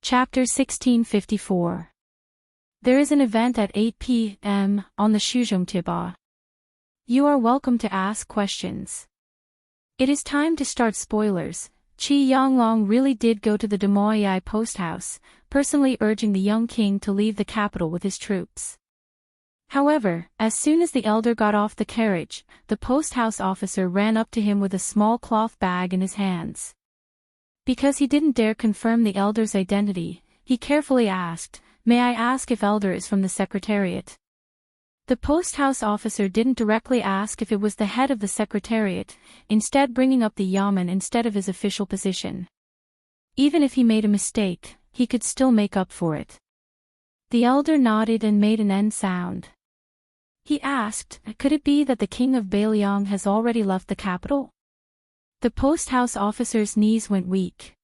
Chapter 1654. There is an event at 8 p.m. on the Shuzhongtiba. You are welcome to ask questions. It is time to start spoilers. Qi Yanglong really did go to the Demoyai post house, personally urging the young king to leave the capital with his troops. However, as soon as the elder got off the carriage, the post house officer ran up to him with a small cloth bag in his hands. Because he didn't dare confirm the elder's identity, he carefully asked, "May I ask if elder is from the secretariat?" The post house officer didn't directly ask if it was the head of the secretariat, instead bringing up the yamen instead of his official position. Even if he made a mistake, he could still make up for it. The elder nodded and made an N sound. He asked, "Could it be that the king of Bailiang has already left the capital?" The post house officer's knees went weak.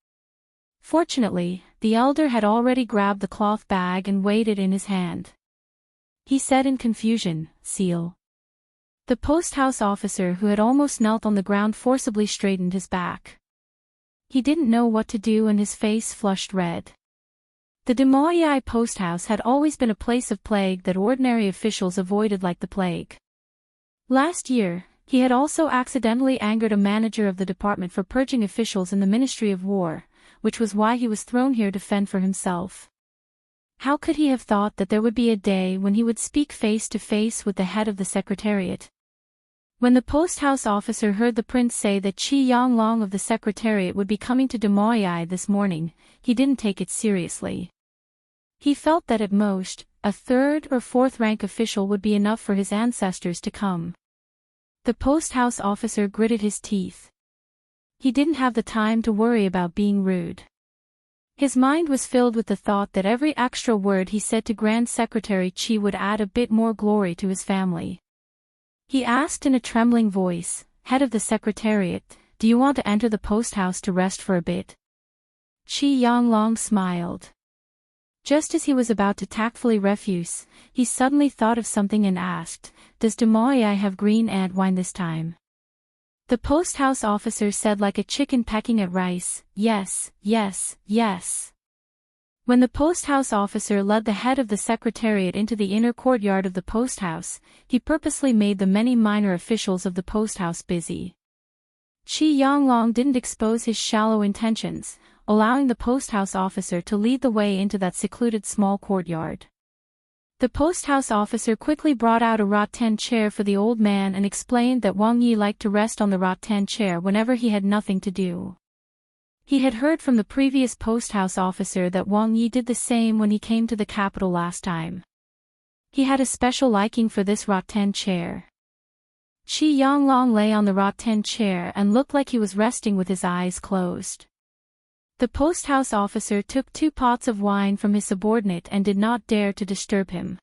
Fortunately, the elder had already grabbed the cloth bag and weighed it in his hand. He said in confusion, "Seal." The post house officer, who had almost knelt on the ground, forcibly straightened his back. He didn't know what to do and his face flushed red. The Demoyai post house had always been a place of plague that ordinary officials avoided like the plague. Last year, he had also accidentally angered a manager of the department for purging officials in the Ministry of War, which was why he was thrown here to fend for himself. How could he have thought that there would be a day when he would speak face to face with the head of the secretariat? When the post house officer heard the prince say that Qi Yanglong of the secretariat would be coming to Demoyai this morning, he didn't take it seriously. He felt that at most, a third or fourth rank official would be enough for his ancestors to come. The post house officer gritted his teeth. He didn't have the time to worry about being rude. His mind was filled with the thought that every extra word he said to Grand Secretary Qi would add a bit more glory to his family. He asked in a trembling voice, "Head of the secretariat, do you want to enter the post house to rest for a bit?" Qi Yanglong smiled. Just as he was about to tactfully refuse, he suddenly thought of something and asked, "Does Demoyai have green ant wine this time?" The post house officer said like a chicken pecking at rice, "Yes, yes, yes." When the post house officer led the head of the secretariat into the inner courtyard of the post house, he purposely made the many minor officials of the post house busy. Qi Yanglong didn't expose his shallow intentions, allowing the post house officer to lead the way into that secluded small courtyard. The post house officer quickly brought out a rattan chair for the old man and explained that Wang Yi liked to rest on the rattan chair whenever he had nothing to do. He had heard from the previous post house officer that Wang Yi did the same when he came to the capital last time. He had a special liking for this rattan chair. Qi Yanglong lay on the rattan chair and looked like he was resting with his eyes closed. The post house officer took 2 pots of wine from his subordinate and did not dare to disturb him.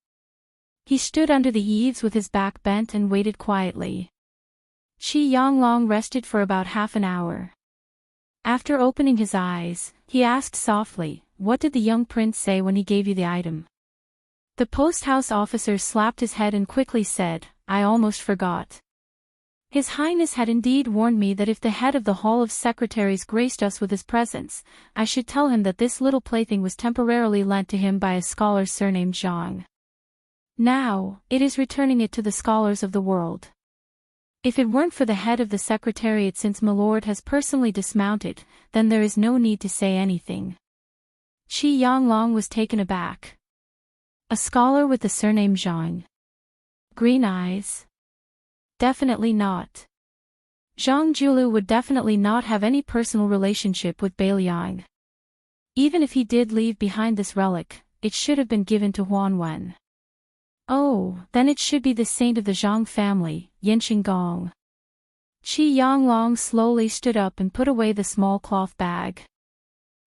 He stood under the eaves with his back bent and waited quietly. Qi Yanglong rested for about half an hour. After opening his eyes, he asked softly, "What did the young prince say when he gave you the item?" The post house officer slapped his head and quickly said, "I almost forgot. His Highness had indeed warned me that if the head of the Hall of Secretaries graced us with his presence, I should tell him that this little plaything was temporarily lent to him by a scholar surnamed Zhang. Now, it is returning it to the scholars of the world. If it weren't for the head of the Secretariat, since Milord has personally dismounted, then there is no need to say anything." Qi Yanglong was taken aback. A scholar with the surname Zhang? Green eyes? Definitely not. Zhang Julu would definitely not have any personal relationship with Bailiang. Even if he did leave behind this relic, it should have been given to Huanwen. Oh, then it should be the saint of the Zhang family, Yanqinggong. Qi Yanglong slowly stood up and put away the small cloth bag.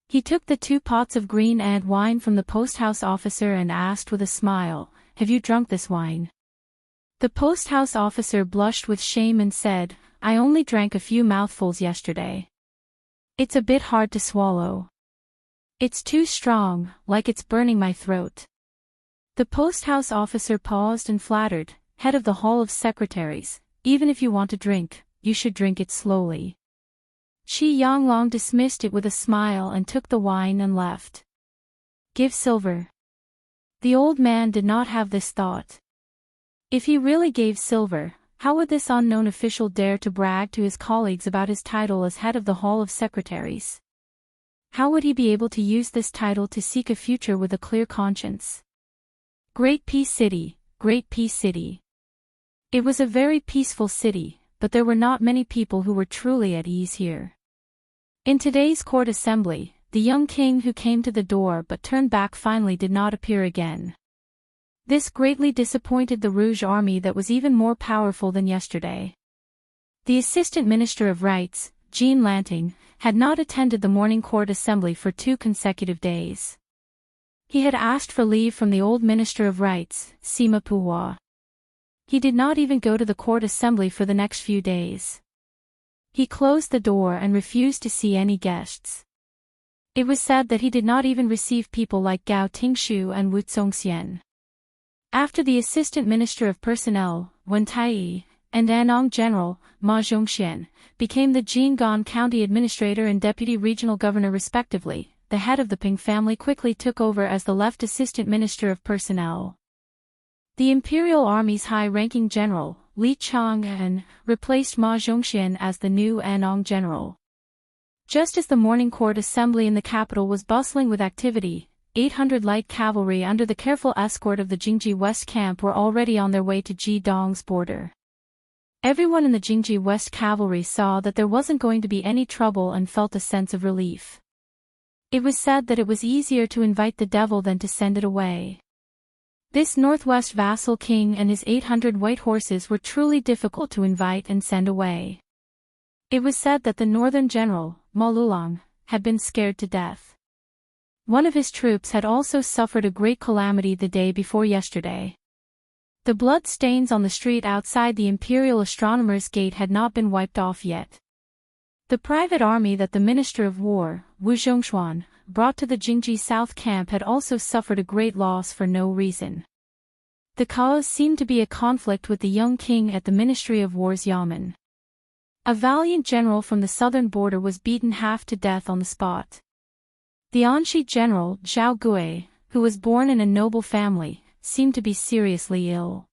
He took the 2 pots of green ant wine from the post house officer and asked with a smile, "Have you drunk this wine?" The post house officer blushed with shame and said, "I only drank a few mouthfuls yesterday. It's a bit hard to swallow. It's too strong, like it's burning my throat." The post house officer paused and flattered, "Head of the Hall of Secretaries, even if you want to drink, you should drink it slowly." Qi Yanglong dismissed it with a smile and took the wine and left. Give silver. The old man did not have this thought. If he really gave silver, how would this unknown official dare to brag to his colleagues about his title as head of the Hall of Secretaries? How would he be able to use this title to seek a future with a clear conscience? Great Peace City, Great Peace City. It was a very peaceful city, but there were not many people who were truly at ease here. In today's court assembly, the young king who came to the door but turned back finally did not appear again. This greatly disappointed the Rouge army that was even more powerful than yesterday. The Assistant Minister of Rights, Jean Lanting, had not attended the morning court assembly for 2 consecutive days. He had asked for leave from the old Minister of Rights, Sima Puhua. He did not even go to the court assembly for the next few days. He closed the door and refused to see any guests. It was said that he did not even receive people like Gao Tingshu and Wu Zongxian. After the Assistant Minister of Personnel, Wen Taiyi, and Anong General, Ma Zhongxian, became the Jing'an County Administrator and Deputy Regional Governor respectively, the head of the Ping family quickly took over as the left Assistant Minister of Personnel. The Imperial Army's high-ranking general, Li Chang'an, replaced Ma Zhongxian as the new Anong General. Just as the morning court assembly in the capital was bustling with activity, 800 light cavalry under the careful escort of the Jingji West camp were already on their way to Jidong's border. Everyone in the Jingji West cavalry saw that there wasn't going to be any trouble and felt a sense of relief. It was said that it was easier to invite the devil than to send it away. This northwest vassal king and his 800 white horses were truly difficult to invite and send away. It was said that the northern general, Ma Lulang, had been scared to death. One of his troops had also suffered a great calamity the day before yesterday. The blood stains on the street outside the Imperial Astronomer's Gate had not been wiped off yet. The private army that the Minister of War, Wu Zhongshuan, brought to the Jingji South camp had also suffered a great loss for no reason. The cause seemed to be a conflict with the young king at the Ministry of War's Yamen. A valiant general from the southern border was beaten half to death on the spot. The Anshi general, Zhao Gui, who was born in a noble family, seemed to be seriously ill.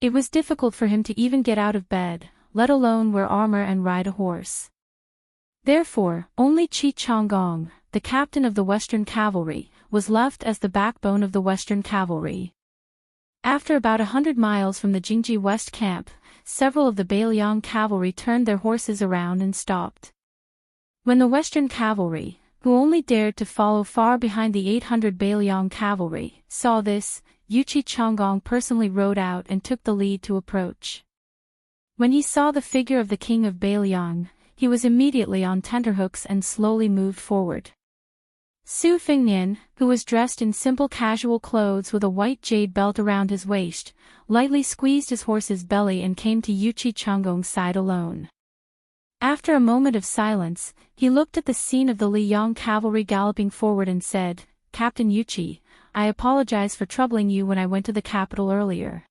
It was difficult for him to even get out of bed, let alone wear armor and ride a horse. Therefore, only Qi Changgong, the captain of the Western Cavalry, was left as the backbone of the Western Cavalry. After about 100 miles from the Jingji West camp, several of the Bailiang cavalry turned their horses around and stopped. When the Western Cavalry, who only dared to follow far behind the 800 Bailiang cavalry, saw this, Yuqi Changgong personally rode out and took the lead to approach. When he saw the figure of the king of Bailiang, he was immediately on tenterhooks and slowly moved forward. Su Fingnian, who was dressed in simple casual clothes with a white jade belt around his waist, lightly squeezed his horse's belly and came to Yuqi Changgong's side alone. After a moment of silence, he looked at the scene of the Liyang cavalry galloping forward and said, "Captain Yuqi, I apologize for troubling you when I went to the capital earlier."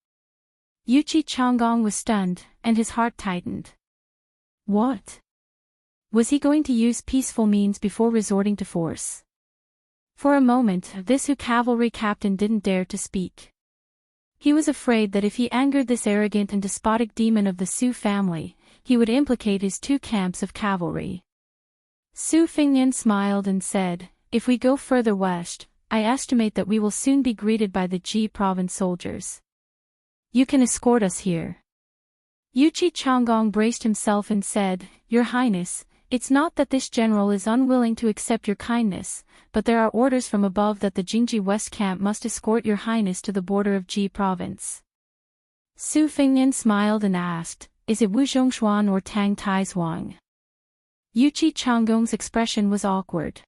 Yuqi Changgong was stunned, and his heart tightened. What? Was he going to use peaceful means before resorting to force? For a moment, this Hu cavalry captain didn't dare to speak. He was afraid that if he angered this arrogant and despotic demon of the Su family, he would implicate his 2 camps of cavalry. Su Fingnian smiled and said, "If we go further west, I estimate that we will soon be greeted by the Ji province soldiers. You can escort us here." Yuqi Changgong braced himself and said, "Your Highness, it's not that this general is unwilling to accept your kindness, but there are orders from above that the Jingji West camp must escort your Highness to the border of Ji province." Su Fingnian smiled and asked, "Is it Wu Zhongshuan or Tang Taizhuang?" Yuqi Changgong's expression was awkward.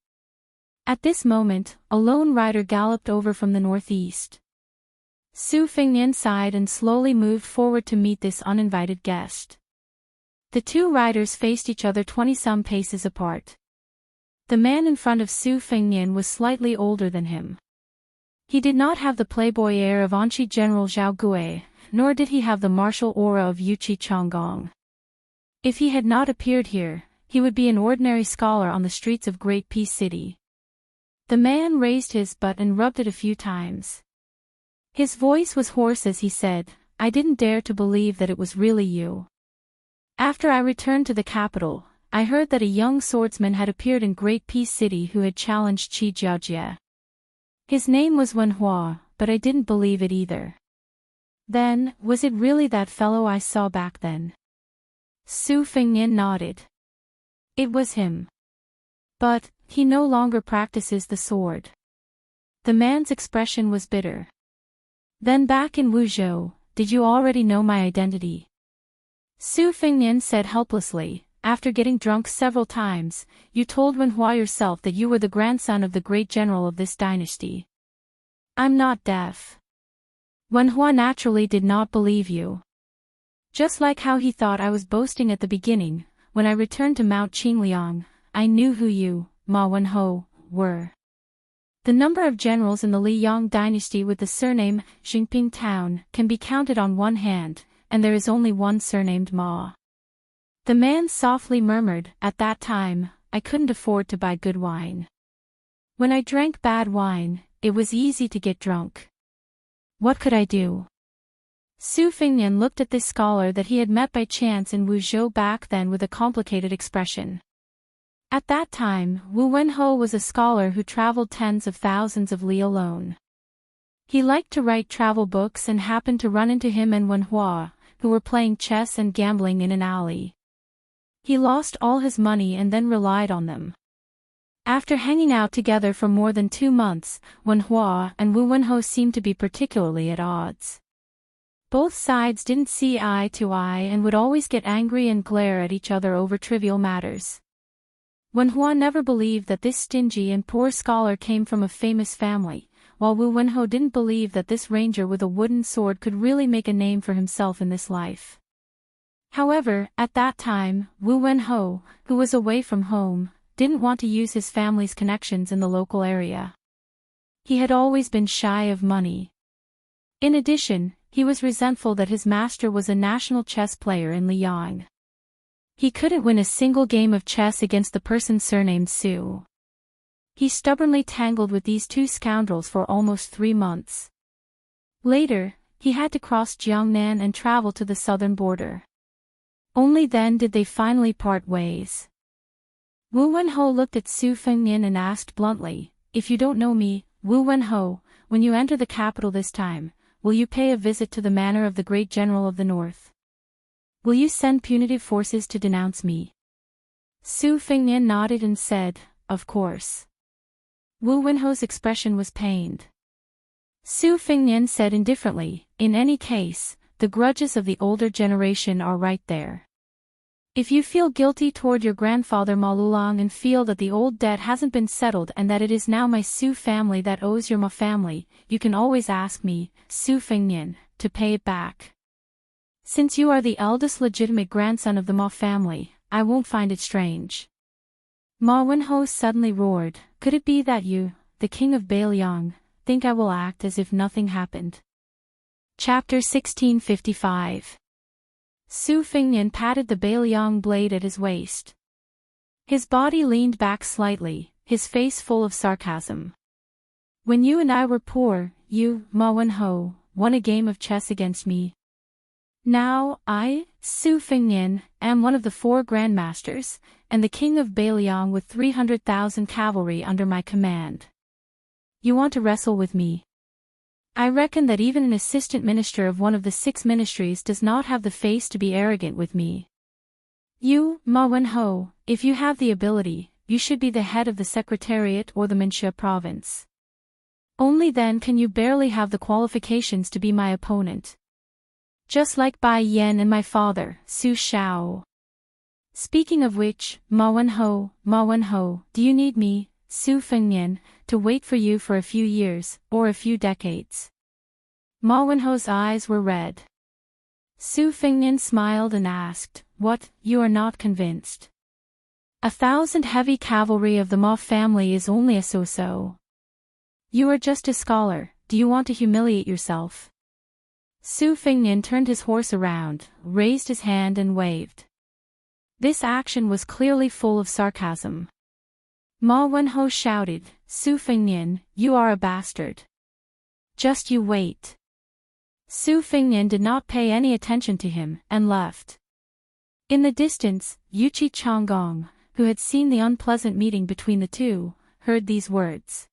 At this moment, a lone rider galloped over from the northeast. Su Fingnian sighed and slowly moved forward to meet this uninvited guest. The 2 riders faced each other 20-some paces apart. The man in front of Su Fingnian was slightly older than him. He did not have the playboy air of Anshi General Zhao Gui, nor did he have the martial aura of Yuqi Changgong. If he had not appeared here, he would be an ordinary scholar on the streets of Great Peace City. The man raised his butt and rubbed it a few times. His voice was hoarse as he said, I didn't dare to believe that it was really you. After I returned to the capital, I heard that a young swordsman had appeared in Great Peace City who had challenged Qi Jiajie. His name was Wenhua, but I didn't believe it either. Then, was it really that fellow I saw back then? Su Fengnian nodded. It was him. But, he no longer practices the sword. The man's expression was bitter. Then back in Wuzhou, did you already know my identity? Su Fengnian said helplessly, after getting drunk several times, you told Wenhua yourself that you were the grandson of the great general of this dynasty. I'm not deaf. Wenhua naturally did not believe you. Just like how he thought I was boasting at the beginning, when I returned to Mount Qingliang, I knew who you, Ma Wenhou, were. The number of generals in the Liyang dynasty with the surname Xingping Town can be counted on one hand, and there is only one surnamed Ma. The man softly murmured, at that time, I couldn't afford to buy good wine. When I drank bad wine, it was easy to get drunk. What could I do? Su Fengnian looked at this scholar that he had met by chance in Wuzhou back then with a complicated expression. At that time, Wu Wenhou was a scholar who traveled tens of thousands of li alone. He liked to write travel books and happened to run into him and Wenhua, who were playing chess and gambling in an alley. He lost all his money and then relied on them. After hanging out together for more than 2 months, Wenhua and Wu Wenhou seemed to be particularly at odds. Both sides didn't see eye to eye and would always get angry and glare at each other over trivial matters. Wenhua never believed that this stingy and poor scholar came from a famous family, while Wu Wenhou didn't believe that this ranger with a wooden sword could really make a name for himself in this life. However, at that time, Wu Wenhou, who was away from home, didn't want to use his family's connections in the local area. He had always been shy of money. In addition, he was resentful that his master was a national chess player in Liyang. He couldn't win a single game of chess against the person surnamed Su. He stubbornly tangled with these two scoundrels for almost 3 months. Later, he had to cross Jiangnan and travel to the southern border. Only then did they finally part ways. Wu Wenhou looked at Su Fengnian and asked bluntly, if you don't know me, Wu Wenhou, when you enter the capital this time, will you pay a visit to the manor of the great general of the north? Will you send punitive forces to denounce me? Su Fengnian nodded and said, of course. Wu Wenhou's expression was pained. Su Fengnian said indifferently, in any case, the grudges of the older generation are right there. If you feel guilty toward your grandfather Ma Lulang and feel that the old debt hasn't been settled and that it is now my Su family that owes your Ma family, you can always ask me, Su Fengnian, to pay it back. Since you are the eldest legitimate grandson of the Ma family, I won't find it strange. Ma Wenhou suddenly roared, could it be that you, the king of Bailiang, think I will act as if nothing happened? Chapter 1655. Su Fengnian patted the Bailiang blade at his waist. His body leaned back slightly, his face full of sarcasm. When you and I were poor, you, Ma Wenhou, won a game of chess against me. Now, I, Su Fengnian, am one of the 4 grandmasters, and the king of Bailiang with 300,000 cavalry under my command. You want to wrestle with me? I reckon that even an assistant minister of one of the 6 ministries does not have the face to be arrogant with me. You, Ma Wenhou, if you have the ability, you should be the head of the Secretariat or the Manxia province. Only then can you barely have the qualifications to be my opponent. Just like Bai Yan and my father, Su Shao. Speaking of which, Ma Wenhou, do you need me, Su Fengnian, to wait for you for a few years, or a few decades? Ma Wenhou's eyes were red. Su Fengnian smiled and asked, what, you are not convinced? 1,000 heavy cavalry of the Ma family is only a so-so. You are just a scholar, do you want to humiliate yourself? Su Fengnian turned his horse around, raised his hand and waved. This action was clearly full of sarcasm. Ma Wenhou shouted, Su Fengnian, you are a bastard. Just you wait. Su Fengnian did not pay any attention to him, and left. In the distance, Yuqi Changgong, who had seen the unpleasant meeting between the two, heard these words.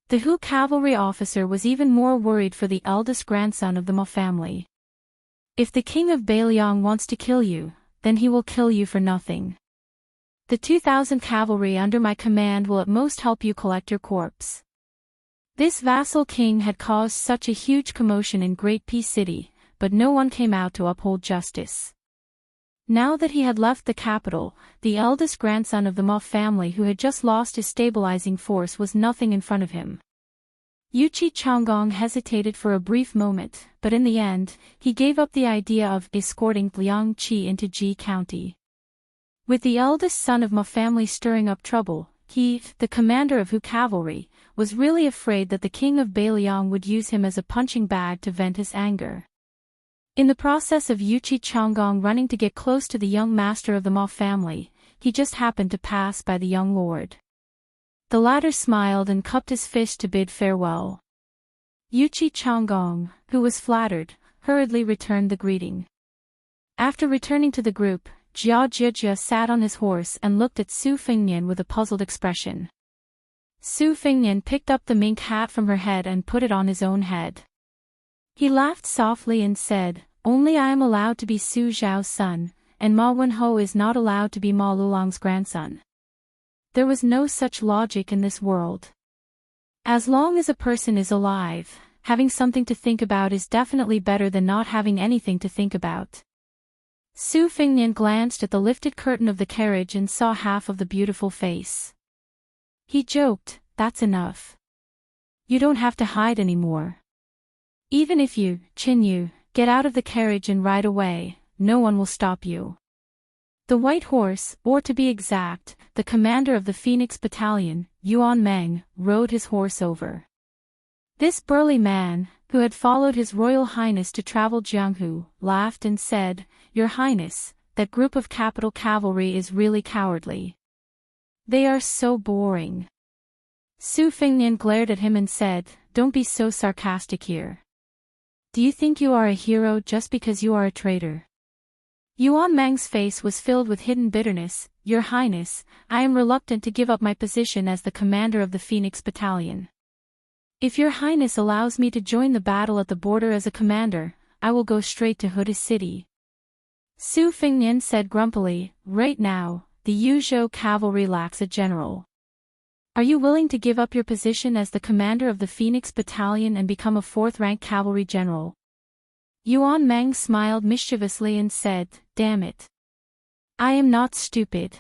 The Hu cavalry officer was even more worried for the eldest grandson of the Ma family. If the king of Bailiang wants to kill you, then he will kill you for nothing. The 2,000 cavalry under my command will at most help you collect your corpse. This vassal king had caused such a huge commotion in Great Peace City, but no one came out to uphold justice. Now that he had left the capital, the eldest grandson of the Ma family who had just lost his stabilizing force was nothing in front of him. Yuqi Changgong hesitated for a brief moment, but in the end, he gave up the idea of escorting Liang Qi into Ji County. With the eldest son of Ma family stirring up trouble, he, the commander of Hu cavalry, was really afraid that the king of Bailiang would use him as a punching bag to vent his anger. In the process of Yuqi Changgong running to get close to the young master of the Ma family, he just happened to pass by the young lord. The latter smiled and cupped his fist to bid farewell. Yuqi Changgong, who was flattered, hurriedly returned the greeting. After returning to the group, Jia Jia sat on his horse and looked at Su Fengnian with a puzzled expression. Su Fengnian picked up the mink hat from her head and put it on his own head. He laughed softly and said, "Only I am allowed to be Su Zhao's son, and Ma Wenho is not allowed to be Ma Lulang's grandson." There was no such logic in this world. As long as a person is alive, having something to think about is definitely better than not having anything to think about. Su Fengnian glanced at the lifted curtain of the carriage and saw half of the beautiful face. He joked, "That's enough. You don't have to hide anymore. Even if you, Qin, get out of the carriage and ride away, no one will stop you." The white horse, or to be exact, the commander of the Phoenix Battalion, Yuan Meng, rode his horse over. This burly man, who had followed His Royal Highness to travel Jianghu, laughed and said, "Your Highness, that group of capital cavalry is really cowardly. They are so boring." Su Fengnian glared at him and said, "Don't be so sarcastic here. Do you think you are a hero just because you are a traitor?" Yuan Meng's face was filled with hidden bitterness. "Your Highness, I am reluctant to give up my position as the commander of the Phoenix Battalion. If your Highness allows me to join the battle at the border as a commander, I will go straight to Huda City." Su Fengnian said grumpily, "Right now, the Yuzhou cavalry lacks a general. Are you willing to give up your position as the commander of the Phoenix Battalion and become a fourth-rank cavalry general?" Yuan Meng smiled mischievously and said, "Damn it. I am not stupid.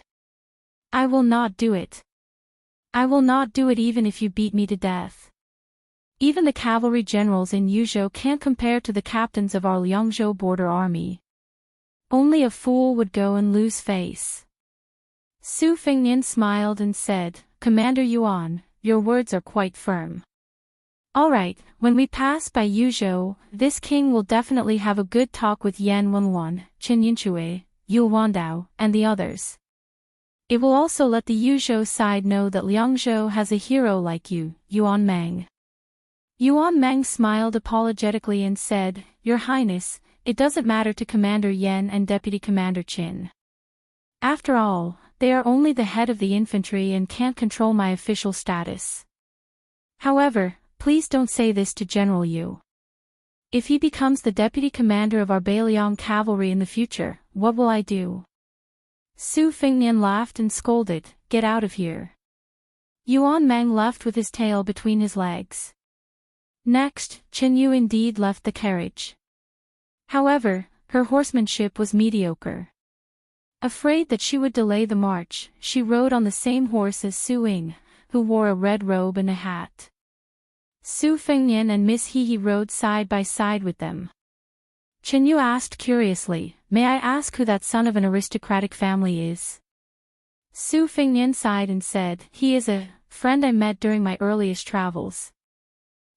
I will not do it. I will not do it even if you beat me to death. Even the cavalry generals in Yuzhou can't compare to the captains of our Liangzhou border army. Only a fool would go and lose face." Su Fengnian smiled and said, "Commander Yuan, your words are quite firm. All right, when we pass by Yuzhou, this king will definitely have a good talk with Yan Wenwan, Qin Yinchui, Yu Wandao, and the others. It will also let the Yuzhou side know that Liangzhou has a hero like you, Yuan Meng." Yuan Meng smiled apologetically and said, "Your Highness, it doesn't matter to Commander Yan and Deputy Commander Qin. After all, they are only the head of the infantry and can't control my official status. However, please don't say this to General Yu. If he becomes the deputy commander of our Bailiang cavalry in the future, what will I do?" Su Fengnian laughed and scolded, "Get out of here." Yuan Meng left with his tail between his legs. Next, Qin Yu indeed left the carriage. However, her horsemanship was mediocre. Afraid that she would delay the march, she rode on the same horse as Su Ying, who wore a red robe and a hat. Su Fengnian and Miss He rode side by side with them. Qin Yu asked curiously, "May I ask who that son of an aristocratic family is?" Su Fengnian sighed and said, "He is a friend I met during my earliest travels.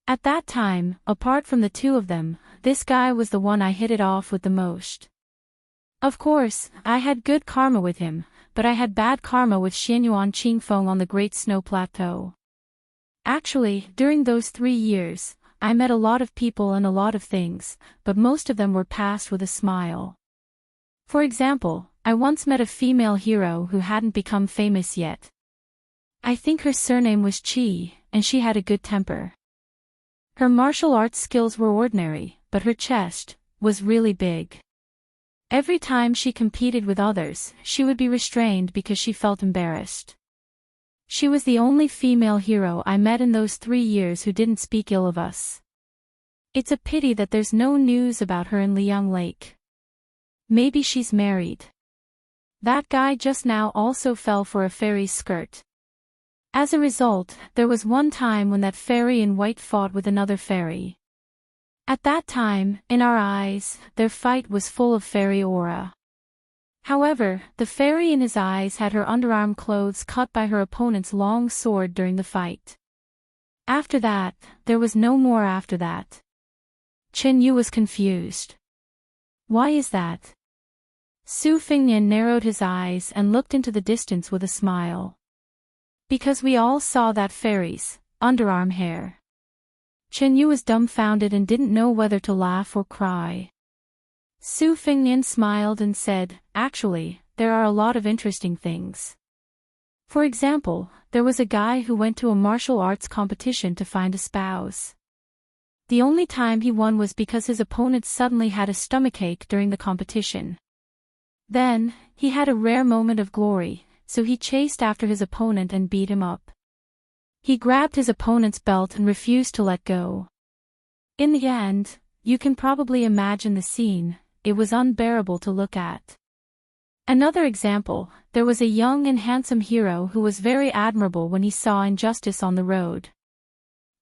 At that time, apart from the two of them, this guy was the one I hit it off with the most. Of course, I had good karma with him, but I had bad karma with Xianyuan Qingfeng on the Great Snow Plateau. Actually, during those 3 years, I met a lot of people and a lot of things, but most of them were passed with a smile. For example, I once met a female hero who hadn't become famous yet. I think her surname was Chi, and she had a good temper. Her martial arts skills were ordinary, but her chest was really big. Every time she competed with others, she would be restrained because she felt embarrassed. She was the only female hero I met in those 3 years who didn't speak ill of us. It's a pity that there's no news about her in Liang Lake. Maybe she's married. That guy just now also fell for a fairy's skirt. As a result, there was one time when that fairy in white fought with another fairy. At that time, in our eyes, their fight was full of fairy aura. However, the fairy in his eyes had her underarm clothes cut by her opponent's long sword during the fight. After that, there was no more after that. Chen Yu was confused. Why is that? Su Fingnian narrowed his eyes and looked into the distance with a smile. Because we all saw that fairy's underarm hair. Chen Yu was dumbfounded and didn't know whether to laugh or cry. Su Fingnian smiled and said, actually, there are a lot of interesting things. For example, there was a guy who went to a martial arts competition to find a spouse. The only time he won was because his opponent suddenly had a stomachache during the competition. Then, he had a rare moment of glory, so he chased after his opponent and beat him up. He grabbed his opponent's belt and refused to let go. In the end, you can probably imagine the scene. It was unbearable to look at. Another example, there was a young and handsome hero who was very admirable when he saw injustice on the road.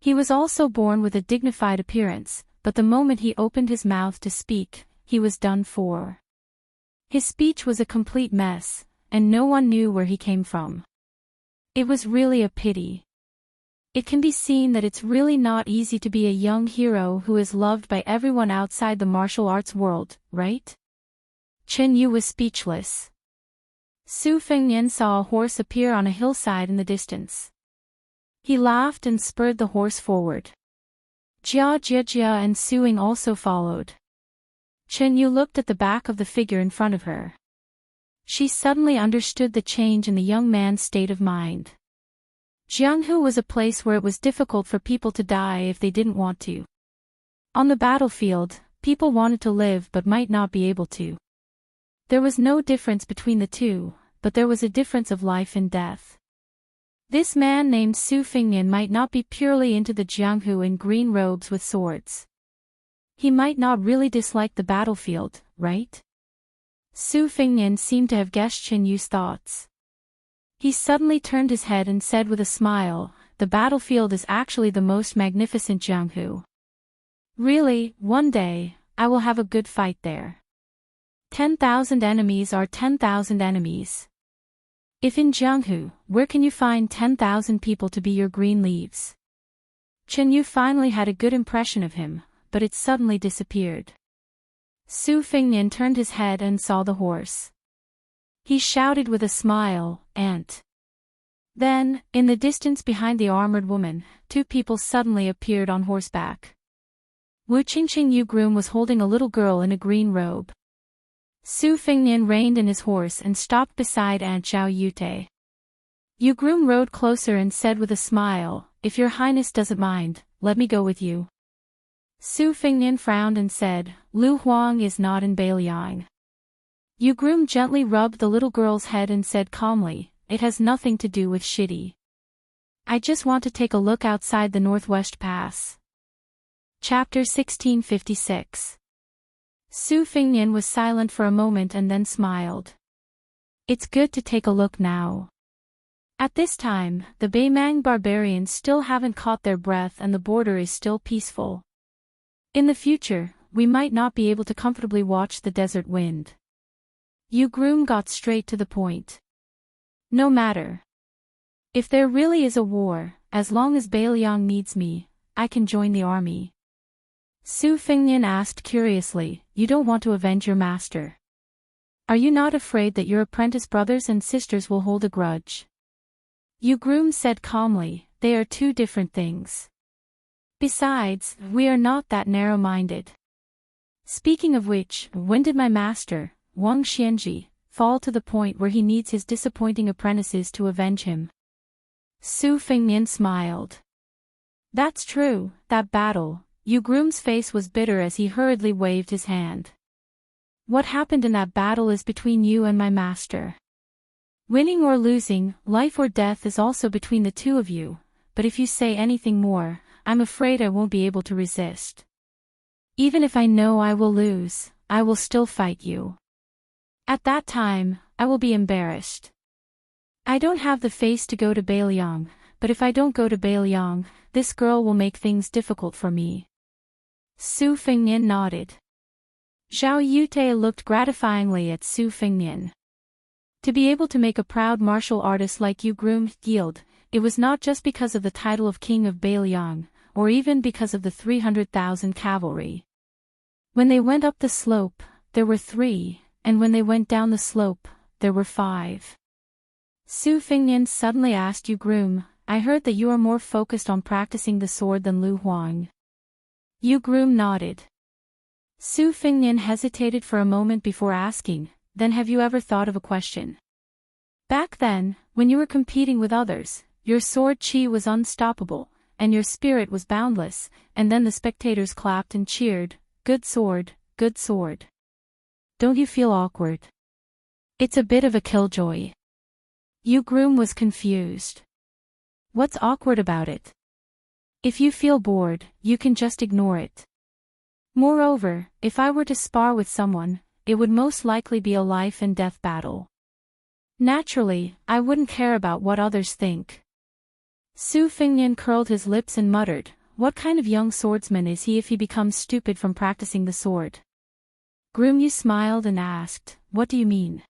He was also born with a dignified appearance, but the moment he opened his mouth to speak, he was done for. His speech was a complete mess, and no one knew where he came from. It was really a pity. It can be seen that it's really not easy to be a young hero who is loved by everyone outside the martial arts world, right? Chen Yu was speechless. Su Fengnian saw a horse appear on a hillside in the distance. He laughed and spurred the horse forward. Jia Jia Jia and Suing also followed. Chen Yu looked at the back of the figure in front of her. She suddenly understood the change in the young man's state of mind. Jianghu was a place where it was difficult for people to die if they didn't want to. On the battlefield, people wanted to live but might not be able to. There was no difference between the two, but there was a difference of life and death. This man named Su Fingnian might not be purely into the Jianghu in green robes with swords. He might not really dislike the battlefield, right? Su Fingnian seemed to have guessed Chen Yu's thoughts. He suddenly turned his head and said with a smile, the battlefield is actually the most magnificent Jianghu. Really, one day, I will have a good fight there. 10,000 enemies are 10,000 enemies. If in Jianghu, where can you find 10,000 people to be your green leaves? Chen Yu finally had a good impression of him, but it suddenly disappeared. Su Fingnian turned his head and saw the horse. He shouted with a smile, "Ant!" Then, in the distance behind the armored woman, two people suddenly appeared on horseback. Wu Qingqing Yu Groom was holding a little girl in a green robe. Su Fingnian reined in his horse and stopped beside Aunt Zhao Yute. Yu Groom rode closer and said with a smile, "If your highness doesn't mind, let me go with you." Su Fingnian frowned and said, "Lu Huang is not in Beiliang." Yu Groom gently rubbed the little girl's head and said calmly, "It has nothing to do with Shidi. I just want to take a look outside the Northwest Pass." Chapter 1656. Su Fingnian was silent for a moment and then smiled. "It's good to take a look now." At this time, the Beimang barbarians still haven't caught their breath and the border is still peaceful. In the future, we might not be able to comfortably watch the desert wind. Yu Groom got straight to the point. "No matter. If there really is a war, as long as Beiliang needs me, I can join the army." Su Fingnian asked curiously, "You don't want to avenge your master? Are you not afraid that your apprentice brothers and sisters will hold a grudge?" Yu Groom said calmly, they are two different things. Besides, we are not that narrow-minded. Speaking of which, when did my master, Wang Xianji, fall to the point where he needs his disappointing apprentices to avenge him? Su Fengnian smiled. That's true, that battle. Yu Groom's face was bitter as he hurriedly waved his hand. What happened in that battle is between you and my master. Winning or losing, life or death is also between the two of you, but if you say anything more, I'm afraid I won't be able to resist. Even if I know I will lose, I will still fight you. At that time, I will be embarrassed. I don't have the face to go to Beiliang, but if I don't go to Beiliang, this girl will make things difficult for me. Su Fengnian nodded. Zhao Yute looked gratifyingly at Su Fengnian. To be able to make a proud martial artist like Yu Groom yield, it was not just because of the title of King of Beiliang, or even because of the 300,000 cavalry. When they went up the slope, there were 3, and when they went down the slope, there were 5. Su Fengnian suddenly asked Yu Groom, I heard that you are more focused on practicing the sword than Lu Huang. Yu Groom nodded. Su Fengnian hesitated for a moment before asking, then have you ever thought of a question? Back then, when you were competing with others, your sword chi was unstoppable, and your spirit was boundless, and then the spectators clapped and cheered, good sword, good sword. Don't you feel awkward? It's a bit of a killjoy. Yu Groom was confused. What's awkward about it? If you feel bored, you can just ignore it. Moreover, if I were to spar with someone, it would most likely be a life and death battle. Naturally, I wouldn't care about what others think. Su Fengnian curled his lips and muttered, what kind of young swordsman is he if he becomes stupid from practicing the sword? Groom Yu smiled and asked, what do you mean?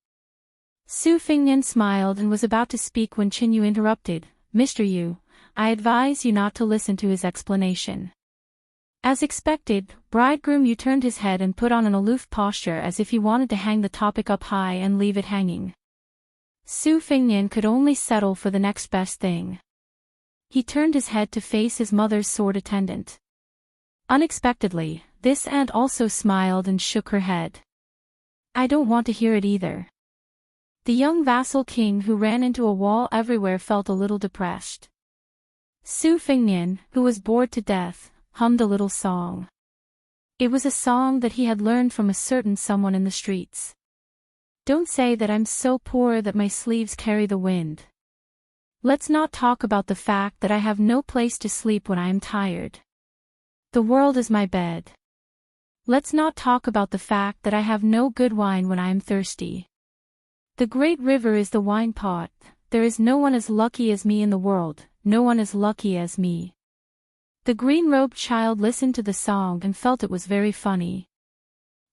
Su Fengnian smiled and was about to speak when Qin Yu interrupted, Mr. Yu, I advise you not to listen to his explanation. As expected, bridegroom Yu turned his head and put on an aloof posture as if he wanted to hang the topic up high and leave it hanging. Su Fengnian could only settle for the next best thing. He turned his head to face his mother's sword attendant. Unexpectedly, this aunt also smiled and shook her head. I don't want to hear it either. The young vassal king who ran into a wall everywhere felt a little depressed. Su Fengnian, who was bored to death, hummed a little song. It was a song that he had learned from a certain someone in the streets. Don't say that I'm so poor that my sleeves carry the wind. Let's not talk about the fact that I have no place to sleep when I am tired. The world is my bed. Let's not talk about the fact that I have no good wine when I am thirsty. The great river is the wine pot, there is no one as lucky as me in the world, no one as lucky as me. The green-robed child listened to the song and felt it was very funny.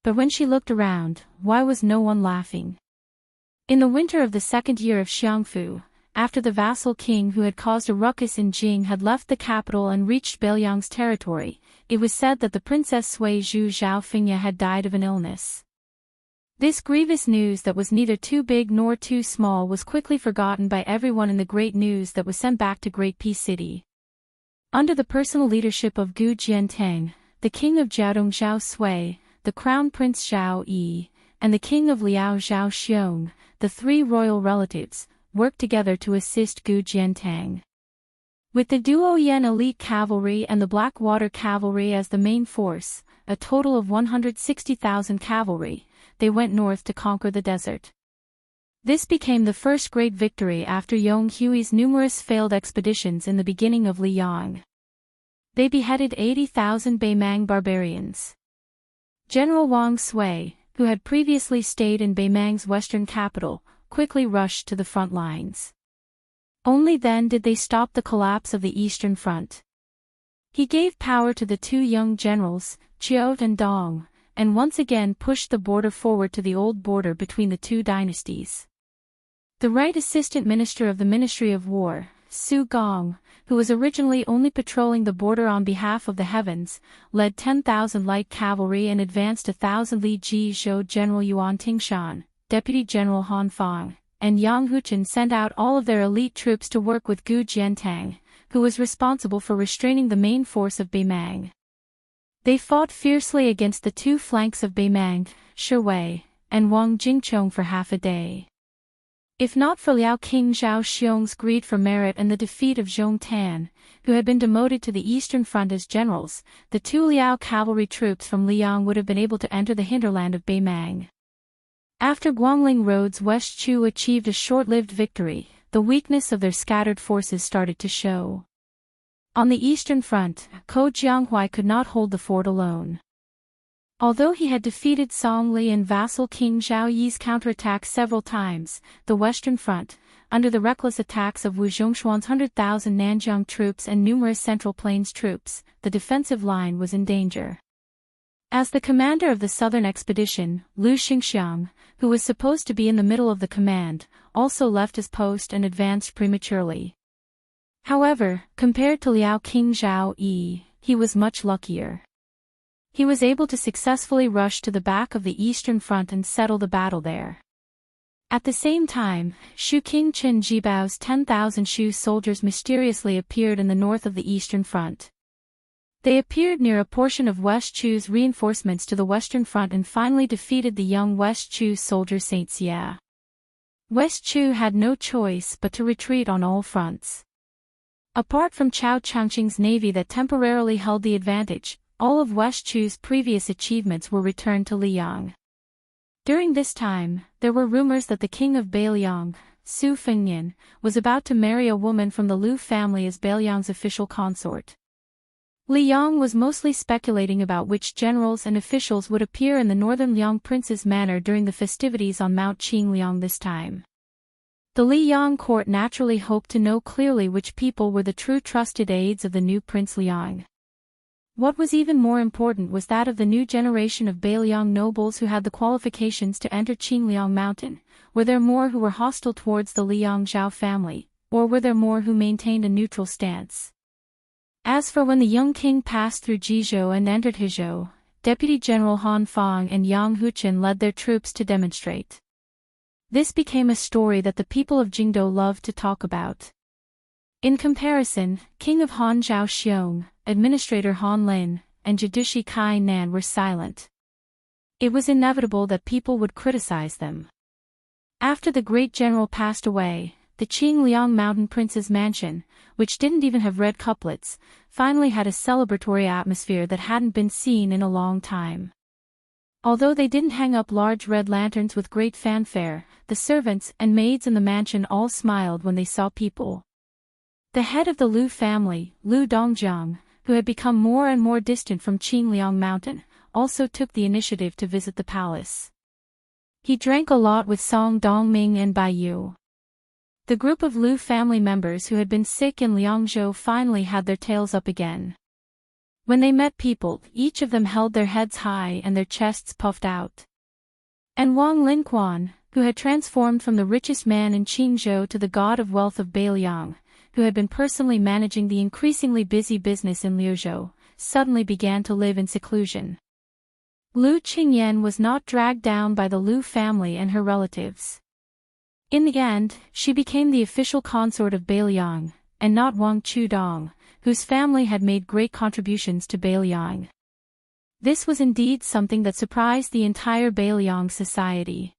But when she looked around, why was no one laughing? In the winter of the 2nd year of Xiangfu, after the vassal king who had caused a ruckus in Jing had left the capital and reached Beiliang's territory, it was said that the Princess Sui Zhu Zhaofengya had died of an illness. This grievous news that was neither too big nor too small was quickly forgotten by everyone in the great news that was sent back to Great Peace City. Under the personal leadership of Gu Jiantang, the king of Jiaodong Zhao Sui, the crown prince Zhao Yi, and the king of Liao Zhao Xiong, the 3 royal relatives, worked together to assist Gu Jiantang. With the Duoyan elite cavalry and the Blackwater cavalry as the main force, a total of 160,000 cavalry, they went north to conquer the desert. This became the first great victory after Yong Hui's numerous failed expeditions in the beginning of Liang. They beheaded 80,000 Beimang barbarians. General Wang Sui, who had previously stayed in Beimang's western capital, quickly rushed to the front lines. Only then did they stop the collapse of the Eastern Front. He gave power to the 2 young generals, Chiot and Dong, and once again pushed the border forward to the old border between the 2 dynasties. The right assistant minister of the Ministry of War, Su Gong, who was originally only patrolling the border on behalf of the heavens, led 10,000 light cavalry and advanced 1,000 Li Ji Zhou General Yuan Tingshan, Deputy General Han Fang, and Yang Huchen sent out all of their elite troops to work with Gu Jiantang, who was responsible for restraining the main force of Beimang. They fought fiercely against the two flanks of Beimang, Shiwei, and Wang Jingchong for half a day. If not for Liao King Zhao Xiong's greed for merit and the defeat of Zhong Tan, who had been demoted to the Eastern Front as generals, the two Liao cavalry troops from Liang would have been able to enter the hinterland of Beimang. After Guangling Road's West Chu achieved a short-lived victory, the weakness of their scattered forces started to show. On the Eastern Front, Ko Jianghuai could not hold the fort alone. Although he had defeated Song Li and vassal King Zhao Yi's counterattack several times, the Western Front, under the reckless attacks of Wu Zhongshuan's 100,000 Nanjiang troops and numerous Central Plains troops, the defensive line was in danger. As the commander of the southern expedition, Lu Xingxiang, who was supposed to be in the middle of the command, also left his post and advanced prematurely. However, compared to Liao King Zhao Yi, he was much luckier. He was able to successfully rush to the back of the Eastern Front and settle the battle there. At the same time, Shu King Chen Jibao's 10,000 Shu soldiers mysteriously appeared in the north of the Eastern Front. They appeared near a portion of West Chu's reinforcements to the Western Front and finally defeated the young West Chu soldier Saint Xia. West Chu had no choice but to retreat on all fronts. Apart from Chao Changqing's navy that temporarily held the advantage, all of West Chu's previous achievements were returned to Liang. During this time, there were rumors that the king of Beiliang, Su Fengnian, was about to marry a woman from the Lu family as Beiliang's official consort. Liang was mostly speculating about which generals and officials would appear in the northern Liang prince's manor during the festivities on Mount Qingliang this time. The Liang court naturally hoped to know clearly which people were the true trusted aides of the new Prince Liang. What was even more important was that of the new generation of Beiliang nobles who had the qualifications to enter Qingliang Mountain. Were there more who were hostile towards the Liang Zhao family, or were there more who maintained a neutral stance? As for when the young king passed through Jizhou and entered Hezhou, Deputy General Han Fang and Yang Huchen led their troops to demonstrate. This became a story that the people of Jingdou loved to talk about. In comparison, King of Han Zhao Xiong, Administrator Han Lin, and Jadushi Kai Nan were silent. It was inevitable that people would criticize them. After the great general passed away, the Qingliang Mountain Prince's mansion, which didn't even have red couplets, finally had a celebratory atmosphere that hadn't been seen in a long time. Although they didn't hang up large red lanterns with great fanfare, the servants and maids in the mansion all smiled when they saw people. The head of the Lu family, Lu Dongjiang, who had become more and more distant from Qingliang Mountain, also took the initiative to visit the palace. He drank a lot with Song Dongming and Bai Yu. The group of Lu family members who had been sick in Liangzhou finally had their tails up again. When they met people, each of them held their heads high and their chests puffed out. And Wang Linquan, who had transformed from the richest man in Qingzhou to the god of wealth of Beiliang, who had been personally managing the increasingly busy business in Liuzhou, suddenly began to live in seclusion. Lu Qingyan was not dragged down by the Lu family and her relatives. In the end, she became the official consort of Beiliang, and not Wang Chudong, whose family had made great contributions to Beiliang. This was indeed something that surprised the entire Beiliang society.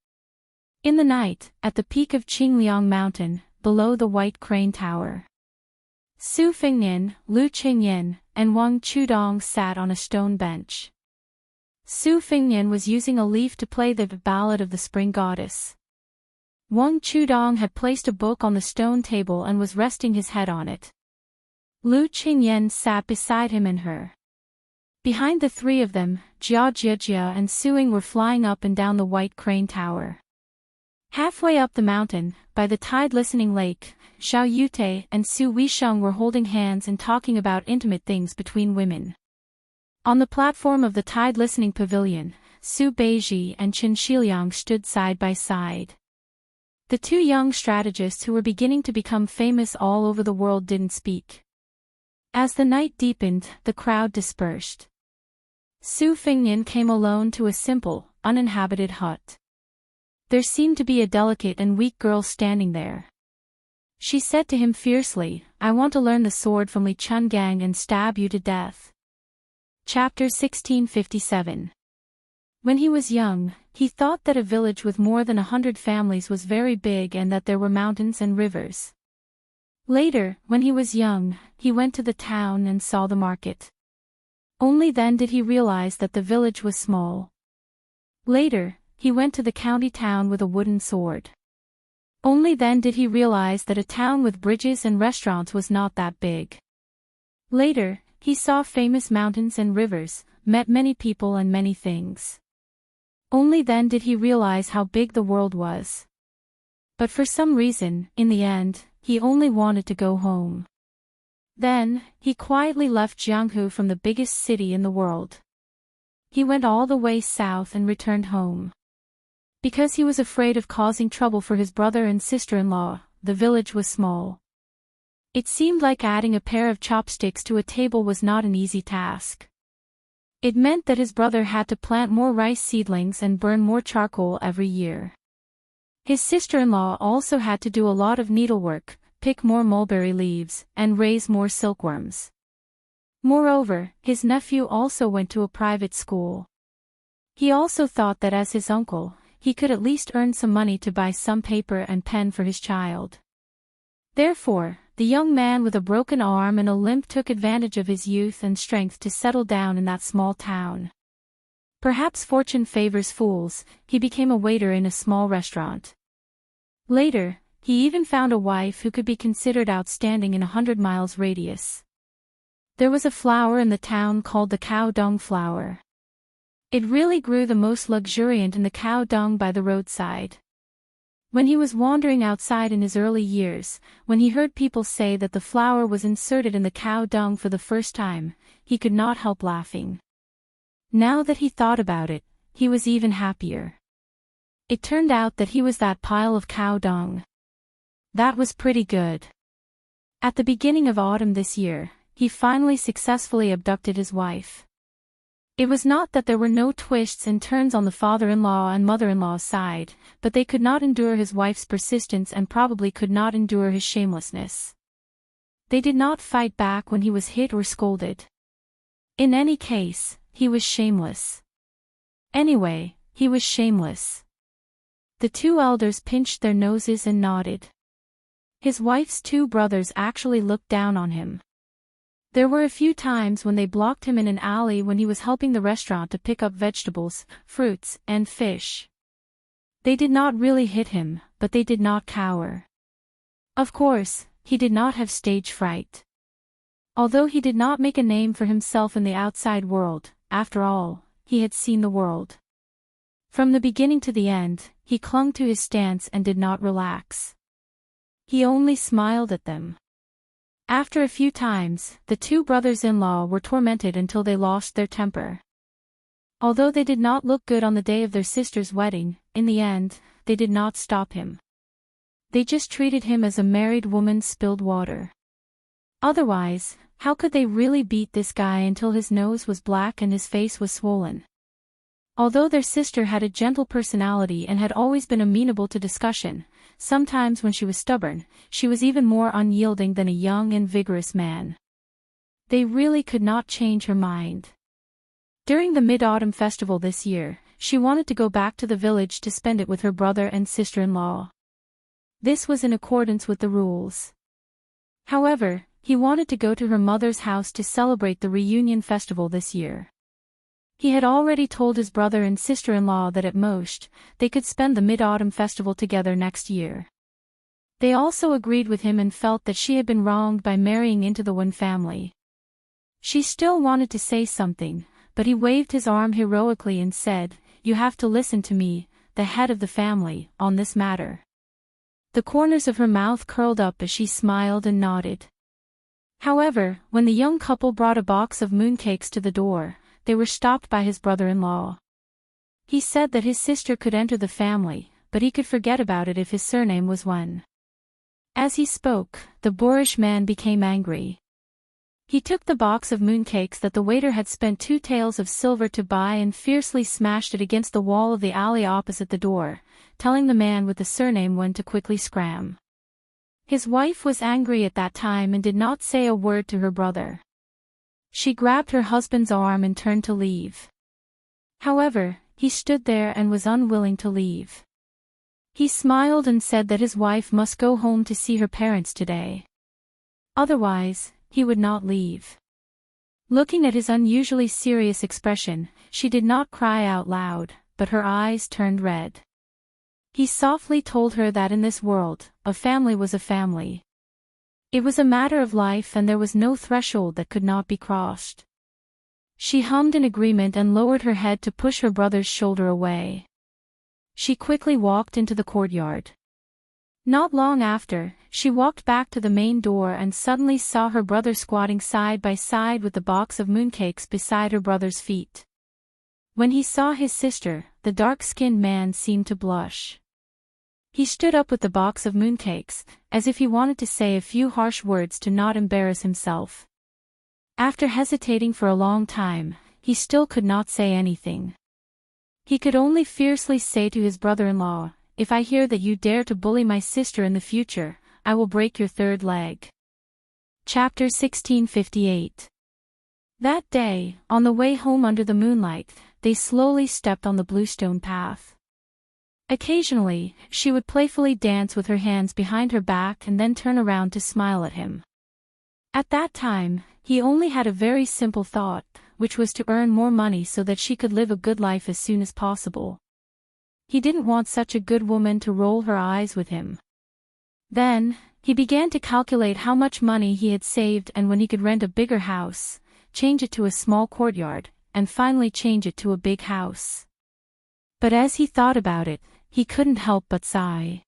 In the night, at the peak of Qingliang Mountain, below the White Crane Tower, Su Fengnian, Lu Qingyan, and Wang Chudong sat on a stone bench. Su Fengnian was using a leaf to play the Ballad of the Spring Goddess. Wang Chudong had placed a book on the stone table and was resting his head on it. Lu Qingyan sat beside him and her. Behind the three of them, Jia Jiajia and Suing were flying up and down the White Crane Tower. Halfway up the mountain, by the tide-listening lake, Xiao Yute and Su Weisheng were holding hands and talking about intimate things between women. On the platform of the tide-listening pavilion, Su Beiji and Qin Shiliang stood side by side. The two young strategists who were beginning to become famous all over the world didn't speak. As the night deepened, the crowd dispersed. Su Fengnian came alone to a simple, uninhabited hut. There seemed to be a delicate and weak girl standing there. She said to him fiercely, "I want to learn the sword from Li Chungang and stab you to death." Chapter 1657. When he was young, he thought that a village with more than 100 families was very big and that there were mountains and rivers. Later, when he was young, he went to the town and saw the market. Only then did he realize that the village was small. Later, he went to the county town with a wooden sword. Only then did he realize that a town with bridges and restaurants was not that big. Later, he saw famous mountains and rivers, met many people and many things. Only then did he realize how big the world was. But for some reason, in the end, he only wanted to go home. Then, he quietly left Jianghu from the biggest city in the world. He went all the way south and returned home. Because he was afraid of causing trouble for his brother and sister-in-law, the village was small. It seemed like adding a pair of chopsticks to a table was not an easy task. It meant that his brother had to plant more rice seedlings and burn more charcoal every year. His sister-in-law also had to do a lot of needlework, pick more mulberry leaves, and raise more silkworms. Moreover, his nephew also went to a private school. He also thought that as his uncle, he could at least earn some money to buy some paper and pen for his child. Therefore, the young man with a broken arm and a limp took advantage of his youth and strength to settle down in that small town. Perhaps fortune favors fools, he became a waiter in a small restaurant. Later, he even found a wife who could be considered outstanding in 100 miles radius. There was a flower in the town called the cow dung flower. It really grew the most luxuriant in the cow dung by the roadside. When he was wandering outside in his early years, when he heard people say that the flower was inserted in the cow dung for the first time, he could not help laughing. Now that he thought about it, he was even happier. It turned out that he was that pile of cow dung. That was pretty good. At the beginning of autumn this year, he finally successfully abducted his wife. It was not that there were no twists and turns on the father-in-law and mother-in-law's side, but they could not endure his wife's persistence and probably could not endure his shamelessness. They did not fight back when he was hit or scolded. In any case, he was shameless. Anyway, he was shameless. The two elders pinched their noses and nodded. His wife's two brothers actually looked down on him. There were a few times when they blocked him in an alley when he was helping the restaurant to pick up vegetables, fruits, and fish. They did not really hit him, but they did not cower. Of course, he did not have stage fright. Although he did not make a name for himself in the outside world, after all, he had seen the world. From the beginning to the end, he clung to his stance and did not relax. He only smiled at them. After a few times, the two brothers-in-law were tormented until they lost their temper. Although they did not look good on the day of their sister's wedding, in the end, they did not stop him. They just treated him as a married woman spilled water. Otherwise, how could they really beat this guy until his nose was black and his face was swollen? Although their sister had a gentle personality and had always been amenable to discussion, sometimes when she was stubborn, she was even more unyielding than a young and vigorous man. They really could not change her mind. During the Mid-Autumn Festival this year, she wanted to go back to the village to spend it with her brother and sister-in-law. This was in accordance with the rules. However, he wanted to go to her mother's house to celebrate the reunion festival this year. He had already told his brother and sister-in-law that at most, they could spend the Mid-Autumn Festival together next year. They also agreed with him and felt that she had been wronged by marrying into the Wen family. She still wanted to say something, but he waved his arm heroically and said, "You have to listen to me, the head of the family, on this matter." The corners of her mouth curled up as she smiled and nodded. However, when the young couple brought a box of mooncakes to the door, they were stopped by his brother-in-law. He said that his sister could enter the family, but he could forget about it if his surname was Wen. As he spoke, the boorish man became angry. He took the box of mooncakes that the waiter had spent 2 taels of silver to buy and fiercely smashed it against the wall of the alley opposite the door, telling the man with the surname Wen to quickly scram. His wife was angry at that time and did not say a word to her brother. She grabbed her husband's arm and turned to leave. However, he stood there and was unwilling to leave. He smiled and said that his wife must go home to see her parents today. Otherwise, he would not leave. Looking at his unusually serious expression, she did not cry out loud, but her eyes turned red. He softly told her that in this world, a family was a family. It was a matter of life and there was no threshold that could not be crossed. She hummed in agreement and lowered her head to push her brother's shoulder away. She quickly walked into the courtyard. Not long after, she walked back to the main door and suddenly saw her brother squatting side by side with the box of mooncakes beside her brother's feet. When he saw his sister, the dark-skinned man seemed to blush. He stood up with the box of mooncakes, as if he wanted to say a few harsh words to not embarrass himself. After hesitating for a long time, he still could not say anything. He could only fiercely say to his brother-in-law, "If I hear that you dare to bully my sister in the future, I will break your third leg." Chapter 1658. That day, on the way home under the moonlight, they slowly stepped on the bluestone path. Occasionally, she would playfully dance with her hands behind her back and then turn around to smile at him. At that time, he only had a very simple thought, which was to earn more money so that she could live a good life as soon as possible. He didn't want such a good woman to roll her eyes with him. Then, he began to calculate how much money he had saved and when he could rent a bigger house, change it to a small courtyard, and finally change it to a big house. But as he thought about it, he couldn't help but sigh.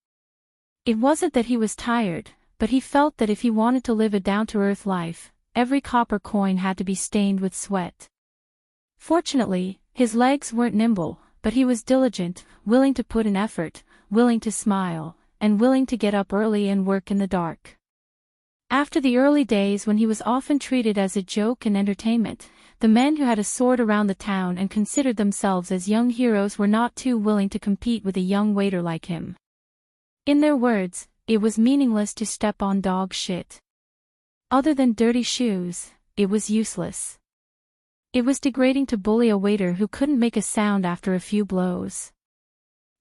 It wasn't that he was tired, but he felt that if he wanted to live a down-to-earth life, every copper coin had to be stained with sweat. Fortunately, his legs weren't nimble, but he was diligent, willing to put in effort, willing to smile, and willing to get up early and work in the dark. After the early days when he was often treated as a joke and entertainment, the men who had a sword around the town and considered themselves as young heroes were not too willing to compete with a young waiter like him. In their words, it was meaningless to step on dog shit. Other than dirty shoes, it was useless. It was degrading to bully a waiter who couldn't make a sound after a few blows.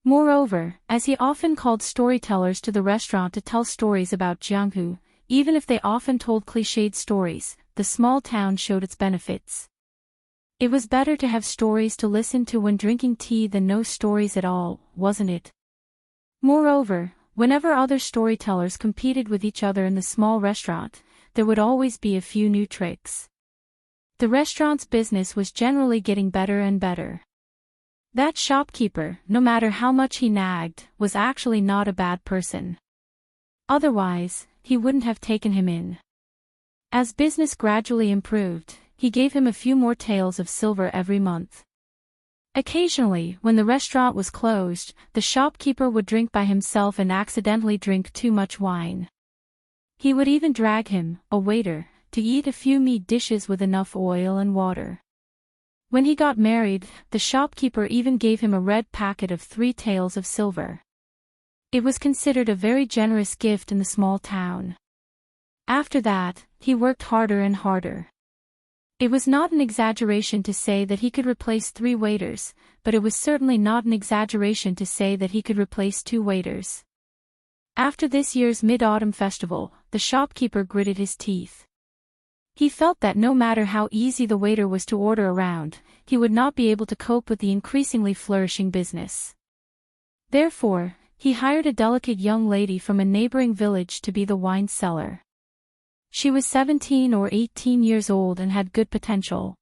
Moreover, as he often called storytellers to the restaurant to tell stories about Jianghu, even if they often told cliched stories, the small town showed its benefits. It was better to have stories to listen to when drinking tea than no stories at all, wasn't it? Moreover, whenever other storytellers competed with each other in the small restaurant, there would always be a few new tricks. The restaurant's business was generally getting better and better. That shopkeeper, no matter how much he nagged, was actually not a bad person. Otherwise, he wouldn't have taken him in. As business gradually improved, he gave him a few more taels of silver every month. Occasionally, when the restaurant was closed, the shopkeeper would drink by himself and accidentally drink too much wine. He would even drag him, a waiter, to eat a few meat dishes with enough oil and water. When he got married, the shopkeeper even gave him a red packet of 3 taels of silver. It was considered a very generous gift in the small town. After that, he worked harder and harder. It was not an exaggeration to say that he could replace 3 waiters, but it was certainly not an exaggeration to say that he could replace 2 waiters. After this year's Mid-Autumn Festival, the shopkeeper gritted his teeth. He felt that no matter how easy the waiter was to order around, he would not be able to cope with the increasingly flourishing business. Therefore, he hired a delicate young lady from a neighboring village to be the wine seller. She was 17 or 18 years old and had good potential.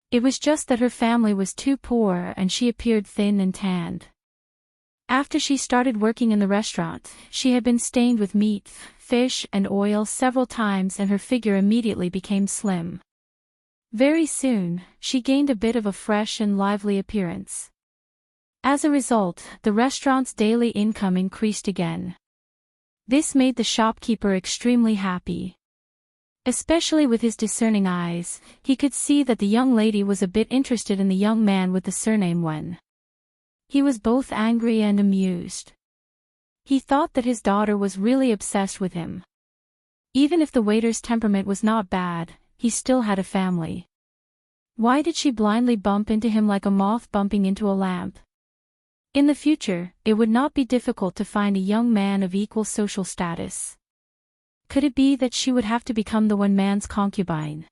It was just that her family was too poor and she appeared thin and tanned. After she started working in the restaurant, she had been stained with meat, fish, and oil several times and her figure immediately became slim. Very soon, she gained a bit of a fresh and lively appearance. As a result, the restaurant's daily income increased again. This made the shopkeeper extremely happy. Especially with his discerning eyes, he could see that the young lady was a bit interested in the young man with the surname Wen. He was both angry and amused. He thought that his daughter was really obsessed with him. Even if the waiter's temperament was not bad, he still had a family. Why did she blindly bump into him like a moth bumping into a lamp? In the future, it would not be difficult to find a young man of equal social status. Could it be that she would have to become the one man's concubine?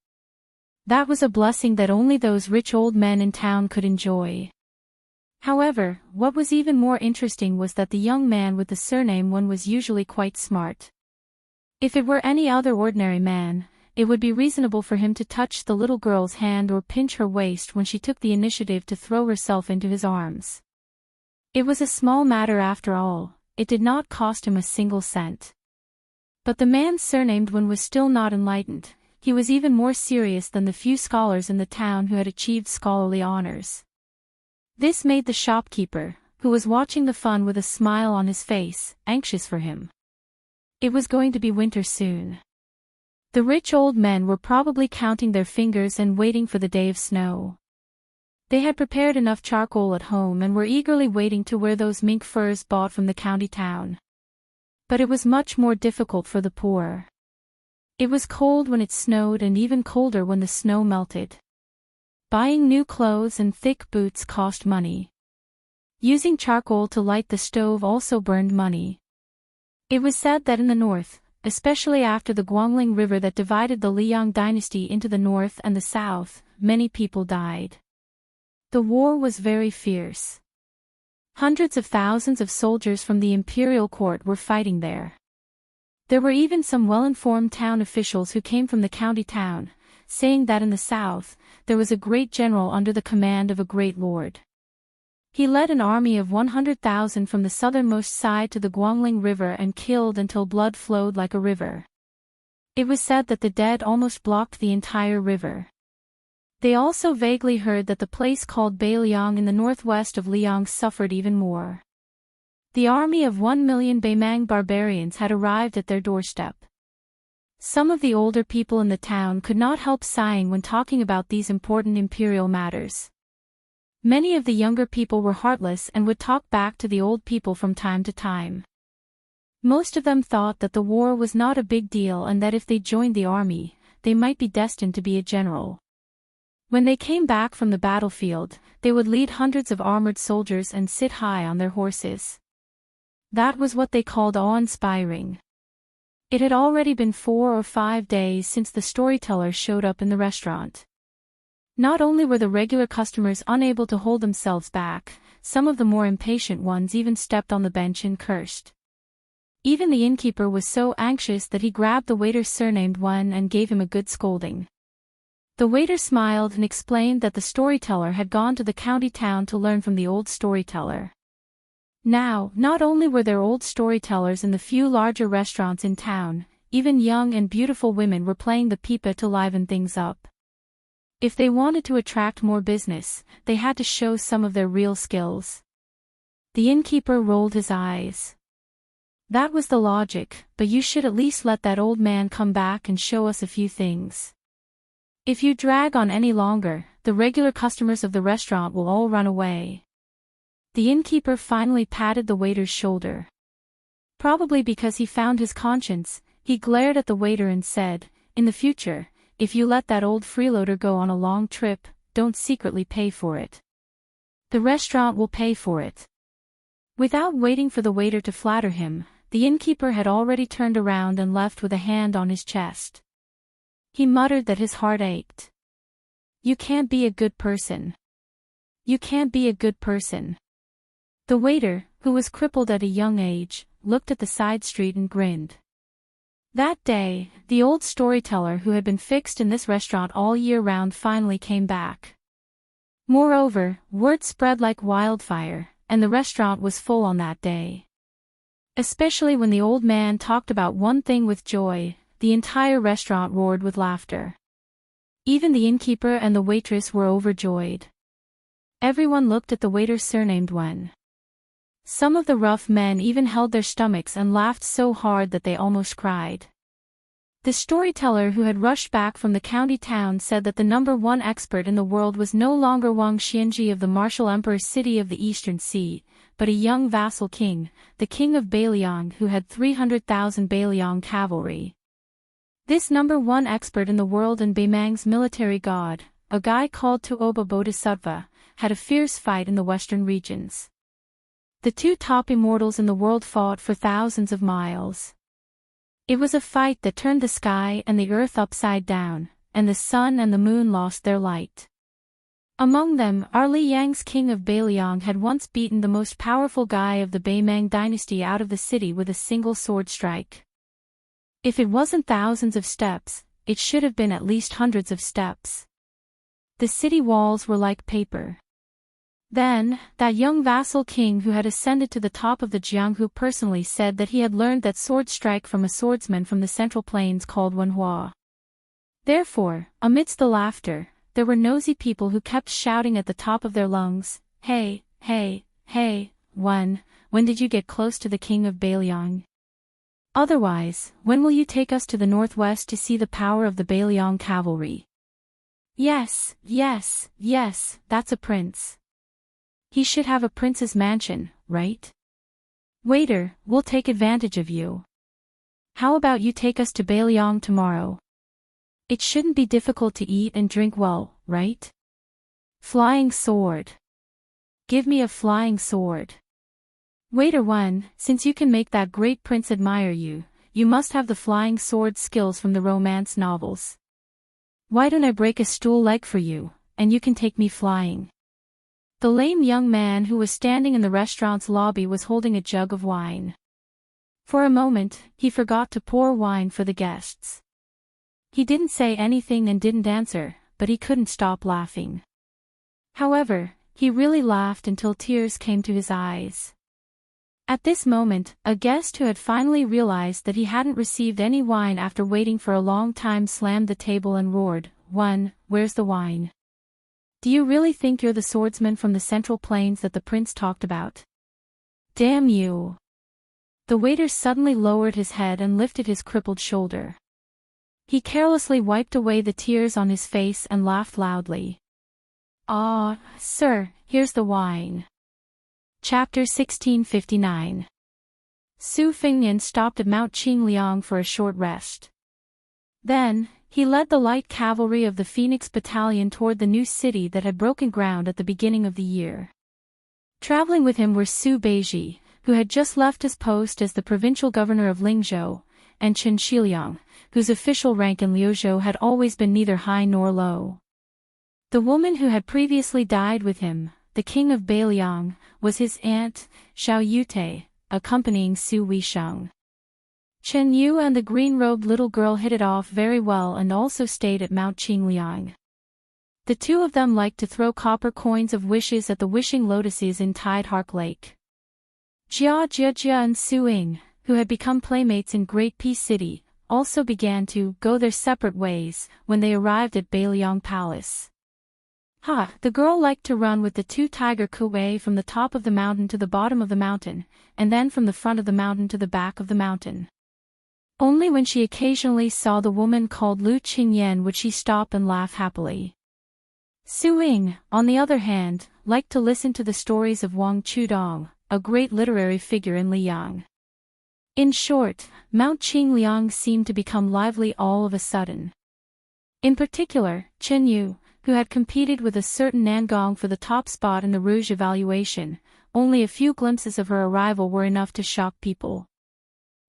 That was a blessing that only those rich old men in town could enjoy. However, what was even more interesting was that the young man with the surname Wen was usually quite smart. If it were any other ordinary man, it would be reasonable for him to touch the little girl's hand or pinch her waist when she took the initiative to throw herself into his arms. It was a small matter after all, it did not cost him a single cent. But the man surnamed Wen was still not enlightened. He was even more serious than the few scholars in the town who had achieved scholarly honors. This made the shopkeeper, who was watching the fun with a smile on his face, anxious for him. It was going to be winter soon. The rich old men were probably counting their fingers and waiting for the day of snow. They had prepared enough charcoal at home and were eagerly waiting to wear those mink furs bought from the county town. But it was much more difficult for the poor. It was cold when it snowed and even colder when the snow melted. Buying new clothes and thick boots cost money. Using charcoal to light the stove also burned money. It was said that in the north, especially after the Guangling River that divided the Liang dynasty into the north and the south, many people died. The war was very fierce. Hundreds of thousands of soldiers from the imperial court were fighting there. There were even some well-informed town officials who came from the county town, saying that in the south, there was a great general under the command of a great lord. He led an army of 100,000 from the southernmost side to the Guangling River and killed until blood flowed like a river. It was said that the dead almost blocked the entire river. They also vaguely heard that the place called Beiliang in the northwest of Liang suffered even more. The army of 1 million Beimang barbarians had arrived at their doorstep. Some of the older people in the town could not help sighing when talking about these important imperial matters. Many of the younger people were heartless and would talk back to the old people from time to time. Most of them thought that the war was not a big deal and that if they joined the army, they might be destined to be a general. When they came back from the battlefield, they would lead hundreds of armored soldiers and sit high on their horses. That was what they called awe-inspiring. It had already been 4 or 5 days since the storyteller showed up in the restaurant. Not only were the regular customers unable to hold themselves back, some of the more impatient ones even stepped on the bench and cursed. Even the innkeeper was so anxious that he grabbed the waiter surnamed Wen and gave him a good scolding. The waiter smiled and explained that the storyteller had gone to the county town to learn from the old storyteller. Now, not only were there old storytellers in the few larger restaurants in town, even young and beautiful women were playing the pipa to liven things up. If they wanted to attract more business, they had to show some of their real skills. The innkeeper rolled his eyes. That was the logic, but you should at least let that old man come back and show us a few things. If you drag on any longer, the regular customers of the restaurant will all run away. The innkeeper finally patted the waiter's shoulder. Probably because he found his conscience, he glared at the waiter and said, "In the future, if you let that old freeloader go on a long trip, don't secretly pay for it. The restaurant will pay for it." Without waiting for the waiter to flatter him, the innkeeper had already turned around and left with a hand on his chest. He muttered that his heart ached. "You can't be a good person. You can't be a good person." The waiter, who was crippled at a young age, looked at the side street and grinned. That day, the old storyteller who had been fixed in this restaurant all year round finally came back. Moreover, word spread like wildfire, and the restaurant was full on that day. Especially when the old man talked about one thing with joy, the entire restaurant roared with laughter. Even the innkeeper and the waitress were overjoyed. Everyone looked at the waiter surnamed Wen. Some of the rough men even held their stomachs and laughed so hard that they almost cried. The storyteller who had rushed back from the county town said that the #1 expert in the world was no longer Wang Xianji of the martial emperor's city of the Eastern Sea, but a young vassal king, the king of Bailiang, who had 300,000 Bailiang cavalry. This #1 expert in the world and Baimang's military god, a guy called Tuoba Bodhisattva, had a fierce fight in the western regions. The two top immortals in the world fought for thousands of miles. It was a fight that turned the sky and the earth upside down, and the sun and the moon lost their light. Among them, Li Yang's king of Bailiang had once beaten the most powerful guy of the Baimang dynasty out of the city with a single sword strike. If it wasn't thousands of steps, it should have been at least hundreds of steps. The city walls were like paper. Then, that young vassal king who had ascended to the top of the Jianghu personally said that he had learned that sword strike from a swordsman from the central plains called Wenhua. Therefore, amidst the laughter, there were nosy people who kept shouting at the top of their lungs, "Hey, hey, hey, when did you get close to the king of Bailiang? Otherwise, when will you take us to the northwest to see the power of the Bailiang cavalry?" Yes, yes, yes, that's a prince. He should have a prince's mansion, right? Waiter, we'll take advantage of you. How about you take us to Bailiang tomorrow? It shouldn't be difficult to eat and drink well, right? Flying sword. Give me a flying sword. Waiter 1, since you can make that great prince admire you, you must have the flying sword skills from the romance novels. Why don't I break a stool leg for you, and you can take me flying? The lame young man who was standing in the restaurant's lobby was holding a jug of wine. For a moment, he forgot to pour wine for the guests. He didn't say anything and didn't answer, but he couldn't stop laughing. However, he really laughed until tears came to his eyes. At this moment, a guest who had finally realized that he hadn't received any wine after waiting for a long time slammed the table and roared, "Where's the wine? Do you really think you're the swordsman from the Central Plains that the prince talked about? Damn you!" The waiter suddenly lowered his head and lifted his crippled shoulder. He carelessly wiped away the tears on his face and laughed loudly. "Ah, sir, here's the wine." Chapter 1659. Su Fengnian stopped at Mount Qingliang for a short rest. Then, he led the light cavalry of the Phoenix Battalion toward the new city that had broken ground at the beginning of the year. Traveling with him were Su Beiji, who had just left his post as the provincial governor of Lingzhou, and Chen Shiliang, whose official rank in Liuzhou had always been neither high nor low. The woman who had previously died with him, the king of Bailiang, was his aunt, Xiao Yute, accompanying Su Weisheng. Chen Yu and the green-robed little girl hit it off very well and also stayed at Mount Qingliang. The two of them liked to throw copper coins of wishes at the wishing lotuses in Tidehark Lake. Jia and Su Ying, who had become playmates in Great Peace City, also began to go their separate ways when they arrived at Bailiang Palace. The girl liked to run with the two tiger kuwei from the top of the mountain to the bottom of the mountain, and then from the front of the mountain to the back of the mountain. Only when she occasionally saw the woman called Lu Qingyan would she stop and laugh happily. Su Ying, on the other hand, liked to listen to the stories of Wang Chudong, a great literary figure in Liyang. In short, Mount Qingliang seemed to become lively all of a sudden. In particular, Chen Yu, who had competed with a certain Nangong for the top spot in the Rouge evaluation, only a few glimpses of her arrival were enough to shock people.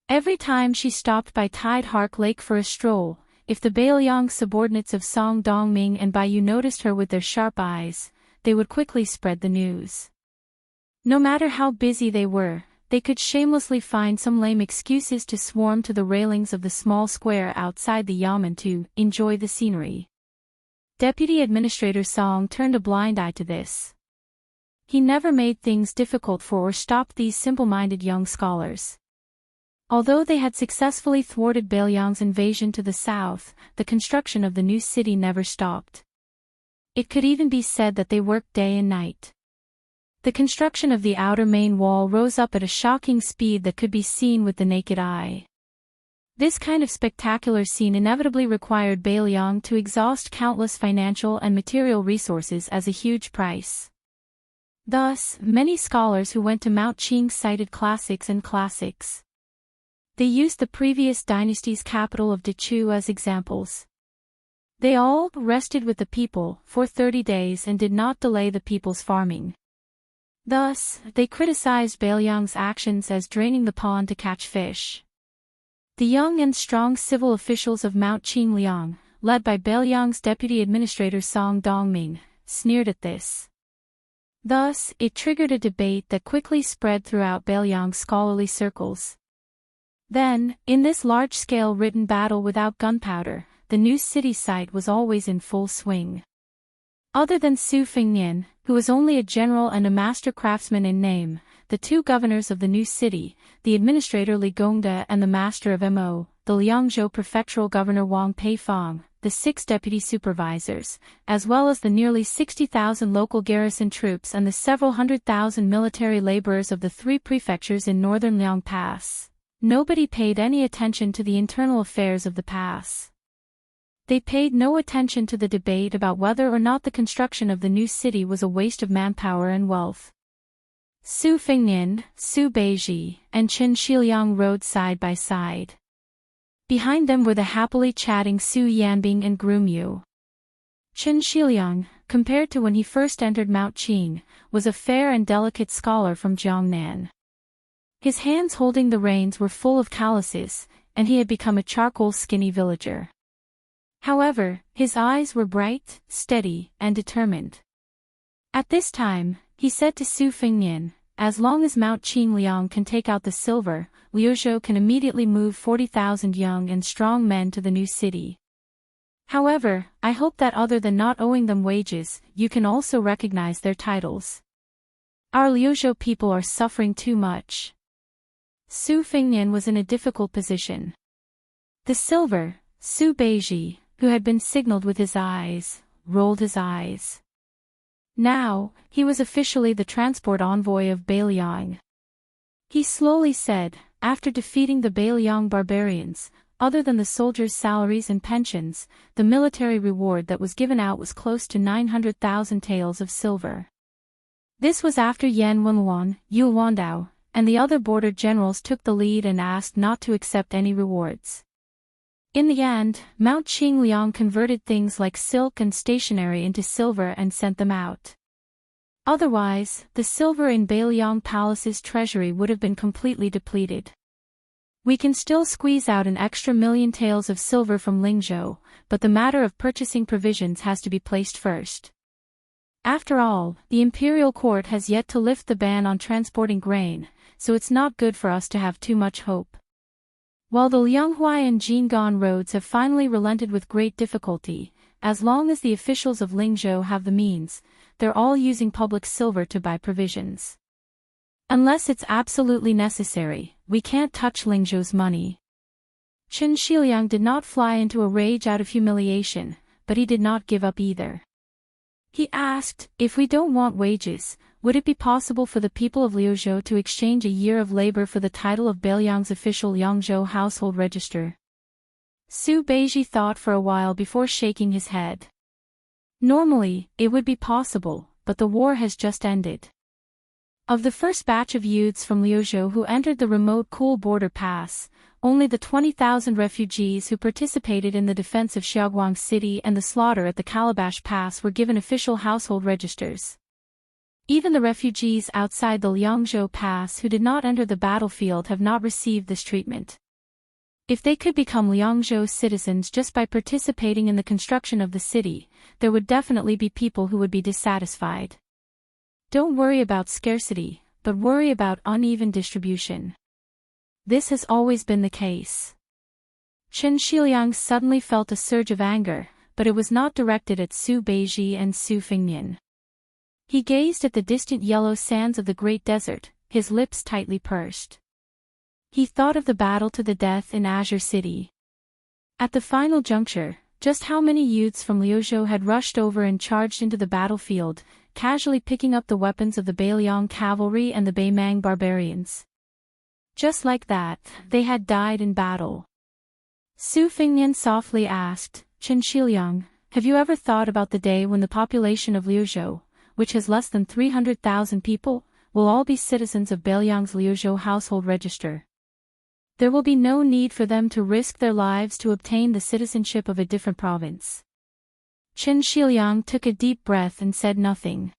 Every time she stopped by Tidehark Lake for a stroll, if the Bailiang subordinates of Song Dongming and Baiyu noticed her with their sharp eyes, they would quickly spread the news. No matter how busy they were, they could shamelessly find some lame excuses to swarm to the railings of the small square outside the yamen to enjoy the scenery. Deputy Administrator Song turned a blind eye to this. He never made things difficult for or stopped these simple-minded young scholars. Although they had successfully thwarted Bailiang's invasion to the south, the construction of the new city never stopped. It could even be said that they worked day and night. The construction of the outer main wall rose up at a shocking speed that could be seen with the naked eye. This kind of spectacular scene inevitably required Bailiang to exhaust countless financial and material resources as a huge price. Thus, many scholars who went to Mount Qing cited classics and classics. They used the previous dynasty's capital of Dechu as examples. They all rested with the people for 30 days and did not delay the people's farming. Thus, they criticized Bailiang's actions as draining the pond to catch fish. The young and strong civil officials of Mount Qingliang, led by Bailiang's deputy administrator Song Dongming, sneered at this. Thus, it triggered a debate that quickly spread throughout Bailiang's scholarly circles. Then, in this large-scale written battle without gunpowder, the new city site was always in full swing. Other than Su Fengnian, who was only a general and a master craftsman in name, the two governors of the new city, the administrator Li Gongda and the master of Mo, the Liangzhou prefectural governor Wang Peifang, the 6 deputy supervisors, as well as the nearly 60,000 local garrison troops and the several 100,000 military laborers of the 3 prefectures in northern Liang Pass. Nobody paid any attention to the internal affairs of the pass. They paid no attention to the debate about whether or not the construction of the new city was a waste of manpower and wealth. Su Fengnian, Su Beiji, and Chen Shiliang rode side by side. Behind them were the happily chatting Su Yanbing and Groom Yu. Chen Shiliang, compared to when he first entered Mount Qing, was a fair and delicate scholar from Jiangnan. His hands holding the reins were full of calluses, and he had become a charcoal skinny villager. However, his eyes were bright, steady, and determined. At this time, he said to Su Fengnian, as long as Mount Qingliang can take out the silver, Liuzhou can immediately move 40,000 young and strong men to the new city. However, I hope that other than not owing them wages, you can also recognize their titles. Our Liuzhou people are suffering too much. Su Fengnian was in a difficult position. The silver, Su Beiji, who had been signaled with his eyes, rolled his eyes. Now, he was officially the transport envoy of Bailiang. He slowly said, after defeating the Bailiang barbarians, other than the soldiers' salaries and pensions, the military reward that was given out was close to 900,000 taels of silver. This was after Yan Wenluan, Yu Wandao, and the other border generals took the lead and asked not to accept any rewards. In the end, Mount Qingliang converted things like silk and stationery into silver and sent them out. Otherwise, the silver in Bailiang Palace's treasury would have been completely depleted. We can still squeeze out an extra 1,000,000 taels of silver from Lingzhou, but the matter of purchasing provisions has to be placed first. After all, the imperial court has yet to lift the ban on transporting grain, so it's not good for us to have too much hope. While the Lianghuai and Jinggan roads have finally relented with great difficulty, as long as the officials of Lingzhou have the means, they're all using public silver to buy provisions. Unless it's absolutely necessary, we can't touch Lingzhou's money. Chen Shiliang did not fly into a rage out of humiliation, but he did not give up either. He asked, if we don't want wages, would it be possible for the people of Liuzhou to exchange a year of labor for the title of Bailiang's official Liangzhou household register? Su Beiji thought for a while before shaking his head. Normally, it would be possible, but the war has just ended. Of the first batch of youths from Liuzhou who entered the remote Cool Border Pass, only the 20,000 refugees who participated in the defense of Xiaoguang City and the slaughter at the Calabash Pass were given official household registers. Even the refugees outside the Liangzhou Pass who did not enter the battlefield have not received this treatment. If they could become Liangzhou citizens just by participating in the construction of the city, there would definitely be people who would be dissatisfied. Don't worry about scarcity, but worry about uneven distribution. This has always been the case. Chen Shiliang suddenly felt a surge of anger, but it was not directed at Su Beiji and Su Fengnian. He gazed at the distant yellow sands of the great desert, his lips tightly pursed. He thought of the battle to the death in Azure City. At the final juncture, just how many youths from Liuzhou had rushed over and charged into the battlefield, casually picking up the weapons of the Bailiang cavalry and the Beimang barbarians. Just like that, they had died in battle. Su Fengnian softly asked, Chen Shiliang, have you ever thought about the day when the population of Liuzhou, which has less than 300,000 people, will all be citizens of Beiliang's Liuzhou household register. There will be no need for them to risk their lives to obtain the citizenship of a different province. Chen Shiliang took a deep breath and said nothing.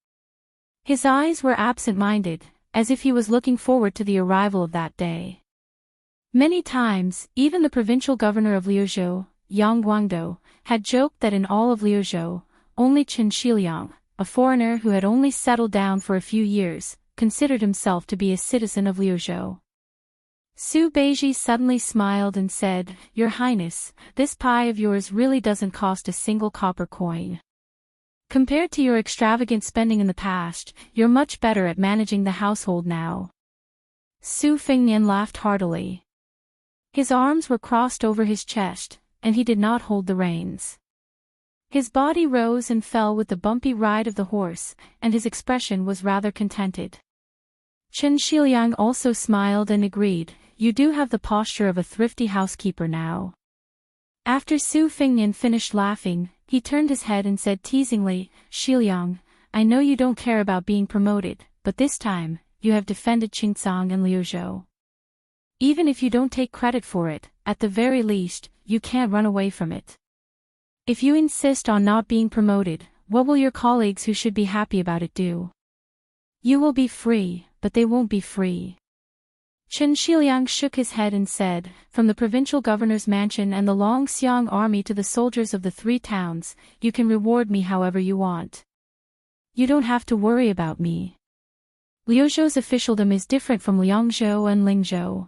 His eyes were absent-minded, as if he was looking forward to the arrival of that day. Many times, even the provincial governor of Liuzhou, Yang Guangdou, had joked that in all of Liuzhou, only Chen Shiliang, a foreigner who had only settled down for a few years, considered himself to be a citizen of Liuzhou. Su Beiji suddenly smiled and said, "Your Highness, this pie of yours really doesn't cost a single copper coin. Compared to your extravagant spending in the past, you're much better at managing the household now." Su Fengnian laughed heartily. His arms were crossed over his chest, and he did not hold the reins. His body rose and fell with the bumpy ride of the horse, and his expression was rather contented. Chen Shiliang also smiled and agreed, "You do have the posture of a thrifty housekeeper now." After Su Fengnian finished laughing, he turned his head and said teasingly, "Shiliang, I know you don't care about being promoted, but this time, you have defended Qingcang and Liuzhou. Even if you don't take credit for it, at the very least, you can't run away from it. If you insist on not being promoted, what will your colleagues who should be happy about it do? You will be free, but they won't be free." Chen Shiliang shook his head and said, "From the provincial governor's mansion and the Longxiang army to the soldiers of the 3 towns, you can reward me however you want. You don't have to worry about me. Liuzhou's officialdom is different from Liangzhou and Lingzhou.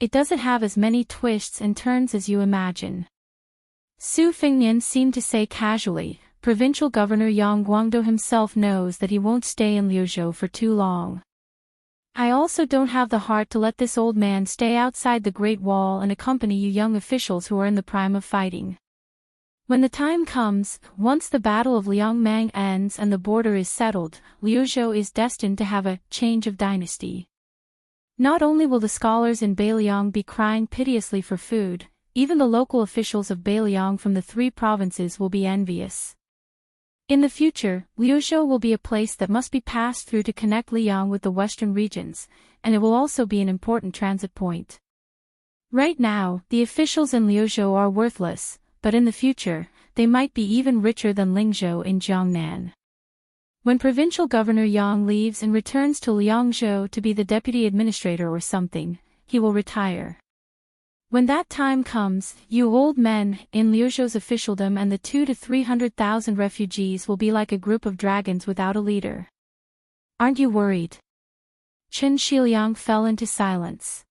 It doesn't have as many twists and turns as you imagine." Su Fengnian seemed to say casually, "Provincial Governor Yang Guangdou himself knows that he won't stay in Liuzhou for too long. I also don't have the heart to let this old man stay outside the Great Wall and accompany you young officials who are in the prime of fighting. When the time comes, once the Battle of Liangmang ends and the border is settled, Liuzhou is destined to have a change of dynasty. Not only will the scholars in Beiliang be crying piteously for food, even the local officials of Beiliang from the 3 provinces will be envious. In the future, Liuzhou will be a place that must be passed through to connect Liang with the western regions, and it will also be an important transit point. Right now, the officials in Liuzhou are worthless, but in the future, they might be even richer than Lingzhou in Jiangnan. When Provincial Governor Yang leaves and returns to Liangzhou to be the deputy administrator or something, he will retire. When that time comes, you old men in Liuzhou's officialdom and the 200,000 to 300,000 refugees will be like a group of dragons without a leader. Aren't you worried?" Chen Shiliang fell into silence.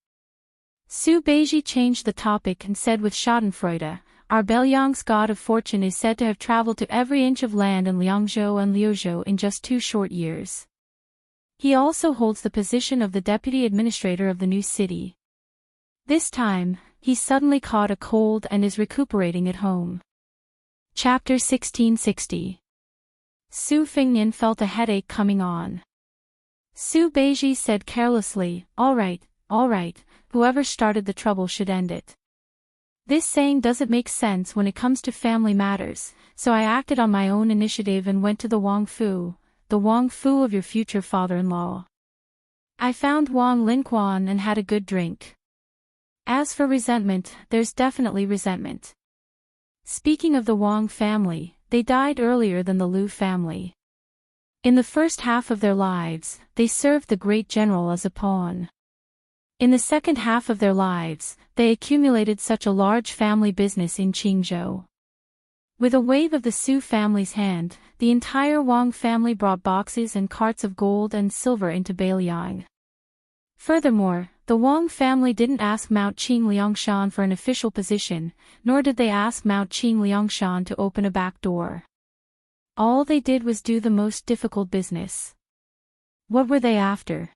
Su Beiji changed the topic and said with schadenfreude, "Our Beiliang's god of fortune is said to have traveled to every inch of land in Liangzhou and Liuzhou in just 2 short years. He also holds the position of the deputy administrator of the new city. This time, he suddenly caught a cold and is recuperating at home." Chapter 1660. Su Fengnian felt a headache coming on. Su Beiji said carelessly, all right, whoever started the trouble should end it. This saying doesn't make sense when it comes to family matters, so I acted on my own initiative and went to the Wang Fu of your future father-in-law. I found Wang Linquan and had a good drink. As for resentment, there's definitely resentment. Speaking of the Wang family, they died earlier than the Liu family. In the first half of their lives, they served the great general as a pawn. In the second half of their lives, they accumulated such a large family business in Qingzhou. With a wave of the Su family's hand, the entire Wang family brought boxes and carts of gold and silver into Beiliang. Furthermore, the Wang family didn't ask Mount Qing Liangshan for an official position, nor did they ask Mount Qing Liangshan to open a back door. All they did was do the most difficult business. What were they after?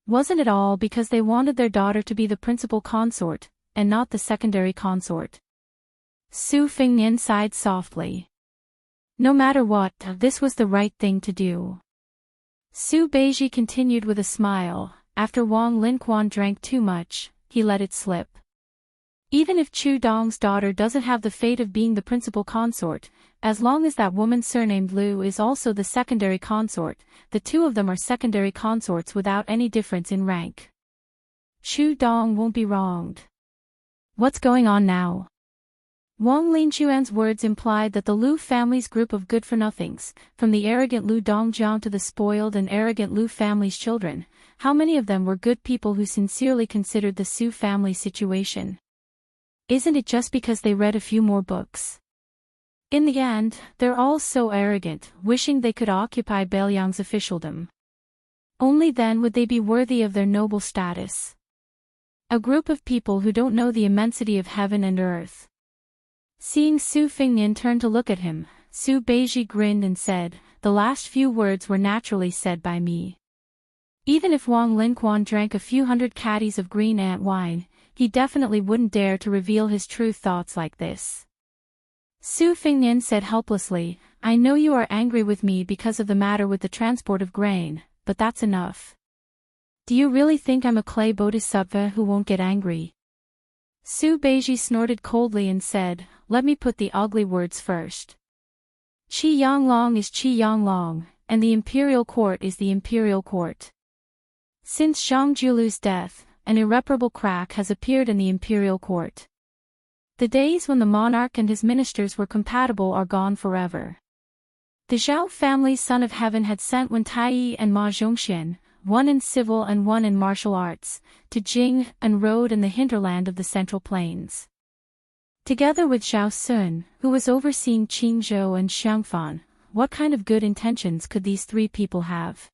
Wasn't it all because they wanted their daughter to be the principal consort, and not the secondary consort? Su Fengnian sighed softly. No matter what, this was the right thing to do. Su Beiji continued with a smile. After Wang Linquan drank too much, he let it slip. Even if Chu Dong's daughter doesn't have the fate of being the principal consort, as long as that woman surnamed Lu is also the secondary consort, the two of them are secondary consorts without any difference in rank. Chu Dong won't be wronged. What's going on now? Wang Linquan's words implied that the Lu family's group of good-for-nothings, from the arrogant Lu Dongjiang to the spoiled and arrogant Lu family's children, how many of them were good people who sincerely considered the Su family situation? Isn't it just because they read a few more books? In the end, they're all so arrogant, wishing they could occupy Bailiang's officialdom. Only then would they be worthy of their noble status. A group of people who don't know the immensity of heaven and earth. Seeing Su Fingnian turn to look at him, Su Beiji grinned and said, "The last few words were naturally said by me." Even if Wang Linquan drank a few hundred caddies of green ant wine, he definitely wouldn't dare to reveal his true thoughts like this. Su Fingnian said helplessly, "I know you are angry with me because of the matter with the transport of grain, but that's enough. Do you really think I'm a clay bodhisattva who won't get angry?" Su Beiji snorted coldly and said, "Let me put the ugly words first. Qi Yanglong is Qi Yanglong, and the imperial court is the imperial court. Since Zhang Julu's death, an irreparable crack has appeared in the imperial court. The days when the monarch and his ministers were compatible are gone forever. The Zhao family's son of heaven had sent Wen Taiyi and Ma Zhongxian, one in civil and one in martial arts, to Jing and rode in the hinterland of the Central Plains. Together with Zhao Sun, who was overseeing Qingzhou and Xiangfan, what kind of good intentions could these three people have?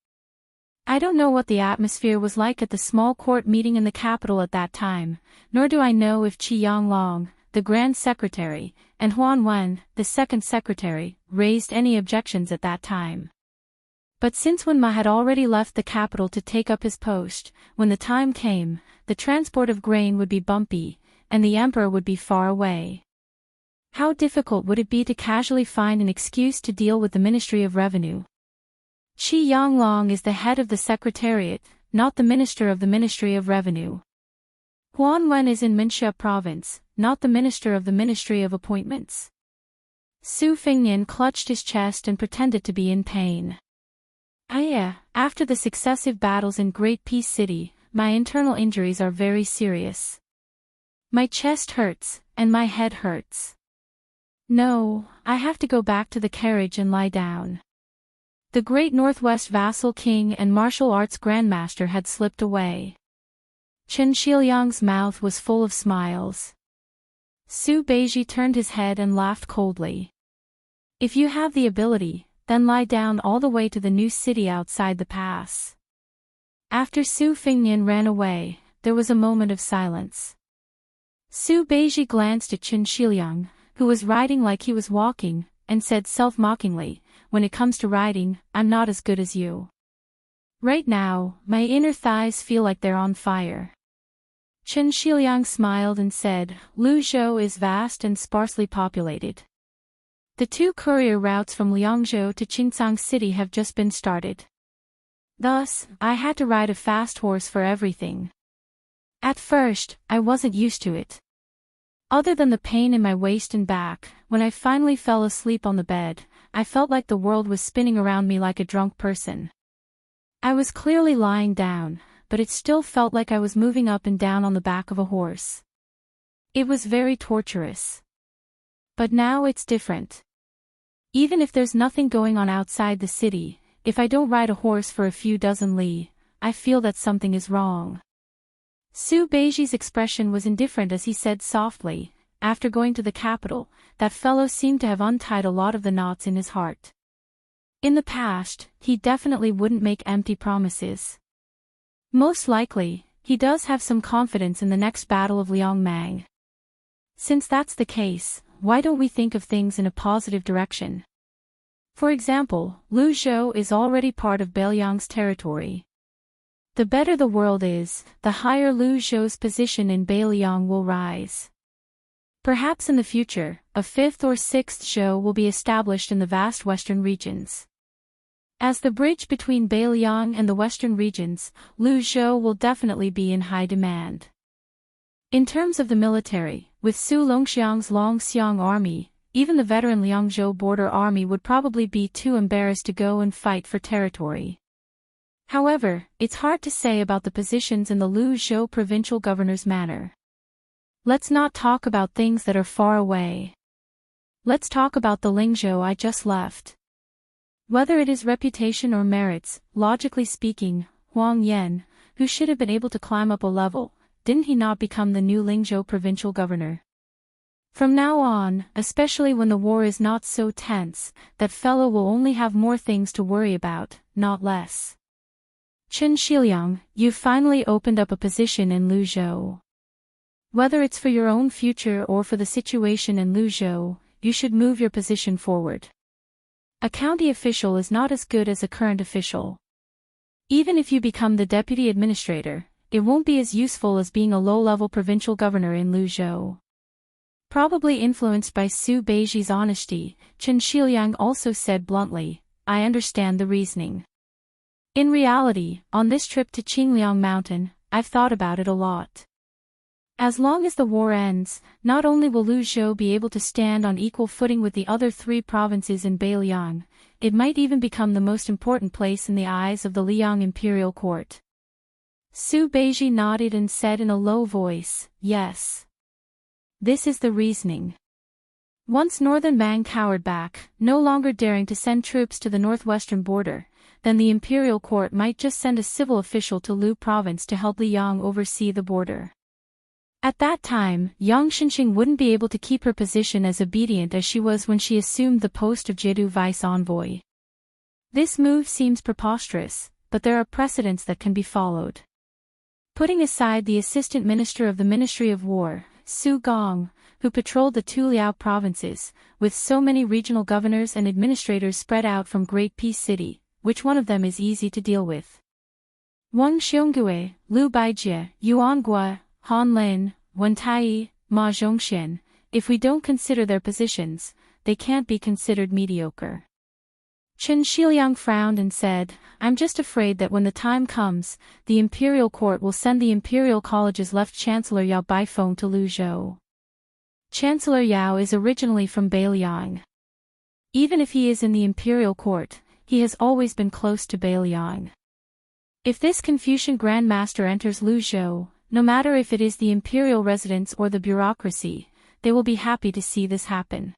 I don't know what the atmosphere was like at the small court meeting in the capital at that time, nor do I know if Qi Yanglong, the Grand Secretary, and Huan Wen, the Second Secretary, raised any objections at that time. But since Wen Ma had already left the capital to take up his post, when the time came, the transport of grain would be bumpy, and the emperor would be far away. How difficult would it be to casually find an excuse to deal with the Ministry of Revenue? Qi Yanglong is the head of the Secretariat, not the Minister of the Ministry of Revenue. Huan Wen is in Minxia Province, not the Minister of the Ministry of Appointments. Su Fingnian clutched his chest and pretended to be in pain. After the successive battles in Great Peace City, my internal injuries are very serious. My chest hurts, and my head hurts. No, I have to go back to the carriage and lie down. The great Northwest vassal king and martial arts grandmaster had slipped away. Chen Shiliang's mouth was full of smiles. Su Beiji turned his head and laughed coldly. If you have the ability, then lie down all the way to the new city outside the pass. After Su Fingnian ran away, there was a moment of silence. Su Beiji glanced at Chen Shiliang, who was riding like he was walking, and said self-mockingly, "When it comes to riding, I'm not as good as you. Right now, my inner thighs feel like they're on fire." Chen Shiliang smiled and said, "Luzhou is vast and sparsely populated. The 2 courier routes from Liangzhou to Qingcang City have just been started. Thus, I had to ride a fast horse for everything. At first, I wasn't used to it. Other than the pain in my waist and back, when I finally fell asleep on the bed, I felt like the world was spinning around me like a drunk person. I was clearly lying down, but it still felt like I was moving up and down on the back of a horse. It was very torturous. But now it's different. Even if there's nothing going on outside the city, if I don't ride a horse for a few dozen li, I feel that something is wrong." Su Beiji's expression was indifferent as he said softly, "After going to the capital, that fellow seemed to have untied a lot of the knots in his heart. In the past, he definitely wouldn't make empty promises. Most likely, he does have some confidence in the next battle of Liangmang. Since that's the case, why don't we think of things in a positive direction? For example, Luzhou is already part of Bailiang's territory. The better the world is, the higher Luzhou's position in Bailiang will rise. Perhaps in the future, a 5th or 6th zhou will be established in the vast western regions. As the bridge between Bailiang and the western regions, Luzhou will definitely be in high demand. In terms of the military, with Su Longxiang's Longxiang army, even the veteran Liangzhou border army would probably be too embarrassed to go and fight for territory. However, it's hard to say about the positions in the Luzhou provincial governor's manor. Let's not talk about things that are far away. Let's talk about the Lingzhou I just left. Whether it is reputation or merits, logically speaking, Huang Yan, who should have been able to climb up a level, didn't he not become the new Lingzhou provincial governor? From now on, especially when the war is not so tense, that fellow will only have more things to worry about, not less. Chen Shiliang, you've finally opened up a position in Luzhou. Whether it's for your own future or for the situation in Luzhou, you should move your position forward. A county official is not as good as a current official. Even if you become the deputy administrator, it won't be as useful as being a low-level provincial governor in Luzhou. Probably influenced by Su Beiji's honesty, Chen Shiliang also said bluntly, I understand the reasoning. In reality, on this trip to Qingliang Mountain, I've thought about it a lot. As long as the war ends, not only will Luzhou be able to stand on equal footing with the other 3 provinces in Beiliang, it might even become the most important place in the eyes of the Liang imperial court. Su Beiji nodded and said in a low voice, yes. This is the reasoning. Once Northern Man cowered back, no longer daring to send troops to the northwestern border, then the imperial court might just send a civil official to Lu province to help Liang oversee the border. At that time, Yang Xinxing wouldn't be able to keep her position as obedient as she was when she assumed the post of Jedu vice envoy. This move seems preposterous, but there are precedents that can be followed. Putting aside the assistant minister of the Ministry of War, Su Gong, who patrolled the 2 Liao provinces, with so many regional governors and administrators spread out from Great Peace City, which one of them is easy to deal with? Wang Xiongui, Lu Baijie, Yuan Gua, Han Lin, Wen Tai, Ma Zhongxian, if we don't consider their positions, they can't be considered mediocre. Chen Shiliang frowned and said, I'm just afraid that when the time comes, the imperial court will send the imperial college's left chancellor Yao Baifeng to Luzhou. Chancellor Yao is originally from Beiliang. Even if he is in the imperial court, he has always been close to Beiliang. If this Confucian Grand Master enters Luzhou, no matter if it is the imperial residence or the bureaucracy, they will be happy to see this happen.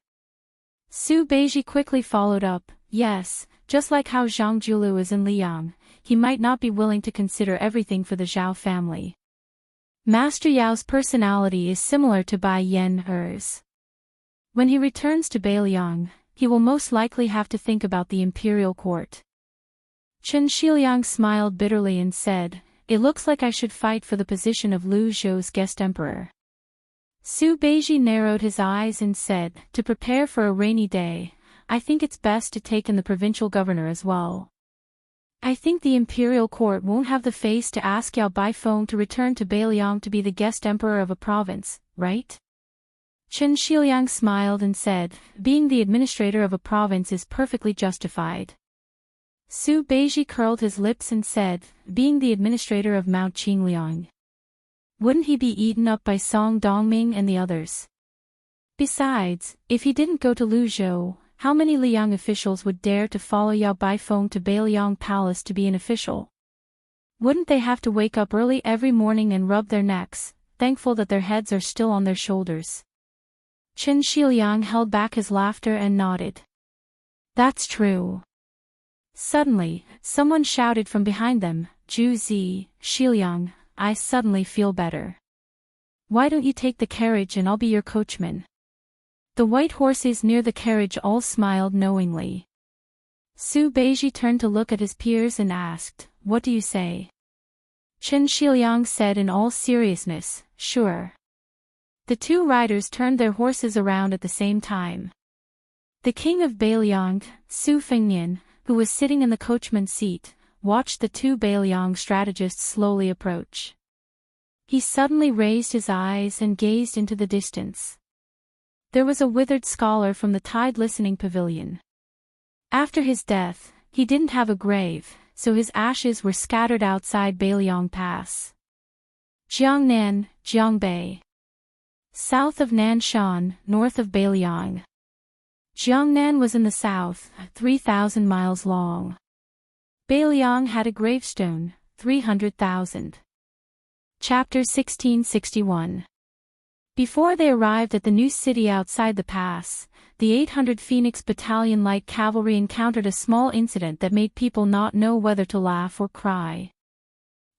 Su Beiji quickly followed up, yes, just like how Zhang Julu is in Liang, he might not be willing to consider everything for the Zhao family. Master Yao's personality is similar to Bai Yan's. When he returns to Beiliang, he will most likely have to think about the imperial court. Chen Shiliang smiled bitterly and said, it looks like I should fight for the position of Luzhou's guest emperor. Su Beiji narrowed his eyes and said, to prepare for a rainy day, I think it's best to take in the provincial governor as well. I think the imperial court won't have the face to ask Yao Baifeng to return to Beiliang to be the guest emperor of a province, right? Chen Shiliang smiled and said, being the administrator of a province is perfectly justified. Su Beiji curled his lips and said, being the administrator of Mount Qingliang. Wouldn't he be eaten up by Song Dongming and the others? Besides, if he didn't go to Luzhou, how many Liang officials would dare to follow Yao Baifeng to Beiliang Palace to be an official? Wouldn't they have to wake up early every morning and rub their necks, thankful that their heads are still on their shoulders? Chen Shiliang held back his laughter and nodded. That's true. Suddenly, someone shouted from behind them, Zhu Zi, Shiliang, I suddenly feel better. Why don't you take the carriage and I'll be your coachman? The white horses near the carriage all smiled knowingly. Su Beiji turned to look at his peers and asked, what do you say? Chen Shiliang said in all seriousness, sure. The 2 riders turned their horses around at the same time. The king of Beiliang, Su Fengnian, who was sitting in the coachman's seat, watched the 2 Beiliang strategists slowly approach. He suddenly raised his eyes and gazed into the distance. There was a withered scholar from the Tide Listening Pavilion. After his death, he didn't have a grave, so his ashes were scattered outside Beiliang Pass. Jiangnan, Jiangbei. South of Nanshan, north of Beiliang. Jiangnan was in the south, 3,000 miles long. Beiliang had a gravestone, 300,000. Chapter 1661. Before they arrived at the new city outside the pass, the 800 Phoenix Battalion Light Cavalry encountered a small incident that made people not know whether to laugh or cry.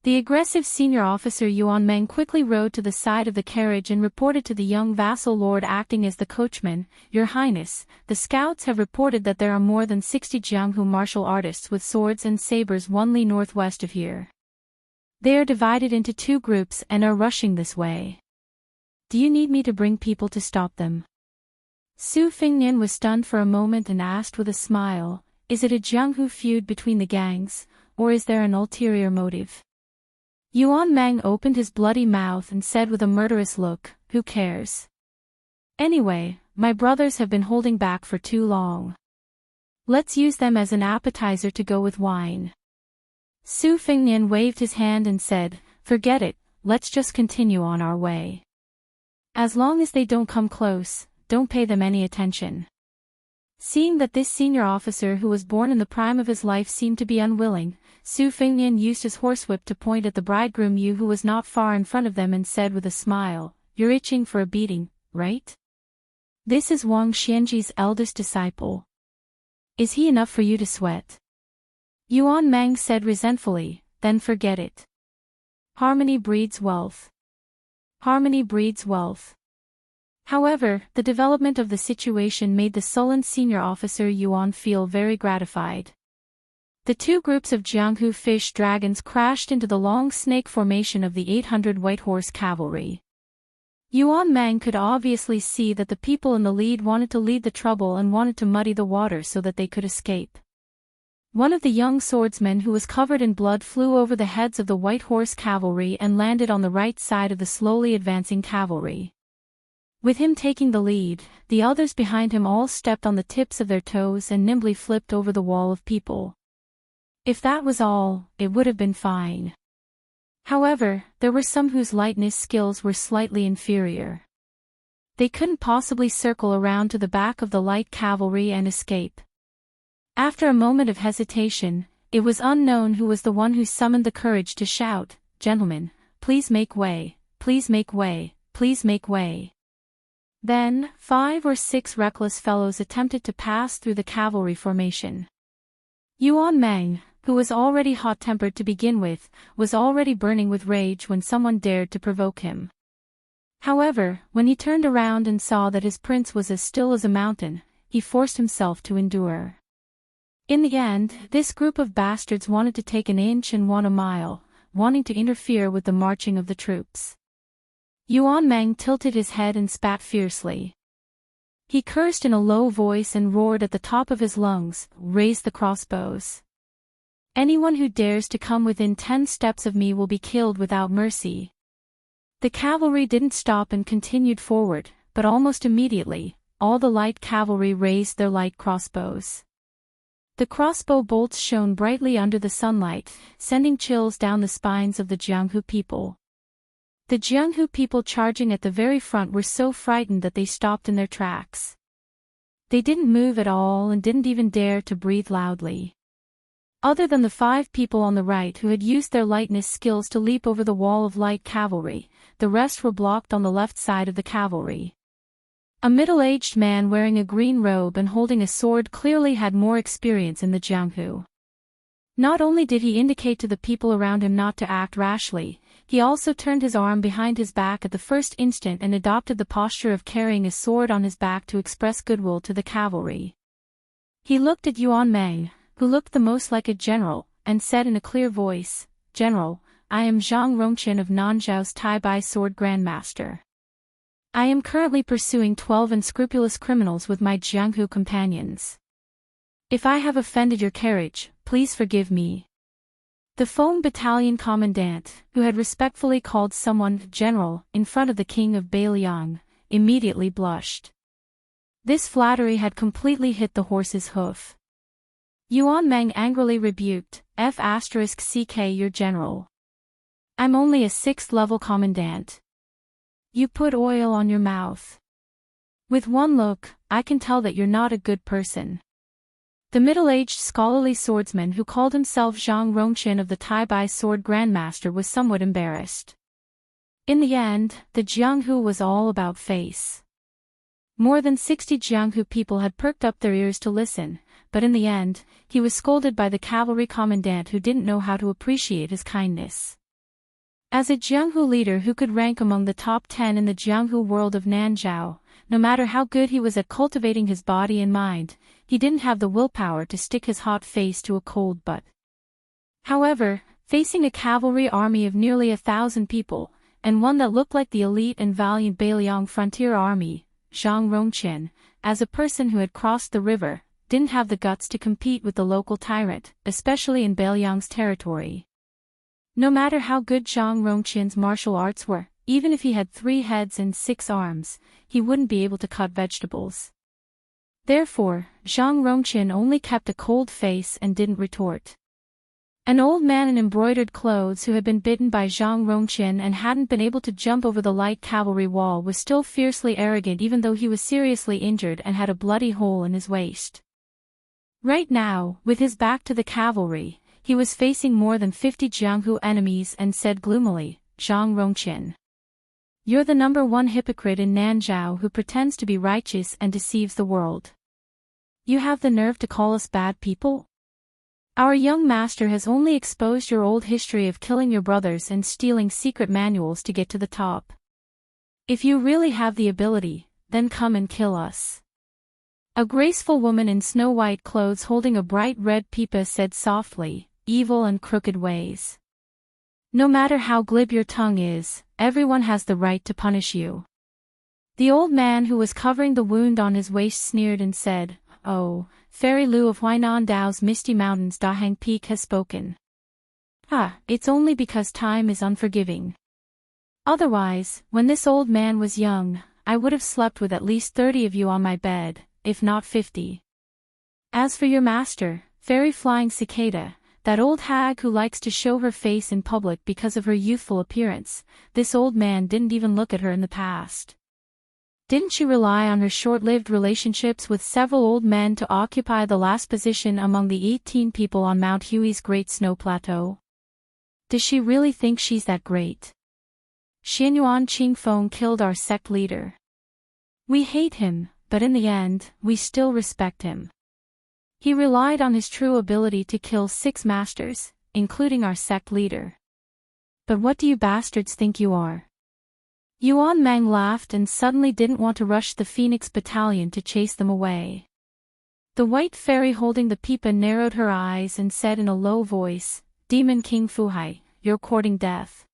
The aggressive senior officer Yuan Meng quickly rode to the side of the carriage and reported to the young vassal lord acting as the coachman, "Your Highness, the scouts have reported that there are more than 60 Jianghu martial artists with swords and sabers 1 li northwest of here. They are divided into 2 groups and are rushing this way. Do you need me to bring people to stop them?" Su Fingnian was stunned for a moment and asked with a smile, "Is it a Jianghu feud between the gangs, or is there an ulterior motive?" Yuan Meng opened his bloody mouth and said with a murderous look, "Who cares? Anyway, my brothers have been holding back for too long. Let's use them as an appetizer to go with wine." Su Fingnian waved his hand and said, "Forget it, let's just continue on our way. As long as they don't come close, don't pay them any attention." Seeing that this senior officer who was born in the prime of his life seemed to be unwilling, Su Fingnian used his horsewhip to point at the bridegroom Yu who was not far in front of them and said with a smile, "You're itching for a beating, right? This is Wang Xianji's eldest disciple. Is he enough for you to sweat?" Yuan Meng said resentfully, "Then forget it. Harmony breeds wealth. Harmony breeds wealth." However, the development of the situation made the sullen senior officer Yuan feel very gratified. The 2 groups of Jianghu fish dragons crashed into the long snake formation of the 800 White Horse Cavalry. Yuan Meng could obviously see that the people in the lead wanted to lead the trouble and wanted to muddy the water so that they could escape. One of the young swordsmen who was covered in blood flew over the heads of the White Horse Cavalry and landed on the right side of the slowly advancing cavalry. With him taking the lead, the others behind him all stepped on the tips of their toes and nimbly flipped over the wall of people. If that was all, it would have been fine. However, there were some whose lightness skills were slightly inferior. They couldn't possibly circle around to the back of the light cavalry and escape. After a moment of hesitation, it was unknown who was the one who summoned the courage to shout, "Gentlemen, please make way, please make way, please make way." Then, 5 or 6 reckless fellows attempted to pass through the cavalry formation. Yuan Meng, who was already hot-tempered to begin with, was already burning with rage when someone dared to provoke him. However, when he turned around and saw that his prince was as still as a mountain, he forced himself to endure. In the end, this group of bastards wanted to take an inch and want a mile, wanting to interfere with the marching of the troops. Yuan Meng tilted his head and spat fiercely. He cursed in a low voice and roared at the top of his lungs, "Raise the crossbows. Anyone who dares to come within 10 steps of me will be killed without mercy." The cavalry didn't stop and continued forward, but almost immediately, all the light cavalry raised their light crossbows. The crossbow bolts shone brightly under the sunlight, sending chills down the spines of the Jianghu people. The Jianghu people charging at the very front were so frightened that they stopped in their tracks. They didn't move at all and didn't even dare to breathe loudly. Other than the 5 people on the right who had used their lightness skills to leap over the wall of light cavalry, the rest were blocked on the left side of the cavalry. A middle-aged man wearing a green robe and holding a sword clearly had more experience in the Jianghu. Not only did he indicate to the people around him not to act rashly, he also turned his arm behind his back at the first instant and adopted the posture of carrying a sword on his back to express goodwill to the cavalry. He looked at Yuan Meng, who looked the most like a general, and said in a clear voice, "General, I am Zhang Rongqin of Nanzhao's Tai-Bai Sword Grandmaster. I am currently pursuing 12 unscrupulous criminals with my Jianghu companions. If I have offended your carriage, please forgive me." The Foam Battalion Commandant, who had respectfully called someone "General" in front of the king of Beiliang, immediately blushed. This flattery had completely hit the horse's hoof. Yuan Meng angrily rebuked, "F***ck your general. I'm only a 6th level commandant. You put oil on your mouth." With one look, I can tell that you're not a good person. The middle-aged scholarly swordsman who called himself Zhang Rongqin of the Tai-Bai Sword Grandmaster was somewhat embarrassed. In the end, the Jianghu was all about face. More than 60 Jianghu people had perked up their ears to listen, but in the end, he was scolded by the cavalry commandant who didn't know how to appreciate his kindness. As a Jianghu leader who could rank among the top 10 in the Jianghu world of Nanzhao, no matter how good he was at cultivating his body and mind, he didn't have the willpower to stick his hot face to a cold butt. However, facing a cavalry army of nearly 1,000 people, and one that looked like the elite and valiant Beiliang frontier army, Zhang Rongqin, as a person who had crossed the river, didn't have the guts to compete with the local tyrant, especially in Beiliang's territory. No matter how good Zhang Rongqin's martial arts were, even if he had 3 heads and 6 arms, he wouldn't be able to cut vegetables. Therefore, Zhang Rongqin only kept a cold face and didn't retort. An old man in embroidered clothes who had been bitten by Zhang Rongqin and hadn't been able to jump over the light cavalry wall was still fiercely arrogant even though he was seriously injured and had a bloody hole in his waist. Right now, with his back to the cavalry, he was facing more than 50 Jianghu enemies and said gloomily, "Zhang Rongqin. You're the #1 hypocrite in Nanzhao who pretends to be righteous and deceives the world. You have the nerve to call us bad people? Our young master has only exposed your old history of killing your brothers and stealing secret manuals to get to the top. If you really have the ability, then come and kill us." A graceful woman in snow-white clothes holding a bright red pipa said softly, "Evil and crooked ways. No matter how glib your tongue is, everyone has the right to punish you." The old man who was covering the wound on his waist sneered and said, "Oh, Fairy Lu of Huainan Dao's misty mountains Dahang Peak has spoken. It's only because time is unforgiving. Otherwise, when this old man was young, I would have slept with at least 30 of you on my bed, if not 50. As for your master, Fairy Flying Cicada, that old hag who likes to show her face in public because of her youthful appearance, this old man didn't even look at her in the past. Didn't she rely on her short-lived relationships with several old men to occupy the last position among the 18 people on Mount Hui's Great Snow Plateau? Does she really think she's that great? Xianyuan Qingfeng killed our sect leader. We hate him, but in the end, we still respect him. He relied on his true ability to kill 6 masters, including our sect leader. But what do you bastards think you are?" Yuan Meng laughed and suddenly didn't want to rush the Phoenix Battalion to chase them away. The white fairy holding the pipa narrowed her eyes and said in a low voice, "Demon King Fuhai, you're courting death."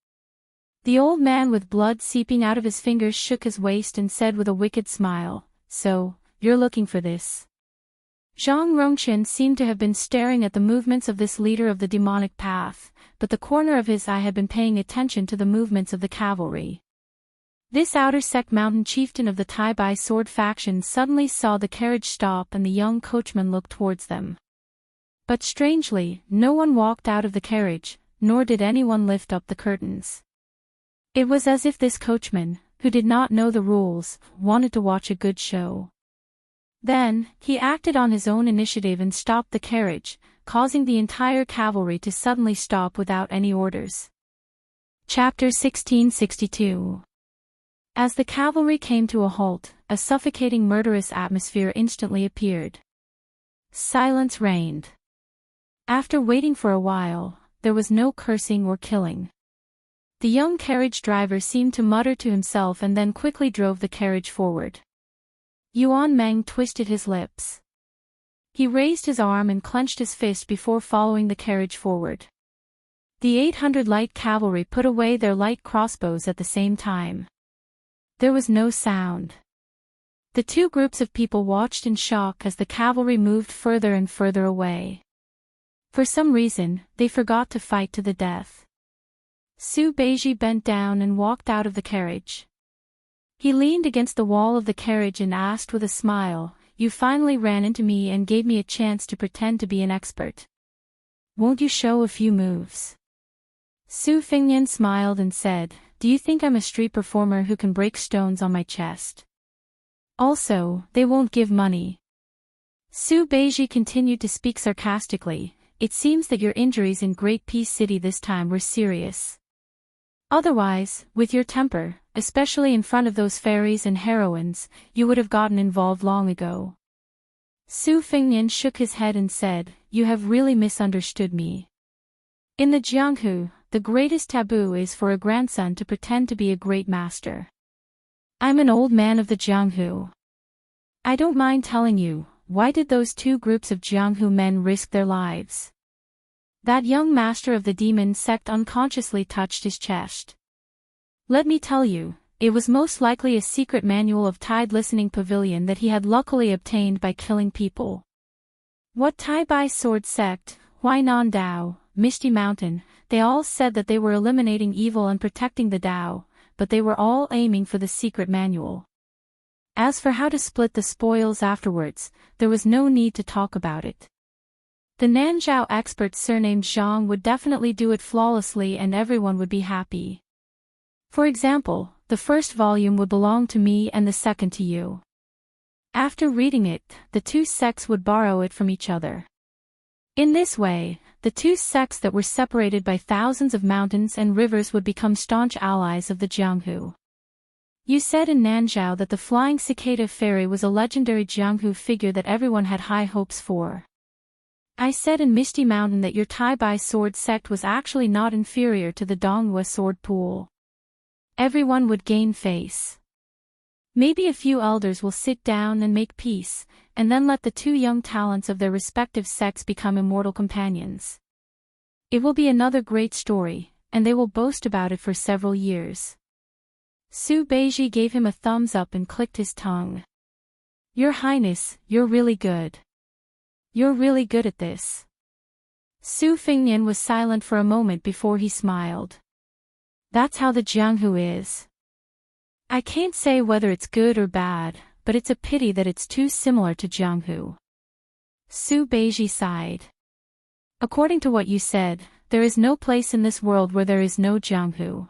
The old man with blood seeping out of his fingers shook his waist and said with a wicked smile, "So, you're looking for this." Zhang Rongqin seemed to have been staring at the movements of this leader of the demonic path, but the corner of his eye had been paying attention to the movements of the cavalry. This outer sect mountain chieftain of the Tai-Bai sword faction suddenly saw the carriage stop and the young coachman look towards them. But strangely, no one walked out of the carriage, nor did anyone lift up the curtains. It was as if this coachman, who did not know the rules, wanted to watch a good show. Then, he acted on his own initiative and stopped the carriage, causing the entire cavalry to suddenly stop without any orders. Chapter 1662. As the cavalry came to a halt, a suffocating murderous atmosphere instantly appeared. Silence reigned. After waiting for a while, there was no cursing or killing. The young carriage driver seemed to mutter to himself and then quickly drove the carriage forward. Yuan Meng twisted his lips. He raised his arm and clenched his fist before following the carriage forward. The 800 light cavalry put away their light crossbows at the same time. There was no sound. The 2 groups of people watched in shock as the cavalry moved further and further away. For some reason, they forgot to fight to the death. Su Beiji bent down and walked out of the carriage. He leaned against the wall of the carriage and asked with a smile, "You finally ran into me and gave me a chance to pretend to be an expert. Won't you show a few moves?" Su Fingyan smiled and said, "Do you think I'm a street performer who can break stones on my chest?" Also, they won't give money. Su Beiji continued to speak sarcastically. It seems that your injuries in Great Peace City this time were serious. Otherwise, with your temper, especially in front of those fairies and heroines, you would have gotten involved long ago. Su Fengnian shook his head and said, "You have really misunderstood me. In the Jianghu, the greatest taboo is for a grandson to pretend to be a great master. I'm an old man of the Jianghu. I don't mind telling you, why did those two groups of Jianghu men risk their lives?" That young master of the demon sect unconsciously touched his chest. "Let me tell you, it was most likely a secret manual of Tide Listening Pavilion that he had luckily obtained by killing people. What Tai Bai Sword Sect, Huainan Dao, Misty Mountain, they all said that they were eliminating evil and protecting the Dao, but they were all aiming for the secret manual. As for how to split the spoils afterwards, there was no need to talk about it. The Nanzhao expert surnamed Zhang would definitely do it flawlessly and everyone would be happy. For example, the first volume would belong to me and the second to you. After reading it, the two sects would borrow it from each other. In this way, the two sects that were separated by thousands of mountains and rivers would become staunch allies of the Jianghu. You said in Nanzhao that the flying cicada fairy was a legendary Jianghu figure that everyone had high hopes for. I said in Misty Mountain that your Tai Bai sword sect was actually not inferior to the Donghua sword pool. Everyone would gain face. Maybe a few elders will sit down and make peace, and then let the two young talents of their respective sects become immortal companions. It will be another great story, and they will boast about it for several years." Su Beiji gave him a thumbs up and clicked his tongue. "Your Highness, you're really good. You're really good at this." Su Fengnian was silent for a moment before he smiled. "That's how the Jianghu is. I can't say whether it's good or bad, but it's a pity that it's too similar to Jianghu." Su Beiji sighed. "According to what you said, there is no place in this world where there is no Jianghu."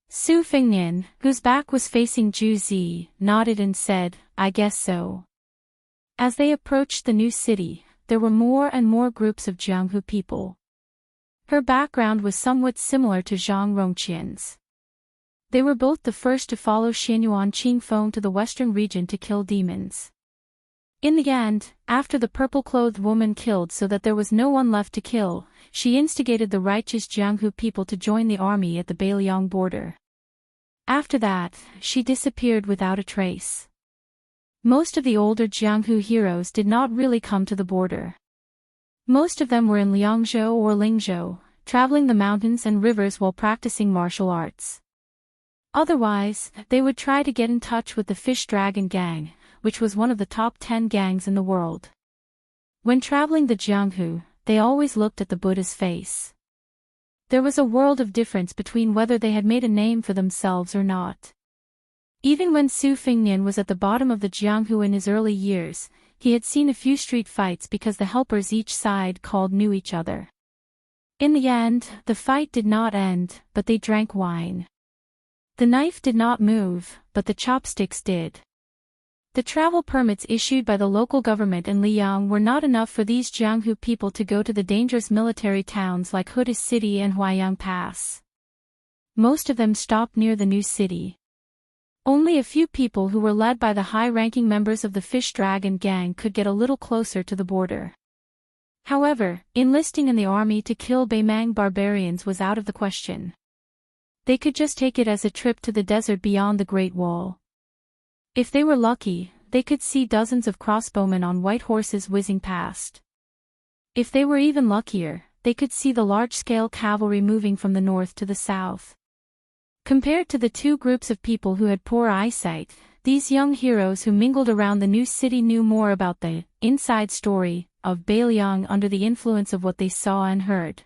Su Fengnian, whose back was facing Zhu Zi, nodded and said, "I guess so." As they approached the new city, there were more and more groups of Jianghu people. Her background was somewhat similar to Zhang Rongqian's. They were both the first to follow Xianyuan Qingfeng to the western region to kill demons. In the end, after the purple-clothed woman killed so that there was no one left to kill, she instigated the righteous Jianghu people to join the army at the Beiliang border. After that, she disappeared without a trace. Most of the older Jianghu heroes did not really come to the border. Most of them were in Liangzhou or Lingzhou, traveling the mountains and rivers while practicing martial arts. Otherwise, they would try to get in touch with the Fish Dragon Gang, which was one of the top 10 gangs in the world. When traveling the Jianghu, they always looked at the Buddha's face. There was a world of difference between whether they had made a name for themselves or not. Even when Su Fengnian was at the bottom of the Jianghu in his early years, he had seen a few street fights because the helpers each side called knew each other. In the end, the fight did not end, but they drank wine. The knife did not move, but the chopsticks did. The travel permits issued by the local government in Liang were not enough for these Jianghu people to go to the dangerous military towns like Hudis City and Huaiyang Pass. Most of them stopped near the new city. Only a few people who were led by the high-ranking members of the Fish Dragon Gang could get a little closer to the border. However, enlisting in the army to kill Beimang barbarians was out of the question. They could just take it as a trip to the desert beyond the Great Wall. If they were lucky, they could see dozens of crossbowmen on white horses whizzing past. If they were even luckier, they could see the large-scale cavalry moving from the north to the south. Compared to the two groups of people who had poor eyesight, these young heroes who mingled around the new city knew more about the inside story of Beiliang under the influence of what they saw and heard.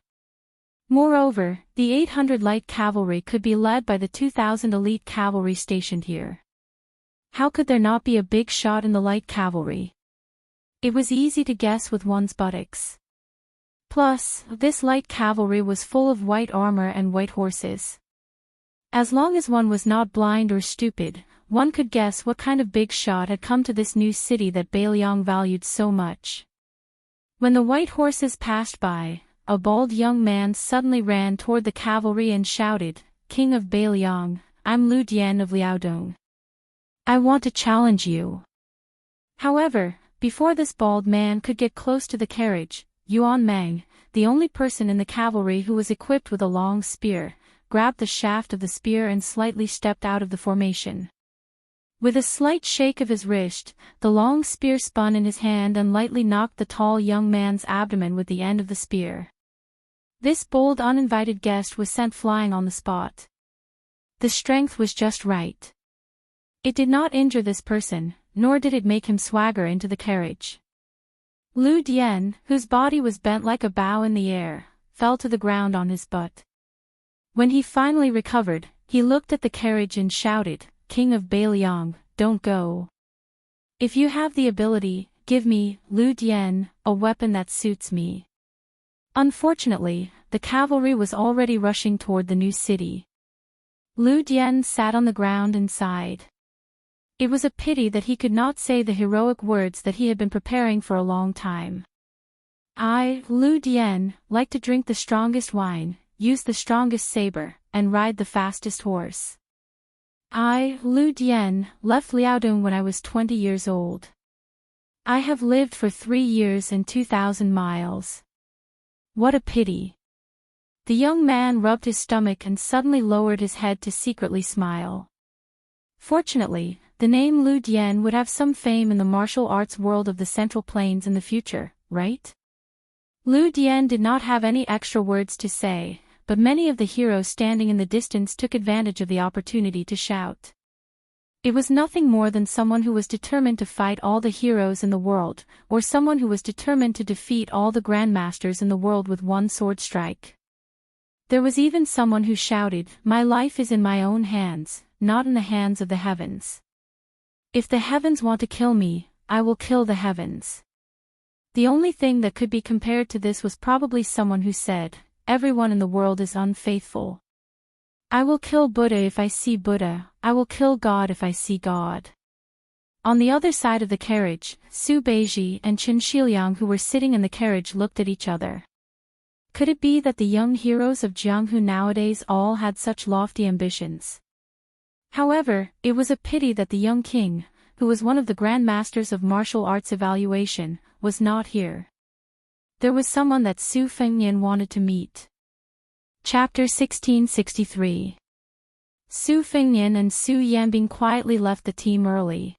Moreover, the 800 light cavalry could be led by the 2,000 elite cavalry stationed here. How could there not be a big shot in the light cavalry? It was easy to guess with one's buttocks. Plus, this light cavalry was full of white armor and white horses. As long as one was not blind or stupid, one could guess what kind of big shot had come to this new city that Bailiang valued so much. When the white horses passed by, a bald young man suddenly ran toward the cavalry and shouted, "King of Bailiang, I'm Lu Dian of Liaodong. I want to challenge you." However, before this bald man could get close to the carriage, Yuan Mang, the only person in the cavalry who was equipped with a long spear, grabbed the shaft of the spear and slightly stepped out of the formation. With a slight shake of his wrist, the long spear spun in his hand and lightly knocked the tall young man's abdomen with the end of the spear. This bold uninvited guest was sent flying on the spot. The strength was just right. It did not injure this person, nor did it make him swagger into the carriage. Lu Dian, whose body was bent like a bow in the air, fell to the ground on his butt. When he finally recovered, he looked at the carriage and shouted, "King of Bailiang, don't go. If you have the ability, give me, Lu Dian, a weapon that suits me." Unfortunately, the cavalry was already rushing toward the new city. Lu Dian sat on the ground and sighed. It was a pity that he could not say the heroic words that he had been preparing for a long time. "I, Lu Dian, like to drink the strongest wine, use the strongest saber, and ride the fastest horse. I, Lu Dian, left Liaodong when I was 20 years old. I have lived for 3 years and 2,000 miles. What a pity." The young man rubbed his stomach and suddenly lowered his head to secretly smile. Fortunately, the name Lu Dian would have some fame in the martial arts world of the Central Plains in the future, right? Lu Dian did not have any extra words to say, but many of the heroes standing in the distance took advantage of the opportunity to shout. It was nothing more than someone who was determined to fight all the heroes in the world, or someone who was determined to defeat all the grandmasters in the world with one sword strike. There was even someone who shouted, "My life is in my own hands, not in the hands of the heavens. If the heavens want to kill me, I will kill the heavens." The only thing that could be compared to this was probably someone who said, "Everyone in the world is unfaithful. I will kill Buddha if I see Buddha, I will kill God if I see God." On the other side of the carriage, Su Beiji and Chen Shiliang, who were sitting in the carriage, looked at each other. Could it be that the young heroes of Jianghu nowadays all had such lofty ambitions? However, it was a pity that the young king, who was one of the Grand Masters of martial arts evaluation, was not here. There was someone that Su Fengnian wanted to meet. Chapter 1663. Su Fengnian and Su Yanbing quietly left the team early.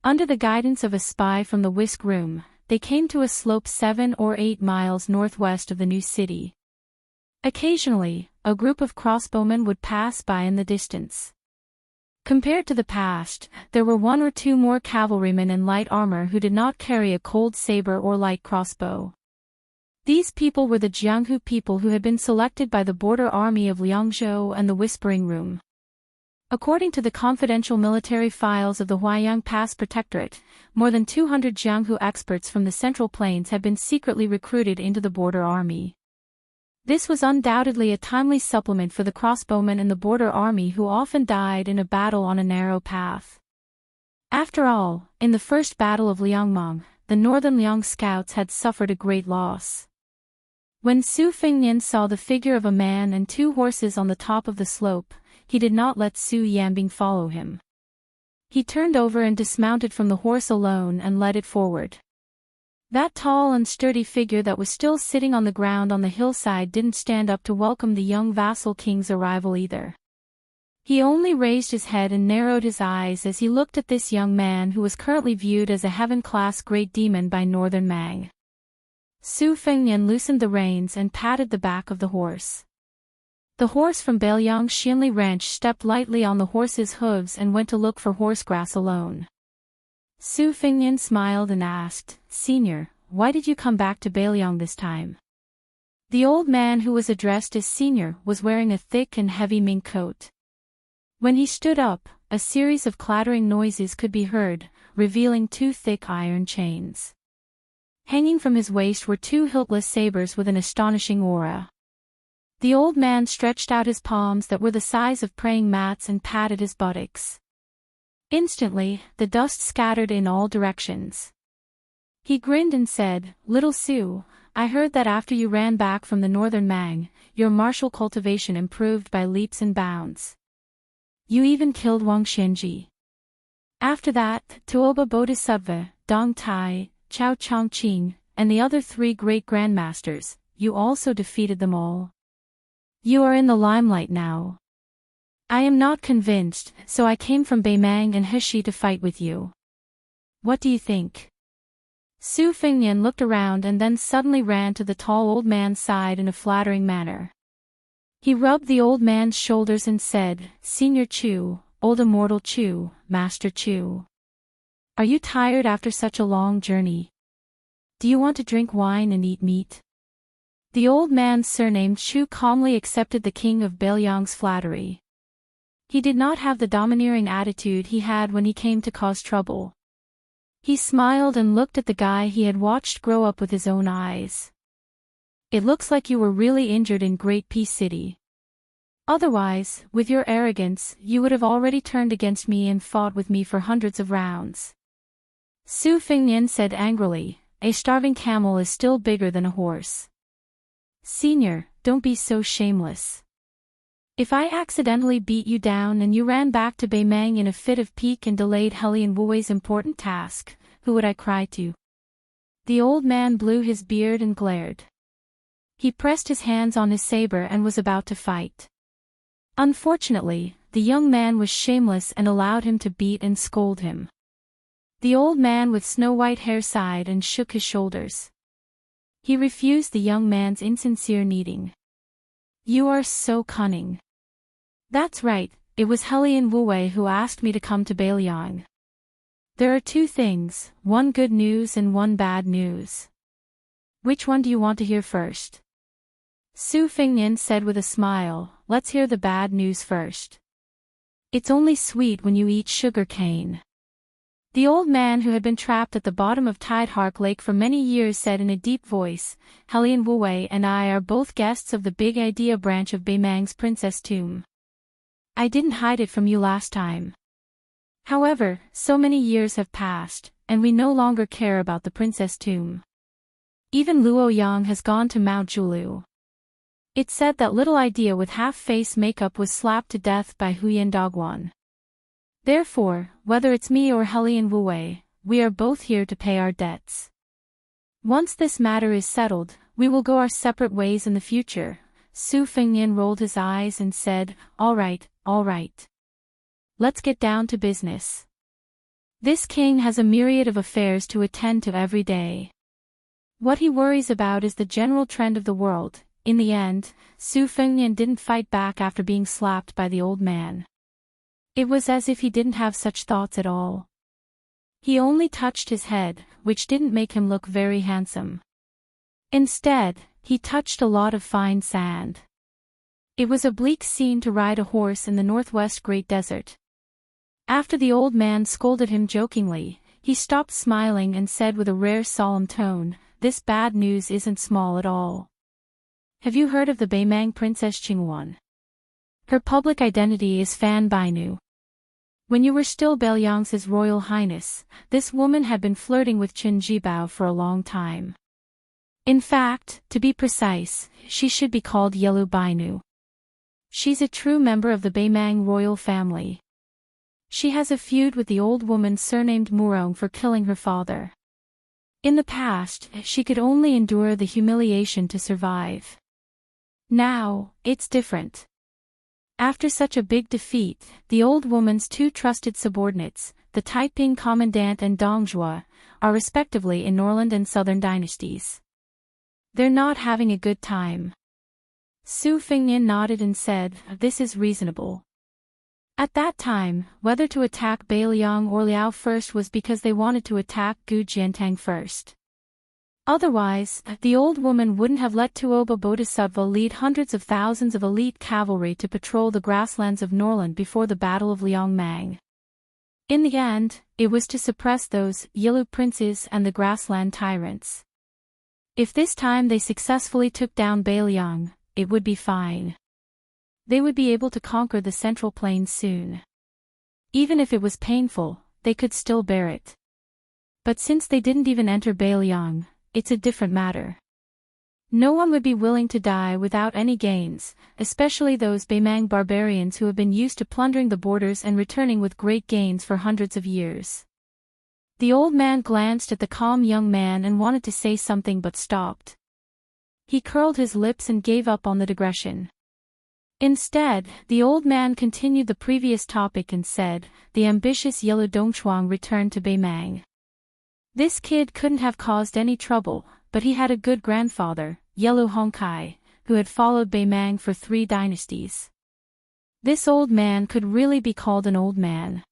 Under the guidance of a spy from the whisk room, they came to a slope 7 or 8 miles northwest of the new city. Occasionally, a group of crossbowmen would pass by in the distance. Compared to the past, there were 1 or 2 more cavalrymen in light armor who did not carry a cold saber or light crossbow. These people were the Jianghu people who had been selected by the border army of Liangzhou and the Whispering Room. According to the confidential military files of the Huaiyang Pass Protectorate, more than 200 Jianghu experts from the Central Plains had been secretly recruited into the border army. This was undoubtedly a timely supplement for the crossbowmen in the border army who often died in a battle on a narrow path. After all, in the first battle of Liangmang, the northern Liang scouts had suffered a great loss. When Su Fengnian saw the figure of a man and 2 horses on the top of the slope, he did not let Su Yanbing follow him. He turned over and dismounted from the horse alone and led it forward. That tall and sturdy figure that was still sitting on the ground on the hillside didn't stand up to welcome the young vassal king's arrival either. He only raised his head and narrowed his eyes as he looked at this young man who was currently viewed as a heaven-class great demon by Northern Mang. Su Fengnian loosened the reins and patted the back of the horse. The horse from Bailiang Xianli Ranch stepped lightly on the horse's hooves and went to look for horsegrass alone. Su Fengnian smiled and asked, "Senior, why did you come back to Bailiang this time?" The old man who was addressed as senior was wearing a thick and heavy mink coat. When he stood up, a series of clattering noises could be heard, revealing 2 thick iron chains. Hanging from his waist were 2 hiltless sabers with an astonishing aura. The old man stretched out his palms that were the size of praying mats and patted his buttocks. Instantly, the dust scattered in all directions. He grinned and said, "Little Sue, I heard that after you ran back from the northern Mang, your martial cultivation improved by leaps and bounds. You even killed Wang Xianji. After that, Tuoba Bodhisattva, Dong Tai, Chao Chongqing, and the other 3 great grandmasters, you also defeated them all. You are in the limelight now. I am not convinced, so I came from Beimang and Heshi to fight with you. What do you think?" Su Fengnian looked around and then suddenly ran to the tall old man's side in a flattering manner. He rubbed the old man's shoulders and said, "Senior Chu, old immortal Chu, Master Chu. Are you tired after such a long journey? Do you want to drink wine and eat meat?" The old man surnamed Chu calmly accepted the king of Belyang's flattery. He did not have the domineering attitude he had when he came to cause trouble. He smiled and looked at the guy he had watched grow up with his own eyes. "It looks like you were really injured in Great Peace City. Otherwise, with your arrogance, you would have already turned against me and fought with me for hundreds of rounds." Su Fengnian said angrily, "A starving camel is still bigger than a horse. Senior, don't be so shameless. If I accidentally beat you down and you ran back to Beimang in a fit of pique and delayed Helian Wuwei's important task, who would I cry to?" The old man blew his beard and glared. He pressed his hands on his saber and was about to fight. Unfortunately, the young man was shameless and allowed him to beat and scold him. The old man with snow-white hair sighed and shook his shoulders. He refused the young man's insincere kneading. "You are so cunning." "That's right, it was Helian Wuwei who asked me to come to Belyang. There are 2 things, one good news and one bad news. Which one do you want to hear first?" Su Fengnian said with a smile, "Let's hear the bad news first. It's only sweet when you eat sugar cane." The old man who had been trapped at the bottom of Tidehark Lake for many years said in a deep voice, "Helian Wuwei and I are both guests of the Big Idea branch of Beimang's Princess Tomb. I didn't hide it from you last time. However, so many years have passed, and we no longer care about the Princess Tomb. Even Luo Yang has gone to Mount Julu. It's said that little idea with half-face makeup was slapped to death by Huyan Dogwan. Therefore, whether it's me or Helian Wuwei, we are both here to pay our debts. Once this matter is settled, we will go our separate ways in the future." Su Fengnian rolled his eyes and said, all right. Let's get down to business. This king has a myriad of affairs to attend to every day. What he worries about is the general trend of the world." In the end, Su Fengnian didn't fight back after being slapped by the old man. It was as if he didn't have such thoughts at all. He only touched his head, which didn't make him look very handsome. Instead, he touched a lot of fine sand. It was a bleak scene to ride a horse in the northwest Great Desert. After the old man scolded him jokingly, he stopped smiling and said with a rare solemn tone, "This bad news isn't small at all. Have you heard of the Beimang Princess Qingwan? Her public identity is Fan Bainu. When you were still Belyang's His Royal Highness, this woman had been flirting with Qin Jibao for a long time. In fact, to be precise, she should be called Yelu Bainu. She's a true member of the Beimang royal family. She has a feud with the old woman surnamed Murong for killing her father. In the past, she could only endure the humiliation to survive. Now, it's different. After such a big defeat, the old woman's 2 trusted subordinates, the Taiping Commandant and Dongjua, are respectively in Norland and Southern dynasties. They're not having a good time." Su Fengnian nodded and said, "This is reasonable." At that time, whether to attack Beiliang or Liao first was because they wanted to attack Gu Jiantang first. Otherwise, the old woman wouldn't have let Tuoba Bodhisattva lead hundreds of thousands of elite cavalry to patrol the grasslands of Norland before the Battle of Liangmang. In the end, it was to suppress those Yilu princes and the grassland tyrants. If this time they successfully took down Beiliang, it would be fine. They would be able to conquer the Central Plains soon. Even if it was painful, they could still bear it. But since they didn't even enter Bailiang, it's a different matter. No one would be willing to die without any gains, especially those Baimang barbarians who have been used to plundering the borders and returning with great gains for hundreds of years. The old man glanced at the calm young man and wanted to say something but stopped. He curled his lips and gave up on the digression. Instead, the old man continued the previous topic and said, the ambitious Yellow Dongchuang returned to Baimang. This kid couldn't have caused any trouble, but he had a good grandfather, Yellow Hongkai, who had followed Baimang for 3 dynasties. This old man could really be called an old man.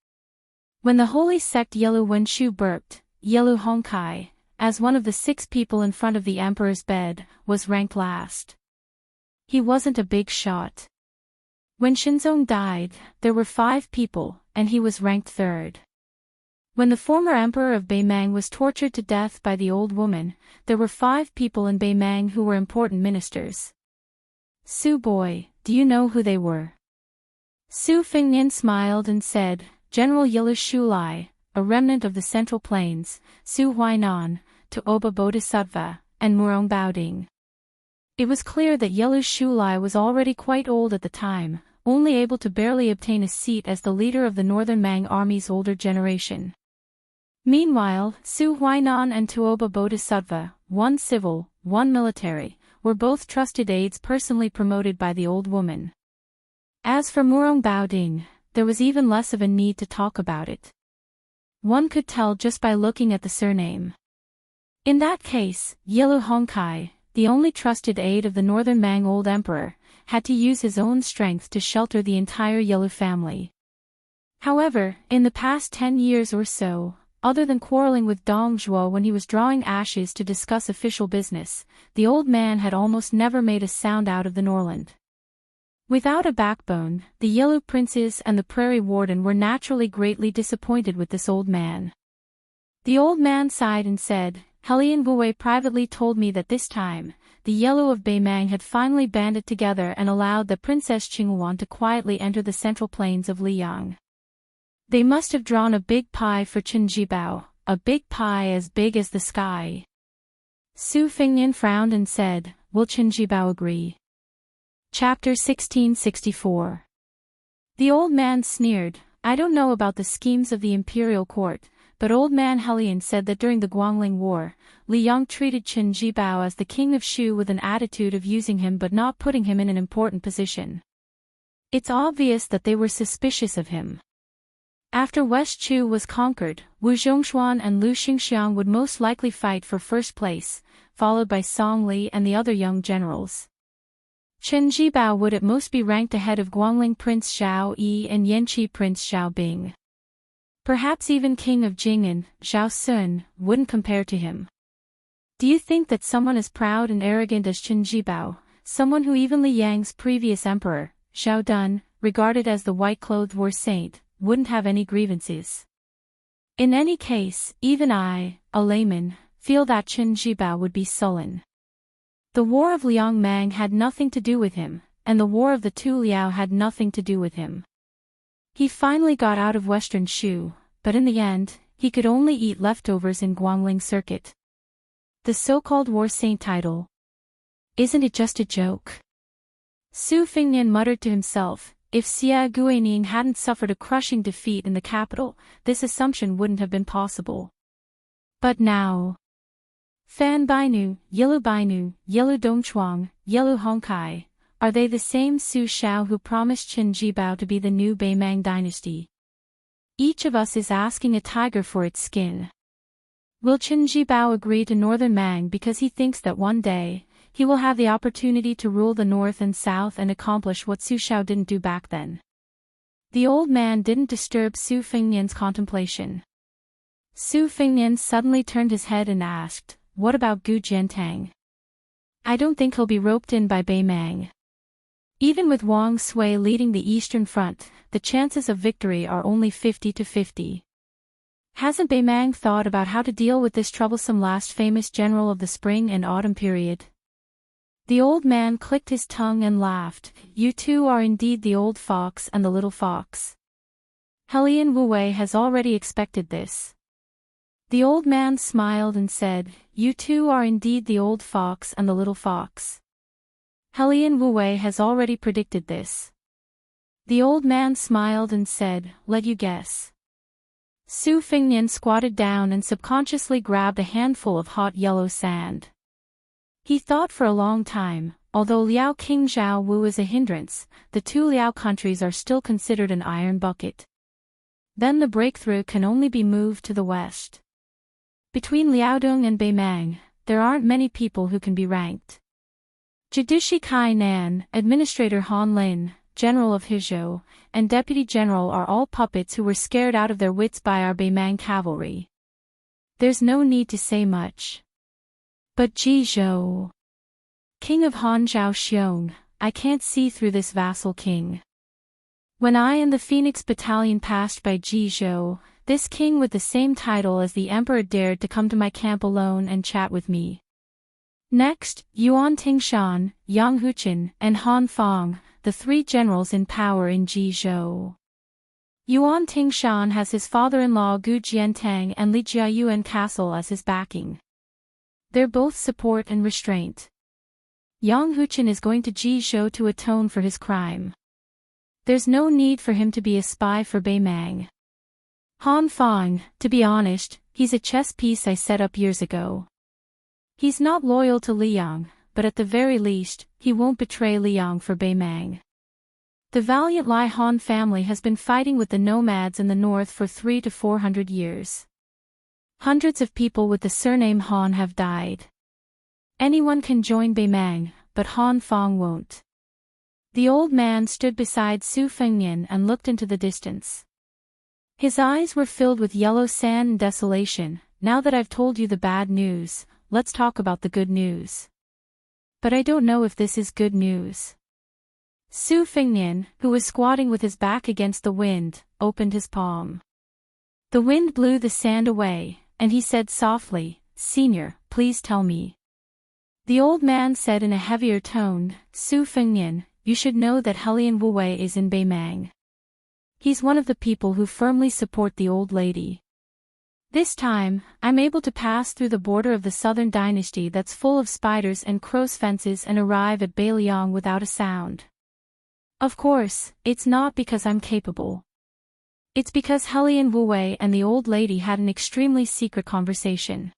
When the holy sect Yellow Wenshu burped, Yellow Hongkai, as one of the 6 people in front of the emperor's bed, was ranked last. He wasn't a big shot. When Shinzong died, there were 5 people, and he was ranked 3rd. When the former emperor of Baimang was tortured to death by the old woman, there were 5 people in Baimang who were important ministers. Su boy, do you know who they were? Su Fingnian smiled and said, General Yellow Shulai, a remnant of the Central Plains, Su Huainan, Tuoba Bodhisattva, and Murong Baoding. It was clear that Yellow Shulai was already quite old at the time, only able to barely obtain a seat as the leader of the Northern Mang Army's older generation. Meanwhile, Su Huainan and Tuoba Bodhisattva, one civil, one military, were both trusted aides personally promoted by the old woman. As for Murong Baoding, there was even less of a need to talk about it. One could tell just by looking at the surname. In that case, Yellow Hongkai, the only trusted aide of the Northern Mang old emperor, had to use his own strength to shelter the entire Yellow family. However, in the past 10 years or so, other than quarreling with Dong Zhuo when he was drawing ashes to discuss official business, the old man had almost never made a sound out of the Norland. Without a backbone, the Yellow Princes and the Prairie Warden were naturally greatly disappointed with this old man. The old man sighed and said, Helian Guwei privately told me that this time, the Yellow of Baimang had finally banded together and allowed the Princess Qinghuan to quietly enter the central plains of Liyang. They must have drawn a big pie for Chen Jibao, a big pie as big as the sky. Su Fingnian frowned and said, Will Chen Jibao agree? Chapter 1664. The old man sneered, I don't know about the schemes of the imperial court, but old man Helian said that during the Guangling War, Li Yang treated Chen Jibao as the king of Shu with an attitude of using him but not putting him in an important position. It's obvious that they were suspicious of him. After West Chu was conquered, Wu Zhongshuan and Lu Xingxiang would most likely fight for first place, followed by Song Li and the other young generals. Chen Jibao would at most be ranked ahead of Guangling Prince Zhao Yi and Yanqi Prince Zhao Bing. Perhaps even King of Jing'an, Zhao Sun, wouldn't compare to him. Do you think that someone as proud and arrogant as Chen Jibao, someone who even Li Yang's previous emperor, Zhao Dun, regarded as the white-clothed war saint, wouldn't have any grievances? In any case, even I, a layman, feel that Chen Jibao would be sullen. The war of Liang Mang had nothing to do with him, and the war of the Tu Liao had nothing to do with him. He finally got out of Western Shu, but in the end, he could only eat leftovers in Guangling Circuit. The so-called war saint title. Isn't it just a joke? Su Fingnian muttered to himself, if Xia Guining hadn't suffered a crushing defeat in the capital, this assumption wouldn't have been possible. But now... Fan Bainu, Yellow Dongchuang, Yellow Hongkai, are they the same Su Shao who promised Chen Jibao to be the new Baimang dynasty? Each of us is asking a tiger for its skin. Will Chen Jibao agree to Northern Mang because he thinks that one day, he will have the opportunity to rule the north and south and accomplish what Su Shao didn't do back then? The old man didn't disturb Su Fingnian's contemplation. Su Fingnian suddenly turned his head and asked, what about Gu Jiantang? I don't think he'll be roped in by Baimang. Even with Wang Sui leading the Eastern Front, the chances of victory are only 50-50. Hasn't Baimang thought about how to deal with this troublesome last famous general of the spring and autumn period? The old man clicked his tongue and laughed. You two are indeed the old fox and the little fox. Helian Wu has already expected this. The old man smiled and said, "You two are indeed the old fox and the little fox." Helian Wu has already predicted this. The old man smiled and said, "Let you guess." Su Fengnian squatted down and subconsciously grabbed a handful of hot yellow sand. He thought for a long time. Although Liao King Zhao Wu is a hindrance, the two Liao countries are still considered an iron bucket. Then the breakthrough can only be moved to the west. Between Liaodong and Beimang, there aren't many people who can be ranked. Jidishi Kai Nan, Administrator Han Lin, General of Hizhou, and Deputy General are all puppets who were scared out of their wits by our Beimang cavalry. There's no need to say much. But Jizhou, King of Hanzhou Xiong, I can't see through this vassal king. When I and the Phoenix Battalion passed by Jizhou, this king with the same title as the emperor dared to come to my camp alone and chat with me. Next, Yuan Tingshan, Yang Huchen, and Han Fong, the three generals in power in Jizhou. Yuan Tingshan has his father-in-law Gu Jiantang and Li Jiayuan Castle as his backing. They're both support and restraint. Yang Huchen is going to Jizhou to atone for his crime. There's no need for him to be a spy for Beimang. Han Fong, to be honest, he's a chess piece I set up years ago. He's not loyal to Liang, but at the very least, he won't betray Liang for Beimang. The valiant Lai Han family has been fighting with the nomads in the north for 300 to 400 years. Hundreds of people with the surname Han have died. Anyone can join Beimang, but Han Fong won't. The old man stood beside Su Fengnian and looked into the distance. His eyes were filled with yellow sand and desolation. Now that I've told you the bad news, let's talk about the good news. But I don't know if this is good news. Su Fengnian, who was squatting with his back against the wind, opened his palm. The wind blew the sand away, and he said softly, "Senior, please tell me." The old man said in a heavier tone, "Su Fengnian, you should know that Helian Wu is in Beimang. He's one of the people who firmly support the old lady. This time, I'm able to pass through the border of the southern dynasty that's full of spiders and crow's fences and arrive at Beiliang without a sound. Of course, it's not because I'm capable. It's because Helian Wu and the old lady had an extremely secret conversation.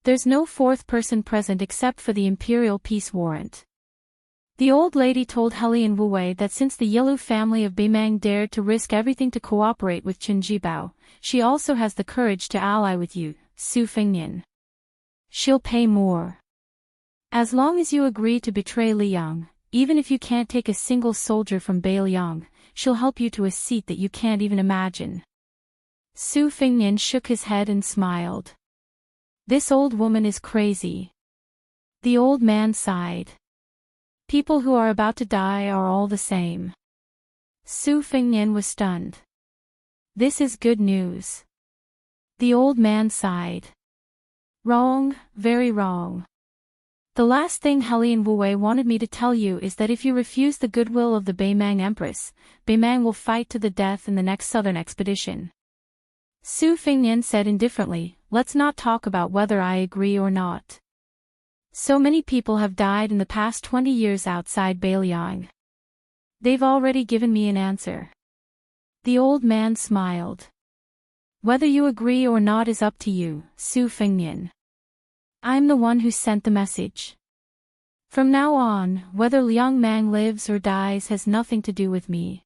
There's no fourth person present except for the imperial peace warrant. The old lady told Helian Wu that since the Yellow family of Beimang dared to risk everything to cooperate with Qin Jibao, she also has the courage to ally with you, Su Fengnian. She'll pay more. As long as you agree to betray Liang, even if you can't take a single soldier from Beiliang, she'll help you to a seat that you can't even imagine. Su Fengnian shook his head and smiled. This old woman is crazy. The old man sighed. People who are about to die are all the same. Su Fengnian was stunned. This is good news. The old man sighed. Wrong, very wrong. The last thing Helian Wu wanted me to tell you is that if you refuse the goodwill of the Beimang Empress, Beimang will fight to the death in the next southern expedition. Su Fengnian said indifferently, "Let's not talk about whether I agree or not. So many people have died in the past 20 years outside Beiliang. They've already given me an answer." The old man smiled. "Whether you agree or not is up to you, Su Fengnian. I'm the one who sent the message. From now on, whether Liang Mang lives or dies has nothing to do with me."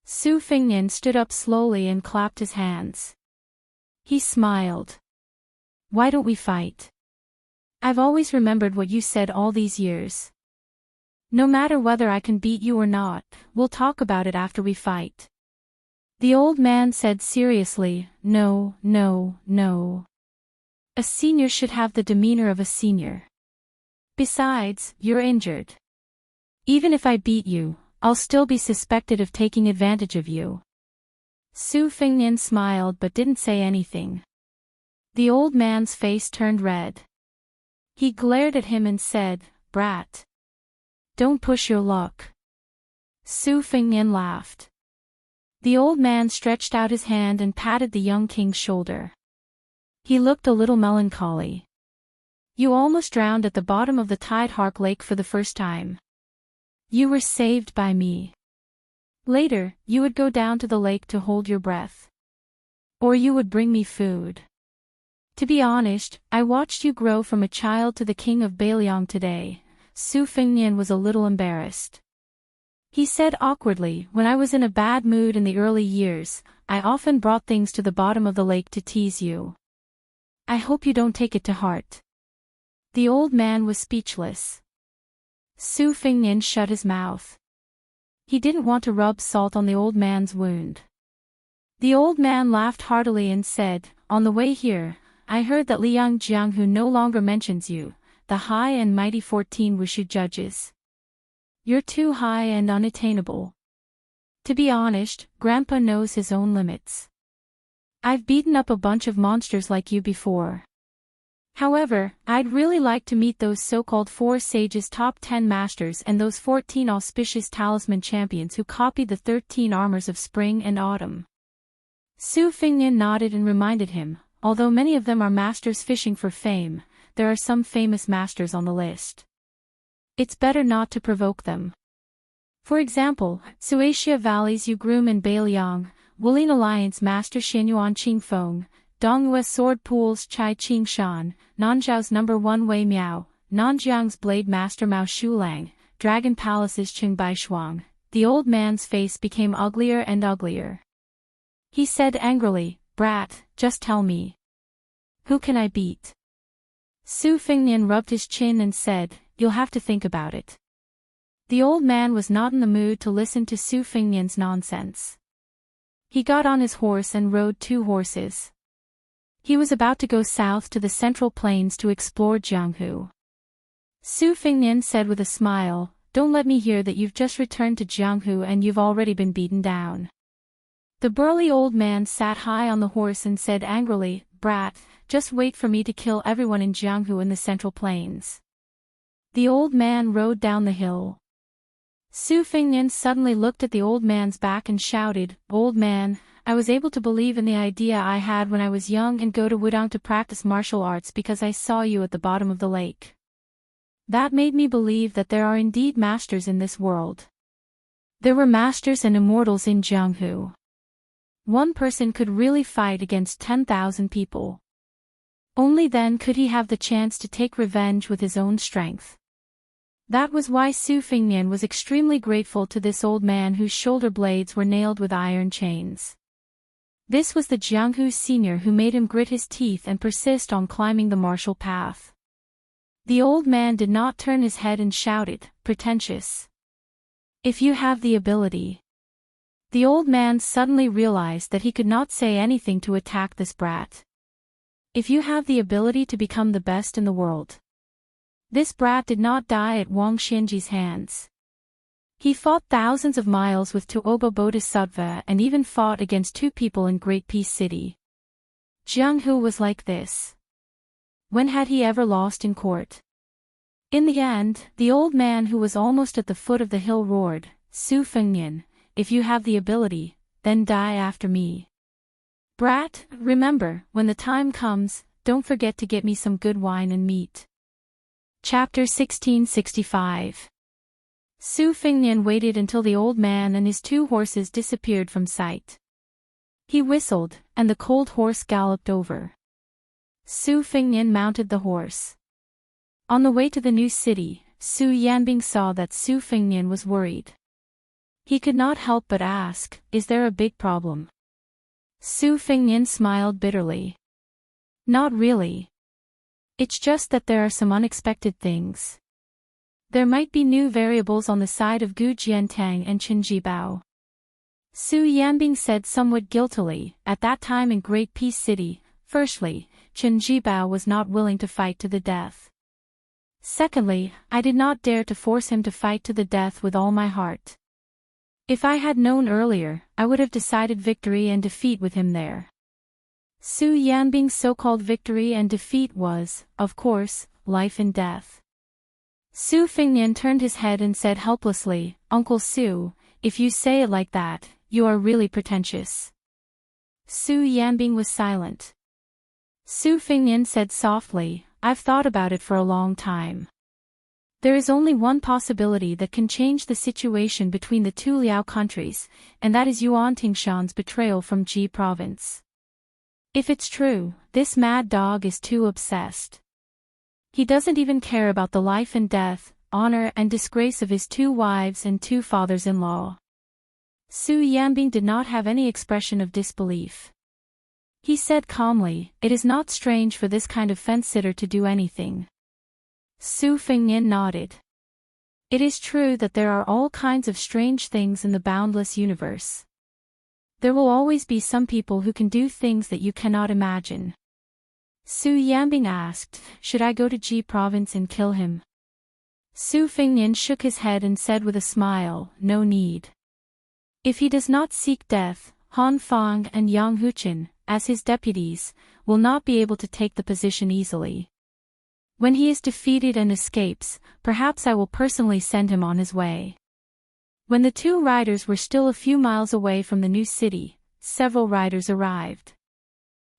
Su Fengnian stood up slowly and clapped his hands. He smiled. "Why don't we fight? I've always remembered what you said all these years. No matter whether I can beat you or not, we'll talk about it after we fight." The old man said seriously, "No, no, no. A senior should have the demeanor of a senior. Besides, you're injured. Even if I beat you, I'll still be suspected of taking advantage of you." Su Fengnian smiled but didn't say anything. The old man's face turned red. He glared at him and said, "Brat. Don't push your luck." Su Fengnian laughed. The old man stretched out his hand and patted the young king's shoulder. He looked a little melancholy. You almost drowned at the bottom of the Tidehark Lake for the first time. You were saved by me. Later, you would go down to the lake to hold your breath. Or you would bring me food. To be honest, I watched you grow from a child to the king of Baliang today. Su Fengnian was a little embarrassed. He said awkwardly, when I was in a bad mood in the early years, I often brought things to the bottom of the lake to tease you. I hope you don't take it to heart. The old man was speechless. Su Fengnian shut his mouth. He didn't want to rub salt on the old man's wound. The old man laughed heartily and said, on the way here, I heard that Liang Jianghu no longer mentions you, the high and mighty 14 Wushu judges. You're too high and unattainable. To be honest, Grandpa knows his own limits. I've beaten up a bunch of monsters like you before. However, I'd really like to meet those so-called 4 sages top 10 masters and those 14 auspicious talisman champions who copied the 13 armors of spring and autumn. Su Fengnian nodded and reminded him, although many of them are masters fishing for fame, there are some famous masters on the list. It's better not to provoke them. For example, Suacia Valley's Yu Groom in Baliang, Wulin Alliance Master Xianyuan Qingfeng, Donghua Sword Pool's Chai Qingshan, Nanzhao's No. 1 Wei Miao, Nanjiang's Blade Master Mao Shulang, Dragon Palace's Qingbai Shuang. The old man's face became uglier and uglier. He said angrily, Brat, just tell me. Who can I beat? Su Fengnian rubbed his chin and said, you'll have to think about it. The old man was not in the mood to listen to Su Fengnian's nonsense. He got on his horse and rode 2 horses. He was about to go south to the Central Plains to explore Jianghu. Su Fengnian said with a smile, don't let me hear that you've just returned to Jianghu and you've already been beaten down. The burly old man sat high on the horse and said angrily, Brat, just wait for me to kill everyone in Jianghu in the Central Plains. The old man rode down the hill. Su Fengnian suddenly looked at the old man's back and shouted, Old man, I was able to believe in the idea I had when I was young and go to Wudang to practice martial arts because I saw you at the bottom of the lake. That made me believe that there are indeed masters in this world. There were masters and immortals in Jianghu. One person could really fight against 10,000 people. Only then could he have the chance to take revenge with his own strength. That was why Su Fengnian was extremely grateful to this old man whose shoulder blades were nailed with iron chains. This was the Jianghu senior who made him grit his teeth and persist on climbing the martial path. The old man did not turn his head and shouted, pretentious. If you have the ability. The old man suddenly realized that he could not say anything to attack this brat. If you have the ability to become the best in the world. This brat did not die at Wang Xianji's hands. He fought thousands of miles with Tuoba Bodhisattva and even fought against 2 people in Great Peace City. Jianghu was like this. When had he ever lost in court? In the end, the old man who was almost at the foot of the hill roared, Su Fengnian, if you have the ability, then die after me. Brat, remember, when the time comes, don't forget to get me some good wine and meat. Chapter 1665. Su Fengnian waited until the old man and his 2 horses disappeared from sight. He whistled, and the cold horse galloped over. Su Fengnian mounted the horse. On the way to the new city, Su Yanbing saw that Su Fengnian was worried. He could not help but ask, is there a big problem? Su Fengnian smiled bitterly. Not really. It's just that there are some unexpected things. There might be new variables on the side of Gu Jiantang and Qin Jibao. Su Yanbing said somewhat guiltily, at that time in Great Peace City, firstly, Qin Jibao was not willing to fight to the death. Secondly, I did not dare to force him to fight to the death with all my heart. If I had known earlier, I would have decided victory and defeat with him there. Su Yanbing's so-called victory and defeat was, of course, life and death. Su Fengnian turned his head and said helplessly, Uncle Su, if you say it like that, you are really pretentious. Su Yanbing was silent. Su Fingyan said softly, I've thought about it for a long time. There is only one possibility that can change the situation between the two Liao countries, and that is Yuan Tingshan's betrayal from Ji province. If it's true, this mad dog is too obsessed. He doesn't even care about the life and death, honor and disgrace of his 2 wives and 2 fathers-in-law. Su Yanbing did not have any expression of disbelief. He said calmly, it is not strange for this kind of fence-sitter to do anything. Su Fingyan nodded. It is true that there are all kinds of strange things in the boundless universe. There will always be some people who can do things that you cannot imagine. Su Yanbing asked, should I go to Ji province and kill him? Su Fingyan shook his head and said with a smile, no need. If he does not seek death, Han Fang and Yang Huchen, as his deputies, will not be able to take the position easily. When he is defeated and escapes, perhaps I will personally send him on his way. When the 2 riders were still a few miles away from the new city, several riders arrived.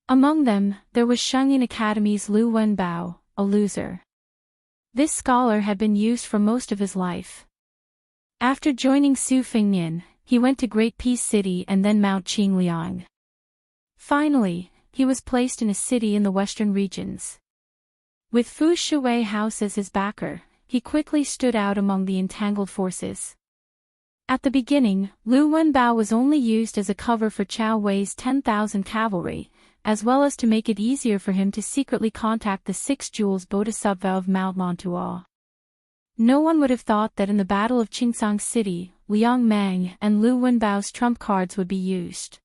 Among them, there was Shengyin Academy's Lu Wenbao, a loser. This scholar had been used for most of his life. After joining Su Fingyan, he went to Great Peace City and then Mount Qingliang. Finally, he was placed in a city in the western regions. With Fu Shui House as his backer, he quickly stood out among the entangled forces. At the beginning, Lu Wenbao was only used as a cover for Chao Wei's 10,000 cavalry, as well as to make it easier for him to secretly contact the 6 jewels Bodhisattva of Mount Lantuo. No one would have thought that in the Battle of Qingsang City, Liang Meng and Lu Wenbao's trump cards would be used.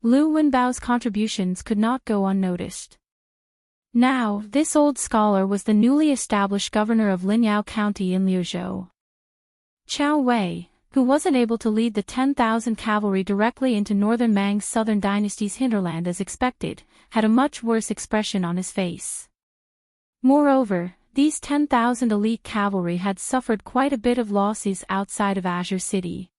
Lu Wenbao's contributions could not go unnoticed. Now, this old scholar was the newly established governor of Linyao County in Liuzhou. Chao Wei, who wasn't able to lead the 10,000 cavalry directly into northern Mang's southern dynasty's hinterland as expected, had a much worse expression on his face. Moreover, these 10,000 elite cavalry had suffered quite a bit of losses outside of Azure City.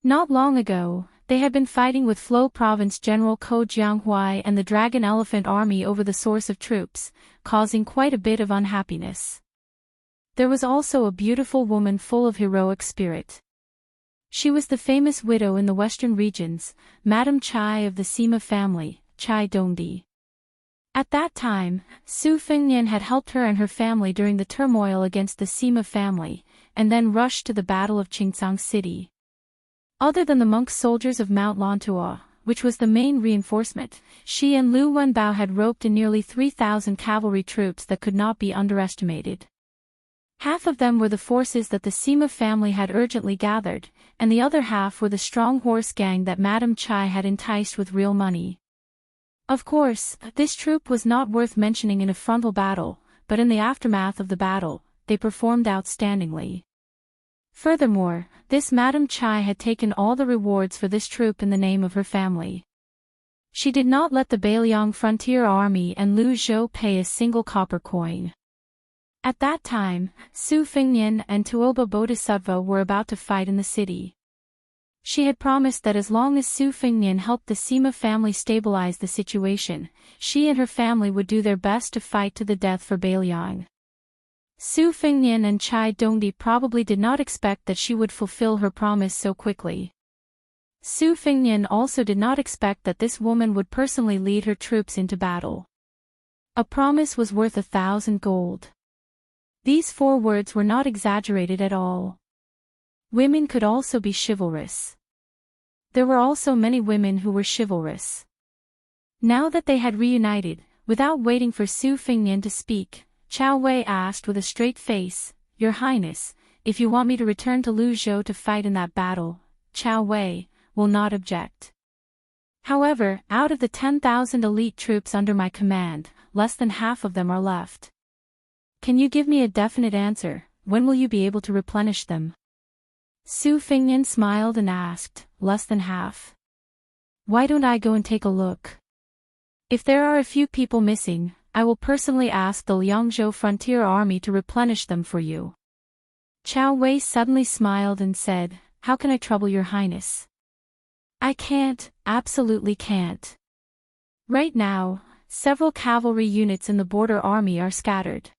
Not long ago, they had been fighting with Flo Province General Ko Jianghuai and the Dragon Elephant Army over the source of troops, causing quite a bit of unhappiness. There was also a beautiful woman full of heroic spirit. She was the famous widow in the western regions, Madame Chai of the Sima family, Chai Dongdi. At that time, Su Fingyan had helped her and her family during the turmoil against the Sima family, and then rushed to the Battle of Qingsang City. Other than the monk soldiers of Mount Lantuo, which was the main reinforcement, she and Lu Wenbao had roped in nearly 3,000 cavalry troops that could not be underestimated. Half of them were the forces that the Sima family had urgently gathered, and the other half were the strong horse gang that Madame Chai had enticed with real money. Of course, this troop was not worth mentioning in a frontal battle, but in the aftermath of the battle, they performed outstandingly. Furthermore, this Madame Chai had taken all the rewards for this troop in the name of her family. She did not let the Beiliang Frontier Army and Lu Zhou pay a single copper coin. At that time, Su Fingyan and Tuoba Bodhisattva were about to fight in the city. She had promised that as long as Su Fingyan helped the Sima family stabilize the situation, she and her family would do their best to fight to the death for Beiliang. Su Fingyan and Chai Dongdi probably did not expect that she would fulfill her promise so quickly. Su Fingyan also did not expect that this woman would personally lead her troops into battle. A promise was worth 1,000 gold. These 4 words were not exaggerated at all. Women could also be chivalrous. There were also many women who were chivalrous. Now that they had reunited, without waiting for Su Fingyan to speak, Chao Wei asked with a straight face, Your Highness, if you want me to return to Lu Zhou to fight in that battle, Chao Wei will not object. However, out of the 10,000 elite troops under my command, less than half of them are left. Can you give me a definite answer? When will you be able to replenish them? Su Fingyan smiled and asked, Less than half. Why don't I go and take a look? If there are a few people missing, I will personally ask the Liangzhou Frontier Army to replenish them for you. Chao Wei suddenly smiled and said, How can I trouble your highness? I can't, absolutely can't. Right now, several cavalry units in the border army are scattered.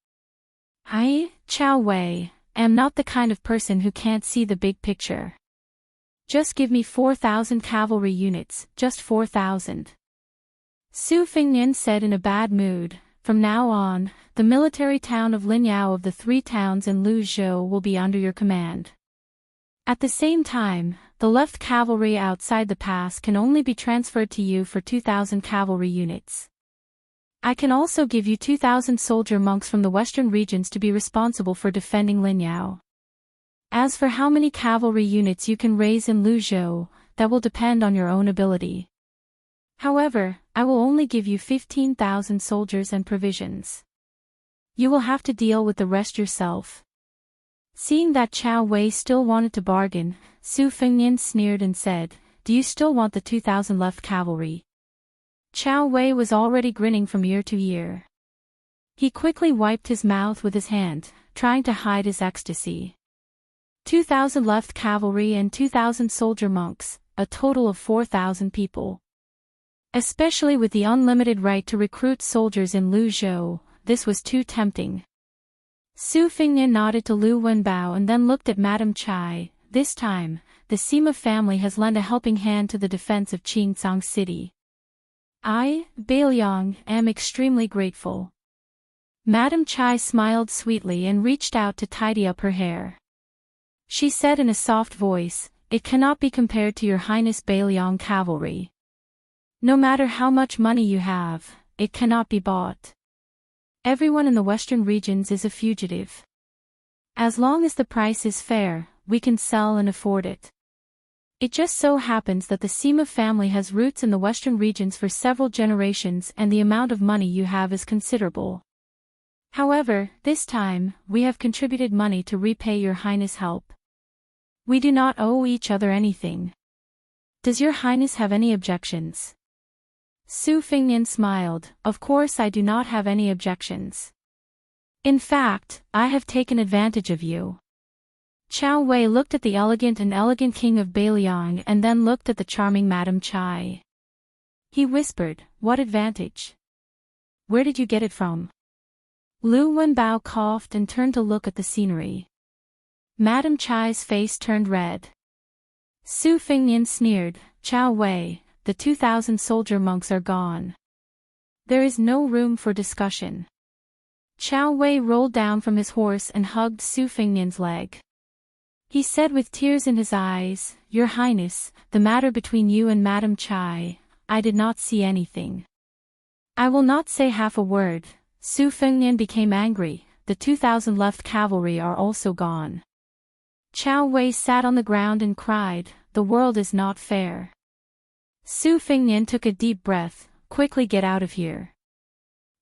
I, Chao Wei, am not the kind of person who can't see the big picture. Just give me 4,000 cavalry units, just 4,000. Su Fengnian said in a bad mood. From now on, the military town of Linyao of the 3 towns in Luzhou will be under your command. At the same time, the left cavalry outside the pass can only be transferred to you for 2,000 cavalry units. I can also give you 2,000 soldier monks from the western regions to be responsible for defending Linyao. As for how many cavalry units you can raise in Luzhou, that will depend on your own ability. However, I will only give you 15,000 soldiers and provisions. You will have to deal with the rest yourself. Seeing that Chao Wei still wanted to bargain, Su Fengnian sneered and said, "Do you still want the 2,000 left cavalry?" Chao Wei was already grinning from ear to ear. He quickly wiped his mouth with his hand, trying to hide his ecstasy. 2,000 left cavalry and 2,000 soldier monks, a total of 4,000 people. Especially with the unlimited right to recruit soldiers in Luzhou, this was too tempting. Su Fengnian nodded to Lu Wenbao and then looked at Madame Chai. This time, the Sima family has lent a helping hand to the defense of Qingcang City. I, Bailiang, am extremely grateful. Madame Chai smiled sweetly and reached out to tidy up her hair. She said in a soft voice, "It cannot be compared to Your Highness Bailiang cavalry. No matter how much money you have, it cannot be bought. Everyone in the western regions is a fugitive. As long as the price is fair, we can sell and afford it. It just so happens that the Sima family has roots in the western regions for several generations and the amount of money you have is considerable. However, this time, we have contributed money to repay Your Highness' help. We do not owe each other anything. Does Your Highness have any objections?" Su Fengnian smiled. "Of course I do not have any objections. In fact, I have taken advantage of you." Chao Wei looked at the elegant king of Bailiang and then looked at the charming Madame Chai. He whispered, "What advantage? Where did you get it from?" Lu Wenbao coughed and turned to look at the scenery. Madame Chai's face turned red. Su Fengnian sneered, "Chao Wei, the 2,000 soldier monks are gone. There is no room for discussion." Chao Wei rolled down from his horse and hugged Su Fengnian's leg. He said with tears in his eyes, "Your Highness, the matter between you and Madame Chai, I did not see anything. I will not say half a word." Su Fengnian became angry. "The 2,000 left cavalry are also gone." Chao Wei sat on the ground and cried, "The world is not fair." Su Fengnian took a deep breath. "Quickly get out of here.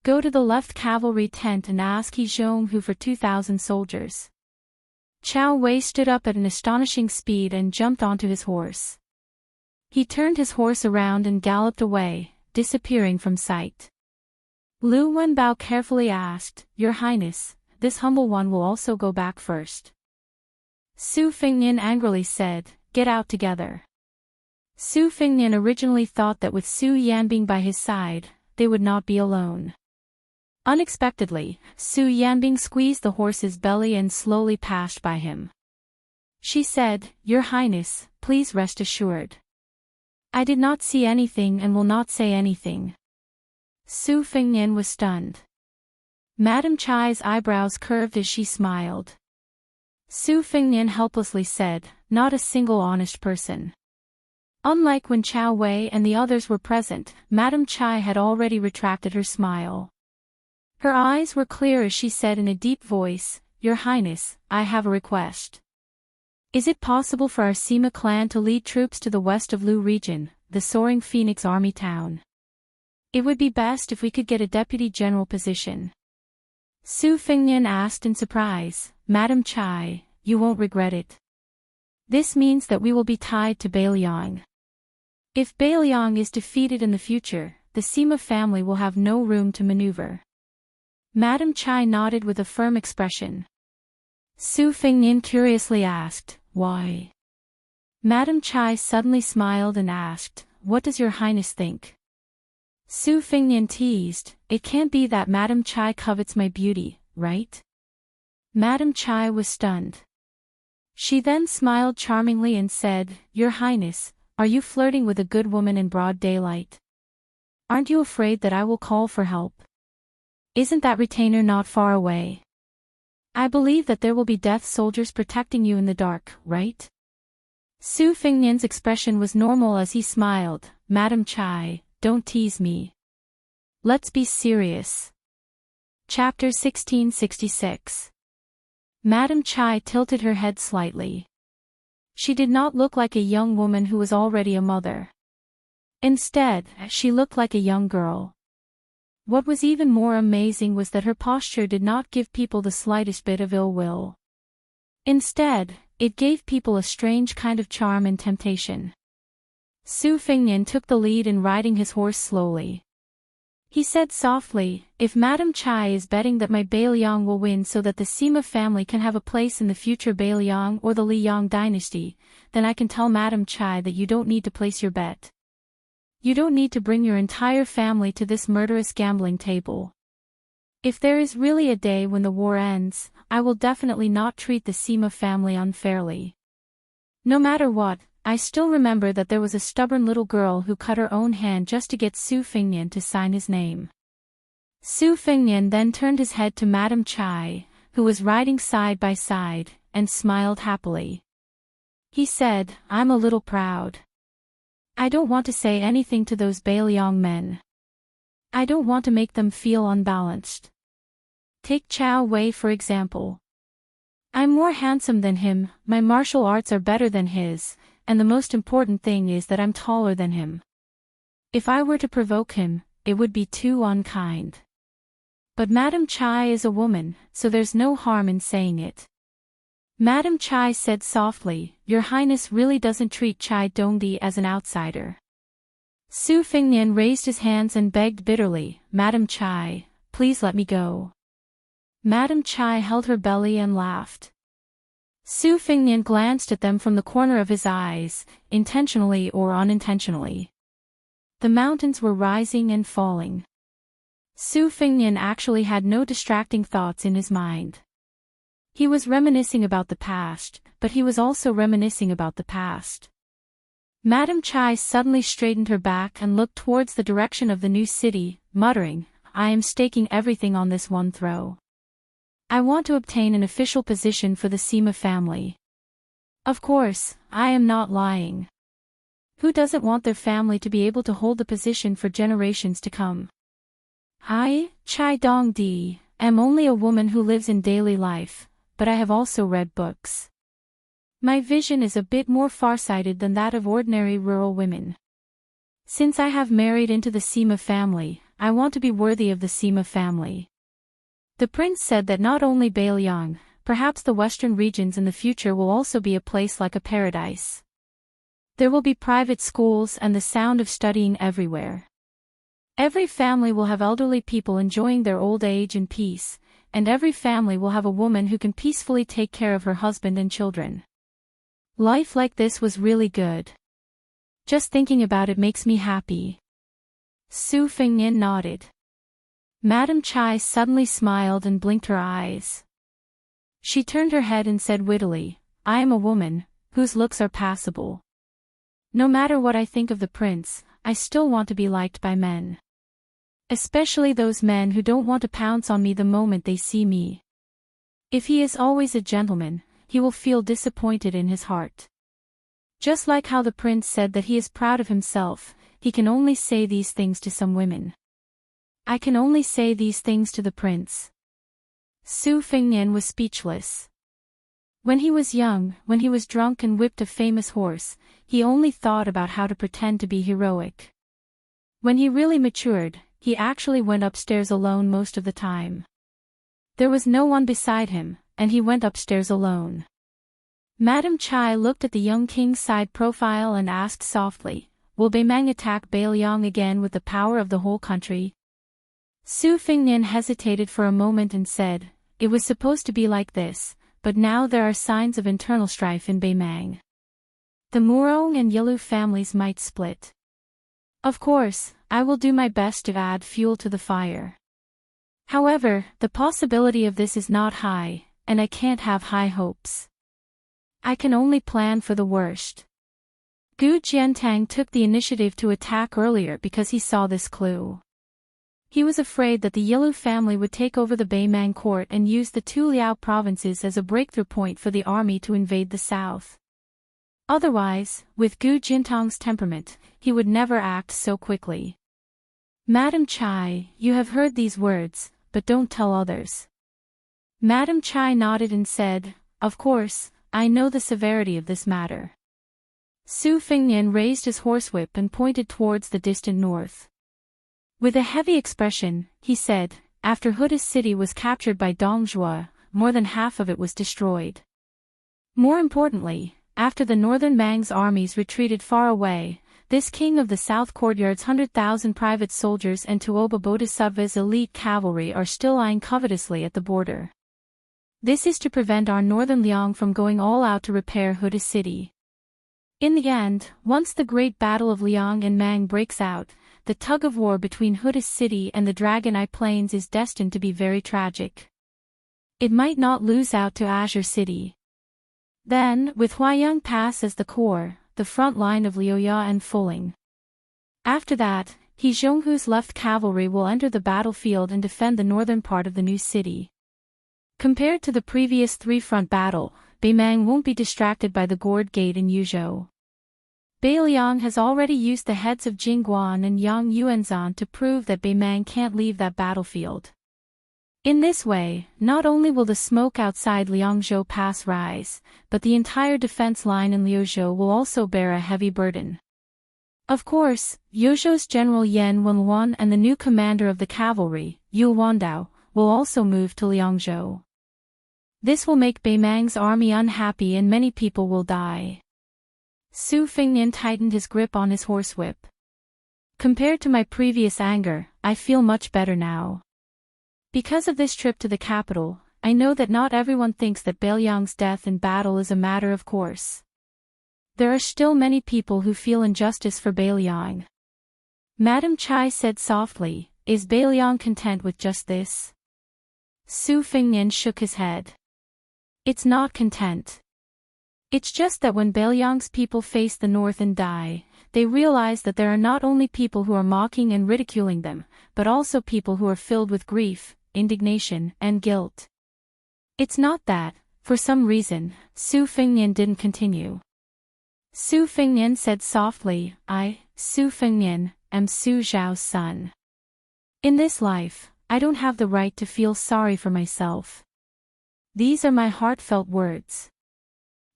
Go to the left cavalry tent and ask He Zhonghu for 2,000 soldiers." Chao Wei stood up at an astonishing speed and jumped onto his horse. He turned his horse around and galloped away, disappearing from sight. Lu Wenbao carefully asked, "Your Highness, this humble one will also go back first?" Su Fengnian angrily said, "Get out together." Su Fengnian originally thought that with Su Yanbing by his side, they would not be alone. Unexpectedly, Su Yanbing squeezed the horse's belly and slowly passed by him. She said, "Your Highness, please rest assured. I did not see anything and will not say anything." Su Fengnian was stunned. Madame Chai's eyebrows curved as she smiled. Su Fengnian helplessly said, "Not a single honest person." Unlike when Chao Wei and the others were present, Madame Chai had already retracted her smile. Her eyes were clear as she said in a deep voice, "Your Highness, I have a request. Is it possible for our Sima clan to lead troops to the west of Lu region, the Soaring Phoenix Army town? It would be best if we could get a deputy general position." Su Fengnian asked in surprise, "Madame Chai, you won't regret it. This means that we will be tied to Bailiang. If Bailiang is defeated in the future, the Sima family will have no room to maneuver." Madame Chai nodded with a firm expression. Su Fengnian curiously asked, "Why?" Madame Chai suddenly smiled and asked, "What does your highness think?" Su Fingnian teased, "It can't be that Madame Chai covets my beauty, right?" Madame Chai was stunned. She then smiled charmingly and said, "Your highness, are you flirting with a good woman in broad daylight? Aren't you afraid that I will call for help? Isn't that retainer not far away? I believe that there will be death soldiers protecting you in the dark, right?" Su Fingnian's expression was normal as he smiled. "Madame Chai, don't tease me. Let's be serious." Chapter 1666. Madame Chai tilted her head slightly. She did not look like a young woman who was already a mother. Instead, she looked like a young girl. What was even more amazing was that her posture did not give people the slightest bit of ill will. Instead, it gave people a strange kind of charm and temptation. Su Fingnian took the lead in riding his horse slowly. He said softly, "If Madame Chai is betting that my Bailiang will win so that the Sima family can have a place in the future Bailiang or the Liang dynasty, then I can tell Madame Chai that you don't need to place your bet. You don't need to bring your entire family to this murderous gambling table. If there is really a day when the war ends, I will definitely not treat the Sima family unfairly. No matter what, I still remember that there was a stubborn little girl who cut her own hand just to get Su Fingnian to sign his name." Su Fingnian then turned his head to Madame Chai, who was riding side by side, and smiled happily. He said, "I'm a little proud. I don't want to say anything to those Bailiang men. I don't want to make them feel unbalanced. Take Chao Wei for example. I'm more handsome than him, my martial arts are better than his, and the most important thing is that I'm taller than him. If I were to provoke him, it would be too unkind. But Madame Chai is a woman, so there's no harm in saying it." Madame Chai said softly, "Your Highness really doesn't treat Chai Dongdi as an outsider." Su Fingnian raised his hands and begged bitterly, "Madame Chai, please let me go." Madame Chai held her belly and laughed. Su Fingnian glanced at them from the corner of his eyes, intentionally or unintentionally. The mountains were rising and falling. Su Fingnian actually had no distracting thoughts in his mind. He was reminiscing about the past, but he was also reminiscing about the past. Madame Chai suddenly straightened her back and looked towards the direction of the new city, muttering, "I am staking everything on this one throw. I want to obtain an official position for the Sima family. Of course, I am not lying. Who doesn't want their family to be able to hold the position for generations to come? I, Chai Dongdi, am only a woman who lives in daily life, but I have also read books. My vision is a bit more farsighted than that of ordinary rural women. Since I have married into the Sima family, I want to be worthy of the Sima family." The prince said that not only Bailiang, perhaps the western regions in the future will also be a place like a paradise. There will be private schools and the sound of studying everywhere. Every family will have elderly people enjoying their old age in peace, and every family will have a woman who can peacefully take care of her husband and children. Life like this was really good. Just thinking about it makes me happy. Su Fingnian nodded. Madame Chai suddenly smiled and blinked her eyes. She turned her head and said wittily, "I am a woman, whose looks are passable. No matter what I think of the prince, I still want to be liked by men. Especially those men who don't want to pounce on me the moment they see me. If he is always a gentleman, he will feel disappointed in his heart." Just like how the prince said that he is proud of himself, he can only say these things to some women. I can only say these things to the prince. Su Fingnian was speechless. When he was young, when he was drunk and whipped a famous horse, he only thought about how to pretend to be heroic. When he really matured, he actually went upstairs alone most of the time. There was no one beside him, and he went upstairs alone. Madame Chai looked at the young king's side profile and asked softly, "Will Baimang attack Bailiang again with the power of the whole country?" Su Fingnian hesitated for a moment and said, "It was supposed to be like this, but now there are signs of internal strife in Baimang. The Murong and Yalu families might split. Of course, I will do my best to add fuel to the fire. However, the possibility of this is not high, and I can't have high hopes. I can only plan for the worst. Gu Jiantang took the initiative to attack earlier because he saw this clue. He was afraid that the Yalu family would take over the Beimang court and use the two Liao provinces as a breakthrough point for the army to invade the south. Otherwise, with Gu Jintang's temperament, he would never act so quickly. Madam Chai, you have heard these words, but don't tell others. Madam Chai nodded and said, of course, I know the severity of this matter. Su Fingnian raised his horsewhip and pointed towards the distant north. With a heavy expression, he said, after Huda's city was captured by Dongjua, more than half of it was destroyed. More importantly, after the northern Mang's armies retreated far away, this king of the south courtyard's 100,000 private soldiers and Tuoba Bodhisattva's elite cavalry are still eyeing covetously at the border. This is to prevent our northern Liang from going all out to repair Huda's city. In the end, once the great battle of Liang and Mang breaks out, the tug-of-war between Huda's city and the Dragon Eye Plains is destined to be very tragic. It might not lose out to Azure City. Then, with Huayang Pass as the core, the front line of Liuya and Fuling. After that, He Zhonghu's left cavalry will enter the battlefield and defend the northern part of the new city. Compared to the previous three-front battle, Beimang won't be distracted by the Gourd Gate in Yuzhou. Beiliang has already used the heads of Jingguan and Yang Yuanzan to prove that Beimang can't leave that battlefield. In this way, not only will the smoke outside Liangzhou Pass rise, but the entire defense line in Liuzhou will also bear a heavy burden. Of course, Yuzhou's General Yan Wenluan and the new commander of the cavalry, Yu Wandao, will also move to Liangzhou. This will make Beimang's army unhappy and many people will die. Su Fingnian tightened his grip on his horsewhip. Compared to my previous anger, I feel much better now. Because of this trip to the capital, I know that not everyone thinks that Beiliang's death in battle is a matter of course. There are still many people who feel injustice for Beiliang. Madam Chai said softly, is Beiliang content with just this? Su Fingnian shook his head. It's not content. It's just that when Beiliang's people face the north and die, they realize that there are not only people who are mocking and ridiculing them, but also people who are filled with grief, indignation, and guilt. It's not that, for some reason, Su Fingnian didn't continue. Su Fingnian said softly, I, Su Fingnian, am Su Zhao's son. In this life, I don't have the right to feel sorry for myself. These are my heartfelt words.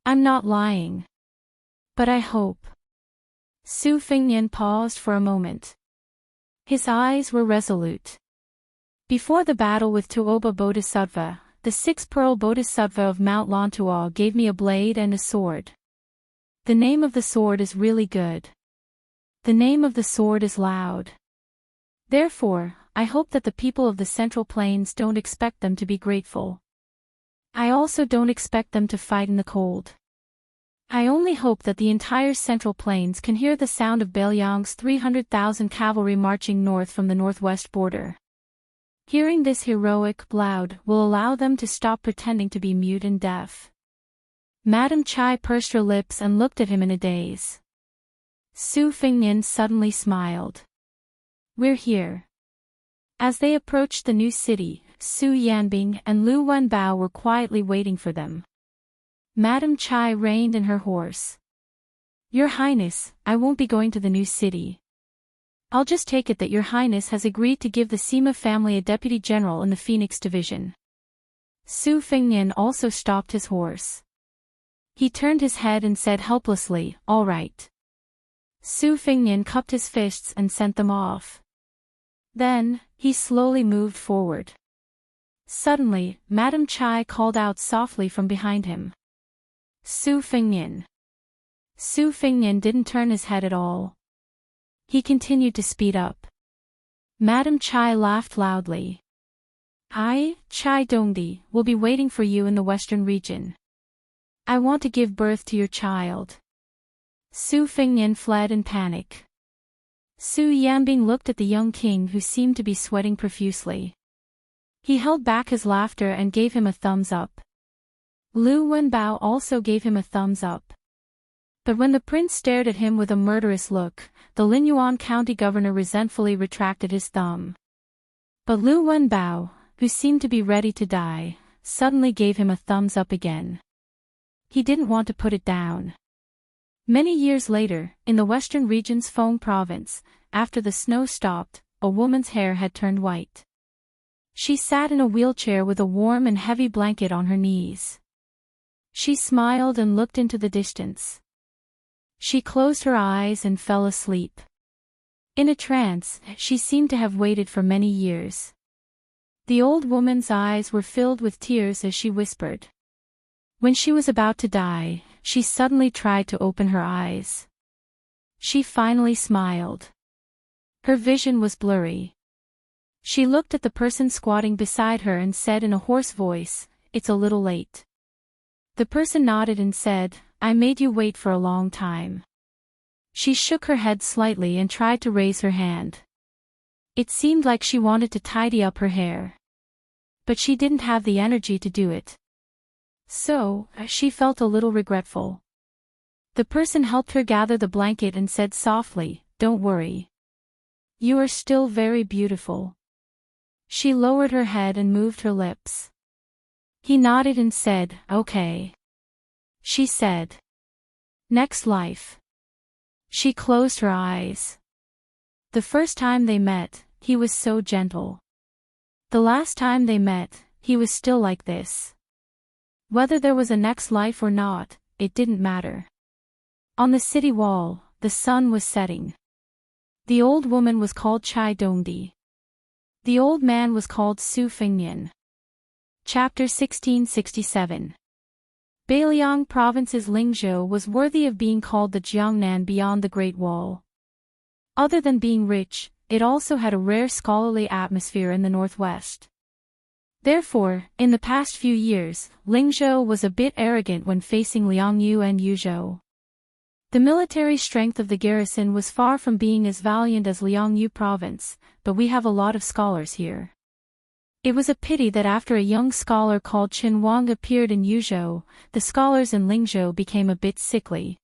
I'm not lying. But I hope. Su Fingnian paused for a moment. His eyes were resolute. Before the battle with Tuoba Bodhisattva, the six-pearl Bodhisattva of Mount Lantuo gave me a blade and a sword. The name of the sword is really good. The name of the sword is loud. Therefore, I hope that the people of the Central Plains don't expect them to be grateful. I also don't expect them to fight in the cold. I only hope that the entire Central Plains can hear the sound of Beiliang's 300,000 cavalry marching north from the northwest border. Hearing this heroic loud will allow them to stop pretending to be mute and deaf. Madam Chai pursed her lips and looked at him in a daze. Su Fingnian suddenly smiled. We're here. As they approached the new city, Su Yanbing and Lu Wenbao were quietly waiting for them. Madam Chai reined in her horse. Your Highness, I won't be going to the new city. I'll just take it that Your Highness has agreed to give the Sima family a deputy general in the Phoenix Division. Su Fingnian also stopped his horse. He turned his head and said helplessly, all right. Su Fingnian cupped his fists and sent them off. Then, he slowly moved forward. Suddenly, Madam Chai called out softly from behind him. Su Fingnian. Su Fingnian didn't turn his head at all. He continued to speed up. Madam Chai laughed loudly. I, Chai Dongdi, will be waiting for you in the western region. I want to give birth to your child. Su Fengnian fled in panic. Su Yanbing looked at the young king who seemed to be sweating profusely. He held back his laughter and gave him a thumbs up. Lu Wenbao also gave him a thumbs up. But when the prince stared at him with a murderous look, the Linyuan county governor resentfully retracted his thumb. But Lu Wenbao, who seemed to be ready to die, suddenly gave him a thumbs up again. He didn't want to put it down. Many years later, in the western region's Feng province, after the snow stopped, a woman's hair had turned white. She sat in a wheelchair with a warm and heavy blanket on her knees. She smiled and looked into the distance. She closed her eyes and fell asleep. In a trance, she seemed to have waited for many years. The old woman's eyes were filled with tears as she whispered. When she was about to die, she suddenly tried to open her eyes. She finally smiled. Her vision was blurry. She looked at the person squatting beside her and said in a hoarse voice, "It's a little late." The person nodded and said, "I made you wait for a long time." She shook her head slightly and tried to raise her hand. It seemed like she wanted to tidy up her hair. But she didn't have the energy to do it. So, she felt a little regretful. The person helped her gather the blanket and said softly, "Don't worry. You are still very beautiful." She lowered her head and moved her lips. He nodded and said, "Okay." She said, "Next life." She closed her eyes. The first time they met, he was so gentle. The last time they met, he was still like this. Whether there was a next life or not, it didn't matter. On the city wall, the sun was setting. The old woman was called Chai Dongdi. The old man was called Su Fengnian. Chapter 1667. Beiliang Province's Lingzhou was worthy of being called the Jiangnan beyond the Great Wall. Other than being rich, it also had a rare scholarly atmosphere in the northwest. Therefore, in the past few years, Lingzhou was a bit arrogant when facing Liangyu and Yuzhou. The military strength of the garrison was far from being as valiant as Liangyu province, but we have a lot of scholars here. It was a pity that after a young scholar called Qin Wang appeared in Yuzhou, the scholars in Lingzhou became a bit sickly.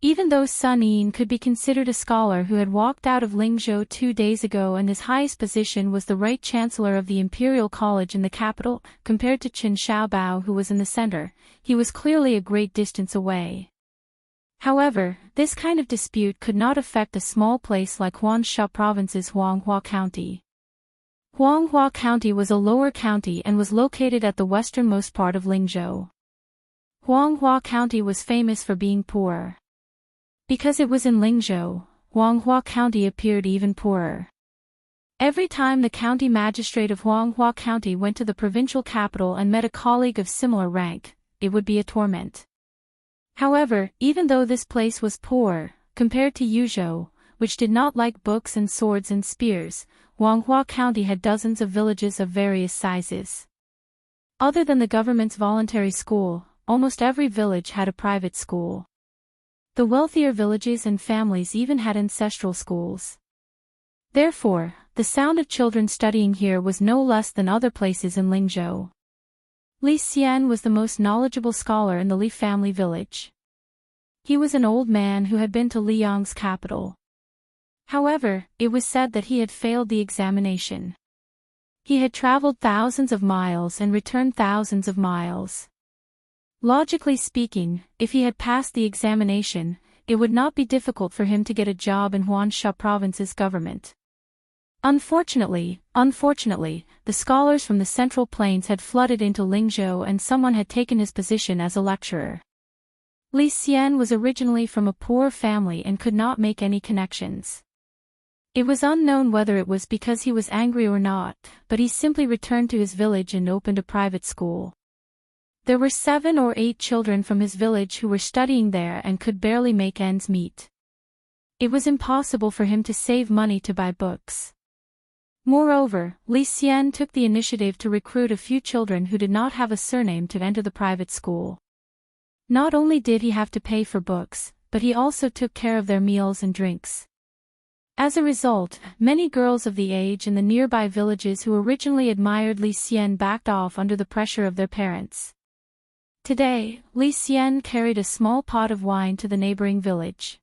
Even though Sun Yin could be considered a scholar who had walked out of Lingzhou 2 days ago and his highest position was the right chancellor of the Imperial College in the capital, compared to Qin Shaobao who was in the center, he was clearly a great distance away. However, this kind of dispute could not affect a small place like Huangsha Province's Huanghua County. Huanghua County was a lower county and was located at the westernmost part of Lingzhou. Huanghua County was famous for being poor. Because it was in Lingzhou, Huanghua County appeared even poorer. Every time the county magistrate of Huanghua County went to the provincial capital and met a colleague of similar rank, it would be a torment. However, even though this place was poor, compared to Yuzhou, which did not like books and swords and spears, Huanghua County had dozens of villages of various sizes. Other than the government's voluntary school, almost every village had a private school. The wealthier villages and families even had ancestral schools. Therefore, the sound of children studying here was no less than other places in Lingzhou. Li Xian was the most knowledgeable scholar in the Li family village. He was an old man who had been to Liang's capital. However, it was said that he had failed the examination. He had traveled thousands of miles and returned thousands of miles. Logically speaking, if he had passed the examination, it would not be difficult for him to get a job in Huangsha Province's government. Unfortunately, the scholars from the Central Plains had flooded into Lingzhou and someone had taken his position as a lecturer. Li Xian was originally from a poor family and could not make any connections. It was unknown whether it was because he was angry or not, but he simply returned to his village and opened a private school. There were 7 or 8 children from his village who were studying there and could barely make ends meet. It was impossible for him to save money to buy books. Moreover, Li Xian took the initiative to recruit a few children who did not have a surname to enter the private school. Not only did he have to pay for books, but he also took care of their meals and drinks. As a result, many girls of the age in the nearby villages who originally admired Li Xian backed off under the pressure of their parents. Today, Li Xian carried a small pot of wine to the neighboring village.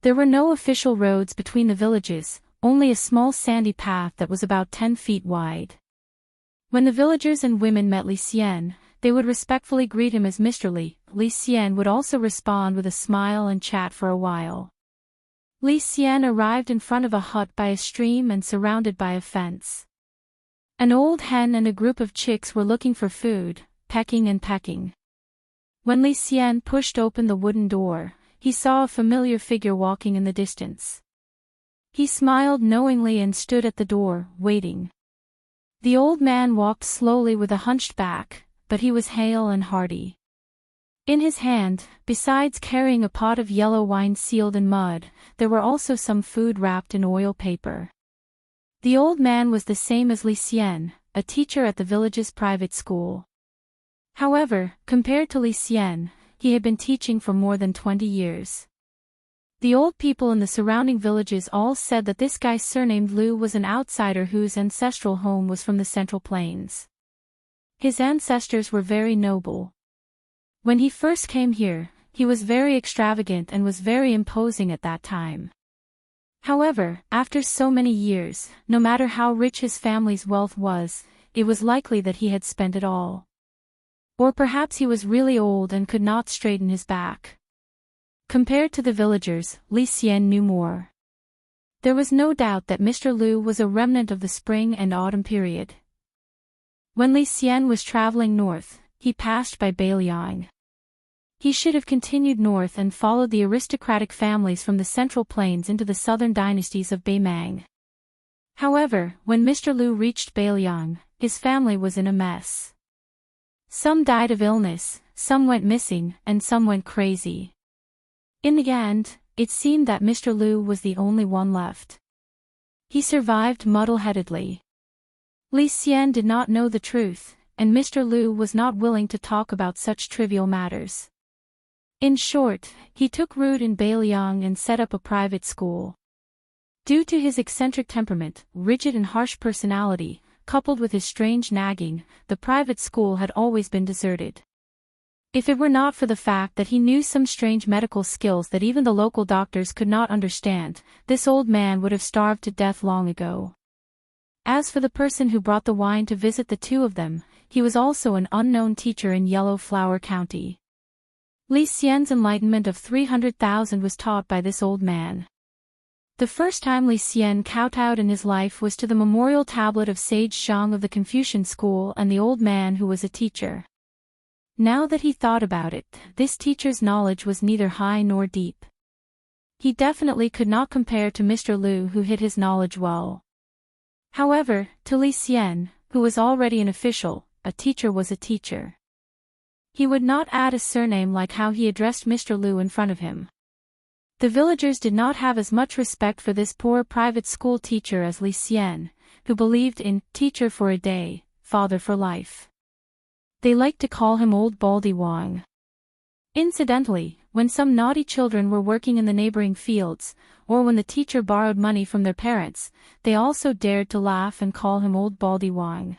There were no official roads between the villages, only a small sandy path that was about 10 feet wide. When the villagers and women met Li Xian, they would respectfully greet him as Mr. Li. Li Xian would also respond with a smile and chat for a while. Li Xian arrived in front of a hut by a stream and surrounded by a fence. An old hen and a group of chicks were looking for food, pecking and pecking. When Li Xian pushed open the wooden door, he saw a familiar figure walking in the distance. He smiled knowingly and stood at the door, waiting. The old man walked slowly with a hunched back, but he was hale and hearty. In his hand, besides carrying a pot of yellow wine sealed in mud, there were also some food wrapped in oil paper. The old man was the same as Li Xian, a teacher at the village's private school. However, compared to Li Xian, he had been teaching for more than 20 years. The old people in the surrounding villages all said that this guy surnamed Lu was an outsider whose ancestral home was from the Central Plains. His ancestors were very noble. When he first came here, he was very extravagant and was very imposing at that time. However, after so many years, no matter how rich his family's wealth was, it was likely that he had spent it all. Or perhaps he was really old and could not straighten his back. Compared to the villagers, Li Xian knew more. There was no doubt that Mr. Lu was a remnant of the spring and autumn period. When Li Xian was traveling north, he passed by Bailiang. He should have continued north and followed the aristocratic families from the Central Plains into the southern dynasties of Beimang. However, when Mr. Lu reached Bailiang, his family was in a mess. Some died of illness, some went missing, and some went crazy. In the end, it seemed that Mr. Lu was the only one left. He survived muddle-headedly. Li Xian did not know the truth, and Mr. Lu was not willing to talk about such trivial matters. In short, he took root in Bailiang and set up a private school. Due to his eccentric temperament, rigid and harsh personality, coupled with his strange nagging, the private school had always been deserted. If it were not for the fact that he knew some strange medical skills that even the local doctors could not understand, this old man would have starved to death long ago. As for the person who brought the wine to visit the two of them, he was also an unknown teacher in Yellow Flower County. Li Xian's enlightenment of 300,000 was taught by this old man. The first time Li Xian kowtowed in his life was to the memorial tablet of Sage Xiang of the Confucian school and the old man who was a teacher. Now that he thought about it, this teacher's knowledge was neither high nor deep. He definitely could not compare to Mr. Lu who hid his knowledge well. However, to Li Xian, who was already an official, a teacher was a teacher. He would not add a surname like how he addressed Mr. Lu in front of him. The villagers did not have as much respect for this poor private school teacher as Li Xian, who believed in teacher for a day, father for life. They liked to call him Old Baldy Wang. Incidentally, when some naughty children were working in the neighboring fields, or when the teacher borrowed money from their parents, they also dared to laugh and call him Old Baldy Wang.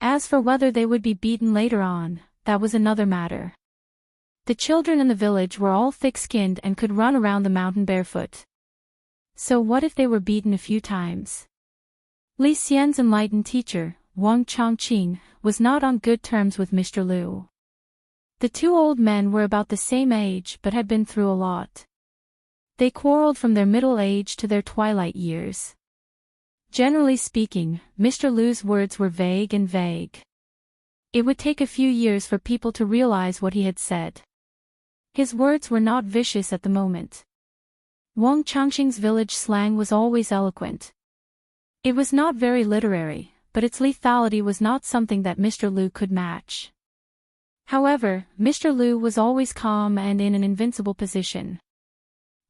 As for whether they would be beaten later on, that was another matter. The children in the village were all thick-skinned and could run around the mountain barefoot. So what if they were beaten a few times? Li Xian's enlightened teacher, Wang Chongqing, was not on good terms with Mr. Lu. The two old men were about the same age but had been through a lot. They quarreled from their middle age to their twilight years. Generally speaking, Mr. Lu's words were vague and vague. It would take a few years for people to realize what he had said. His words were not vicious at the moment. Wang Chongqing's village slang was always eloquent. It was not very literary, but its lethality was not something that Mr. Lu could match. However, Mr. Lu was always calm and in an invincible position.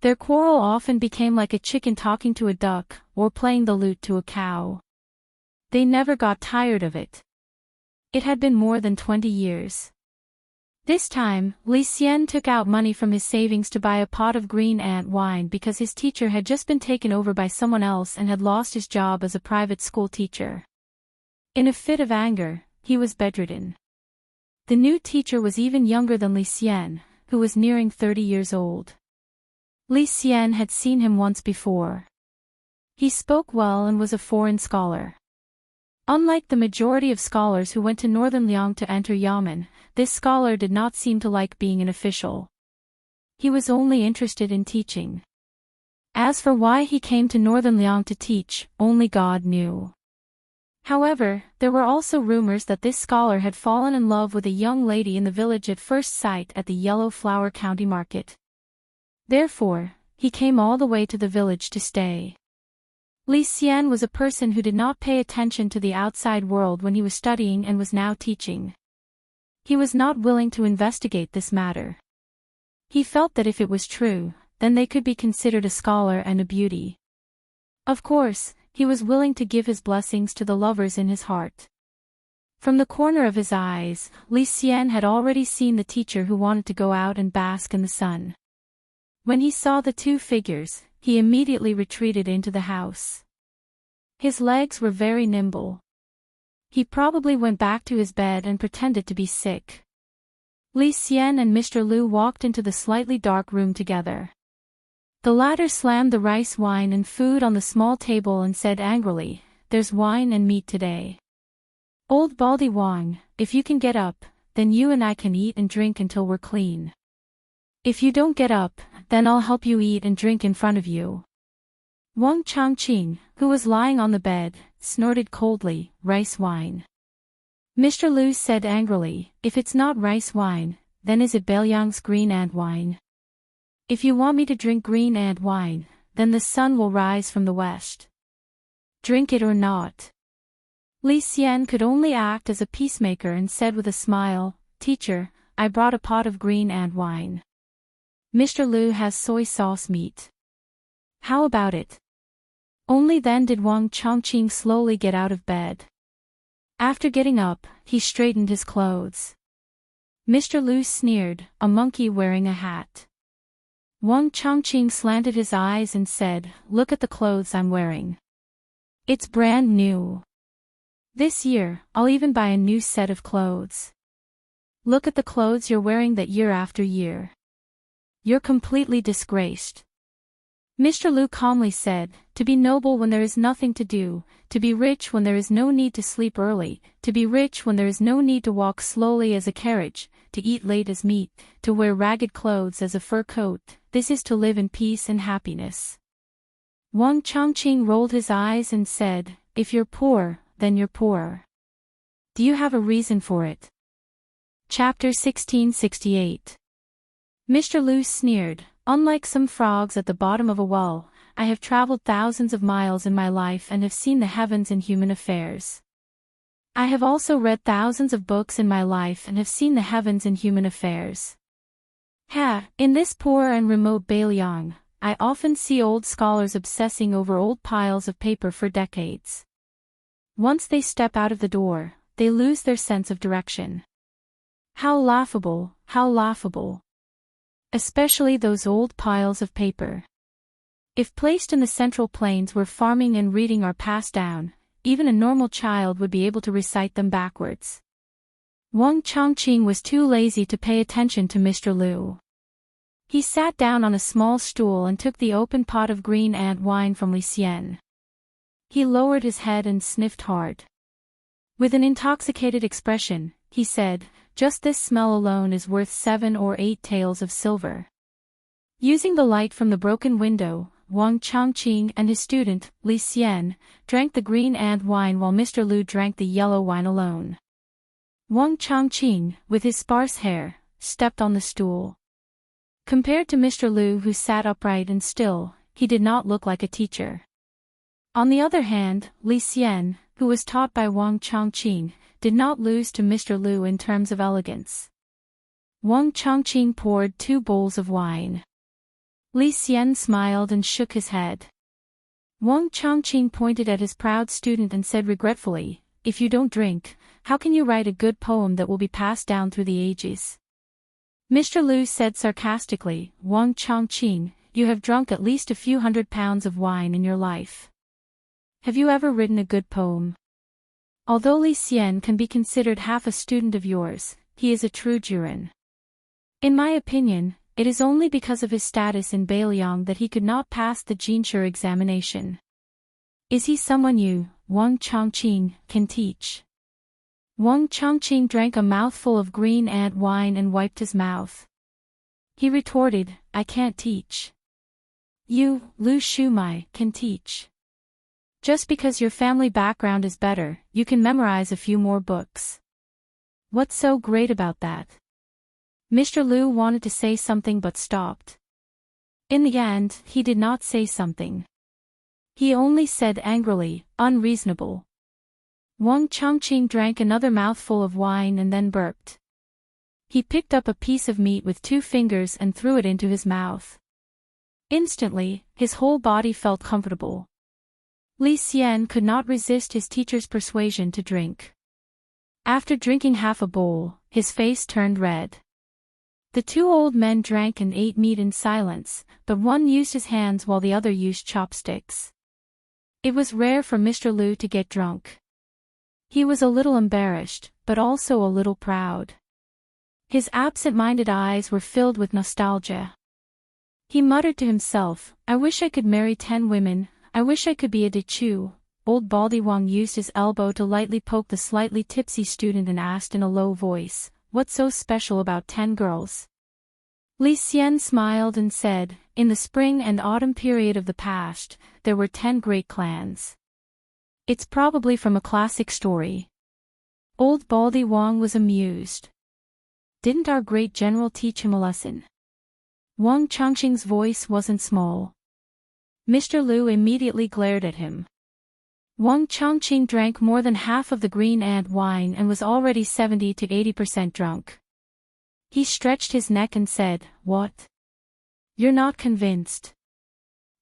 Their quarrel often became like a chicken talking to a duck, or playing the lute to a cow. They never got tired of it. It had been more than 20 years. This time, Li Xian took out money from his savings to buy a pot of green ant wine because his teacher had just been taken over by someone else and had lost his job as a private school teacher. In a fit of anger, he was bedridden. The new teacher was even younger than Li Xian, who was nearing 30 years old. Li Xian had seen him once before. He spoke well and was a foreign scholar. Unlike the majority of scholars who went to northern Liang to enter Yamen, this scholar did not seem to like being an official. He was only interested in teaching. As for why he came to northern Liang to teach, only God knew. However, there were also rumors that this scholar had fallen in love with a young lady in the village at first sight at the Yellow Flower County Market. Therefore, he came all the way to the village to stay. Li Xian was a person who did not pay attention to the outside world when he was studying and was now teaching. He was not willing to investigate this matter. He felt that if it was true, then they could be considered a scholar and a beauty. Of course, he was willing to give his blessings to the lovers in his heart. From the corner of his eyes, Li Xian had already seen the teacher who wanted to go out and bask in the sun. When he saw the two figures, he immediately retreated into the house. His legs were very nimble. He probably went back to his bed and pretended to be sick. Li Xian and Mr. Liu walked into the slightly dark room together. The latter slammed the rice wine and food on the small table and said angrily, "There's wine and meat today. Old Baldy Wang, if you can get up, then you and I can eat and drink until we're clean. If you don't get up, then I'll help you eat and drink in front of you." Wang Changqing, who was lying on the bed, snorted coldly, "Rice wine." Mr. Liu said angrily, "If it's not rice wine, then is it Beiliang's green ant wine? If you want me to drink green ant wine, then the sun will rise from the west. Drink it or not." Li Xian could only act as a peacemaker and said with a smile, "Teacher, I brought a pot of green ant wine. Mr. Liu has soy sauce meat. How about it?" Only then did Wang Chongqing slowly get out of bed. After getting up, he straightened his clothes. Mr. Liu sneered, "A monkey wearing a hat." Wang Chongqing slanted his eyes and said, "Look at the clothes I'm wearing. It's brand new. This year, I'll even buy a new set of clothes. Look at the clothes you're wearing that year after year. You're completely disgraced." Mr. Liu calmly said, "To be noble when there is nothing to do, to be rich when there is no need to sleep early, to be rich when there is no need to walk slowly as a carriage, to eat late as meat, to wear ragged clothes as a fur coat, this is to live in peace and happiness." Wang Chongqing rolled his eyes and said, "If you're poor, then you're poor. Do you have a reason for it?" Chapter 1668. Mr. Liu sneered, "Unlike some frogs at the bottom of a well, I have traveled thousands of miles in my life and have seen the heavens in human affairs. I have also read thousands of books in my life and have seen the heavens in human affairs. In this poor and remote Beiliang, I often see old scholars obsessing over old piles of paper for decades. Once they step out of the door, they lose their sense of direction. How laughable, how laughable. Especially those old piles of paper. If placed in the central plains where farming and reading are passed down, even a normal child would be able to recite them backwards." Wang Chongqing was too lazy to pay attention to Mr. Liu. He sat down on a small stool and took the open pot of green ant wine from Li Xian. He lowered his head and sniffed hard. With an intoxicated expression, he said, "Just this smell alone is worth 7 or 8 taels of silver." Using the light from the broken window, Wang Chongqing and his student, Li Xian, drank the green ant wine while Mr. Liu drank the yellow wine alone. Wang Chongqing, with his sparse hair, stepped on the stool. Compared to Mr. Liu, who sat upright and still, he did not look like a teacher. On the other hand, Li Xian, who was taught by Wang Chongqing, did not lose to Mr. Liu in terms of elegance. Wang Chongqing poured 2 bowls of wine. Li Xian smiled and shook his head. Wang Chongqing pointed at his proud student and said regretfully, "If you don't drink, how can you write a good poem that will be passed down through the ages?" Mr. Lu said sarcastically, Wang Chongqing, you have drunk at least a few 100 pounds of wine in your life. Have you ever written a good poem? Although Li Xian can be considered half a student of yours, he is a true Juren. In my opinion, it is only because of his status in Beiliang that he could not pass the Jinshe examination. Is he someone you, Wang Chongqing, can teach? Wang Chongqing drank a mouthful of green ant wine and wiped his mouth. He retorted, I can't teach. You, Lu Shumai, can teach. Just because your family background is better, you can memorize a few more books. What's so great about that? Mr. Lu wanted to say something but stopped. In the end, he did not say something. He only said angrily, unreasonable. Wang Chongqing drank another mouthful of wine and then burped. He picked up a piece of meat with 2 fingers and threw it into his mouth. Instantly, his whole body felt comfortable. Li Xian could not resist his teacher's persuasion to drink. After drinking half a bowl, his face turned red. The 2 old men drank and ate meat in silence, but one used his hands while the other used chopsticks. It was rare for Mr. Lu to get drunk. He was a little embarrassed, but also a little proud. His absent-minded eyes were filled with nostalgia. He muttered to himself, I wish I could marry 10 women, I wish I could be a Dechu. Old Baldy Wang used his elbow to lightly poke the slightly tipsy student and asked in a low voice, what's so special about 10 girls? Li Xian smiled and said, in the spring and autumn period of the past, there were 10 great clans. It's probably from a classic story. Old Baldy Wang was amused. Didn't our great general teach him a lesson? Wang Chongqing's voice wasn't small. Mr. Lu immediately glared at him. Wang Chongqing drank more than half of the green ant wine and was already 70 to 80% drunk. He stretched his neck and said, What? You're not convinced?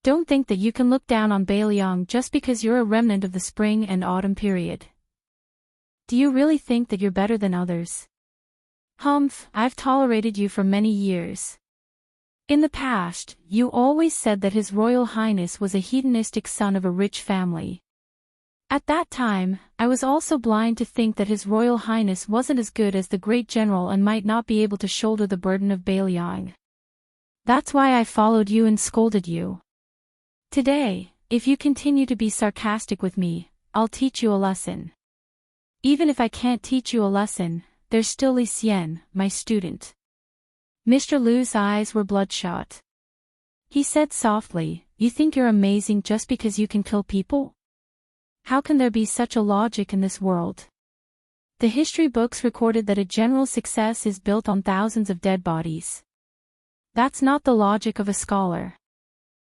Don't think that you can look down on Beiliang just because you're a remnant of the spring and autumn period. Do you really think that you're better than others? Humph, I've tolerated you for many years. In the past, you always said that His Royal Highness was a hedonistic son of a rich family. At that time, I was also blind to think that His Royal Highness wasn't as good as the great general and might not be able to shoulder the burden of Beiliang. That's why I followed you and scolded you. Today, if you continue to be sarcastic with me, I'll teach you a lesson. Even if I can't teach you a lesson, there's still Li Xian, my student. Mr. Lu's eyes were bloodshot. He said softly, You think you're amazing just because you can kill people? How can there be such a logic in this world? The history books recorded that a general's success is built on thousands of dead bodies. That's not the logic of a scholar.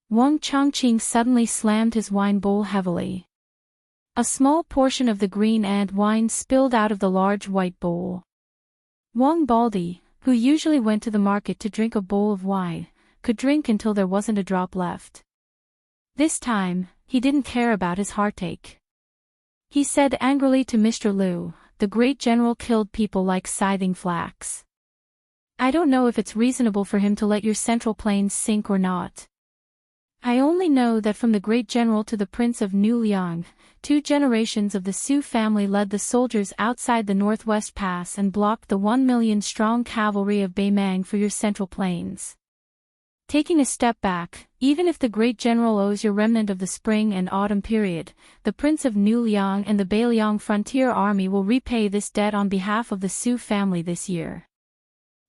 Wang Chongqing suddenly slammed his wine bowl heavily. A small portion of the green ant wine spilled out of the large white bowl. Wang Baldy, who usually went to the market to drink a bowl of wine, could drink until there wasn't a drop left. This time, he didn't care about his heartache. He said angrily to Mr. Lu, the great general killed people like scything flax. I don't know if it's reasonable for him to let your central plains sink or not. I only know that from the great general to the prince of New Liang, 2 generations of the Su family led the soldiers outside the Northwest Pass and blocked the 1 million strong cavalry of Beimang for your central plains. Taking a step back, even if the great general owes your remnant of the spring and autumn period, the prince of New Liang and the Beiliang frontier army will repay this debt on behalf of the Su family this year.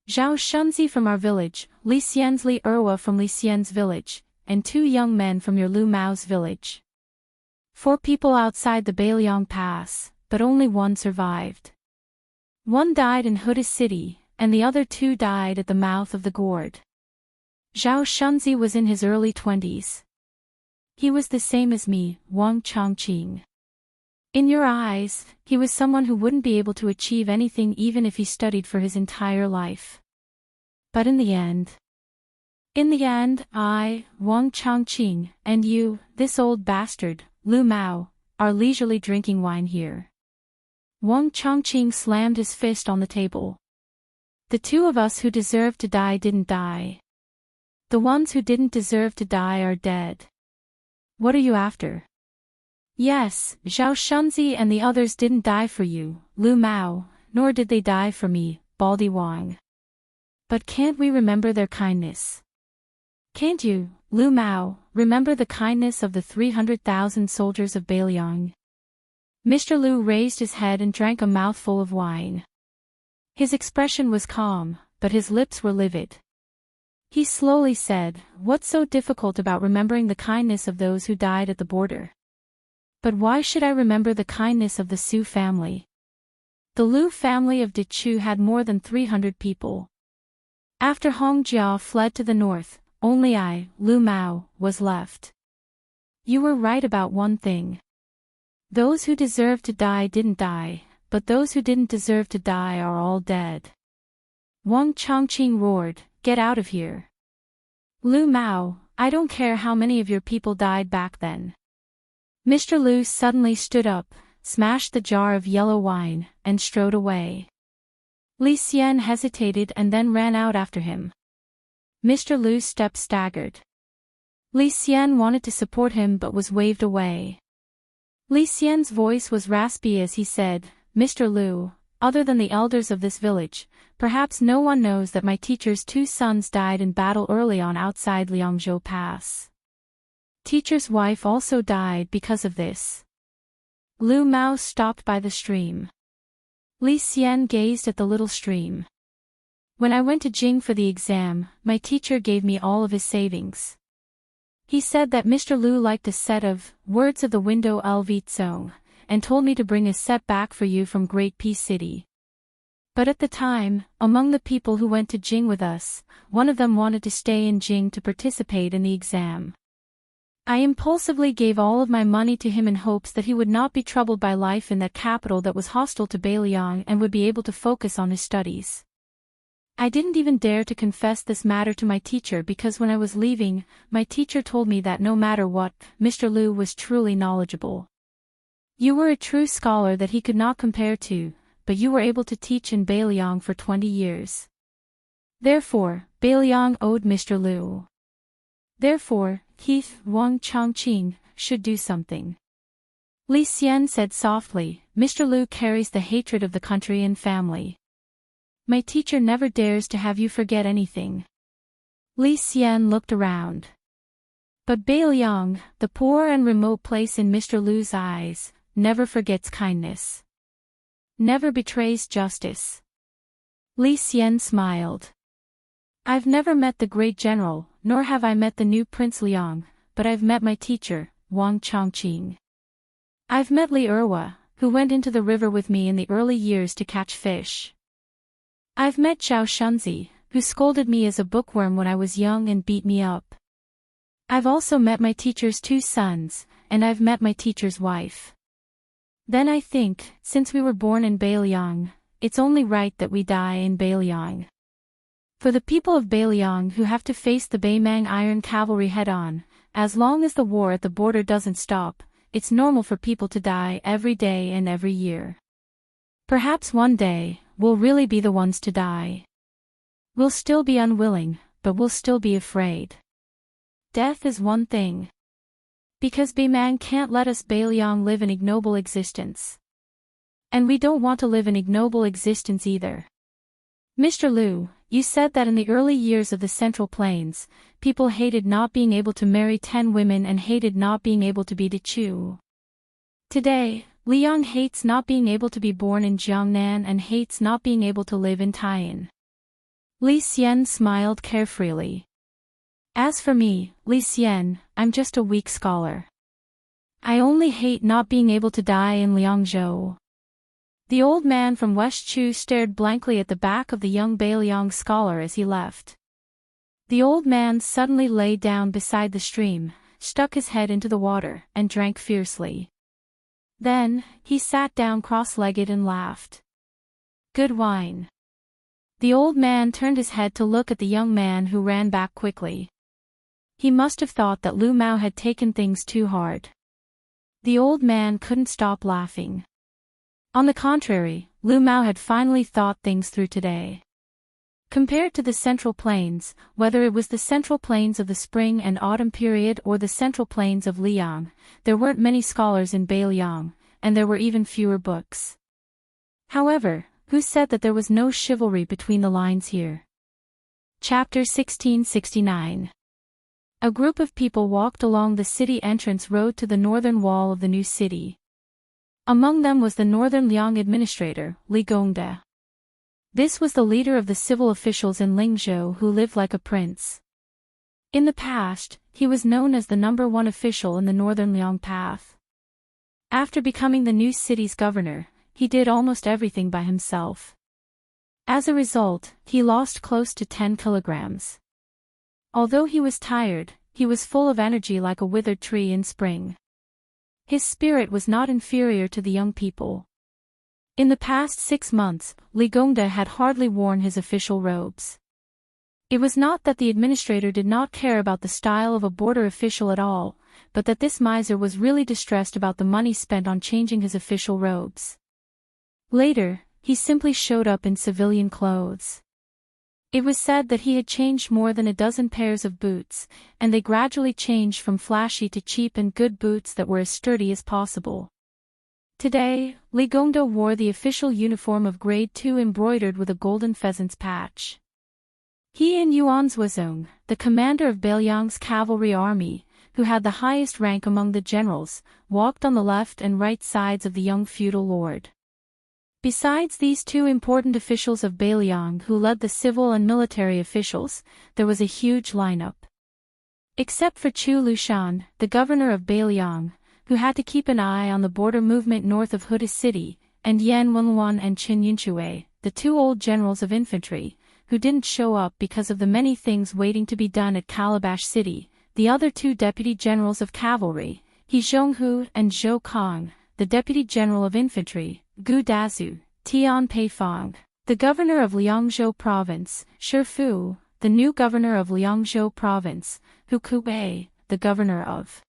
Zhao Shunzi from our village, Li Xian's Li Erwa from Li Xian's village, and 2 young men from your Lu Mao's village. 4 people outside the Beiliang Pass, but only 1 survived. 1 died in Huda City, and the other 2 died at the mouth of the gourd. Zhao Shunzi was in his early 20s. He was the same as me, Wang Chongqing. In your eyes, he was someone who wouldn't be able to achieve anything even if he studied for his entire life. But in the end, I, Wang Chongqing, and you, this old bastard, Lu Mao, are leisurely drinking wine here. Wang Chongqing slammed his fist on the table. The two of us who deserved to die didn't die. The ones who didn't deserve to die are dead. What are you after? Yes, Zhao Shunzi and the others didn't die for you, Lu Mao, nor did they die for me, Baldy Wang. But can't we remember their kindness? Can't you, Lu Mao, remember the kindness of the 300,000 soldiers of Beiliang? Mr. Lu raised his head and drank a mouthful of wine. His expression was calm, but his lips were livid. He slowly said, "What's so difficult about remembering the kindness of those who died at the border? But why should I remember the kindness of the Su family? The Lu family of Dichu had more than 300 people. After Hong Jia fled to the north, only I, Lu Mao, was left. You were right about one thing. Those who deserved to die didn't die, but those who didn't deserve to die are all dead." Wang Chongqing roared, "Get out of here. Lu Mao, I don't care how many of your people died back then." Mr. Lu suddenly stood up, smashed the jar of yellow wine, and strode away. Li Xian hesitated and then ran out after him. Mr. Lu's step staggered. Li Xian wanted to support him but was waved away. Li Xian's voice was raspy as he said, "Mr. Lu, other than the elders of this village, perhaps no one knows that my teacher's 2 sons died in battle early on outside Liangzhou Pass. Teacher's wife also died because of this." Lu Mao stopped by the stream. Li Xian gazed at the little stream. "When I went to Jing for the exam, my teacher gave me all of his savings. He said that Mr. Lu liked a set of Words of the Window LV Zong, and told me to bring a set back for you from Great Peace City. But at the time, among the people who went to Jing with us, one of them wanted to stay in Jing to participate in the exam. I impulsively gave all of my money to him in hopes that he would not be troubled by life in that capital that was hostile to Beiliang and would be able to focus on his studies. I didn't even dare to confess this matter to my teacher because when I was leaving, my teacher told me that no matter what, Mr. Lu was truly knowledgeable. You were a true scholar that he could not compare to, but you were able to teach in Beiliang for 20 years. Therefore, Beiliang owed Mr. Lu. Therefore, Heath Wang Chongqing should do something." Li Xian said softly, "Mr. Lu carries the hatred of the country and family. My teacher never dares to have you forget anything." Li Xian looked around. But Beiliang, the poor and remote place in Mr. Lu's eyes, never forgets kindness. Never betrays justice. Li Xian smiled. "I've never met the great general, nor have I met the new Prince Liang, but I've met my teacher, Wang Chongqing. I've met Li Erwa, who went into the river with me in the early years to catch fish. I've met Zhao Shunzi, who scolded me as a bookworm when I was young and beat me up. I've also met my teacher's 2 sons, and I've met my teacher's wife. Then I think, since we were born in Beiliang, it's only right that we die in Beiliang. For the people of Beiliang who have to face the Beimang Iron Cavalry head-on, as long as the war at the border doesn't stop, it's normal for people to die every day and every year. Perhaps one day, we'll really be the ones to die. We'll still be unwilling, but we'll still be afraid. Death is one thing. Because Beimang can't let us Beiliang live an ignoble existence. And we don't want to live an ignoble existence either. Mr. Lu, you said that in the early years of the Central Plains, people hated not being able to marry 10 women and hated not being able to be Dichu. Today, Liang hates not being able to be born in Jiangnan and hates not being able to live in Taiyan." Li Xian smiled carefreely. "As for me, Li Xian, I'm just a weak scholar. I only hate not being able to die in Liangzhou." The old man from West Chu stared blankly at the back of the young Beiliang scholar as he left. The old man suddenly lay down beside the stream, stuck his head into the water, and drank fiercely. Then, he sat down cross-legged and laughed. "Good wine." The old man turned his head to look at the young man who ran back quickly. He must have thought that Lu Mao had taken things too hard. The old man couldn't stop laughing. On the contrary, Lu Mao had finally thought things through today. Compared to the Central Plains, whether it was the Central Plains of the spring and autumn period or the Central Plains of Liang, there weren't many scholars in Beiliang, and there were even fewer books. However, who said that there was no chivalry between the lines here? Chapter 1669. A group of people walked along the city entrance road to the northern wall of the new city. Among them was the northern Liang administrator, Li Gongde. This was the leader of the civil officials in Lingzhou who lived like a prince. In the past, he was known as the #1 official in the northern Liang path. After becoming the new city's governor, he did almost everything by himself. As a result, he lost close to 10 kilograms. Although he was tired, he was full of energy like a withered tree in spring. His spirit was not inferior to the young people. In the past 6 months, Li Gongde had hardly worn his official robes. It was not that the administrator did not care about the style of a border official at all, but that this miser was really distressed about the money spent on changing his official robes. Later, he simply showed up in civilian clothes. It was said that he had changed more than a dozen pairs of boots, and they gradually changed from flashy to cheap and good boots that were as sturdy as possible. Today, Li Gongde wore the official uniform of grade 2 embroidered with a golden pheasant's patch. He and Yuan Zuozong, the commander of Beiliang's cavalry army, who had the highest rank among the generals, walked on the left and right sides of the young feudal lord. Besides these two important officials of Beiliang who led the civil and military officials, there was a huge lineup. Except for Chu Lushan, the governor of Beiliang, who had to keep an eye on the border movement north of Huda City, and Yan Wenluan and Qin Yunshui, the two old generals of infantry, who didn't show up because of the many things waiting to be done at Calabash City, the other two deputy generals of cavalry, He Zhonghu and Zhou Kong, the deputy general of infantry, Gu Dazu, Tian Peifang, the governor of Liangzhou province, Shi Fu, the new governor of Liangzhou province, Hu Kubei, the governor of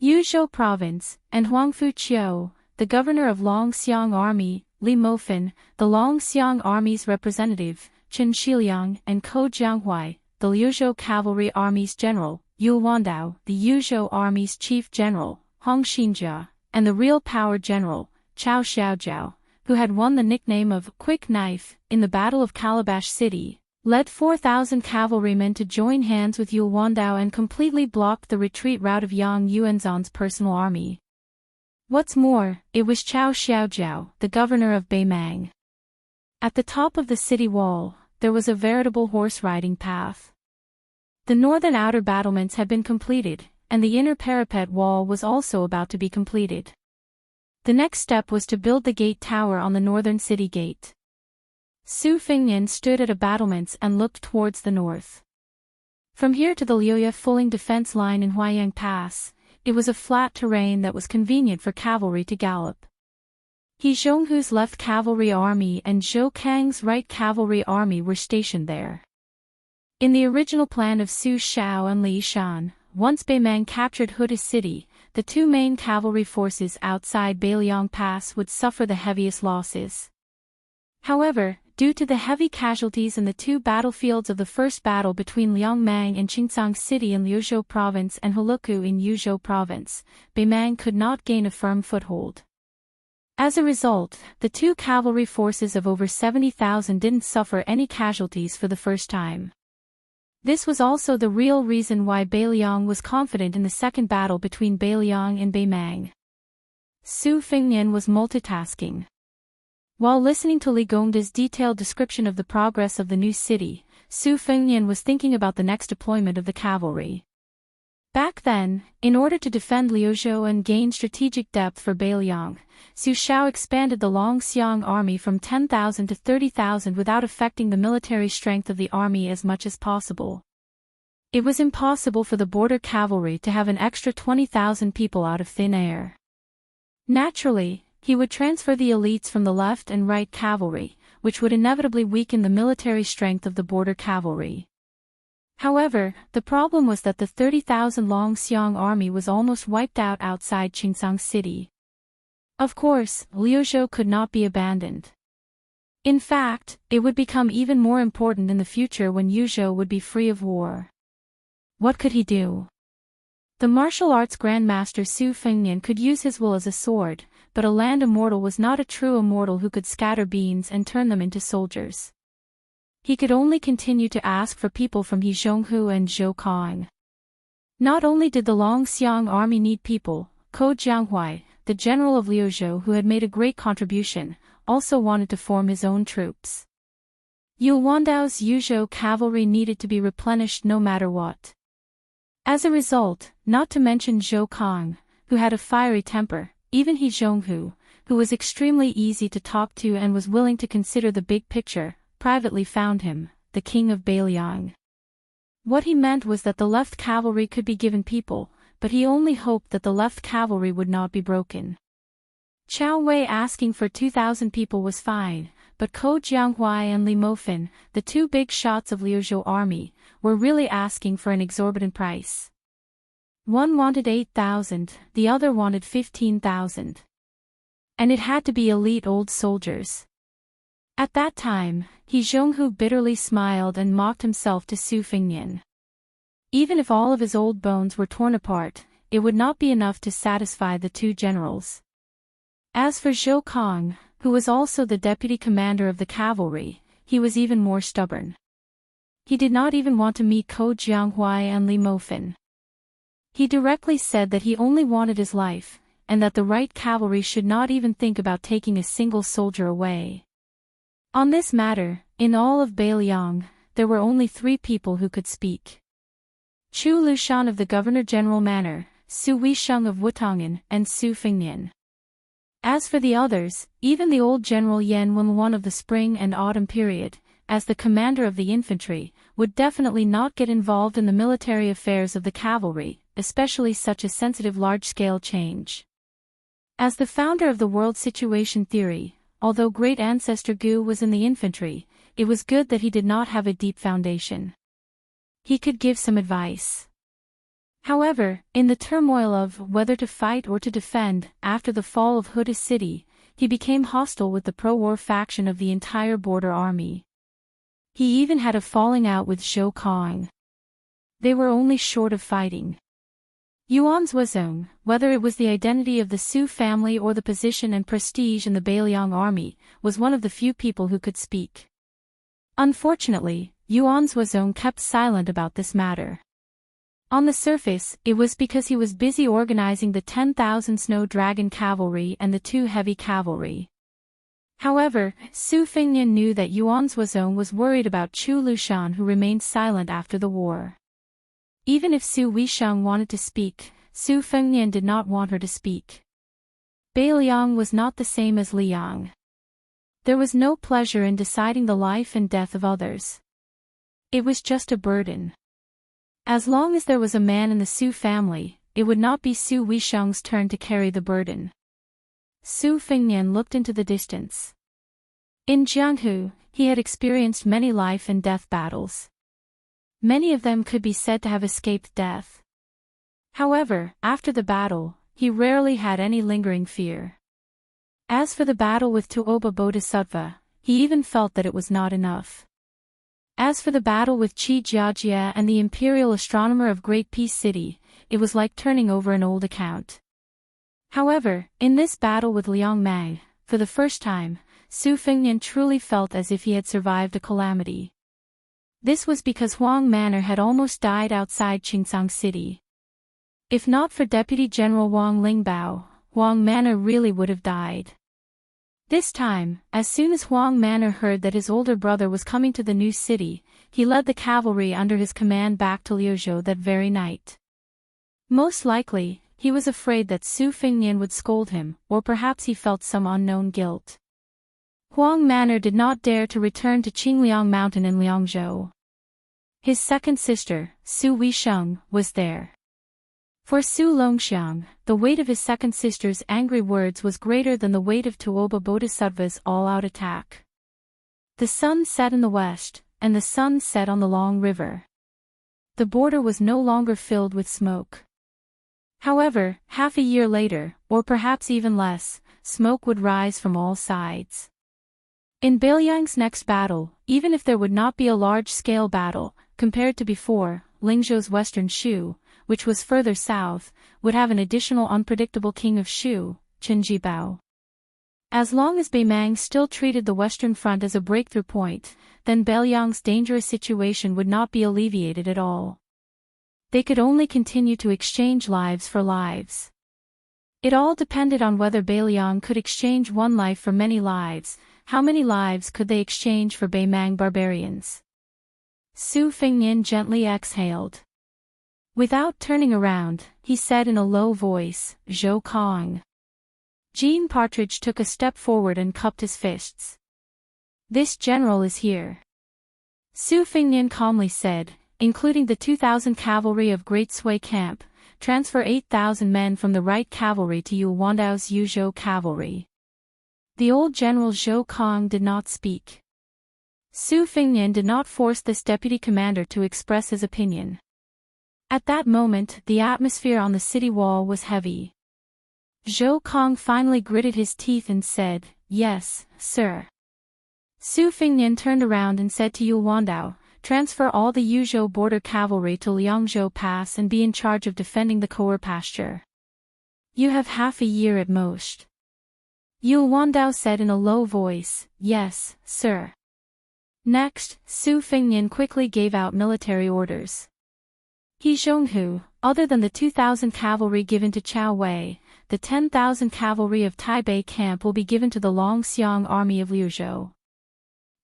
Yuzhou province, and Huangfu Qiu, the governor of Longxiang army, Li Mofan, the Longxiang army's representative, Chen Shiliang, and Ko Jianghuai, the Liuzhou cavalry army's general, Yu Wandao, the Yuzhou army's chief general, Hong Xinjia, and the real power general, Chao Xiaojiao, who had won the nickname of Quick Knife in the Battle of Calabash City, led 4,000 cavalrymen to join hands with Yu Wandao and completely blocked the retreat route of Yang Yuanzhan's personal army. What's more, it was Chao Xiaojiao, the governor of Beimang. At the top of the city wall, there was a veritable horse-riding path. The northern outer battlements had been completed, and the inner parapet wall was also about to be completed. The next step was to build the gate tower on the northern city gate. Su Fengnian stood at a battlements and looked towards the north. From here to the Liuya Fuling defense line in Huayang Pass, it was a flat terrain that was convenient for cavalry to gallop. He Zhonghu's left cavalry army and Zhou Kang's right cavalry army were stationed there. In the original plan of Su Xiao and Li Shan, once Beimang captured Huda City, the two main cavalry forces outside Beiliang Pass would suffer the heaviest losses. However, due to the heavy casualties in the two battlefields of the first battle between Liangmang and Qingcang City in Liuzhou province and Huluku in Yuzhou province, Beimang could not gain a firm foothold. As a result, the two cavalry forces of over 70,000 didn't suffer any casualties for the first time. This was also the real reason why Beiliang was confident in the second battle between Beiliang and Beimang. Su Fengnian was multitasking. While listening to Li Gongde's detailed description of the progress of the new city, Su Fengnian was thinking about the next deployment of the cavalry. Back then, in order to defend Liuzhou and gain strategic depth for Beiliang, Su Xiao expanded the Longxiang army from 10,000 to 30,000 without affecting the military strength of the army as much as possible. It was impossible for the border cavalry to have an extra 20,000 people out of thin air. Naturally, he would transfer the elites from the left and right cavalry, which would inevitably weaken the military strength of the border cavalry. However, the problem was that the 30,000 Longxiang army was almost wiped out outside Qingcang City. Of course, Liuzhou could not be abandoned. In fact, it would become even more important in the future when Yuzhou would be free of war. What could he do? The martial arts grandmaster Su Fengnian could use his will as a sword, but a land immortal was not a true immortal who could scatter beans and turn them into soldiers. He could only continue to ask for people from He Zhonghu and Zhou Kong. Not only did the Longxiang army need people, Ko Jianghuai, the general of Liuzhou who had made a great contribution, also wanted to form his own troops. Yu Wandao's Yuzhou cavalry needed to be replenished no matter what. As a result, not to mention Zhou Kong, who had a fiery temper, even He Zhonghu, who was extremely easy to talk to and was willing to consider the big picture, privately found him, the king of Beiliang. What he meant was that the left cavalry could be given people, but he only hoped that the left cavalry would not be broken. Qiao Wei asking for 2,000 people was fine, but Ko Jianghuai and Li Mofin, the two big shots of Liuzhou army, were really asking for an exorbitant price. One wanted 8,000, the other wanted 15,000. And it had to be elite old soldiers. At that time, He Zhonghu bitterly smiled and mocked himself to Su Fengnian. Even if all of his old bones were torn apart, it would not be enough to satisfy the two generals. As for Zhou Kong, who was also the deputy commander of the cavalry, he was even more stubborn. He did not even want to meet Ko Jianghuai and Li Mofin. He directly said that he only wanted his life, and that the right cavalry should not even think about taking a single soldier away. On this matter, in all of Beiliang, there were only 3 people who could speak. Chu Lushan of the Governor-General Manor, Su Weisheng of Wutongan, and Su Fengnian. As for the others, even the old General Yan Wenluan of the spring and autumn period, as the commander of the infantry, would definitely not get involved in the military affairs of the cavalry, especially such a sensitive large-scale change. As the founder of the world situation theory, although great ancestor Gu was in the infantry, it was good that he did not have a deep foundation. He could give some advice. However, in the turmoil of whether to fight or to defend, after the fall of Huda city, he became hostile with the pro-war faction of the entire border army. He even had a falling out with Zhou Kong. They were only short of fighting. Yuan Zhuozong, whether it was the identity of the Su family or the position and prestige in the Beiliang army, was one of the few people who could speak. Unfortunately, Yuan Zhuozong kept silent about this matter. On the surface, it was because he was busy organizing the 10,000 Snow Dragon cavalry and the 2 heavy cavalry. However, Su Fengnian knew that Yuan Zhuozong was worried about Chu Lushan, who remained silent after the war. Even if Su Weisheng wanted to speak, Su Fengnian did not want her to speak. Beiliang was not the same as Liang. There was no pleasure in deciding the life and death of others. It was just a burden. As long as there was a man in the Su family, it would not be Su Weisheng's turn to carry the burden. Su Fengnian looked into the distance. In Jianghu, he had experienced many life and death battles. Many of them could be said to have escaped death. However, after the battle, he rarely had any lingering fear. As for the battle with Tuoba Bodhisattva, he even felt that it was not enough. As for the battle with Qi Jiajia and the imperial astronomer of Great Peace City, it was like turning over an old account. However, in this battle with Liang Mang, for the first time, Su Fengnian truly felt as if he had survived a calamity. This was because Huang Manor had almost died outside Qingsang City. If not for Deputy General Wang Lingbao, Huang Manor really would have died. This time, as soon as Huang Manor heard that his older brother was coming to the new city, he led the cavalry under his command back to Liuzhou that very night. Most likely, he was afraid that Su Fengnian would scold him, or perhaps he felt some unknown guilt. Huang Manor did not dare to return to Qingliang Mountain in Liangzhou. His second sister, Su Weisheng, was there. For Su Longxiang, the weight of his second sister's angry words was greater than the weight of Tuoba Bodhisattva's all-out attack. The sun set in the west, and the sun set on the long river. The border was no longer filled with smoke. However, half a year later, or perhaps even less, smoke would rise from all sides. In Beiliang's next battle, even if there would not be a large-scale battle, compared to before, Lingzhou's western Shu, which was further south, would have an additional unpredictable king of Shu, Qinji Bao. As long as Beimang still treated the western front as a breakthrough point, then Beiliang's dangerous situation would not be alleviated at all. They could only continue to exchange lives for lives. It all depended on whether Beiliang could exchange one life for many lives. How many lives could they exchange for Beimang barbarians? Su Fengnian gently exhaled. Without turning around, he said in a low voice, "Zhou Kong." Jean Partridge took a step forward and cupped his fists. "This general is here," Su Fengnian calmly said, "including the 2,000 cavalry of Great Sui Camp, transfer 8,000 men from the right cavalry to Yu Wandao's Yuzhou cavalry." The old general Zhou Kong did not speak. Su Fengnian did not force this deputy commander to express his opinion. At that moment, the atmosphere on the city wall was heavy. Zhou Kong finally gritted his teeth and said, "Yes, sir." Su Fengnian turned around and said to Yu Wandao, "Transfer all the Yuzhou border cavalry to Liangzhou Pass and be in charge of defending the Koer pasture. You have half a year at most." Yu Wandao said in a low voice, "Yes, sir." Next, Su Fengnian quickly gave out military orders. He Zhonghu, other than the 2,000 cavalry given to Chao Wei, the 10,000 cavalry of Taipei camp will be given to the Longxiang army of Liuzhou.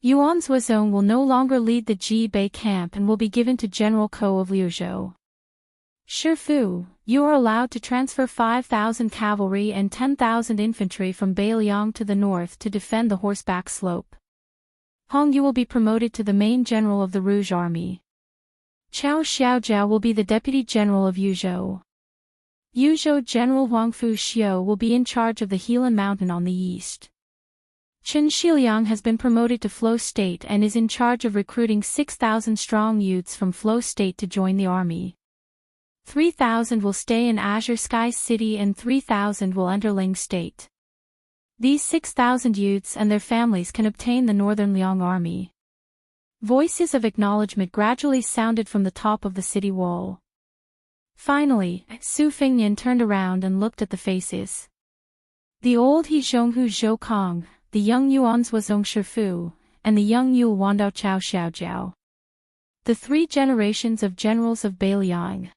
Yuan Zuozong will no longer lead the Jibei camp and will be given to General Ko of Liuzhou. Shifu, you are allowed to transfer 5,000 cavalry and 10,000 infantry from Beiliang to the north to defend the horseback slope. Hong Yu will be promoted to the main general of the Rouge Army. Chao Xiaojiao will be the deputy general of Yuzhou. Yuzhou General Huangfu Xiu will be in charge of the Helan Mountain on the east. Chen Xiliang has been promoted to Flo State and is in charge of recruiting 6,000 strong youths from Flo State to join the army. 3,000 will stay in Azure Sky City and 3,000 will enter Ling State. These 6,000 youths and their families can obtain the Northern Liang Army. Voices of acknowledgement gradually sounded from the top of the city wall. Finally, Su Fengnian turned around and looked at the faces. The old He Zhonghu Zhou Kong, the young Yuan Zuozong Shifu, and the young Yu Wandao Chao Xiaojiao. The 3 generations of generals of Beiliang.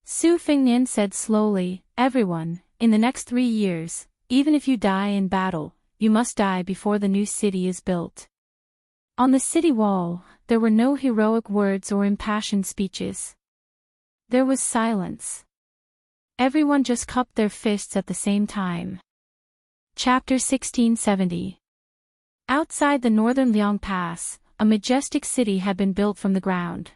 Su Fengnian said slowly, "Everyone, in the next 3 years, even if you die in battle, you must die before the new city is built." On the city wall, there were no heroic words or impassioned speeches. There was silence. Everyone just cupped their fists at the same time. Chapter 1670. Outside the northern Liang Pass, a majestic city had been built from the ground.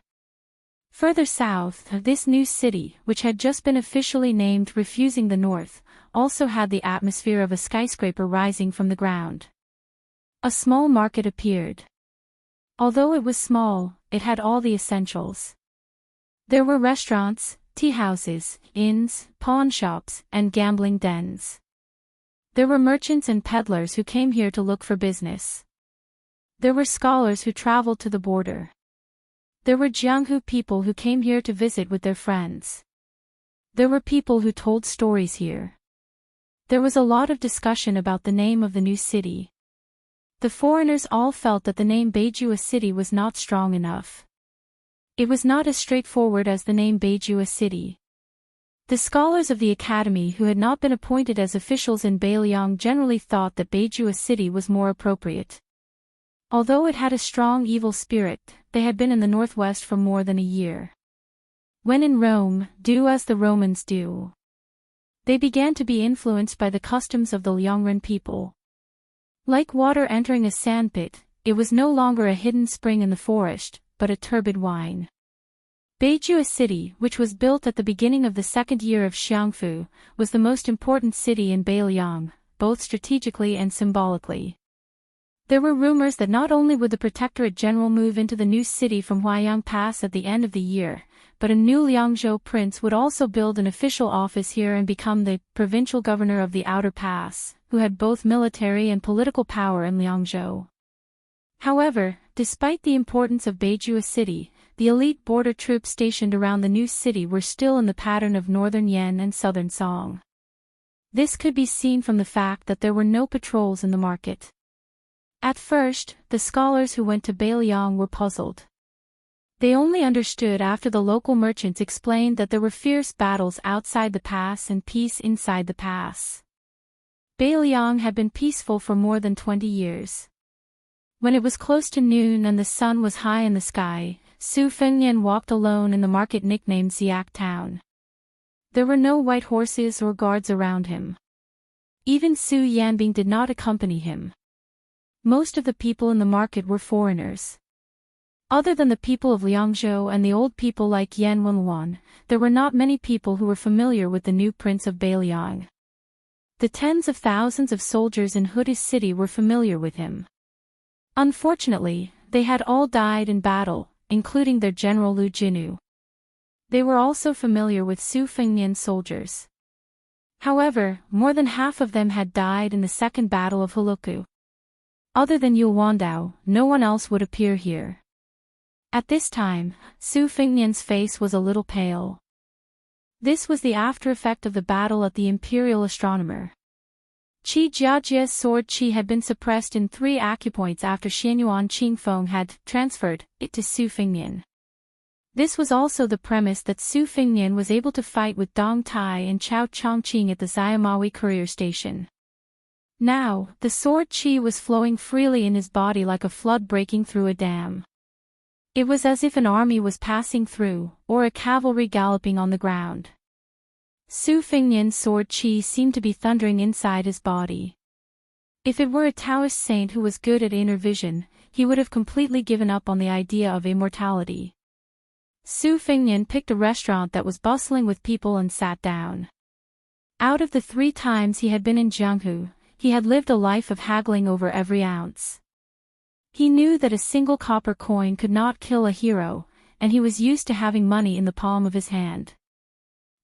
Further south, this new city, which had just been officially named Refusing the North, also had the atmosphere of a skyscraper rising from the ground. A small market appeared. Although it was small, it had all the essentials. There were restaurants, tea houses, inns, pawn shops, and gambling dens. There were merchants and peddlers who came here to look for business. There were scholars who traveled to the border. There were Jianghu people who came here to visit with their friends. There were people who told stories here. There was a lot of discussion about the name of the new city. The foreigners all felt that the name Beijua City was not strong enough. It was not as straightforward as the name Beijua City. The scholars of the academy who had not been appointed as officials in Beiliang generally thought that Beijua City was more appropriate. Although it had a strong evil spirit, they had been in the northwest for more than a year. When in Rome, do as the Romans do. They began to be influenced by the customs of the Liangren people. Like water entering a sandpit, it was no longer a hidden spring in the forest, but a turbid wine. Beijua City, which was built at the beginning of the second year of Xiangfu, was the most important city in Beiliang, both strategically and symbolically. There were rumors that not only would the Protectorate General move into the new city from Huaiyang Pass at the end of the year, but a new Liangzhou prince would also build an official office here and become the provincial governor of the Outer Pass, who had both military and political power in Liangzhou. However, despite the importance of Beiju city, the elite border troops stationed around the new city were still in the pattern of northern Yan and southern Song. This could be seen from the fact that there were no patrols in the market. At first, the scholars who went to Bailiang were puzzled. They only understood after the local merchants explained that there were fierce battles outside the pass and peace inside the pass. Bailiang had been peaceful for more than 20 years. When it was close to noon and the sun was high in the sky, Su Fengnian walked alone in the market nicknamed Xiak Town. There were no white horses or guards around him. Even Su Yanbing did not accompany him. Most of the people in the market were foreigners. Other than the people of Liangzhou and the old people like Yan Wenluan, there were not many people who were familiar with the new prince of Bailiang. The tens of thousands of soldiers in Hudi's city were familiar with him. Unfortunately, they had all died in battle, including their general Lu Jinu. They were also familiar with Su Fengnian's soldiers. However, more than half of them had died in the Second Battle of Huluku. Other than Yu Wandao, no one else would appear here. At this time, Su Fengnian's face was a little pale. This was the after-effect of the battle at the Imperial Astronomer. Qi Jiajia's sword Qi had been suppressed in 3 acupoints after Xianyuan Qingfeng had transferred it to Su Fengnian. This was also the premise that Su Fengnian was able to fight with Dong Tai and Chao Chongqing at the Xiamawi courier station. Now, the sword Qi was flowing freely in his body like a flood breaking through a dam. It was as if an army was passing through, or a cavalry galloping on the ground. Su Fengnian's sword Qi seemed to be thundering inside his body. If it were a Taoist saint who was good at inner vision, he would have completely given up on the idea of immortality. Su Fengnian picked a restaurant that was bustling with people and sat down. Out of the 3 times he had been in Jianghu, he had lived a life of haggling over every ounce. He knew that a single copper coin could not kill a hero, and he was used to having money in the palm of his hand.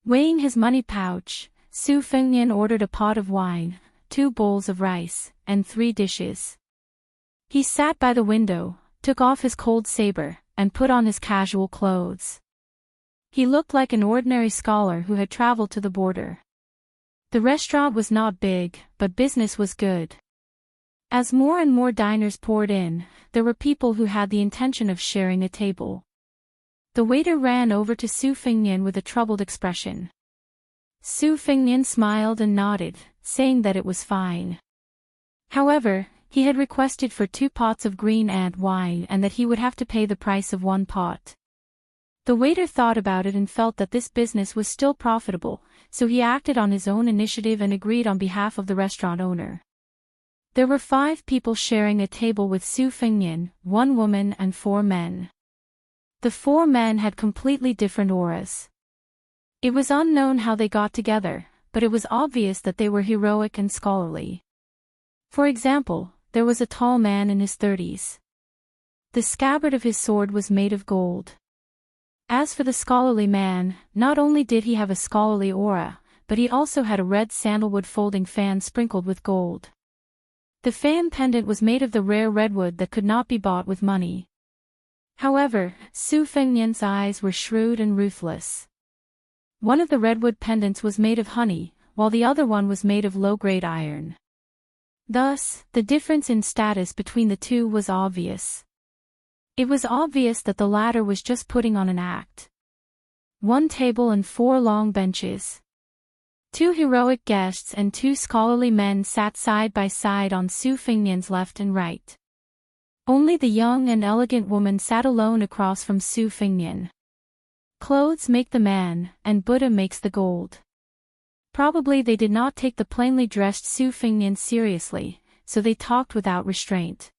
Weighing his money pouch, Su Fengnian ordered a pot of wine, 2 bowls of rice, and 3 dishes. He sat by the window, took off his cold saber, and put on his casual clothes. He looked like an ordinary scholar who had traveled to the border. The restaurant was not big, but business was good. As more and more diners poured in, there were people who had the intention of sharing a table. The waiter ran over to Su Fengnian with a troubled expression. Su Fengnian smiled and nodded, saying that it was fine. However, he had requested for 2 pots of green ant wine and that he would have to pay the price of 1 pot. The waiter thought about it and felt that this business was still profitable, so he acted on his own initiative and agreed on behalf of the restaurant owner. There were 5 people sharing a table with Su Fengnian, 1 woman and 4 men. The 4 men had completely different auras. It was unknown how they got together, but it was obvious that they were heroic and scholarly. For example, there was a tall man in his 30s. The scabbard of his sword was made of gold. As for the scholarly man, not only did he have a scholarly aura, but he also had a red sandalwood folding fan sprinkled with gold. The fan pendant was made of the rare redwood that could not be bought with money. However, Su Fengnian's eyes were shrewd and ruthless. One of the redwood pendants was made of honey, while the other one was made of low-grade iron. Thus, the difference in status between the 2 was obvious. It was obvious that the latter was just putting on an act. 1 table and 4 long benches. 2 heroic guests and 2 scholarly men sat side by side on Su Fengnian's left and right. Only the young and elegant woman sat alone across from Su Fengnian. Clothes make the man, and Buddha makes the gold. Probably they did not take the plainly dressed Su Fengnian seriously, so they talked without restraint.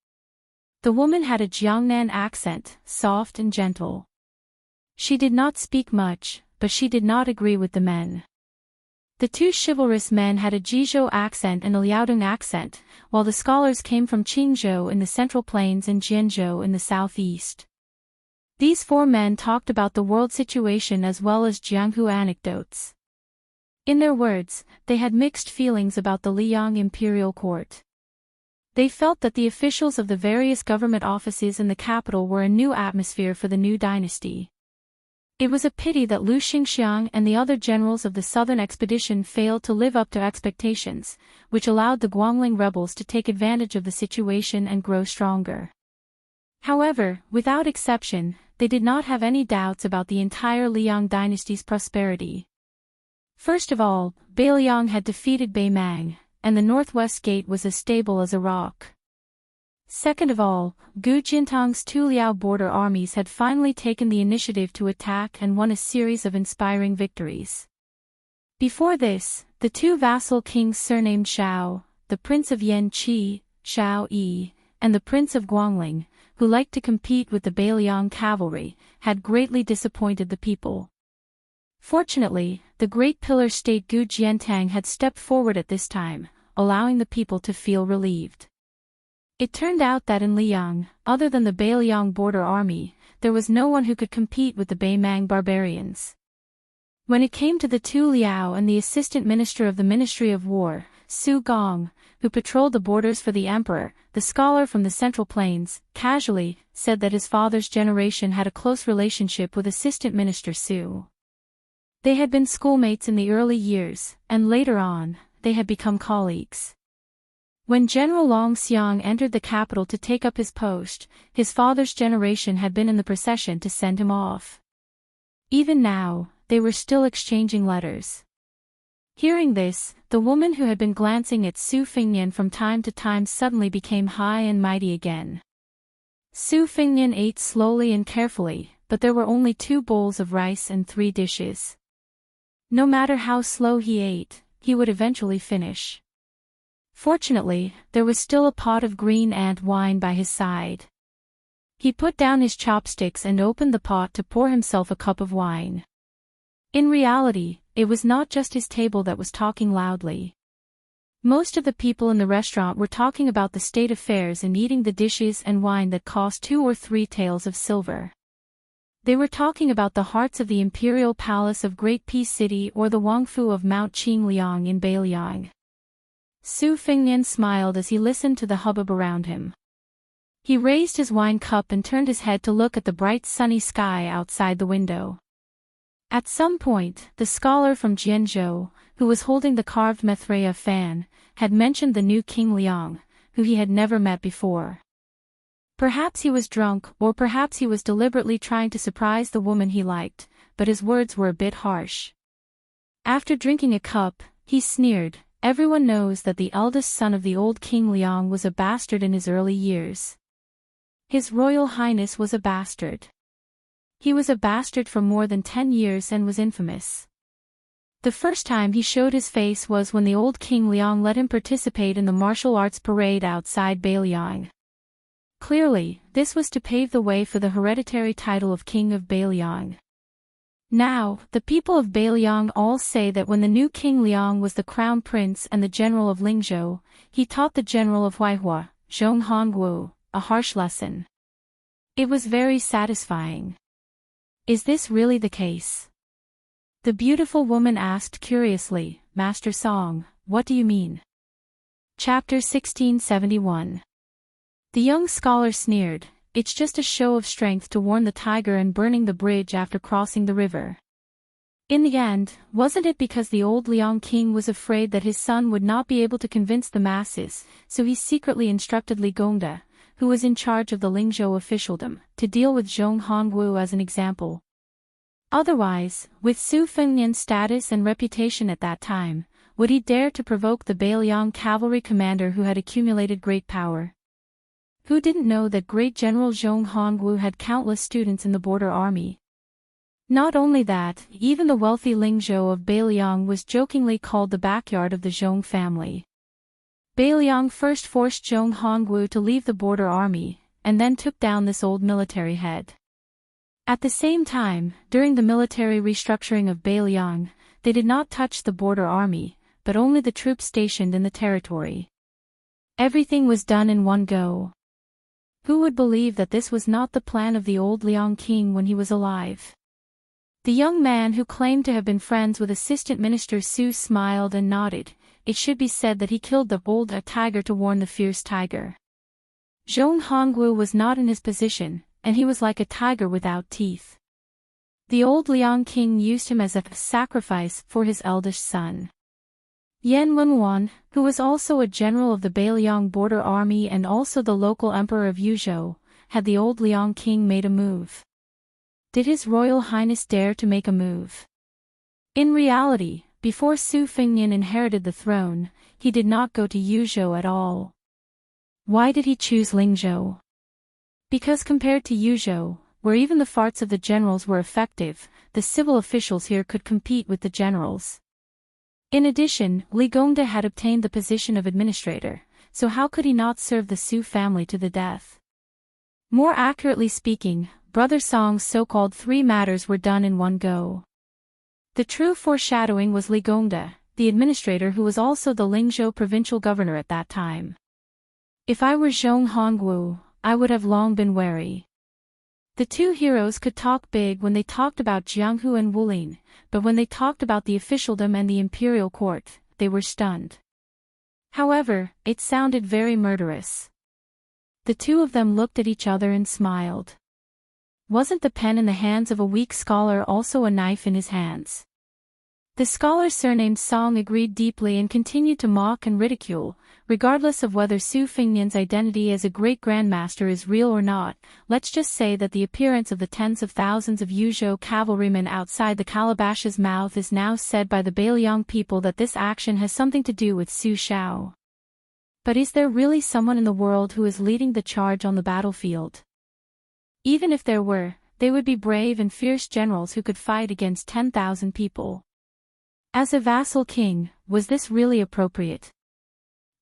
The woman had a Jiangnan accent, soft and gentle. She did not speak much, but she did not agree with the men. The 2 chivalrous men had a Jizhou accent and a Liaodong accent, while the scholars came from Qingzhou in the Central Plains and Jianzhou in the southeast. These 4 men talked about the world situation as well as Jianghu anecdotes. In their words, they had mixed feelings about the Liang imperial court. They felt that the officials of the various government offices in the capital were a new atmosphere for the new dynasty. It was a pity that Lu Xingxiang and the other generals of the southern expedition failed to live up to expectations, which allowed the Guangling rebels to take advantage of the situation and grow stronger. However, without exception, they did not have any doubts about the entire Liang dynasty's prosperity. First of all, Beiliang had defeated Beimang, and the northwest gate was as stable as a rock. Second of all, Gu Jintang's two Liao border armies had finally taken the initiative to attack and won a series of inspiring victories. Before this, the two vassal kings surnamed Shao, the Prince of Yanqi, Shao Yi, and the Prince of Guangling, who liked to compete with the Beiliang cavalry, had greatly disappointed the people. Fortunately, the great pillar state Gu Jiantang had stepped forward at this time, allowing the people to feel relieved. It turned out that in Liang, other than the Beiliang border army, there was no one who could compete with the Beimang barbarians. When it came to the two Liao and the assistant minister of the Ministry of War, Su Gong, who patrolled the borders for the emperor, the scholar from the Central Plains, casually, said that his father's generation had a close relationship with assistant minister Su. They had been schoolmates in the early years, and later on, they had become colleagues. When General Long Xiang entered the capital to take up his post, his father's generation had been in the procession to send him off. Even now, they were still exchanging letters. Hearing this, the woman who had been glancing at Su Fingnian from time to time suddenly became high and mighty again. Su Fingnian ate slowly and carefully, but there were only 2 bowls of rice and 3 dishes. No matter how slow he ate, he would eventually finish. Fortunately, there was still a pot of green ant wine by his side. He put down his chopsticks and opened the pot to pour himself a cup of wine. In reality, it was not just his table that was talking loudly. Most of the people in the restaurant were talking about the state affairs and eating the dishes and wine that cost 2 or 3 taels of silver. They were talking about the hearts of the imperial palace of Great Peace City or the Wangfu of Mount Qingliang in Beiliang. Su Fingnian smiled as he listened to the hubbub around him. He raised his wine cup and turned his head to look at the bright sunny sky outside the window. At some point, the scholar from Jianzhou, who was holding the carved Maitreya fan, had mentioned the new King Liang, who he had never met before. Perhaps he was drunk, or perhaps he was deliberately trying to surprise the woman he liked, but his words were a bit harsh. After drinking a cup, he sneered, "Everyone knows that the eldest son of the old King Liang was a bastard in his early years. His Royal Highness was a bastard. He was a bastard for more than 10 years and was infamous. The first time he showed his face was when the old King Liang let him participate in the martial arts parade outside Beiliang. Clearly, this was to pave the way for the hereditary title of King of Beiliang. Now, the people of Beiliang all say that when the new King Liang was the crown prince and the general of Lingzhou, he taught the general of Huaihua, Zhong Hongwu, a harsh lesson. It was very satisfying. Is this really the case?" The beautiful woman asked curiously, "Master Song, what do you mean?" Chapter 1671. The young scholar sneered, "It's just a show of strength to warn the tiger and burning the bridge after crossing the river. In the end, wasn't it because the old Liang king was afraid that his son would not be able to convince the masses, so he secretly instructed Li Gongda, who was in charge of the Lingzhou officialdom, to deal with Zhong Hongwu as an example. Otherwise, with Su Fengnian's status and reputation at that time, would he dare to provoke the Beiliang cavalry commander who had accumulated great power? Who didn't know that great General Zhong Hongwu had countless students in the border army? Not only that, even the wealthy Lingzhou of Beiliang was jokingly called the backyard of the Zhong family. Beiliang first forced Zhong Hongwu to leave the border army, and then took down this old military head. At the same time, during the military restructuring of Beiliang, they did not touch the border army, but only the troops stationed in the territory. Everything was done in one go. Who would believe that this was not the plan of the old Liang king when he was alive? The young man who claimed to have been friends with Assistant Minister Su smiled and nodded. it should be said that he killed the old tiger to warn the fierce tiger. Zhong Hongwu was not in his position, and he was like a tiger without teeth. The old Liang king used him as a sacrifice for his eldest son. Yan Wenwan, who was also a general of the Beiliang border army and also the local emperor of Yuzhou, had the old Liang king made a move. Did His Royal Highness dare to make a move? In reality, before Su Fengnian inherited the throne, he did not go to Yuzhou at all. Why did he choose Lingzhou? Because compared to Yuzhou, where even the farts of the generals were effective, the civil officials here could compete with the generals. In addition, Li Gongda had obtained the position of administrator, so how could he not serve the Su family to the death? More accurately speaking, Brother Song's so-called three matters were done in one go. The true foreshadowing was Li Gongda, the administrator who was also the Lingzhou provincial governor at that time. If I were Zhong Hongwu, I would have long been wary. The two heroes could talk big when they talked about Jianghu and Wulin, but when they talked about the officialdom and the imperial court, they were stunned. However, it sounded very murderous. The two of them looked at each other and smiled. Wasn't the pen in the hands of a weak scholar also a knife in his hands? The scholar surnamed Song agreed deeply and continued to mock and ridicule, regardless of whether Su Fengnian's identity as a great grandmaster is real or not. Let's just say that the appearance of the tens of thousands of Yuzhou cavalrymen outside the calabash's mouth is now said by the Beiliang people that this action has something to do with Su Shao. But is there really someone in the world who is leading the charge on the battlefield? Even if there were, they would be brave and fierce generals who could fight against 10,000 people. As a vassal king, was this really appropriate?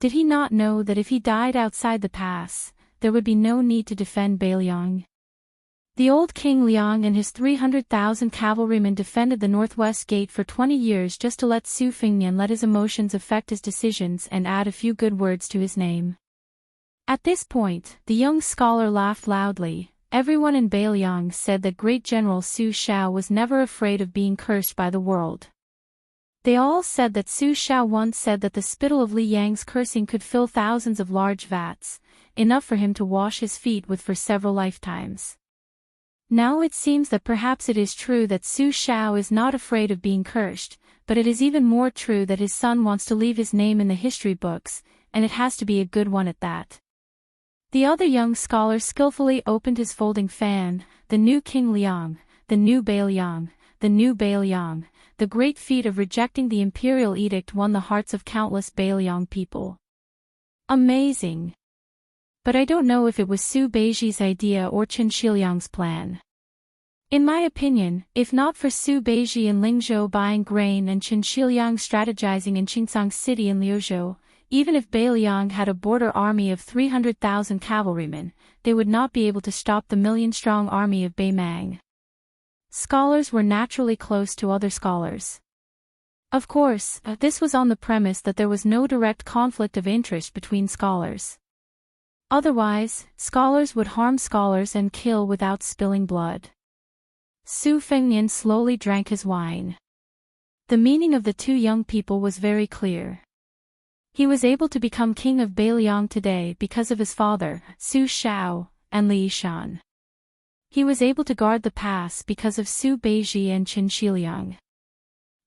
Did he not know that if he died outside the pass, there would be no need to defend Beiliang? The old King Liang and his 300,000 cavalrymen defended the northwest gate for 20 years just to let Su Fengnian let his emotions affect his decisions and add a few good words to his name. At this point, the young scholar laughed loudly. Everyone in Beiliang said that great General Su Shao was never afraid of being cursed by the world. They all said that Su Shao once said that the spittle of Li Yang's cursing could fill thousands of large vats, enough for him to wash his feet with for several lifetimes. Now it seems that perhaps it is true that Su Shao is not afraid of being cursed, but it is even more true that his son wants to leave his name in the history books, and it has to be a good one at that. The other young scholar skillfully opened his folding fan. The new King Liang, the new Beiliang, the new Beiliang. The great feat of rejecting the imperial edict won the hearts of countless Beiliang people. Amazing. But I don't know if it was Su Beiji's idea or Chen Shiliang's plan. In my opinion, if not for Su Beiji and Lingzhou buying grain and Chen Shiliang strategizing in Qingsang City and Liuzhou, even if Beiliang had a border army of 300,000 cavalrymen, they would not be able to stop the million-strong army of Beimang. Scholars were naturally close to other scholars. Of course, this was on the premise that there was no direct conflict of interest between scholars. Otherwise, scholars would harm scholars and kill without spilling blood. Su Fengnian slowly drank his wine. The meaning of the two young people was very clear. He was able to become king of Beiliang today because of his father, Su Shao, and Li Yishan. He was able to guard the pass because of Su Beiji and Chen Shiliang.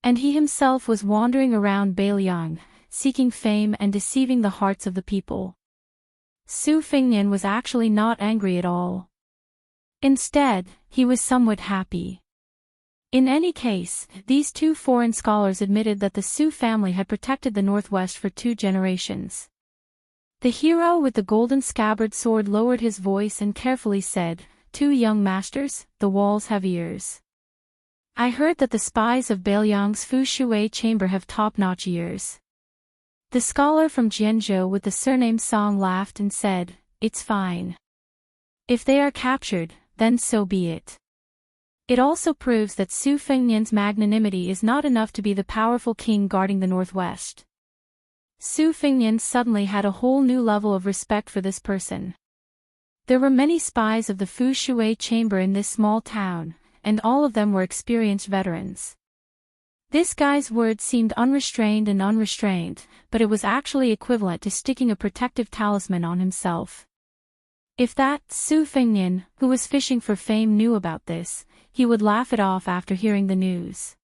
And he himself was wandering around Beiliang, seeking fame and deceiving the hearts of the people. Su Fengnian was actually not angry at all. Instead, he was somewhat happy. In any case, these two foreign scholars admitted that the Su family had protected the Northwest for 2 generations. The hero with the golden scabbard sword lowered his voice and carefully said, "Two young masters, the walls have ears. I heard that the spies of Beiliang's Fu Shui chamber have top-notch ears." The scholar from Jianzhou with the surname Song laughed and said, "It's fine. If they are captured, then so be it." It also proves that Su Fengnian's magnanimity is not enough to be the powerful king guarding the Northwest. Su Fengnian suddenly had a whole new level of respect for this person. There were many spies of the Fu Shui chamber in this small town, and all of them were experienced veterans. This guy's words seemed unrestrained and unrestrained, but it was actually equivalent to sticking a protective talisman on himself. If that Su Fengnian, who was fishing for fame, knew about this, he would laugh it off after hearing the news.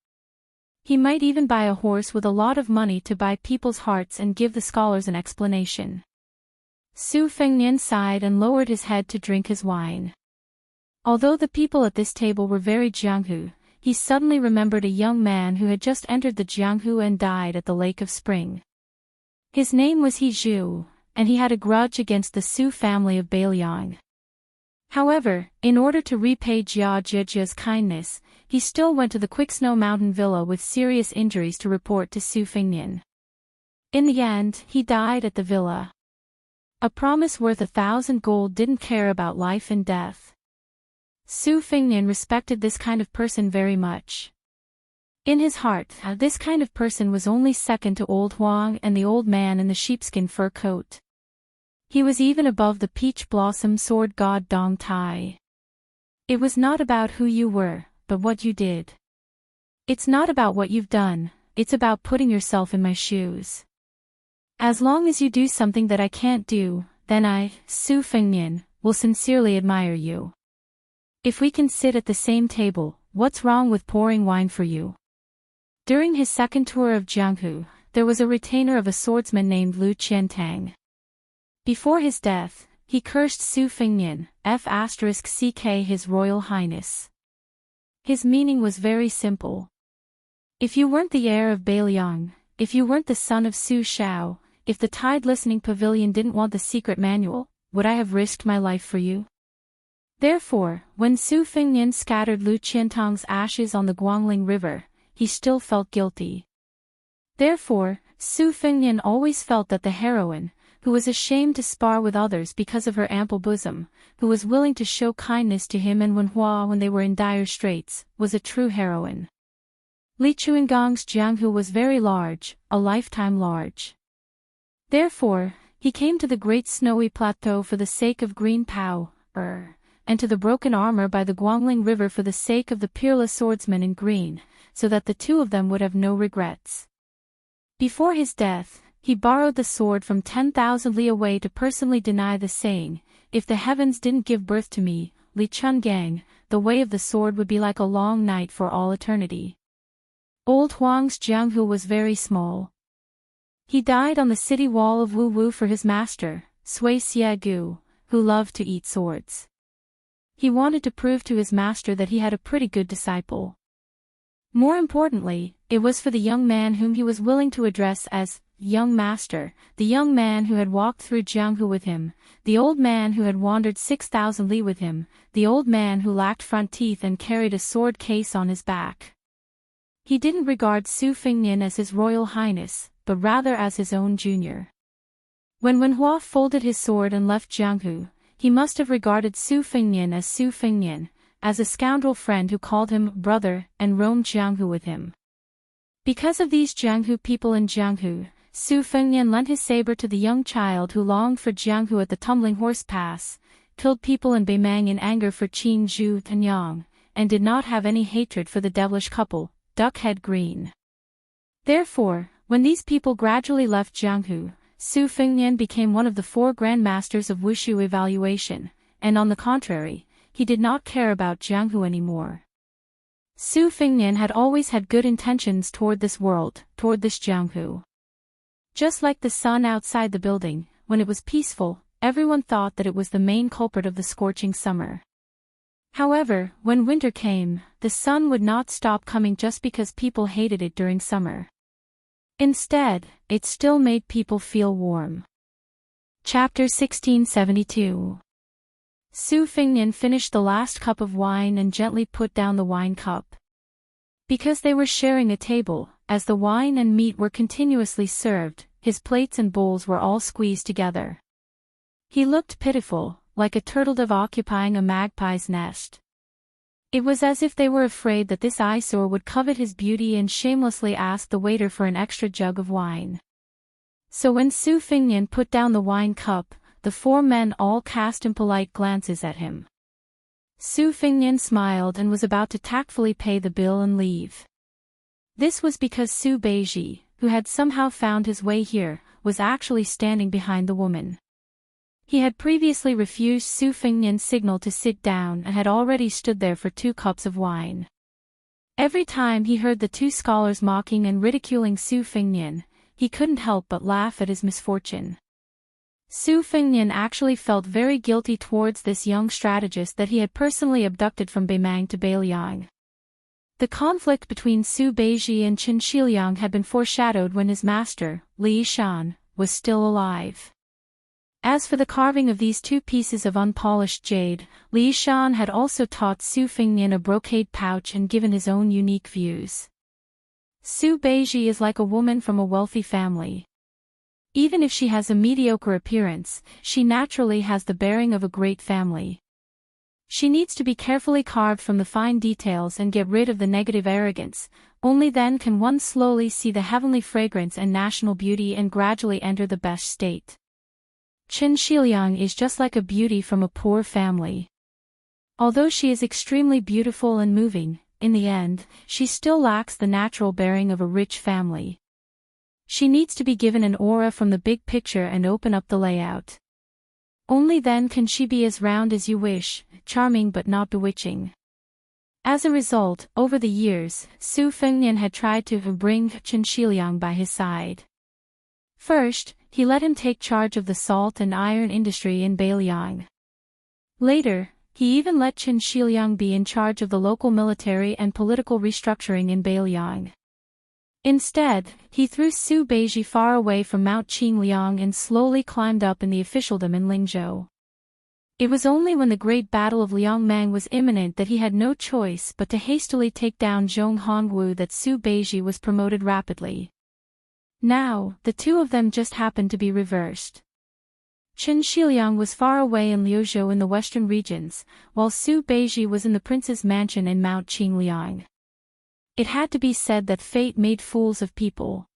He might even buy a horse with a lot of money to buy people's hearts and give the scholars an explanation. Su Fengnian sighed and lowered his head to drink his wine. Although the people at this table were very Jianghu, he suddenly remembered a young man who had just entered the Jianghu and died at the Lake of Spring. His name was He Zhu, and he had a grudge against the Su family of Bailiang. However, in order to repay Jia Zhejia's kindness, he still went to the Quicksnow Mountain Villa with serious injuries to report to Su Fengnian. In the end, he died at the villa. A promise worth 1,000 gold didn't care about life and death. Su Fengnian respected this kind of person very much. In his heart, this kind of person was only second to Old Huang and the old man in the sheepskin fur coat. He was even above the peach blossom sword god Dong Tai. It was not about who you were, but what you did. It's not about what you've done, it's about putting yourself in my shoes. As long as you do something that I can't do, then I, Su Fengnian, will sincerely admire you. If we can sit at the same table, what's wrong with pouring wine for you? During his second tour of Jianghu, there was a retainer of a swordsman named Lu Qiantang. Before his death, he cursed Su Fengnian, F*ck His Royal Highness. His meaning was very simple. If you weren't the heir of Bailiang, if you weren't the son of Su Shao, if the Tide Listening Pavilion didn't want the secret manual, would I have risked my life for you? Therefore, when Su Fengnian scattered Lu Qiantang's ashes on the Guangling River, he still felt guilty. Therefore, Su Fengnian always felt that the heroine, who was ashamed to spar with others because of her ample bosom, who was willing to show kindness to him and Wenhua when they were in dire straits, was a true heroine. Li Chuangong's Jianghu was very large, a lifetime large. Therefore, he came to the great snowy plateau for the sake of Green Pao, and to the broken armor by the Guangling River for the sake of the peerless swordsman in green, so that the two of them would have no regrets. Before his death, he borrowed the sword from 10,000 li away to personally deny the saying, "If the heavens didn't give birth to me, Li Chungang, the way of the sword would be like a long night for all eternity." Old Huang's Jianghu was very small. He died on the city wall of Wu Wu for his master, Sui Xiegu, who loved to eat swords. He wanted to prove to his master that he had a pretty good disciple. More importantly, it was for the young man whom he was willing to address as young master, the young man who had walked through Jianghu with him, the old man who had wandered 6,000 li with him, the old man who lacked front teeth and carried a sword case on his back. He didn't regard Su Fengnian as his royal highness, but rather as his own junior. When Wenhua folded his sword and left Jianghu, he must have regarded Su Fengnian, as a scoundrel friend who called him brother and roamed Jianghu with him. Because of these Jianghu people in Jianghu, Su Fengnian lent his saber to the young child who longed for Jianghu at the Tumbling Horse Pass, killed people in Beimang in anger for Qin Zhu Tanyang, and did not have any hatred for the devilish couple, Duckhead Green. Therefore, when these people gradually left Jianghu, Su Fengnian became one of the 4 Grand Masters of Wushu evaluation, and on the contrary, he did not care about Jianghu anymore. Su Fengnian had always had good intentions toward this world, toward this Jianghu. Just like the sun outside the building, when it was peaceful, everyone thought that it was the main culprit of the scorching summer. However, when winter came, the sun would not stop coming just because people hated it during summer. Instead, it still made people feel warm. Chapter 1672. Su Fengnian finished the last cup of wine and gently put down the wine cup. Because they were sharing a table, as the wine and meat were continuously served, his plates and bowls were all squeezed together. He looked pitiful, like a turtledove occupying a magpie's nest. It was as if they were afraid that this eyesore would covet his beauty and shamelessly ask the waiter for an extra jug of wine. So when Su Fengnian put down the wine cup, the 4 men all cast impolite glances at him. Su Fengnian smiled and was about to tactfully pay the bill and leave. This was because Su Beiji, who had somehow found his way here, was actually standing behind the woman. He had previously refused Su Fengnian's signal to sit down and had already stood there for 2 cups of wine. Every time he heard the 2 scholars mocking and ridiculing Su Fengnian, he couldn't help but laugh at his misfortune. Su Fengnian actually felt very guilty towards this young strategist that he had personally abducted from Beimang to Beiliang. The conflict between Su Beiji and Qin Shiliang had been foreshadowed when his master, Li Shan, was still alive. As for the carving of these 2 pieces of unpolished jade, Li Shan had also taught Su Fengnian a brocade pouch and given his own unique views. Su Beiji is like a woman from a wealthy family. Even if she has a mediocre appearance, she naturally has the bearing of a great family. She needs to be carefully carved from the fine details and get rid of the negative arrogance, only then can one slowly see the heavenly fragrance and national beauty and gradually enter the best state. Qin Shiliang is just like a beauty from a poor family. Although she is extremely beautiful and moving, in the end, she still lacks the natural bearing of a rich family. She needs to be given an aura from the big picture and open up the layout. Only then can she be as round as you wish, charming but not bewitching. As a result, over the years, Su Fengnian had tried to bring Qin Shiliang by his side. First, he let him take charge of the salt and iron industry in Beiliang. Later, he even let Qin Shiliang be in charge of the local military and political restructuring in Beiliang. Instead, he threw Su Beiji far away from Mount Qingliang and slowly climbed up in the officialdom in Lingzhou. It was only when the great battle of Liangmang was imminent that he had no choice but to hastily take down Zhong Hongwu that Su Beiji was promoted rapidly. Now, the 2 of them just happened to be reversed. Qin Shiliang was far away in Liuzhou in the western regions, while Su Beiji was in the prince's mansion in Mount Qingliang. It had to be said that fate made fools of people.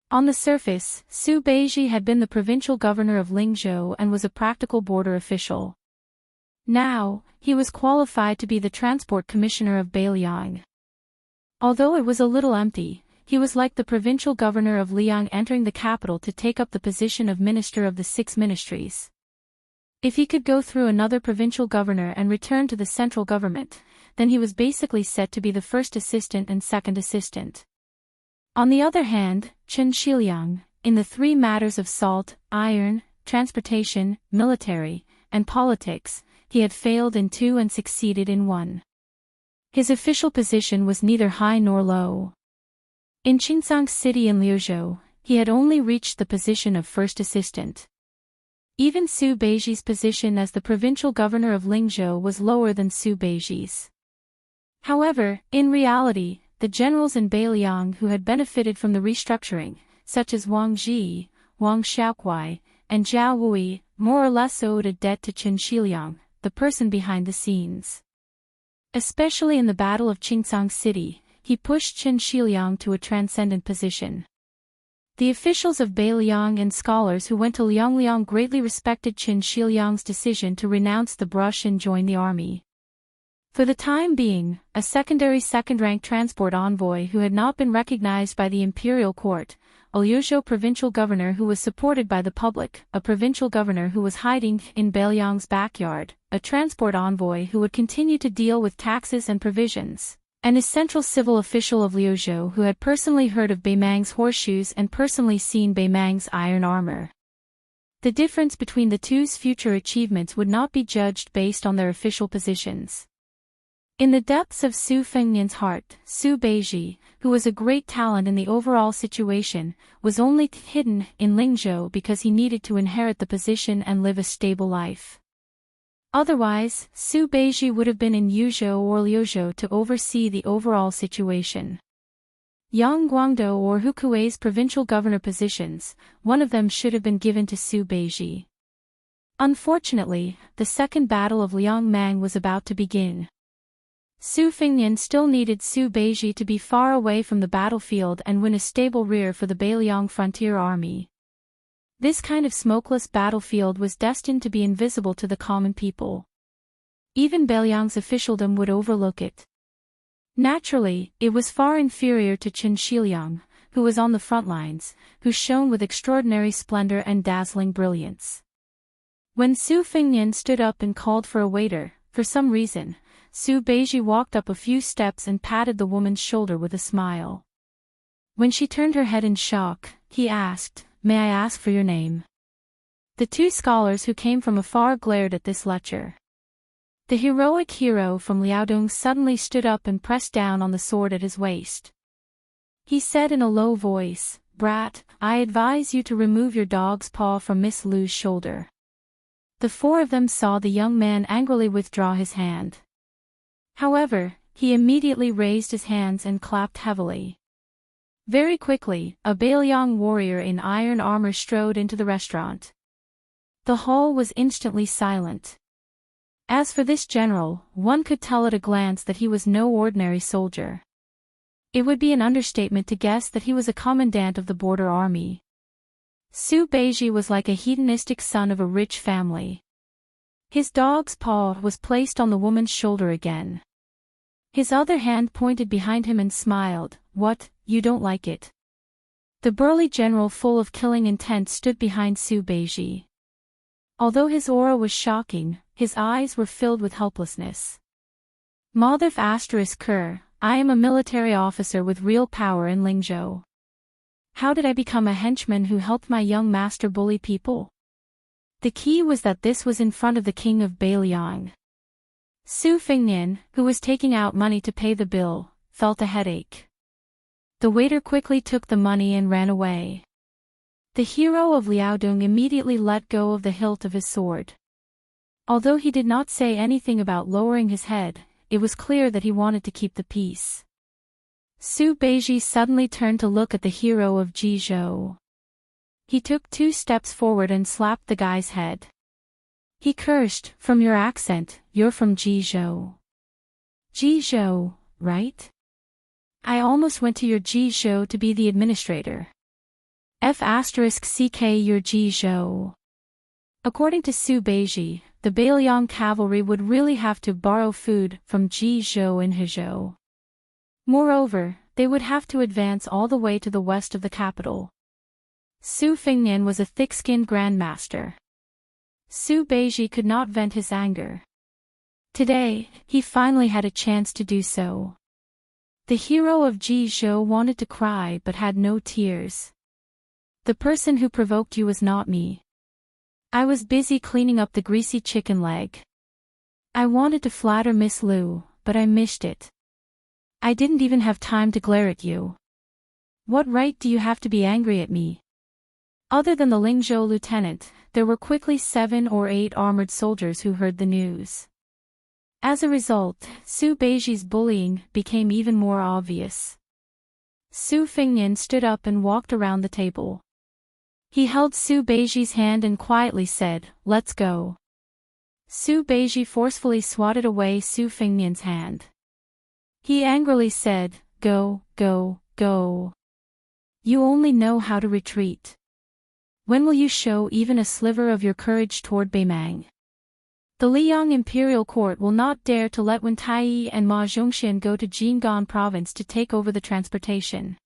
On the surface, Su Beiji had been the provincial governor of Lingzhou and was a practical border official. Now, he was qualified to be the transport commissioner of Beiliang. Although it was a little empty, he was like the provincial governor of Liang entering the capital to take up the position of minister of the 6 ministries. If he could go through another provincial governor and return to the central government, then he was basically set to be the first assistant and second assistant. On the other hand, Qin Shiliang, in the 3 matters of salt, iron, transportation, military, and politics, he had failed in 2 and succeeded in 1. His official position was neither high nor low. In Qingsang City in Liuzhou, he had only reached the position of first assistant. Even Su Beiji's position as the provincial governor of Lingzhou was lower than Su Beiji's. However, in reality, the generals in Beiliang who had benefited from the restructuring, such as Wang Ji, Wang Xiaokuai, and Zhao Wui, more or less owed a debt to Qin Shiliang, the person behind the scenes. Especially in the Battle of Qingsang City, he pushed Qin Shiliang to a transcendent position. The officials of Beiliang and scholars who went to Liangliang greatly respected Qin Shiliang's decision to renounce the brush and join the army. For the time being, a secondary second-rank transport envoy who had not been recognized by the imperial court, a Liuzhou provincial governor who was supported by the public, a provincial governor who was hiding in Beiliang's backyard, a transport envoy who would continue to deal with taxes and provisions, and a central civil official of Liuzhou who had personally heard of Beimang's horseshoes and personally seen Beimang's iron armor. The difference between the 2's future achievements would not be judged based on their official positions. In the depths of Su Fengnian's heart, Su Beiji, who was a great talent in the overall situation, was only hidden in Lingzhou because he needed to inherit the position and live a stable life. Otherwise, Su Beiji would have been in Yuzhou or Liuzhou to oversee the overall situation. Yang Guangdou or Hukuei's provincial governor positions, one of them should have been given to Su Beiji. Unfortunately, the second battle of Liangmang was about to begin. Su Fengnian still needed Su Beiji to be far away from the battlefield and win a stable rear for the Beiliang frontier army. This kind of smokeless battlefield was destined to be invisible to the common people. Even Beiliang's officialdom would overlook it. Naturally, it was far inferior to Chen Shiliang, who was on the front lines, who shone with extraordinary splendor and dazzling brilliance. When Su Fengnian stood up and called for a waiter, for some reason, Su Beiji walked up a few steps and patted the woman's shoulder with a smile. When she turned her head in shock, he asked, "May I ask for your name?" The two scholars who came from afar glared at this lecher. The heroic hero from Liaodong suddenly stood up and pressed down on the sword at his waist. He said in a low voice, "Brat, I advise you to remove your dog's paw from Miss Lu's shoulder." The four of them saw the young man angrily withdraw his hand. However, he immediately raised his hands and clapped heavily. Very quickly, a Bailiang warrior in iron armor strode into the restaurant. The hall was instantly silent. As for this general, one could tell at a glance that he was no ordinary soldier. It would be an understatement to guess that he was a commandant of the border army. Su Beiji was like a hedonistic son of a rich family. His dog's paw was placed on the woman's shoulder again. His other hand pointed behind him and smiled. "What, you don't like it?" The burly general full of killing intent stood behind Su Beiji. Although his aura was shocking, his eyes were filled with helplessness. Mothif *Ker, I am a military officer with real power in Lingzhou. How did I become a henchman who helped my young master bully people? The key was that this was in front of the king of Bailiang. Su Fengnian, who was taking out money to pay the bill, felt a headache. The waiter quickly took the money and ran away. The hero of Liaodong immediately let go of the hilt of his sword. Although he did not say anything about lowering his head, it was clear that he wanted to keep the peace. Su Beiji suddenly turned to look at the hero of Jizhou. He took 2 steps forward and slapped the guy's head. He cursed, "From your accent, you're from Jizhou." "Jizhou, right? I almost went to your Jizhou to be the administrator. F***ck your Jizhou." According to Su Beiji, the Bailiang cavalry would really have to borrow food from Jizhou in Hezhou. Moreover, they would have to advance all the way to the west of the capital. Su Fengnian was a thick-skinned grandmaster. Su Beiji could not vent his anger. Today, he finally had a chance to do so. The hero of Jizhou wanted to cry but had no tears. "The person who provoked you was not me. I was busy cleaning up the greasy chicken leg. I wanted to flatter Miss Lu, but I missed it. I didn't even have time to glare at you. What right do you have to be angry at me?" Other than the Lingzhou lieutenant, there were quickly 7 or 8 armored soldiers who heard the news. As a result, Su Beiji's bullying became even more obvious. Su Fengnian stood up and walked around the table. He held Su Beiji's hand and quietly said, "Let's go." Su Beiji forcefully swatted away Su Fengnian's hand. He angrily said, "Go, go, go. You only know how to retreat. When will you show even a sliver of your courage toward Beimang? The Liang imperial court will not dare to let Wen Taiyi and Ma Zhongxian go to Jinggan province to take over the transportation.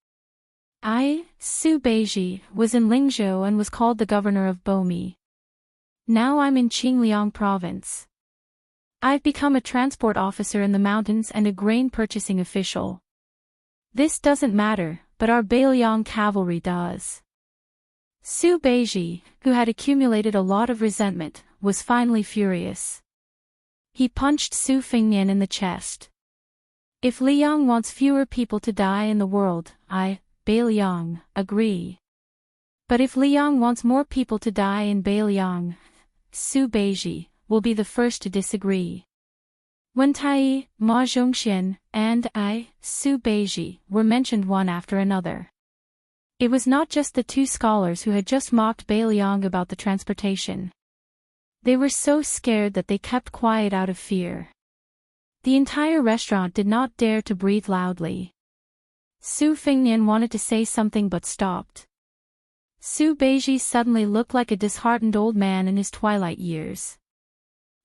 I, Su Beiji, was in Lingzhou and was called the governor of Bomi. Now I'm in Qingliang province. I've become a transport officer in the mountains and a grain purchasing official. This doesn't matter, but our Bailiang cavalry does." Su Beiji, who had accumulated a lot of resentment, was finally furious. He punched Su Fengnian in the chest. "If Liang wants fewer people to die in the world, I, Bailiang, agree. But if Liang wants more people to die in Bailiang, Su Beiji will be the first to disagree." Wen Taiyi, Ma Zhongxian, and I, Su Beiji, were mentioned one after another. It was not just the 2 scholars who had just mocked Bailiang about the transportation. They were so scared that they kept quiet out of fear. The entire restaurant did not dare to breathe loudly. Su Fengnian wanted to say something but stopped. Su Beiji suddenly looked like a disheartened old man in his twilight years.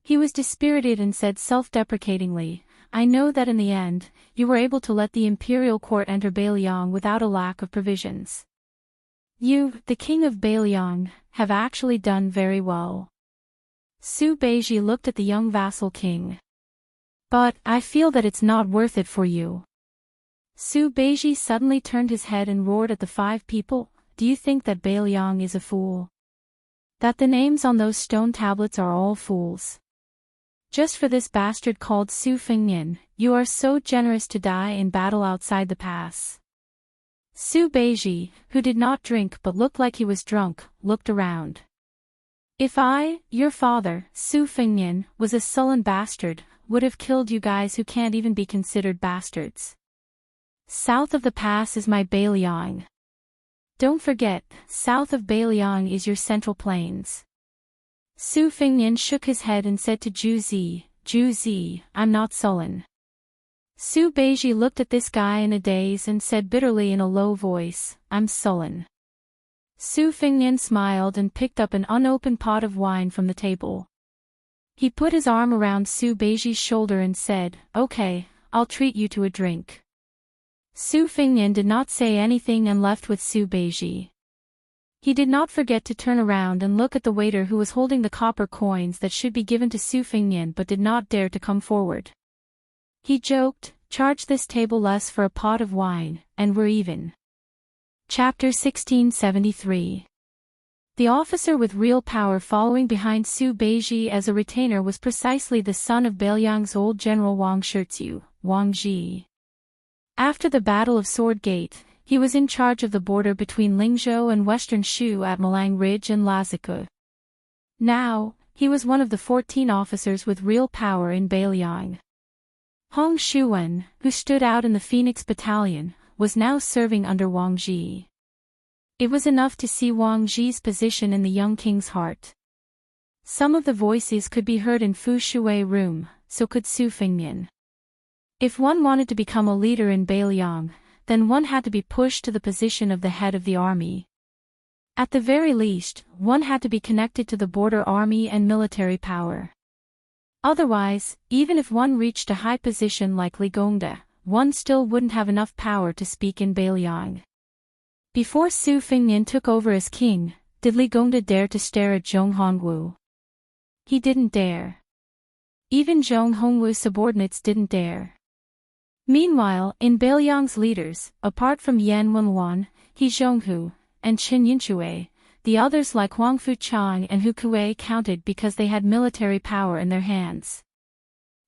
He was dispirited and said self-deprecatingly, I know that in the end, you were able to let the imperial court enter Bailiang without a lack of provisions. You, the king of Bailiang, have actually done very well. Su Beiji looked at the young vassal king. But, I feel that it's not worth it for you. Su Beiji suddenly turned his head and roared at the 5 people, do you think that Bailiang is a fool? That the names on those stone tablets are all fools? Just for this bastard called Su Fengnian, you are so generous to die in battle outside the pass. Su Beiji, who did not drink but looked like he was drunk, looked around. If I, your father, Su Fengnian, was a sullen bastard, would have killed you guys who can't even be considered bastards. South of the pass is my Bailiang. Don't forget, south of Bailiang is your central plains. Su Fengnian shook his head and said to Ju Zi, I'm not sullen. Su Beiji looked at this guy in a daze and said bitterly in a low voice, I'm sullen. Su Fengnian smiled and picked up an unopened pot of wine from the table. He put his arm around Su Beiji's shoulder and said, okay, I'll treat you to a drink. Su Fengnian did not say anything and left with Su Beiji. He did not forget to turn around and look at the waiter who was holding the copper coins that should be given to Su Fengnian but did not dare to come forward. He joked, charge this table less for a pot of wine, and we're even. Chapter 1673. The officer with real power following behind Su Beiji as a retainer was precisely the son of Bailiang's old general Wang Shizhu, Wang Ji. After the Battle of Sword Gate, he was in charge of the border between Lingzhou and Western Shu at Malang Ridge and Lazique. Now, he was one of the 14 officers with real power in Bailiang. Hong Shuwen, who stood out in the Phoenix Battalion, was now serving under Wang Ji. It was enough to see Wang Ji's position in the young king's heart. Some of the voices could be heard in Fu Shui room, so could Su Fengnian. If one wanted to become a leader in Bailiang, then one had to be pushed to the position of the head of the army. At the very least, one had to be connected to the border army and military power. Otherwise, even if one reached a high position like Li Gongda, one still wouldn't have enough power to speak in Bailiang. Before Su Fengnian took over as king, did Li Gongda dare to stare at Zhong Hongwu? He didn't dare. Even Zhong Hongwu's subordinates didn't dare. Meanwhile, in Bailiang's leaders, apart from Yan Wenwan, He Zhonghu, and Qin Yinxue, the others like Huang Fuchang and Hu Kuei counted because they had military power in their hands.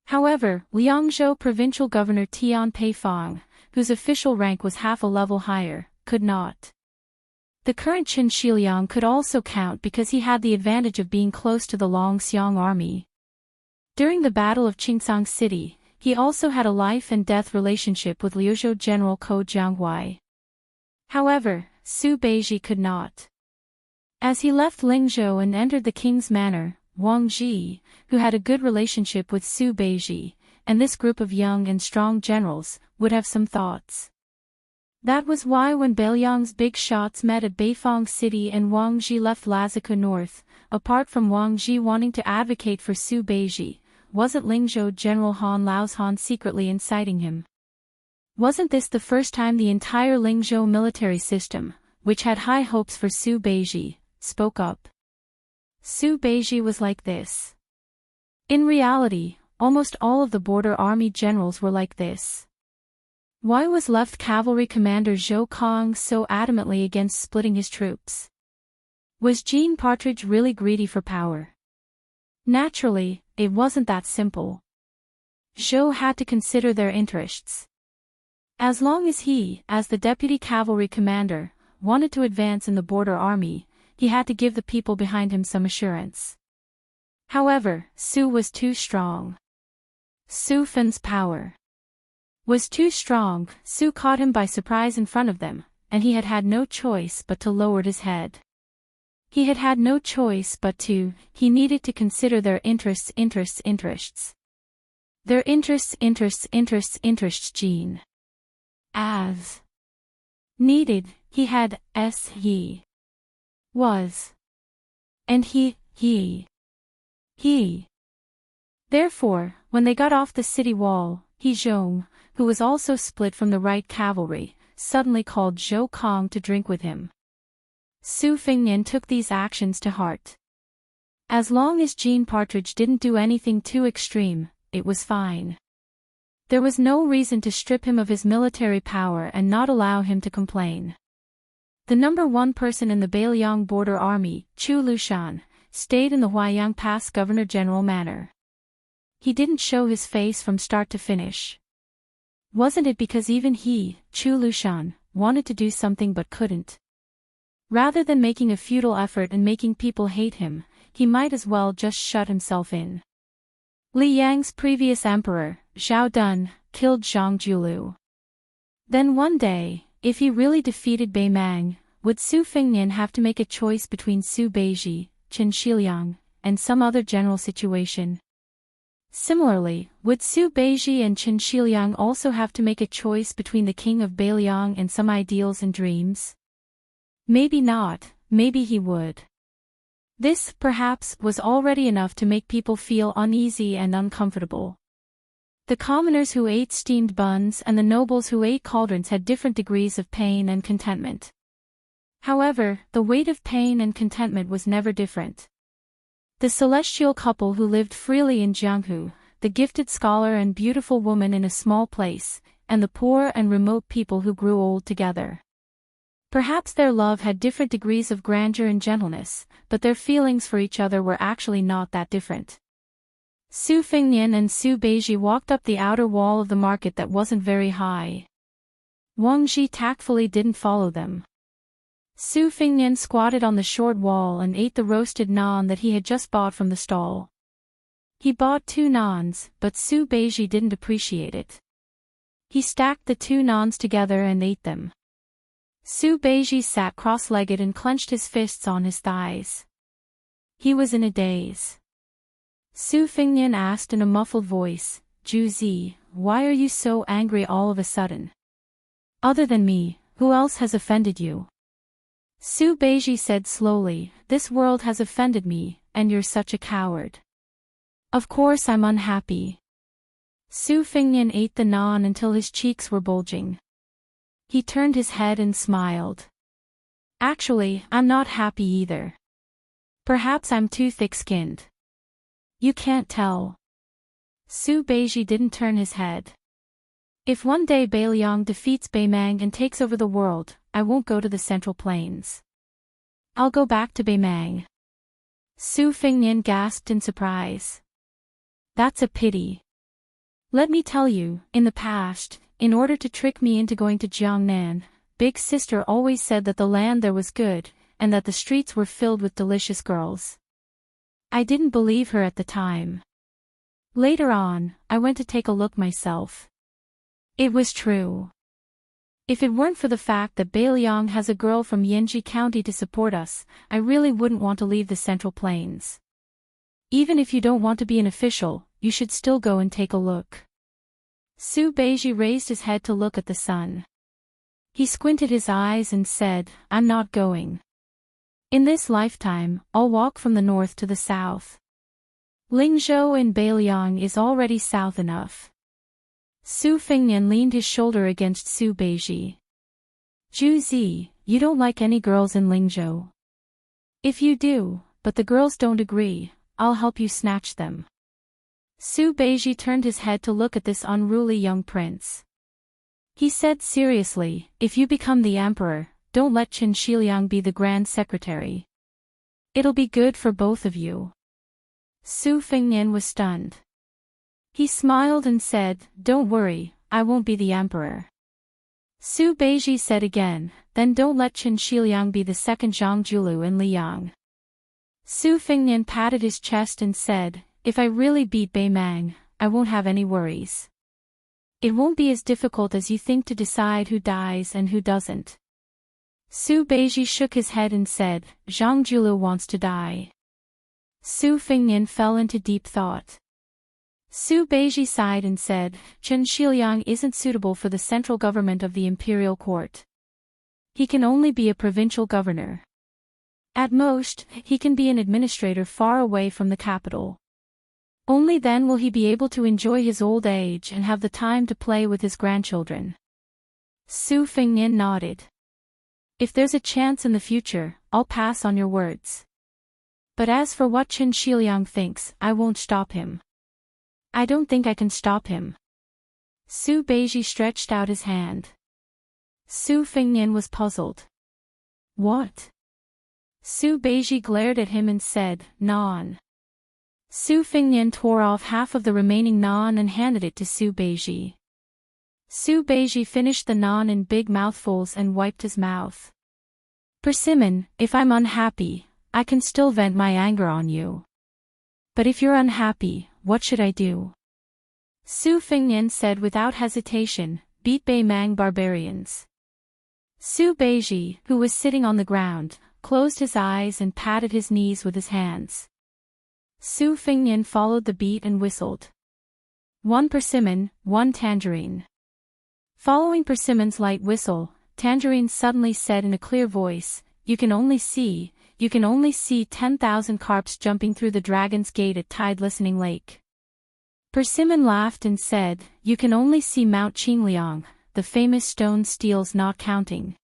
However, Liangzhou provincial governor Tian Peifang, whose official rank was half a level higher, could not. The current Qin Shiliang could also count because he had the advantage of being close to the Longxiang army. During the Battle of Qingsang City, he also had a life-and-death relationship with Liuzhou General Ko Jianghuai. However, Su Beiji could not. As he left Lingzhou and entered the king's manor, Wang Ji, who had a good relationship with Su Beiji, and this group of young and strong generals, would have some thoughts. That was why when Bailiang's big shots met at Beifang City and Wang Ji left Lazique north, apart from Wang Ji wanting to advocate for Su Beiji, wasn't Lingzhou General Han Laozhan secretly inciting him? Wasn't this the first time the entire Lingzhou military system, which had high hopes for Su Beiji, spoke up? Su Beiji was like this. In reality, almost all of the border army generals were like this. Why was left cavalry commander Zhou Kong so adamantly against splitting his troops? Was Jean Partridge really greedy for power? Naturally, it wasn't that simple. Zhou had to consider their interests. As long as he, as the deputy cavalry commander, wanted to advance in the border army, he had to give the people behind him some assurance. However, Su was too strong. Su Fen's power was too strong. Su caught him by surprise in front of them, and he had had no choice but to lower his head. He had had no choice but to, he needed to consider their interests. Their interests, Jean. As needed, he had, he was. And he. Therefore, when they got off the city wall, He Zhong, who was also split from the right cavalry, suddenly called Zhou Kong to drink with him. Su Fengnian took these actions to heart. As long as Jean Partridge didn't do anything too extreme, it was fine. There was no reason to strip him of his military power and not allow him to complain. The number one person in the Beiliang border army, Chu Lushan, stayed in the Huaiyang Pass Governor-General manor. He didn't show his face from start to finish. Wasn't it because even he, Chu Lushan, wanted to do something but couldn't? Rather than making a futile effort and making people hate him, he might as well just shut himself in. Li Yang's previous emperor, Zhao Dun, killed Zhang Julu. Then one day, if he really defeated Bei Mang, would Su Fengnian have to make a choice between Su Beiji, Chen Shiliang, and some other general situation? Similarly, would Su Beiji and Chen Shiliang also have to make a choice between the king of Beiliang and some ideals and dreams? Maybe not, maybe he would. This, perhaps, was already enough to make people feel uneasy and uncomfortable. The commoners who ate steamed buns and the nobles who ate cauldrons had different degrees of pain and contentment. However, the weight of pain and contentment was never different. The celestial couple who lived freely in Jianghu, the gifted scholar and beautiful woman in a small place, and the poor and remote people who grew old together. Perhaps their love had different degrees of grandeur and gentleness, but their feelings for each other were actually not that different. Su Fengnian and Su Beiji walked up the outer wall of the market that wasn't very high. Wang Zhi tactfully didn't follow them. Su Fengnian squatted on the short wall and ate the roasted naan that he had just bought from the stall. He bought 2 naans, but Su Beiji didn't appreciate it. He stacked the 2 naans together and ate them. Su Beiji sat cross-legged and clenched his fists on his thighs. He was in a daze. Su Fengnian asked in a muffled voice, "Zhu Zi, why are you so angry all of a sudden? Other than me, who else has offended you?" Su Beiji said slowly, "This world has offended me, and you're such a coward. Of course I'm unhappy." Su Fengnian ate the naan until his cheeks were bulging. He turned his head and smiled. "Actually, I'm not happy either. Perhaps I'm too thick-skinned. You can't tell." Su Beiji didn't turn his head. "If one day Beiliang defeats Bei Mang and takes over the world, I won't go to the Central Plains. I'll go back to Bei Mang." Su Fengnian gasped in surprise. "That's a pity. Let me tell you, in the past, in order to trick me into going to Jiangnan, Big Sister always said that the land there was good, and that the streets were filled with delicious girls. I didn't believe her at the time. Later on, I went to take a look myself. It was true. If it weren't for the fact that Beiliang has a girl from Yanji County to support us, I really wouldn't want to leave the Central Plains. Even if you don't want to be an official, you should still go and take a look." Su Beiji raised his head to look at the sun. He squinted his eyes and said, "I'm not going. In this lifetime, I'll walk from the north to the south. Lingzhou in Beiliang is already south enough." Su Fengnian leaned his shoulder against Su Beiji. "Zhu Zi, you don't like any girls in Lingzhou. If you do, but the girls don't agree, I'll help you snatch them." Su Beiji turned his head to look at this unruly young prince. He said seriously, "If you become the emperor, don't let Chen Shiliang be the grand secretary. It'll be good for both of you." Su Fengnian was stunned. He smiled and said, "Don't worry, I won't be the emperor." Su Beiji said again, "Then don't let Chen Shiliang be the second Zhang Julu in Liang." Su Fengnian patted his chest and said, "If I really beat Bei Mang, I won't have any worries. It won't be as difficult as you think to decide who dies and who doesn't." Su Beiji shook his head and said, "Zhang Julu wants to die." Su Fengnian fell into deep thought. Su Beiji sighed and said, "Chen Shiliang isn't suitable for the central government of the imperial court. He can only be a provincial governor. At most, he can be an administrator far away from the capital. Only then will he be able to enjoy his old age and have the time to play with his grandchildren. Su Fengnian nodded. If there's a chance in the future, I'll pass on your words. But as for what Qin Shiliang thinks, I won't stop him. I don't think I can stop him. Su Beiji stretched out his hand. Su Fengnian was puzzled. What? Su Beiji glared at him and said, "Naan." Su Fengnian tore off half of the remaining naan and handed it to Su Beiji. Su Beiji finished the naan in big mouthfuls and wiped his mouth. Persimmon, if I'm unhappy, I can still vent my anger on you. But if you're unhappy, what should I do? Su Fengnian said without hesitation, beat Bei Mang barbarians. Su Beiji, who was sitting on the ground, closed his eyes and patted his knees with his hands. Su Fengnian followed the beat and whistled. 1 persimmon, 1 tangerine. Following Persimmon's light whistle, Tangerine suddenly said in a clear voice, you can only see 10,000 carps jumping through the Dragon's Gate at Tide Listening Lake. Persimmon laughed and said, you can only see Mount Qingliang, the famous stone steels not counting.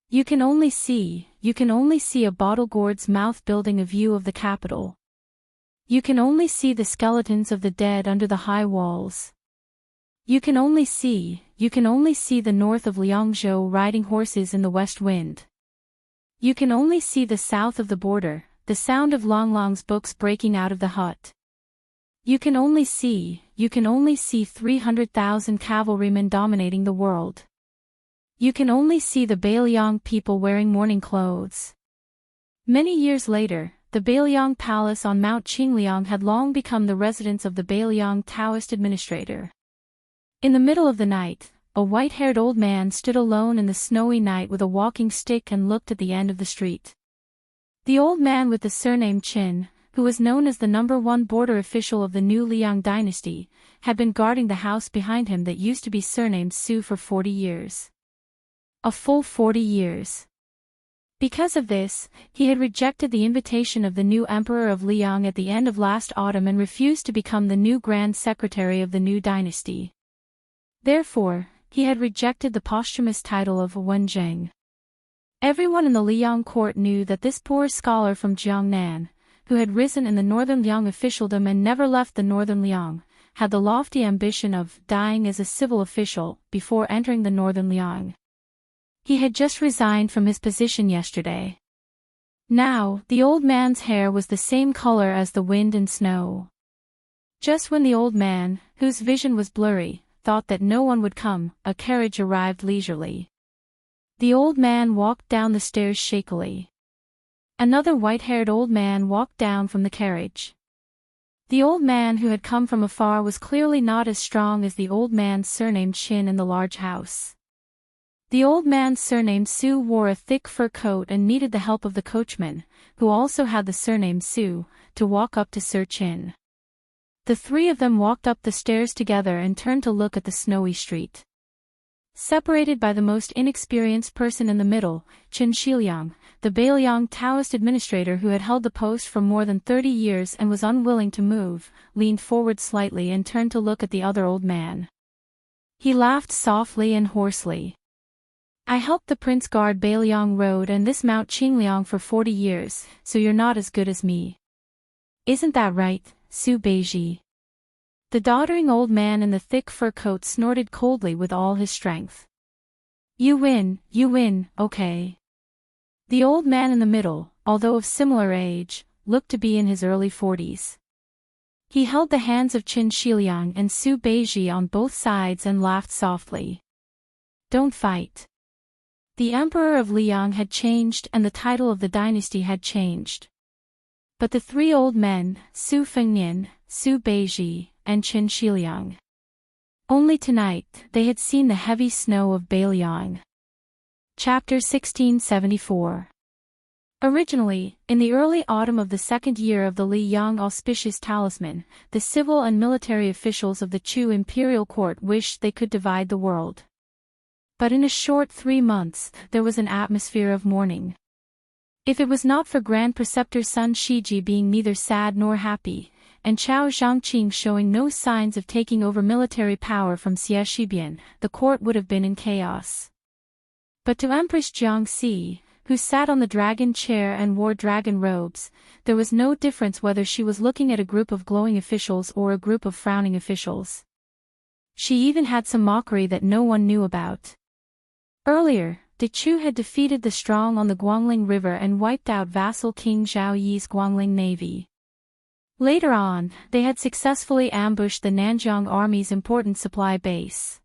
You can only see a bottle gourd's mouth building a view of the capital. You can only see the skeletons of the dead under the high walls. You can only see the north of Liangzhou riding horses in the west wind. You can only see the south of the border, the sound of Long Long's books breaking out of the hut. You can only see 300,000 cavalrymen dominating the world. You can only see the Beiliang people wearing mourning clothes. Many years later, the Beiliang Palace on Mount Qingliang had long become the residence of the Beiliang Taoist administrator. In the middle of the night, a white-haired old man stood alone in the snowy night with a walking stick and looked at the end of the street. The old man with the surname Qin, who was known as the #1 border official of the new Liang dynasty, had been guarding the house behind him that used to be surnamed Su for 40 years. A full 40 years. Because of this, he had rejected the invitation of the new emperor of Liang at the end of last autumn and refused to become the new grand secretary of the new dynasty. Therefore, he had rejected the posthumous title of Wenzheng. Everyone in the Liang court knew that this poor scholar from Jiangnan, who had risen in the northern Liang officialdom and never left the northern Liang, had the lofty ambition of dying as a civil official before entering the northern Liang. He had just resigned from his position yesterday. Now, the old man's hair was the same color as the wind and snow. Just when the old man, whose vision was blurry, thought that no one would come, a carriage arrived leisurely. The old man walked down the stairs shakily. Another white-haired old man walked down from the carriage. The old man who had come from afar was clearly not as strong as the old man's surnamed Qin in the large house. The old man's surnamed Su wore a thick fur coat and needed the help of the coachman, who also had the surname Su, to walk up to Sir Qin. The three of them walked up the stairs together and turned to look at the snowy street. Separated by the most inexperienced person in the middle, Qin Shiliang, the Beiliang Taoist administrator who had held the post for more than 30 years and was unwilling to move, leaned forward slightly and turned to look at the other old man. He laughed softly and hoarsely. I helped the prince guard Beiliang Road and this Mount Qingliang for 40 years, so you're not as good as me. Isn't that right, Su Beiji? The doddering old man in the thick fur coat snorted coldly with all his strength. You win, okay. The old man in the middle, although of similar age, looked to be in his early 40s. He held the hands of Qin Shiliang and Su Beiji on both sides and laughed softly. Don't fight. The emperor of Liang had changed and the title of the dynasty had changed. But the three old men, Su Fengnian, Su Beiji, and Qin Shiliang. Only tonight, they had seen the heavy snow of Beiliang. Chapter 1674. Originally, in the early autumn of the second year of the Li Yang auspicious talisman, the civil and military officials of the Chu imperial court wished they could divide the world. But in a short 3 months, there was an atmosphere of mourning. If it was not for Grand Preceptor Sun Shiji being neither sad nor happy, and Chao Zhangqing showing no signs of taking over military power from Xie Shibian, the court would have been in chaos. But to Empress Jiangxi, who sat on the dragon chair and wore dragon robes, there was no difference whether she was looking at a group of glowing officials or a group of frowning officials. She even had some mockery that no one knew about. Earlier, De Chu had defeated the strong on the Guangling River and wiped out vassal King Zhao Yi's Guangling navy. Later on, they had successfully ambushed the Nanjiang army's important supply base.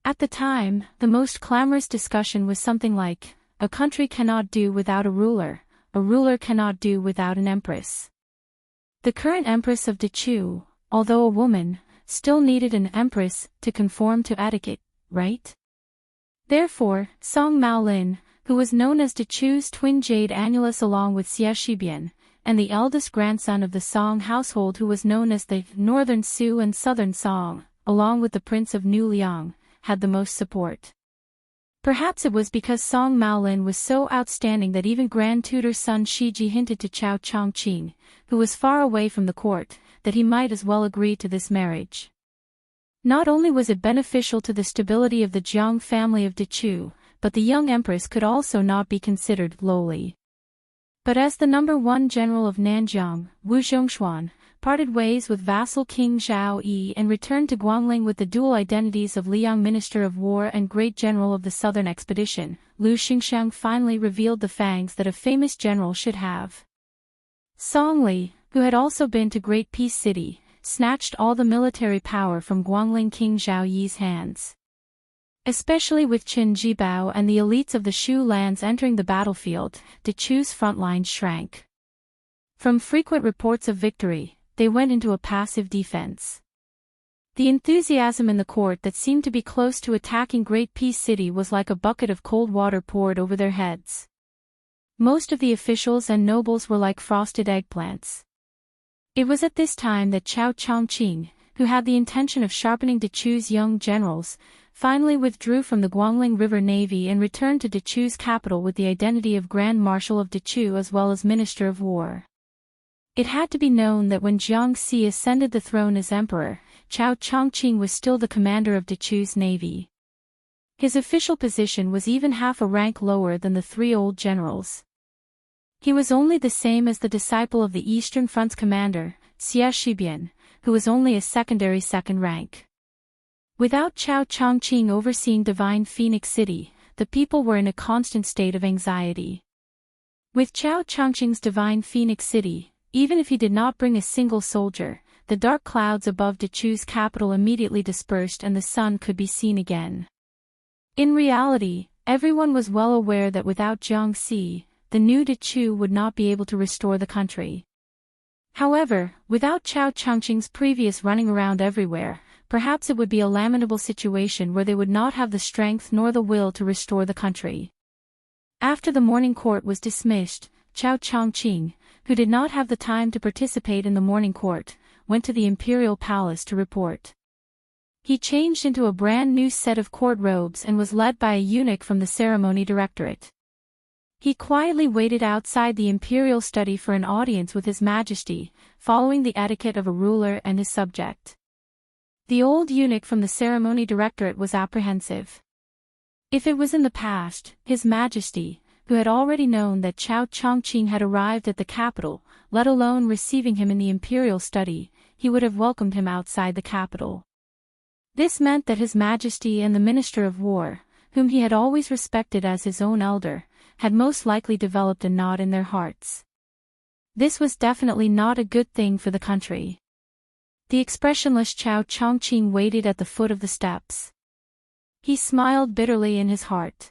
At the time, the most clamorous discussion was something like, a country cannot do without a ruler cannot do without an empress. The current empress of De Chu, although a woman, still needed an empress to conform to etiquette, right? Therefore, Song Maolin, who was known as De Chu's twin jade annulus along with Xie Shibian, and the eldest grandson of the Song household who was known as the Northern Su and Southern Song, along with the Prince of New Liang, had the most support. Perhaps it was because Song Maolin was so outstanding that even Grand Tutor's son Shiji hinted to Chao Chongqing, who was far away from the court, that he might as well agree to this marriage. Not only was it beneficial to the stability of the Jiang family of De Chu, but the young empress could also not be considered lowly. But as the number one general of Nanjiang, Wu Zhongshuan, parted ways with vassal King Zhao Yi and returned to Guangling with the dual identities of Liang Minister of War and Great General of the Southern Expedition, Lu Xingxiang finally revealed the fangs that a famous general should have. Song Li, who had also been to Great Peace City, snatched all the military power from Guangling King Zhao Yi's hands. Especially with Qin Jibao and the elites of the Shu lands entering the battlefield, De Chu's front lines shrank. From frequent reports of victory, they went into a passive defense. The enthusiasm in the court that seemed to be close to attacking Great Peace City was like a bucket of cold water poured over their heads. Most of the officials and nobles were like frosted eggplants. It was at this time that Chao Chongqing, who had the intention of sharpening De Chu's young generals, finally withdrew from the Guangling River Navy and returned to De Chu's capital with the identity of Grand Marshal of De Chu as well as Minister of War. It had to be known that when Jiangxi ascended the throne as emperor, Chao Chongqing was still the commander of De Chu's navy. His official position was even half a rank lower than the three old generals. He was only the same as the disciple of the Eastern Front's commander, Xie Shibian, who was only a secondary second rank. Without Chao Chongqing overseeing Divine Phoenix City, the people were in a constant state of anxiety. With Chao Chongqing's Divine Phoenix City, even if he did not bring a single soldier, the dark clouds above De Chu's capital immediately dispersed and the sun could be seen again. In reality, everyone was well aware that without Jiangxi, the new De Chu would not be able to restore the country. However, without Chao Chongqing's previous running around everywhere, perhaps it would be a lamentable situation where they would not have the strength nor the will to restore the country. After the morning court was dismissed, Chao Chongqing, who did not have the time to participate in the morning court, went to the imperial palace to report. He changed into a brand new set of court robes and was led by a eunuch from the ceremony directorate. He quietly waited outside the imperial study for an audience with His Majesty, following the etiquette of a ruler and his subject. The old eunuch from the ceremony directorate was apprehensive. If it was in the past, His Majesty, who had already known that Chao Chongqing had arrived at the capital, let alone receiving him in the imperial study, he would have welcomed him outside the capital. This meant that His Majesty and the Minister of War, whom he had always respected as his own elder, had most likely developed a knot in their hearts. This was definitely not a good thing for the country. The expressionless Chao Chongqing waited at the foot of the steps. He smiled bitterly in his heart.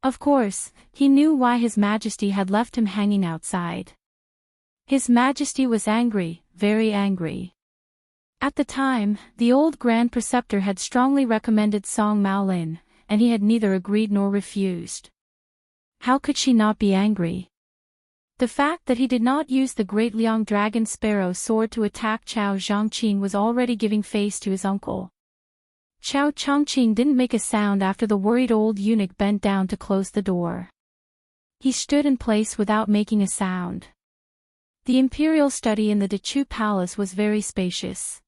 Of course, he knew why His Majesty had left him hanging outside. His Majesty was angry, very angry. At the time, the old Grand Preceptor had strongly recommended Song Maolin, and he had neither agreed nor refused. How could she not be angry? The fact that he did not use the Great Liang Dragon Sparrow sword to attack Chao Zhangqing was already giving face to his uncle. Chao Chongqing didn't make a sound after the worried old eunuch bent down to close the door. He stood in place without making a sound. The imperial study in the Dechu Palace was very spacious.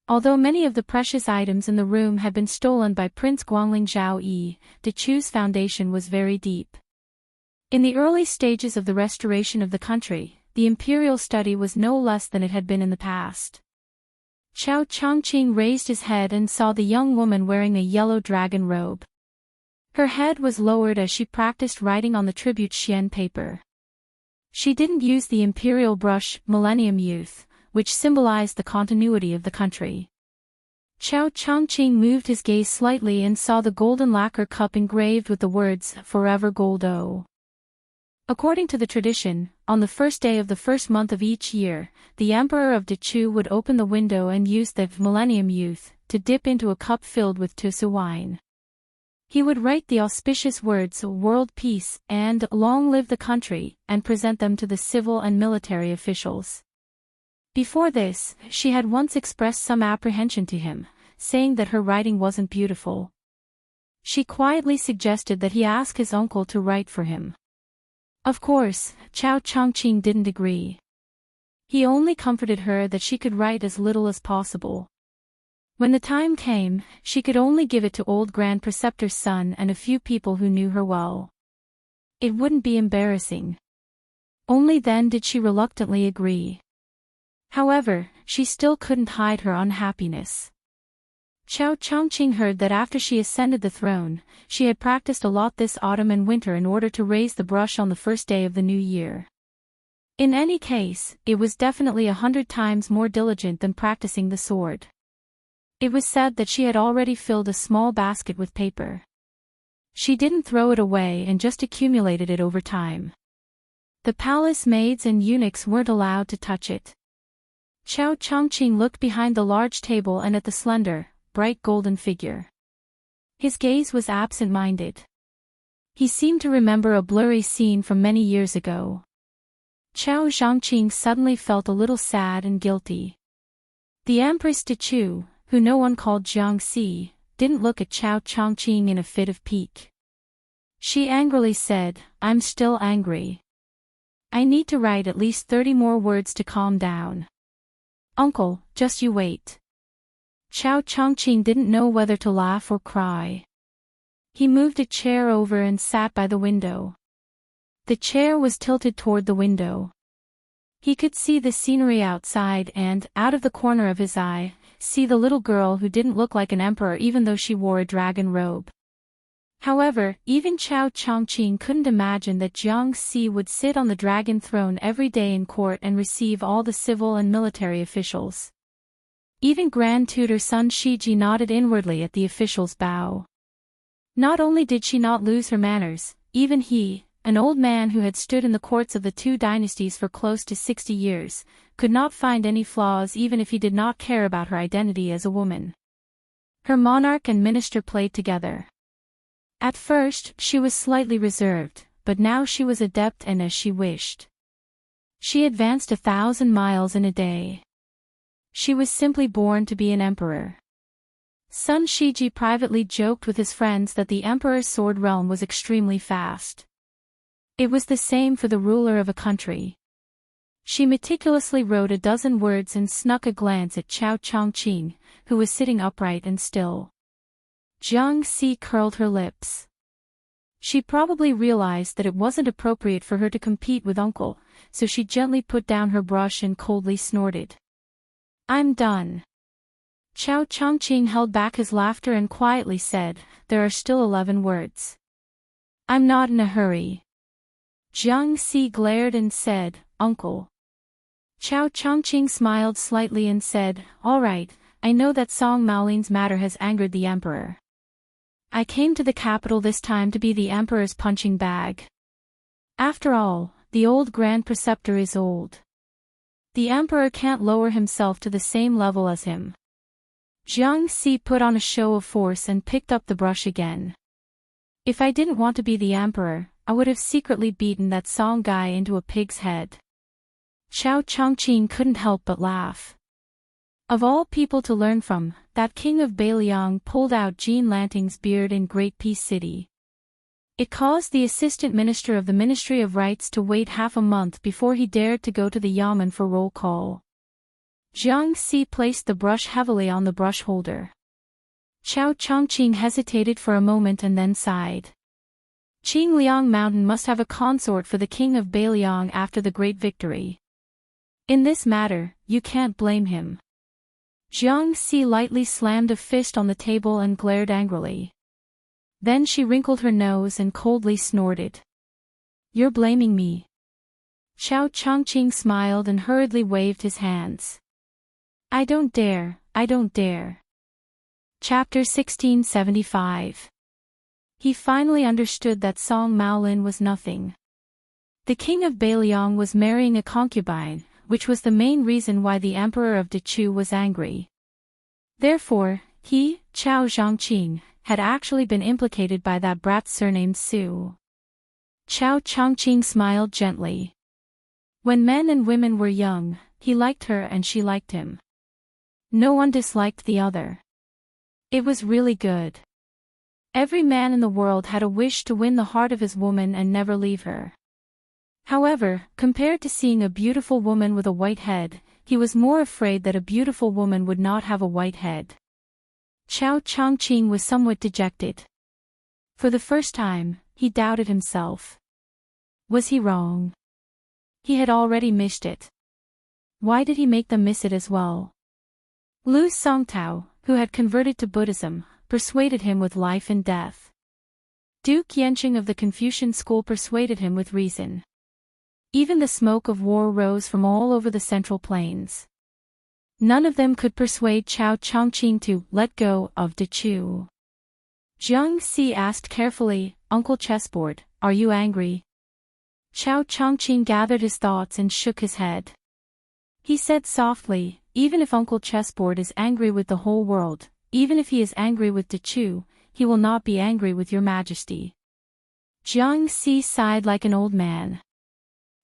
Although many of the precious items in the room had been stolen by Prince Guangling Zhao Yi, Dechu's foundation was very deep. In the early stages of the restoration of the country, the imperial study was no less than it had been in the past. Chao Chongqing raised his head and saw the young woman wearing a yellow dragon robe. Her head was lowered as she practiced writing on the tribute Xian paper. She didn't use the imperial brush, Millennium Youth, which symbolized the continuity of the country. Chao Chongqing moved his gaze slightly and saw the golden lacquer cup engraved with the words, Forever Goldo. According to the tradition, on the first day of the first month of each year, the Emperor of Dechu would open the window and use the Millennium Youth to dip into a cup filled with Tusu wine. He would write the auspicious words, World Peace, and Long Live the Country, and present them to the civil and military officials. Before this, she had once expressed some apprehension to him, saying that her writing wasn't beautiful. She quietly suggested that he ask his uncle to write for him. Of course, Chao Chongqing didn't agree. He only comforted her that she could write as little as possible. When the time came, she could only give it to old Grand Preceptor's son and a few people who knew her well. It wouldn't be embarrassing. Only then did she reluctantly agree. However, she still couldn't hide her unhappiness. Chao Chongqing heard that after she ascended the throne, she had practiced a lot this autumn and winter in order to raise the brush on the first day of the new year. In any case, it was definitely 100 times more diligent than practicing the sword. It was said that she had already filled a small basket with paper. She didn't throw it away and just accumulated it over time. The palace maids and eunuchs weren't allowed to touch it. Chao Chongqing looked behind the large table and at the slender, bright golden figure. His gaze was absent-minded. He seemed to remember a blurry scene from many years ago. Chao Zhongqing suddenly felt a little sad and guilty. The Empress Dechu, who no one called Jiangxi, didn't look at Chao Chongqing in a fit of pique. She angrily said, I'm still angry. I need to write at least 30 more words to calm down. Uncle, just you wait. Chao Chongqing didn't know whether to laugh or cry. He moved a chair over and sat by the window. The chair was tilted toward the window. He could see the scenery outside and, out of the corner of his eye, see the little girl who didn't look like an emperor even though she wore a dragon robe. However, even Chao Chongqing couldn't imagine that Jiangxi would sit on the dragon throne every day in court and receive all the civil and military officials. Even Grand Tutor Sun Shiji nodded inwardly at the official's bow. Not only did she not lose her manners, even he, an old man who had stood in the courts of the two dynasties for close to 60 years, could not find any flaws even if he did not care about her identity as a woman. Her monarch and minister played together. At first, she was slightly reserved, but now she was adept and as she wished. She advanced 1,000 miles in a day. She was simply born to be an emperor. Sun Shiji privately joked with his friends that the emperor's sword realm was extremely fast. It was the same for the ruler of a country. She meticulously wrote a dozen words and snuck a glance at Chao Chongqing, who was sitting upright and still. Jiangxi curled her lips. She probably realized that it wasn't appropriate for her to compete with uncle, so she gently put down her brush and coldly snorted. I'm done. Chao Chongqing held back his laughter and quietly said, there are still 11 words. I'm not in a hurry. Jiangxi glared and said, Uncle. Chao Chongqing smiled slightly and said, all right, I know that Song Maoling's matter has angered the emperor. I came to the capital this time to be the emperor's punching bag. After all, the old Grand Preceptor is old. The emperor can't lower himself to the same level as him. Jiangxi put on a show of force and picked up the brush again. If I didn't want to be the emperor, I would have secretly beaten that Song guy into a pig's head. Chao Chongqing couldn't help but laugh. Of all people to learn from, that king of Beiliang pulled out Jean Lanting's beard in Great Peace City. It caused the assistant minister of the Ministry of Rights to wait half a month before he dared to go to the yamen for roll call. Jiang Si placed the brush heavily on the brush holder. Chao Changqing hesitated for a moment and then sighed. Qingliang Mountain must have a consort for the king of Beiliang after the great victory. In this matter, you can't blame him. Jiang Si lightly slammed a fist on the table and glared angrily. Then she wrinkled her nose and coldly snorted. You're blaming me. Chao Changqing smiled and hurriedly waved his hands. I don't dare, I don't dare. Chapter 1675. He finally understood that Song Maolin was nothing. The king of Beiliang was marrying a concubine, which was the main reason why the emperor of Dechu was angry. Therefore, he, Chao Zhangqing, had actually been implicated by that brat surnamed Su. Chao Changqing smiled gently. When men and women were young, he liked her and she liked him. No one disliked the other. It was really good. Every man in the world had a wish to win the heart of his woman and never leave her. However, compared to seeing a beautiful woman with a white head, he was more afraid that a beautiful woman would not have a white head. Chao Changqing was somewhat dejected. For the first time, he doubted himself. Was he wrong? He had already missed it. Why did he make them miss it as well? Lu Songtao, who had converted to Buddhism, persuaded him with life and death. Duke Yenqing of the Confucian school persuaded him with reason. Even the smoke of war rose from all over the Central Plains. None of them could persuade Chao Changqing to let go of Dechu. Jiang Si asked carefully, Uncle Chessboard, are you angry? Chao Changqing gathered his thoughts and shook his head. He said softly, even if Uncle Chessboard is angry with the whole world, even if he is angry with Dechu, he will not be angry with your majesty. Jiang Si sighed like an old man.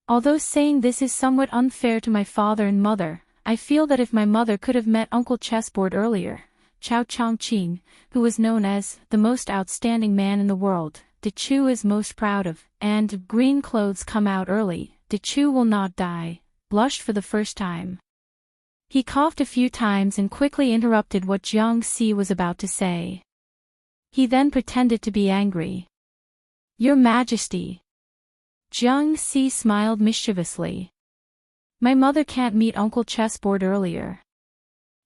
Although saying this is somewhat unfair to my father and mother, I feel that if my mother could have met Uncle Chessboard earlier, Chao Changqing, who was known as the most outstanding man in the world, Dechu is most proud of, and green clothes come out early, Dechu will not die, blushed for the first time. He coughed a few times and quickly interrupted what Jiang Si was about to say. He then pretended to be angry. Your Majesty. Jiang Si smiled mischievously. My mother can't meet Uncle Chessboard earlier.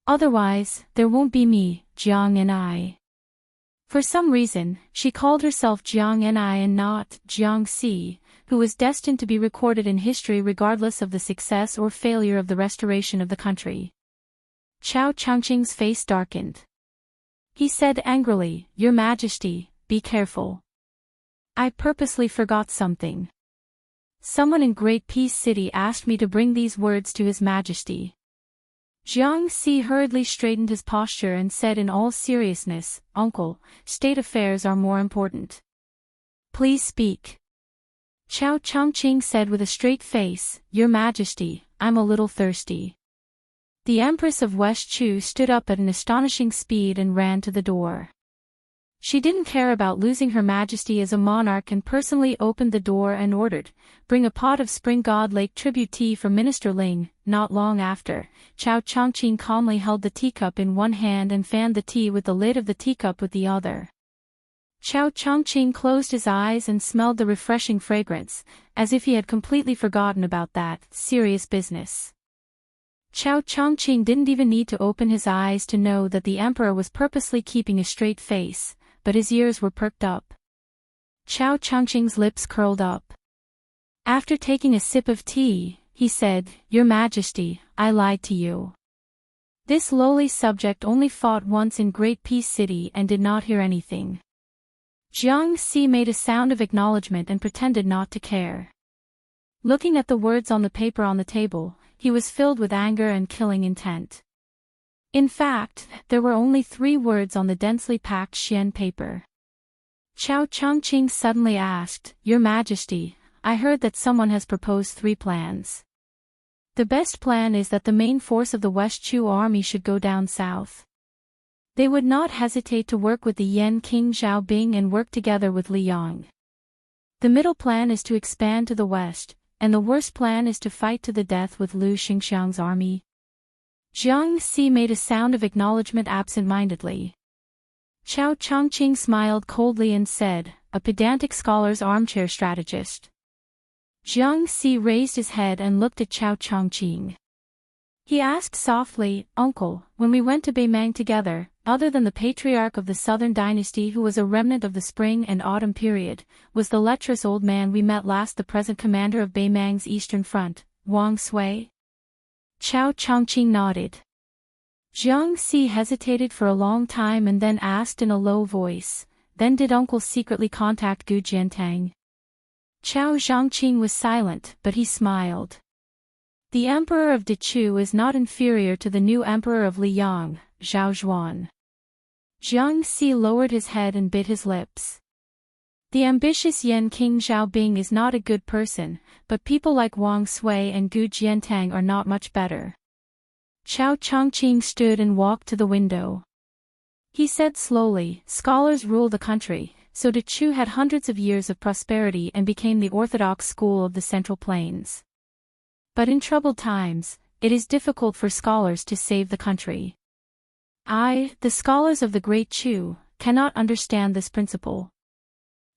Otherwise, there won't be me, Jiang and I. For some reason, she called herself Jiang and I and not Jiang Si, who was destined to be recorded in history regardless of the success or failure of the restoration of the country. Chao Changqing's face darkened. He said angrily, Your Majesty, be careful. I purposely forgot something. Someone in Great Peace City asked me to bring these words to His Majesty. Jiang Si hurriedly straightened his posture and said in all seriousness, Uncle, state affairs are more important. Please speak. Chao Changqing said with a straight face, Your Majesty, I'm a little thirsty. The Empress of West Chu stood up at an astonishing speed and ran to the door. She didn't care about losing her majesty as a monarch and personally opened the door and ordered, Bring a pot of Spring God Lake tribute tea for Minister Ling. Not long after, Chao Changqing calmly held the teacup in one hand and fanned the tea with the lid of the teacup with the other. Chao Changqing closed his eyes and smelled the refreshing fragrance, as if he had completely forgotten about that serious business. Chao Changqing didn't even need to open his eyes to know that the emperor was purposely keeping a straight face, but his ears were perked up. Chao Changqing's lips curled up. After taking a sip of tea, he said, Your Majesty, I lied to you. This lowly subject only fought once in Great Peace City and did not hear anything. Jiang Si made a sound of acknowledgement and pretended not to care. Looking at the words on the paper on the table, he was filled with anger and killing intent. In fact, there were only 3 words on the densely packed Xian paper. Chao Changqing suddenly asked, Your Majesty, I heard that someone has proposed 3 plans. The best plan is that the main force of the West Chu army should go down south. They would not hesitate to work with the Yan King Zhao Bing and work together with Li Yang. The middle plan is to expand to the west, and the worst plan is to fight to the death with Lu Xingxiang's army. Jiang Si made a sound of acknowledgement absent-mindedly. Chao Changqing smiled coldly and said, a pedantic scholar's armchair strategist. Jiang Si raised his head and looked at Chao Changqing. He asked softly, Uncle, when we went to Beimang together, other than the patriarch of the southern dynasty who was a remnant of the spring and autumn period, was the lecherous old man we met last the present commander of Beimang's eastern front, Wang Sui? Chao Changqing nodded. Jiang Si hesitated for a long time and then asked in a low voice, then did Uncle secretly contact Gu Jiantang? Chao Zhangqing was silent, but he smiled. The emperor of Dechu is not inferior to the new emperor of Liang, Zhao Zhuan. Jiang Si lowered his head and bit his lips. The ambitious Yan King Xiaobing is not a good person, but people like Wang Sui and Gu Jiantang are not much better. Chao Changqing stood and walked to the window. He said slowly, scholars rule the country, so Dechu had hundreds of years of prosperity and became the orthodox school of the Central Plains. But in troubled times, it is difficult for scholars to save the country. I, the scholars of the Great Chu, cannot understand this principle.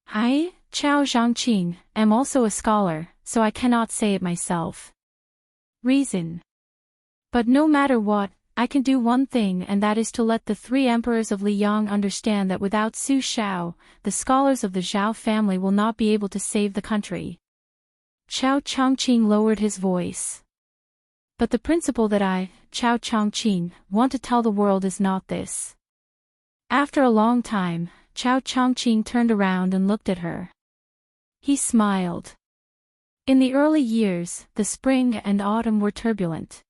I, Chao Zhangqing, am also a scholar, so I cannot say it myself. Reason. But no matter what, I can do one thing, and that is to let the three emperors of Liang understand that without Su Shao, the scholars of the Zhao family will not be able to save the country. Chao Changqing lowered his voice. But the principle that I, Chao Changqing, want to tell the world is not this. After a long time, Chao Changqing turned around and looked at her. He smiled. In the early years, the spring and autumn were turbulent.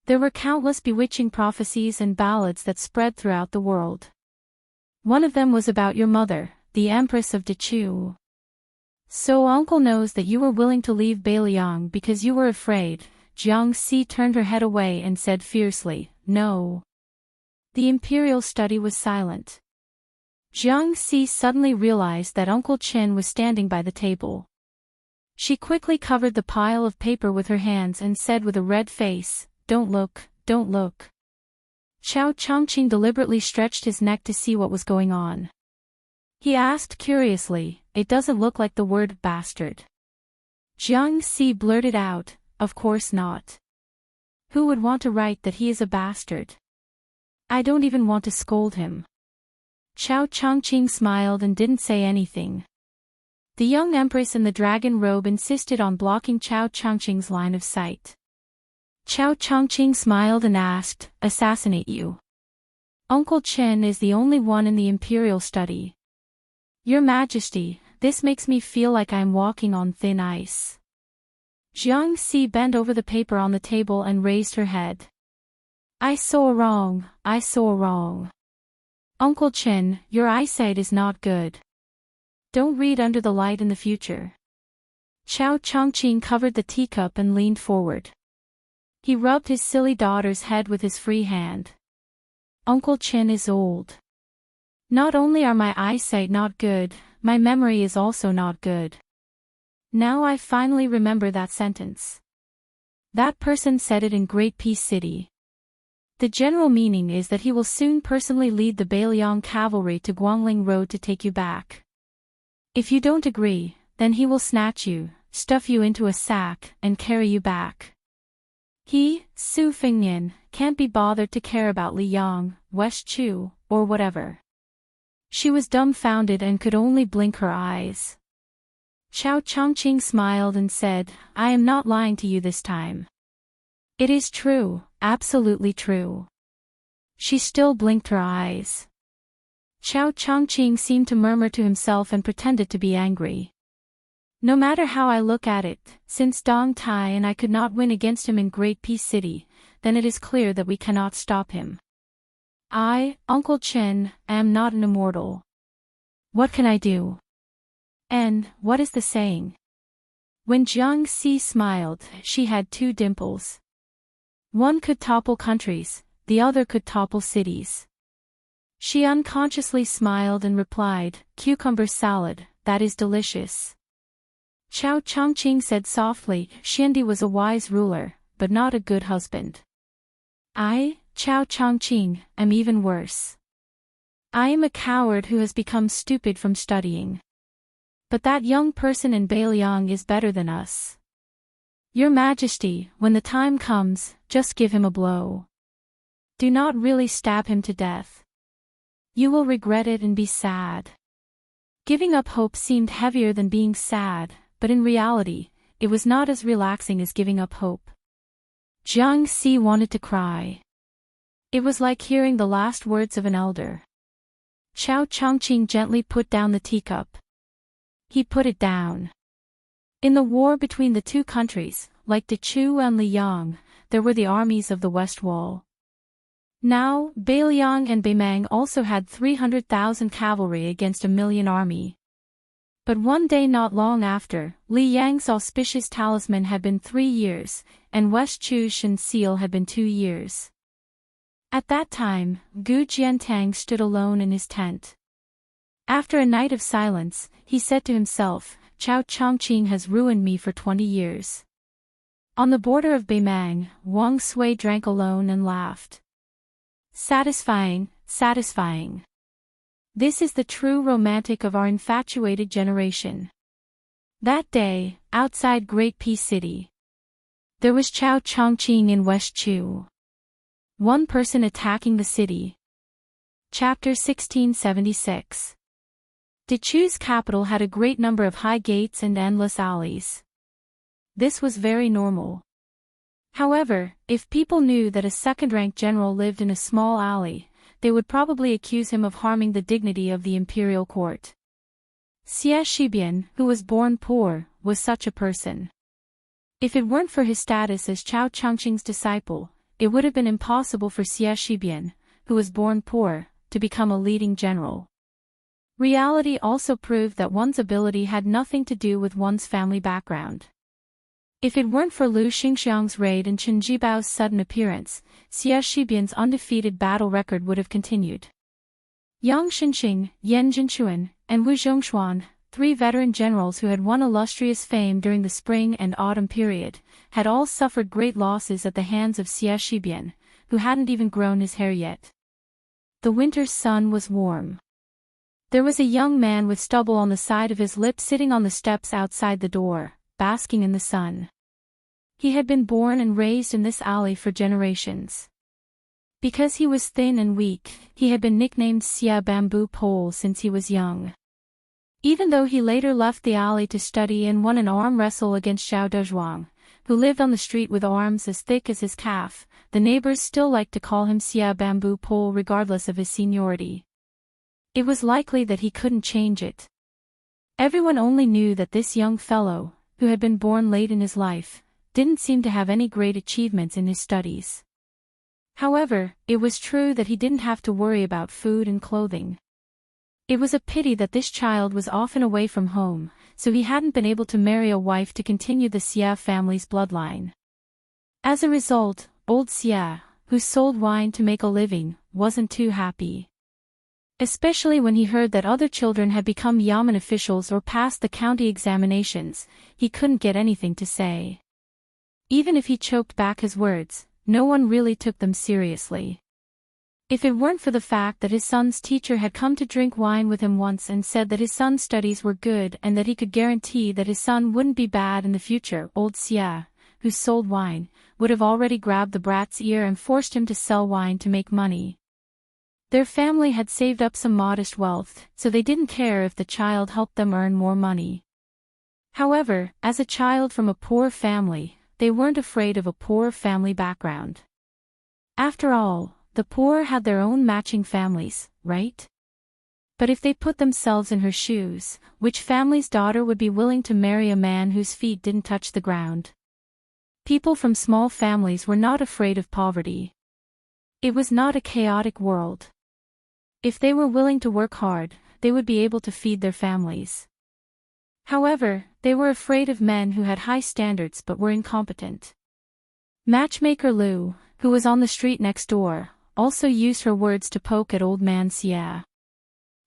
There were countless bewitching prophecies and ballads that spread throughout the world. One of them was about your mother, the Empress of Dechu. So Uncle knows that you were willing to leave Beiliang because you were afraid. Jiang Si turned her head away and said fiercely, no. The imperial study was silent. Jiang Si suddenly realized that Uncle Chen was standing by the table. She quickly covered the pile of paper with her hands and said with a red face, don't look, don't look. Chao Changqing deliberately stretched his neck to see what was going on. He asked curiously, it doesn't look like the word bastard. Jiang Si blurted out, of course not. Who would want to write that he is a bastard? I don't even want to scold him. Chao Changqing smiled and didn't say anything. The young empress in the dragon robe insisted on blocking Chao Changqing's line of sight. Chao Changqing smiled and asked, assassinate you? Uncle Chen is the only one in the imperial study. Your Majesty, this makes me feel like I am walking on thin ice. Jiang Si bent over the paper on the table and raised her head. I saw wrong, I saw wrong. Uncle Chen, your eyesight is not good. Don't read under the light in the future. Chao Changqing covered the teacup and leaned forward. He rubbed his silly daughter's head with his free hand. Uncle Chen is old. Not only are my eyesight not good, my memory is also not good. Now I finally remember that sentence. That person said it in Great Peace City. The general meaning is that he will soon personally lead the Beiliang cavalry to Guangling Road to take you back. If you don't agree, then he will snatch you, stuff you into a sack, and carry you back. He, Su Fengnian, can't be bothered to care about Liang, West Chu, or whatever. She was dumbfounded and could only blink her eyes. Chao Changqing smiled and said, I am not lying to you this time. It is true, absolutely true. She still blinked her eyes. Chao Changqing seemed to murmur to himself and pretended to be angry. No matter how I look at it, since Dong Tai and I could not win against him in Great Peace City, then it is clear that we cannot stop him. I, Uncle Chen, am not an immortal. What can I do? And, what is the saying? When Jiang Si smiled, she had two dimples. One could topple countries, the other could topple cities. She unconsciously smiled and replied, cucumber salad, that is delicious. Chao Chongqing said softly. Xiandi was a wise ruler, but not a good husband. I, Chao Chongqing, am even worse. I am a coward who has become stupid from studying. But that young person in Beiliang is better than us. Your Majesty, when the time comes, just give him a blow. Do not really stab him to death. You will regret it and be sad. Giving up hope seemed heavier than being sad, but in reality, it was not as relaxing as giving up hope. Jiang Si wanted to cry. It was like hearing the last words of an elder. Chao Chongqing gently put down the teacup. He put it down. In the war between the two countries, like Dechu and Liang, there were the armies of the West Wall. Now, Beiliang and Beimang also had 300,000 cavalry against a million army. But one day not long after, Li Yang's auspicious talisman had been 3 years, and West Chu's Shen seal had been 2 years. At that time, Gu Jiantang stood alone in his tent. After a night of silence, he said to himself, Chao Chongqing has ruined me for 20 years. On the border of Beimang, Wang Sui drank alone and laughed. Satisfying, satisfying. This is the true romantic of our infatuated generation. That day, outside Great Peace City, there was Chao Chongqing in West Chu. One person attacking the city. Chapter 1676. Dechu's capital had a great number of high gates and endless alleys. This was very normal. However, if people knew that a second-rank general lived in a small alley, they would probably accuse him of harming the dignity of the imperial court. Xie Shibian, who was born poor, was such a person. If it weren't for his status as Chao Chongqing's disciple, it would have been impossible for Xie Shibian, who was born poor, to become a leading general. Reality also proved that one's ability had nothing to do with one's family background. If it weren't for Lu Xingxiang's raid and Chen Jibao's sudden appearance, Xie Shibian's undefeated battle record would have continued. Yang Xinxing, Yan Jinchuan, and Wu Zhongshuan, 3 veteran generals who had won illustrious fame during the spring and autumn period, had all suffered great losses at the hands of Xie Shibian, who hadn't even grown his hair yet. The winter's sun was warm. There was a young man with stubble on the side of his lip sitting on the steps outside the door, basking in the sun. He had been born and raised in this alley for generations. Because he was thin and weak, he had been nicknamed Xie Bamboo Pole since he was young. Even though he later left the alley to study and won an arm wrestle against Zhao Dezhuang, who lived on the street with arms as thick as his calf, the neighbors still liked to call him Xie Bamboo Pole regardless of his seniority. It was likely that he couldn't change it. Everyone only knew that this young fellow, who had been born late in his life, didn't seem to have any great achievements in his studies. However, it was true that he didn't have to worry about food and clothing. It was a pity that this child was often away from home, so he hadn't been able to marry a wife to continue the Xie family's bloodline. As a result, old Xie, who sold wine to make a living, wasn't too happy. Especially when he heard that other children had become Yamen officials or passed the county examinations, he couldn't get anything to say. Even if he choked back his words, no one really took them seriously. If it weren't for the fact that his son's teacher had come to drink wine with him once and said that his son's studies were good and that he could guarantee that his son wouldn't be bad in the future, old Xie, who sold wine, would have already grabbed the brat's ear and forced him to sell wine to make money. Their family had saved up some modest wealth, so they didn't care if the child helped them earn more money. However, as a child from a poor family, they weren't afraid of a poor family background. After all, the poor had their own matching families, right? But if they put themselves in her shoes, which family's daughter would be willing to marry a man whose feet didn't touch the ground? People from small families were not afraid of poverty. It was not a chaotic world. If they were willing to work hard, they would be able to feed their families. However, they were afraid of men who had high standards but were incompetent. Matchmaker Lu, who was on the street next door, also used her words to poke at old man Xie.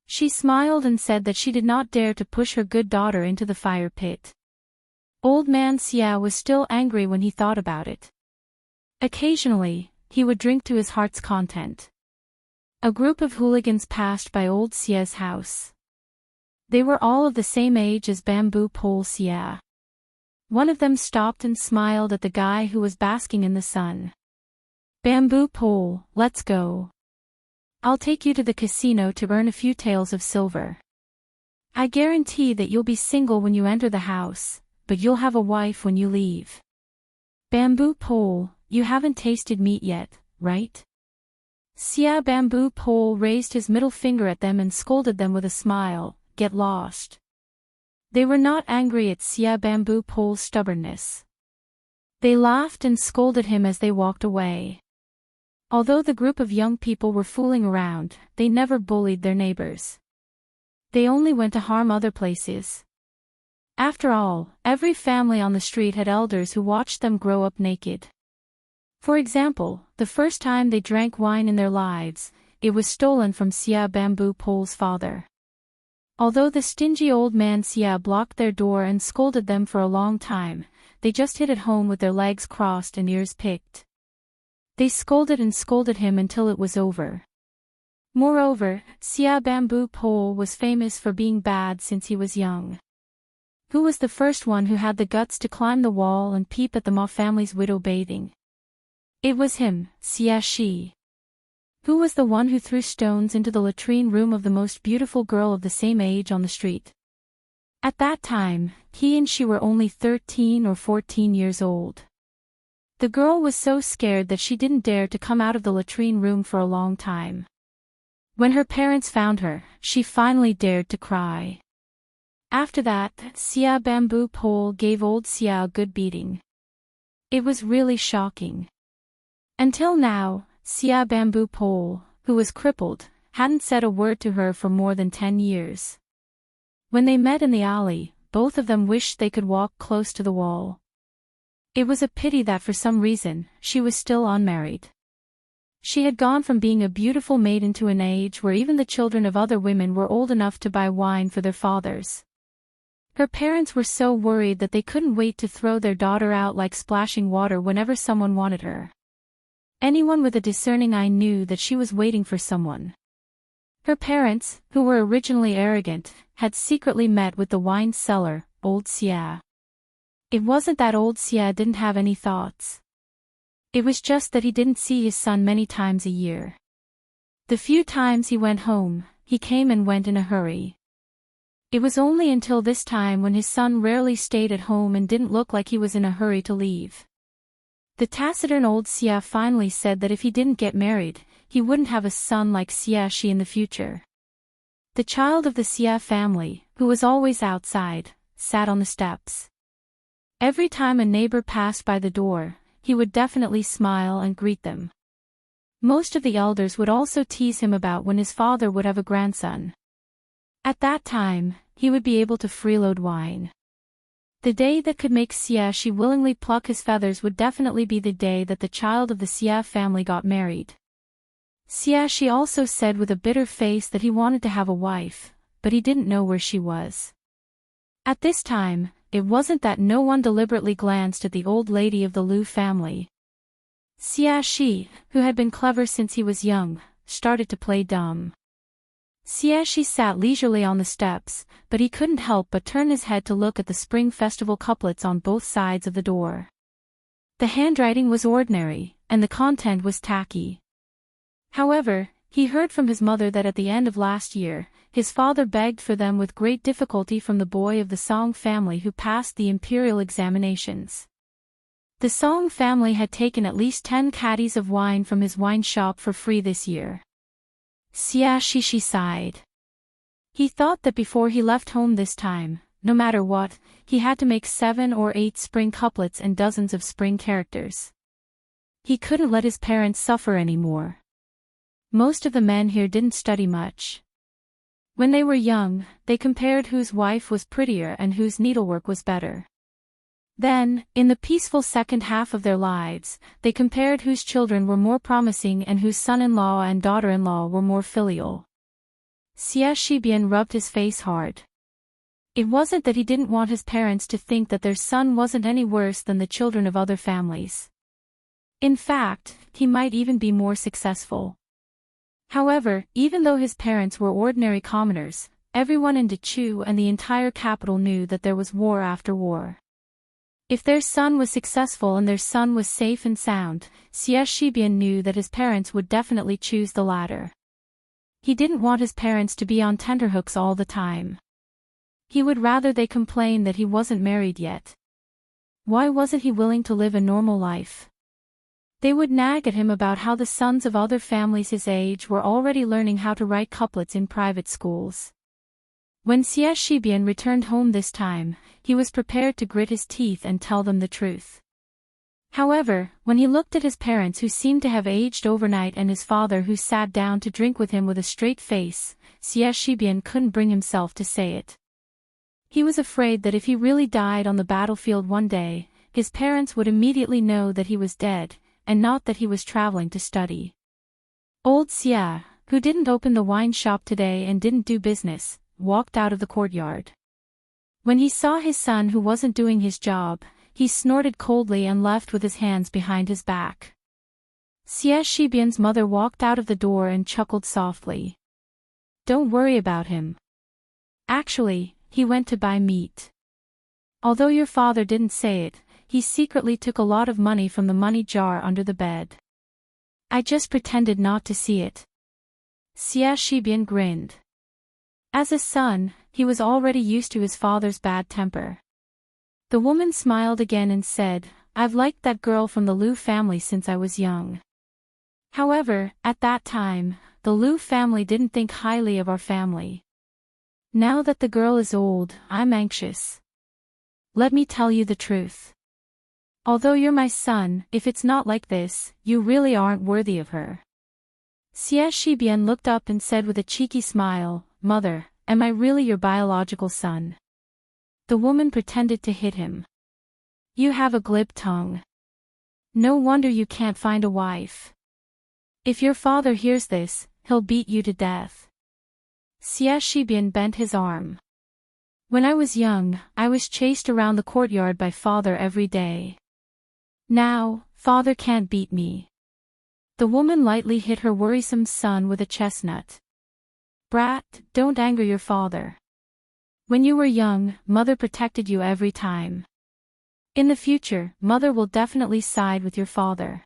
She smiled and said that she did not dare to push her good daughter into the fire pit. Old Man Xia was still angry when he thought about it. Occasionally, he would drink to his heart's content. A group of hooligans passed by old Xia's house. They were all of the same age as Bamboo Pole Xia. One of them stopped and smiled at the guy who was basking in the sun. Bamboo Pole, let's go. I'll take you to the casino to earn a few taels of silver. I guarantee that you'll be single when you enter the house, but you'll have a wife when you leave. Bamboo Pole, you haven't tasted meat yet, right? Xia Bamboo Pole raised his middle finger at them and scolded them with a smile, get lost. They were not angry at Xia Bamboo Pole's stubbornness. They laughed and scolded him as they walked away. Although the group of young people were fooling around, they never bullied their neighbors. They only went to harm other places. After all, every family on the street had elders who watched them grow up naked. For example, the first time they drank wine in their lives, it was stolen from Xia Bamboo Pole's father. Although the stingy old man Xia blocked their door and scolded them for a long time, they just hid at home with their legs crossed and ears picked. They scolded and scolded him until it was over. Moreover, Xia Bamboo Pole was famous for being bad since he was young. Who was the first one who had the guts to climb the wall and peep at the Ma family's widow bathing? It was him, Xia Shi. Who was the one who threw stones into the latrine room of the most beautiful girl of the same age on the street? At that time, he and she were only 13 or 14 years old. The girl was so scared that she didn't dare to come out of the latrine room for a long time. When her parents found her, she finally dared to cry. After that, Xia Bamboo Pole gave old Xia a good beating. It was really shocking. Until now, Xia Bamboo Pole, who was crippled, hadn't said a word to her for more than 10 years. When they met in the alley, both of them wished they could walk close to the wall. It was a pity that for some reason, she was still unmarried. She had gone from being a beautiful maiden to an age where even the children of other women were old enough to buy wine for their fathers. Her parents were so worried that they couldn't wait to throw their daughter out like splashing water whenever someone wanted her. Anyone with a discerning eye knew that she was waiting for someone. Her parents, who were originally arrogant, had secretly met with the wine seller, old Xia. It wasn't that old Xia didn't have any thoughts. It was just that he didn't see his son many times a year. The few times he went home, he came and went in a hurry. It was only until this time when his son rarely stayed at home and didn't look like he was in a hurry to leave. The taciturn old Xia finally said that if he didn't get married, he wouldn't have a son like Xia Shi in the future. The child of the Xia family, who was always outside, sat on the steps. Every time a neighbor passed by the door, he would definitely smile and greet them. Most of the elders would also tease him about when his father would have a grandson. At that time, he would be able to freeload wine. The day that could make Xia Shi willingly pluck his feathers would definitely be the day that the child of the Xia family got married. Xia Shi also said with a bitter face that he wanted to have a wife, but he didn't know where she was. At this time, it wasn't that no one deliberately glanced at the old lady of the Lu family. Xia Shi, who had been clever since he was young, started to play dumb. Xia Shi sat leisurely on the steps, but he couldn't help but turn his head to look at the Spring Festival couplets on both sides of the door. The handwriting was ordinary, and the content was tacky. However, he heard from his mother that at the end of last year, his father begged for them with great difficulty from the boy of the Song family who passed the imperial examinations. The Song family had taken at least 10 caddies of wine from his wine shop for free this year. Xia Shi sighed. He thought that before he left home this time, no matter what, he had to make 7 or 8 spring couplets and dozens of spring characters. He couldn't let his parents suffer anymore. Most of the men here didn't study much. When they were young, they compared whose wife was prettier and whose needlework was better. Then, in the peaceful second half of their lives, they compared whose children were more promising and whose son-in-law and daughter-in-law were more filial. Xia Shibian rubbed his face hard. It wasn't that he didn't want his parents to think that their son wasn't any worse than the children of other families. In fact, he might even be more successful. However, even though his parents were ordinary commoners, everyone in Dechu and the entire capital knew that there was war after war. If their son was successful and their son was safe and sound, Xie Shibian knew that his parents would definitely choose the latter. He didn't want his parents to be on tenterhooks all the time. He would rather they complain that he wasn't married yet. Why wasn't he willing to live a normal life? They would nag at him about how the sons of other families his age were already learning how to write couplets in private schools. When Xie Shibian returned home this time, he was prepared to grit his teeth and tell them the truth. However, when he looked at his parents who seemed to have aged overnight and his father who sat down to drink with him with a straight face, Xie Shibian couldn't bring himself to say it. He was afraid that if he really died on the battlefield one day, his parents would immediately know that he was dead, and not that he was traveling to study. Old Xie, who didn't open the wine shop today and didn't do business, walked out of the courtyard. When he saw his son who wasn't doing his job, he snorted coldly and left with his hands behind his back. Xie Shibian's mother walked out of the door and chuckled softly. Don't worry about him. Actually, he went to buy meat. Although your father didn't say it, he secretly took a lot of money from the money jar under the bed. I just pretended not to see it. Xie Shibian grinned. As a son, he was already used to his father's bad temper. The woman smiled again and said, I've liked that girl from the Liu family since I was young. However, at that time, the Liu family didn't think highly of our family. Now that the girl is old, I'm anxious. Let me tell you the truth. Although you're my son, if it's not like this, you really aren't worthy of her. Xie Shibian looked up and said with a cheeky smile, Mother, am I really your biological son? The woman pretended to hit him. You have a glib tongue. No wonder you can't find a wife. If your father hears this, he'll beat you to death. Xie Shibian bent his arm. When I was young, I was chased around the courtyard by father every day. Now, father can't beat me. The woman lightly hit her worrisome son with a chestnut. Brat, don't anger your father. When you were young, mother protected you every time. In the future, mother will definitely side with your father.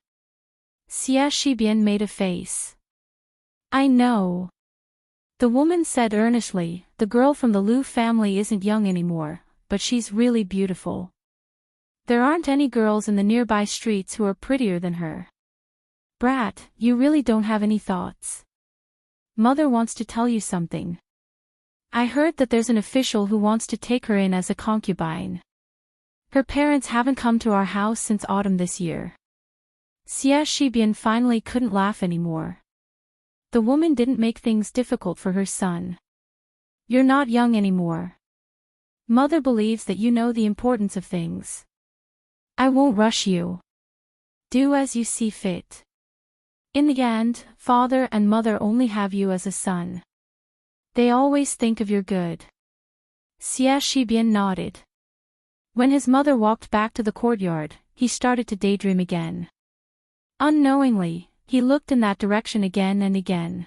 Xie Shibian made a face. I know. The woman said earnestly, the girl from the Liu family isn't young anymore, but she's really beautiful. There aren't any girls in the nearby streets who are prettier than her. Brat, you really don't have any thoughts. Mother wants to tell you something. I heard that there's an official who wants to take her in as a concubine. Her parents haven't come to our house since autumn this year. Xie Shibian finally couldn't laugh anymore. The woman didn't make things difficult for her son. You're not young anymore. Mother believes that you know the importance of things. I won't rush you. Do as you see fit. In the end, father and mother only have you as a son. They always think of your good. Xie Shibian nodded. When his mother walked back to the courtyard, he started to daydream again. Unknowingly, he looked in that direction again and again.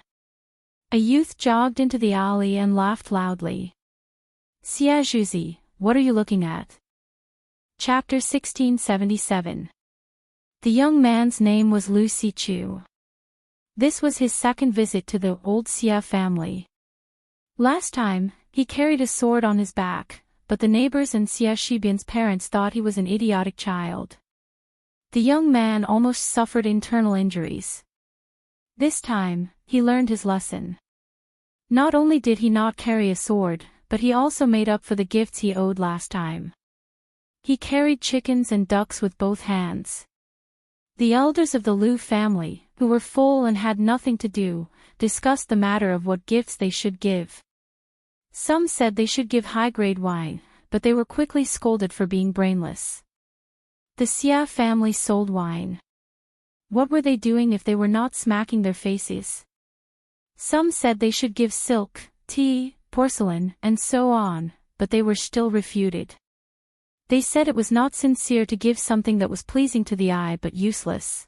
A youth jogged into the alley and laughed loudly. Xie Zhuzi, what are you looking at? Chapter 1677. The young man's name was Lu Sichu. This was his second visit to the old Xie family. Last time, he carried a sword on his back, but the neighbors and Xie Shibian's parents thought he was an idiotic child. The young man almost suffered internal injuries. This time, he learned his lesson. Not only did he not carry a sword, but he also made up for the gifts he owed last time. He carried chickens and ducks with both hands. The elders of the Liu family, who were full and had nothing to do, discussed the matter of what gifts they should give. Some said they should give high-grade wine, but they were quickly scolded for being brainless. The Xie family sold wine. What were they doing if they were not smacking their faces? Some said they should give silk, tea, porcelain, and so on, but they were still refuted. They said it was not sincere to give something that was pleasing to the eye but useless.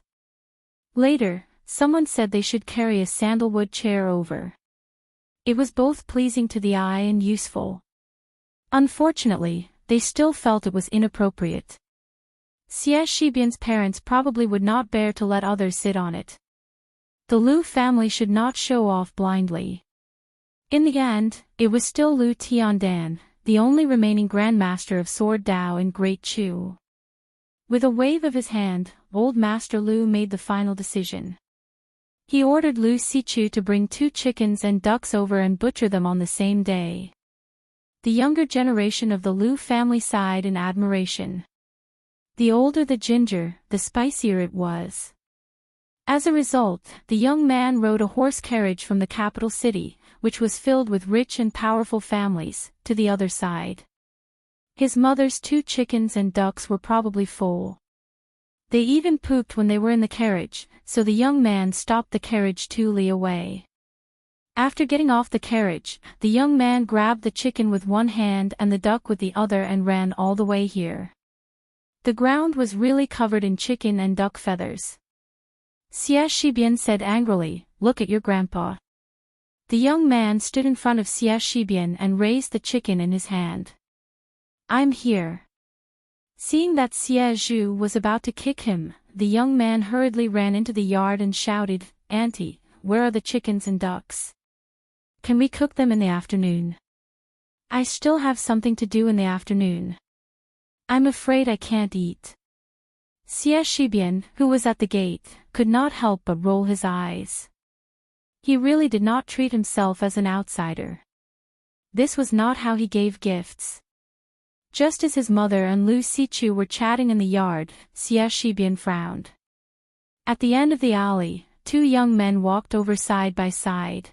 Later, someone said they should carry a sandalwood chair over. It was both pleasing to the eye and useful. Unfortunately, they still felt it was inappropriate. Xie Shibian's parents probably would not bear to let others sit on it. The Lu family should not show off blindly. In the end, it was still Lu Tiandan, the only remaining Grandmaster of Sword Dao in Great Chu. With a wave of his hand, Old Master Lu made the final decision. He ordered Lu Sichu to bring 2 chickens and ducks over and butcher them on the same day. The younger generation of the Lu family sighed in admiration. The older the ginger, the spicier it was. As a result, the young man rode a horse carriage from the capital city, which was filled with rich and powerful families, to the other side. His mother's 2 chickens and ducks were probably full. They even pooped when they were in the carriage, so the young man stopped the carriage 2 li away. After getting off the carriage, the young man grabbed the chicken with one hand and the duck with the other and ran all the way here. The ground was really covered in chicken and duck feathers. Xie Shibian said angrily, "Look at your grandpa." The young man stood in front of Xie Shibian and raised the chicken in his hand. "I'm here." Seeing that Xie Zhu was about to kick him, the young man hurriedly ran into the yard and shouted, "Auntie, where are the chickens and ducks? Can we cook them in the afternoon? I still have something to do in the afternoon. I'm afraid I can't eat." Xie Shibian, who was at the gate, could not help but roll his eyes. He really did not treat himself as an outsider. This was not how he gave gifts. Just as his mother and Lu Sichu were chatting in the yard, Xie Shibian frowned. At the end of the alley, 2 young men walked over side by side.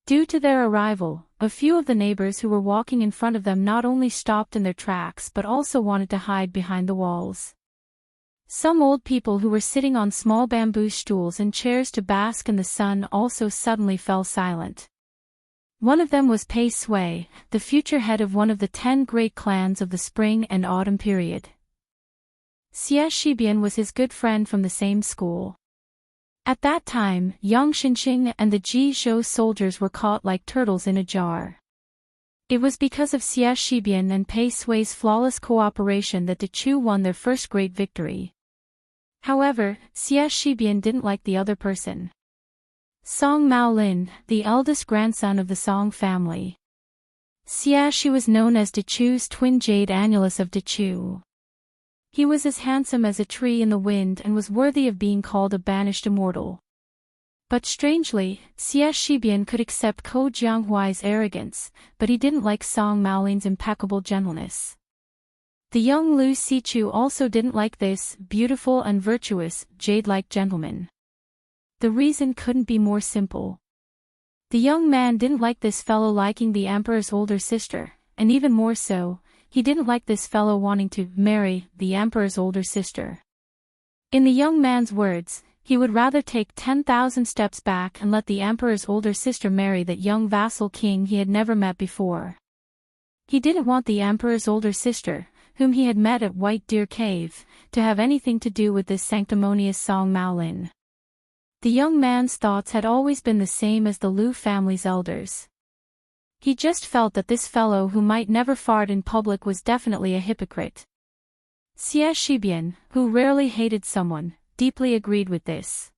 Due to their arrival, a few of the neighbors who were walking in front of them not only stopped in their tracks but also wanted to hide behind the walls. Some old people who were sitting on small bamboo stools and chairs to bask in the sun also suddenly fell silent. One of them was Pei Sui, the future head of one of the 10 great clans of the spring and autumn period. Xie Shibian was his good friend from the same school. At that time, Yang Xinxing and the Ji Zhou soldiers were caught like turtles in a jar. It was because of Xie Shibian and Pei Sui's flawless cooperation that Dechu won their first great victory. However, Xie Shibian didn't like the other person. Song Maolin, the eldest grandson of the Song family. Xie Shi was known as Dechu's twin Jade Annulus of Dechu. He was as handsome as a tree in the wind and was worthy of being called a banished immortal. But strangely, Xie Shibian could accept Ko Jianghuai's arrogance, but he didn't like Song Maolin's impeccable gentleness. The young Lu Sichu also didn't like this beautiful and virtuous, jade-like gentleman. The reason couldn't be more simple. The young man didn't like this fellow liking the emperor's older sister, and even more so, he didn't like this fellow wanting to marry the emperor's older sister. In the young man's words, he would rather take 10,000 steps back and let the emperor's older sister marry that young vassal king he had never met before. He didn't want the emperor's older sister, whom he had met at White Deer Cave, to have anything to do with this sanctimonious Song Maolin. The young man's thoughts had always been the same as the Lu family's elders. He just felt that this fellow who might never fart in public was definitely a hypocrite. Xie Shibian, who rarely hated someone, deeply agreed with this.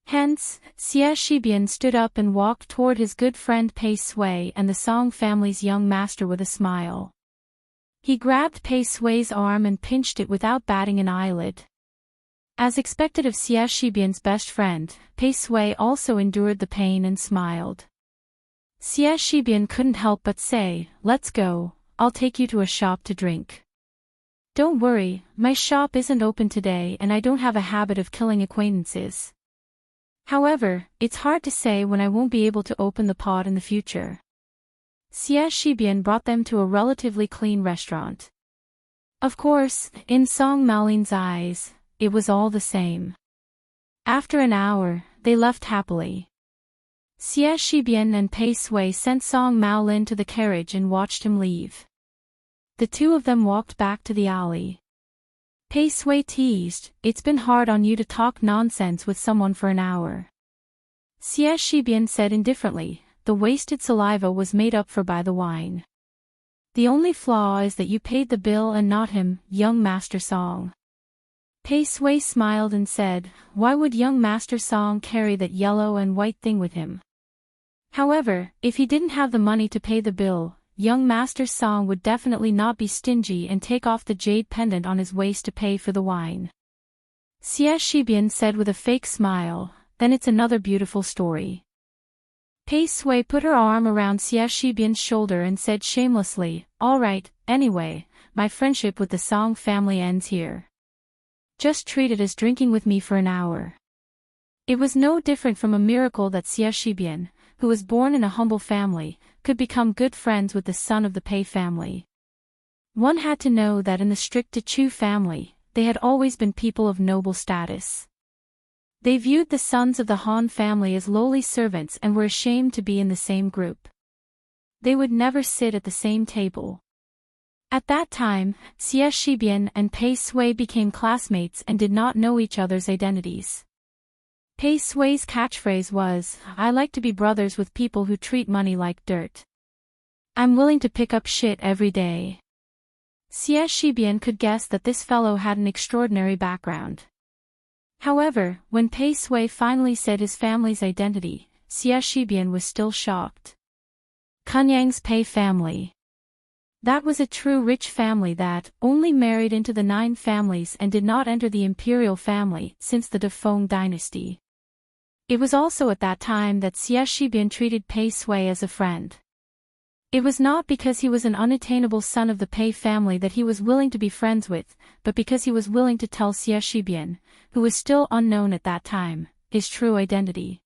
Hence, Xie Shibian stood up and walked toward his good friend Pei Sui and the Song family's young master with a smile. He grabbed Pei Sui's arm and pinched it without batting an eyelid. As expected of Xie Shibian's best friend, Pei Sui also endured the pain and smiled. Xie Shibian couldn't help but say, "Let's go, I'll take you to a shop to drink." "Don't worry, my shop isn't open today and I don't have a habit of killing acquaintances. However, it's hard to say when I won't be able to open the pod in the future." Xie Shibian brought them to a relatively clean restaurant. Of course, in Song Maolin's eyes, it was all the same. After an hour, they left happily. Xie Shibian and Pei Sui sent Song Maolin to the carriage and watched him leave. The two of them walked back to the alley. Pei Sui teased, "It's been hard on you to talk nonsense with someone for an hour." Xie Shibian said indifferently, "The wasted saliva was made up for by the wine. The only flaw is that you paid the bill and not him, young Master Song." Pei Sui smiled and said, "Why would young Master Song carry that yellow and white thing with him? However, if he didn't have the money to pay the bill, young Master Song would definitely not be stingy and take off the jade pendant on his waist to pay for the wine." Xie Shibian said with a fake smile, "Then it's another beautiful story." Pei Sui put her arm around Xie Shibian's shoulder and said shamelessly, "All right, anyway, my friendship with the Song family ends here. Just treat it as drinking with me for an hour." It was no different from a miracle that Xie Shibian, who was born in a humble family, could become good friends with the son of the Pei family. One had to know that in the strict Dechu family, they had always been people of noble status. They viewed the sons of the Han family as lowly servants and were ashamed to be in the same group. They would never sit at the same table. At that time, Xie Shibian and Pei Sui became classmates and did not know each other's identities. Pei Sui's catchphrase was, "I like to be brothers with people who treat money like dirt. I'm willing to pick up shit every day." Xie Shibian could guess that this fellow had an extraordinary background. However, when Pei Sui finally said his family's identity, Xie Shibian was still shocked. Kunyang's Pei family. That was a true rich family that only married into the 9 families and did not enter the imperial family since the Defeng dynasty. It was also at that time that Xie Shibian treated Pei Sui as a friend. It was not because he was an unattainable son of the Pei family that he was willing to be friends with, but because he was willing to tell Xie Shibian, who was still unknown at that time, his true identity.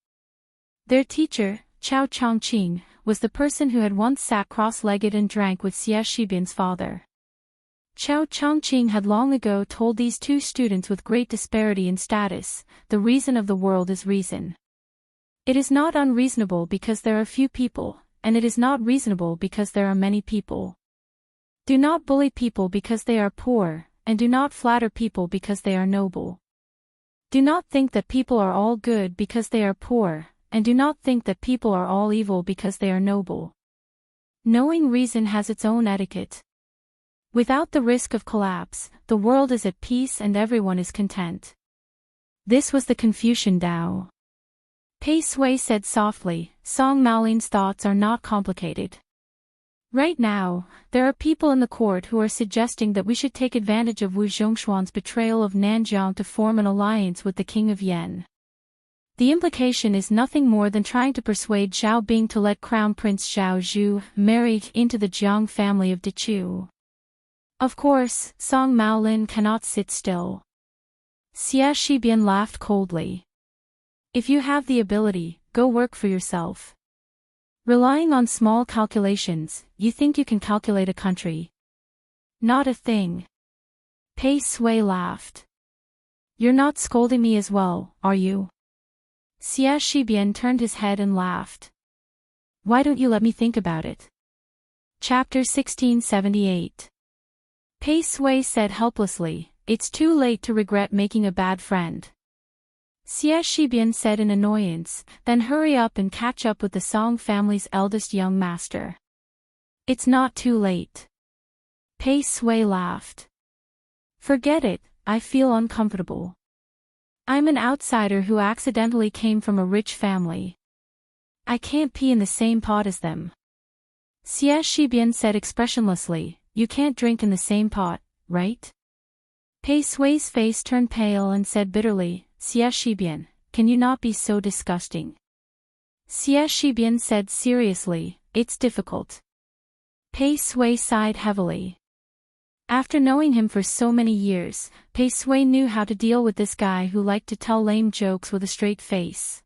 Their teacher, Chao Chongqing, was the person who had once sat cross-legged and drank with Xie Shibian's father. Chao Chongqing had long ago told these two students with great disparity in status, "The reason of the world is reason. It is not unreasonable because there are few people, and it is not reasonable because there are many people. Do not bully people because they are poor, and do not flatter people because they are noble. Do not think that people are all good because they are poor, and do not think that people are all evil because they are noble. Knowing reason has its own etiquette. Without the risk of collapse, the world is at peace and everyone is content." This was the Confucian Tao. Pei Sui said softly, "Song Maolin's thoughts are not complicated. Right now, there are people in the court who are suggesting that we should take advantage of Wu Zhongshuan's betrayal of Nanjiang to form an alliance with the King of Yen. The implication is nothing more than trying to persuade Zhao Bing to let Crown Prince Zhao Zhu marry into the Jiang family of Dechu. Of course, Song Maolin cannot sit still." Xie Shibian laughed coldly. "If you have the ability, go work for yourself. Relying on small calculations, you think you can calculate a country? Not a thing." Pei Sui laughed. "You're not scolding me as well, are you?" Xie Shibian turned his head and laughed. "Why don't you let me think about it?" Chapter 1678. Pei Sui said helplessly, "It's too late to regret making a bad friend." Xie Shibian said in annoyance, "Then hurry up and catch up with the Song family's eldest young master." "It's not too late." Pei Sui laughed. "Forget it, I feel uncomfortable. I'm an outsider who accidentally came from a rich family. I can't pee in the same pot as them." Xie Shibian said expressionlessly, "You can't drink in the same pot, right?" Pei Sui's face turned pale and said bitterly, "Xie Shibian, can you not be so disgusting?" Xie Shibian said seriously, "It's difficult." Pei Sui sighed heavily. After knowing him for so many years, Pei Sui knew how to deal with this guy who liked to tell lame jokes with a straight face.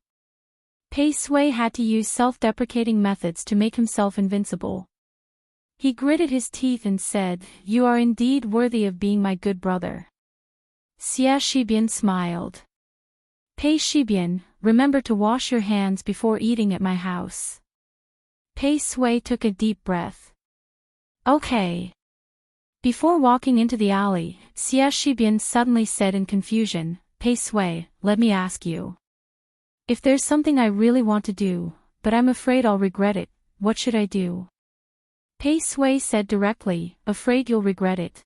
Pei Sui had to use self-deprecating methods to make himself invincible. He gritted his teeth and said, "You are indeed worthy of being my good brother." Xie Shibian smiled. "Pei Shibian, remember to wash your hands before eating at my house. Pei Sui took a deep breath. Okay. Before walking into the alley, Xie Shibian suddenly said in confusion, Pei Sui, let me ask you. If there's something I really want to do, but I'm afraid I'll regret it, what should I do? Pei Sui said directly, afraid you'll regret it.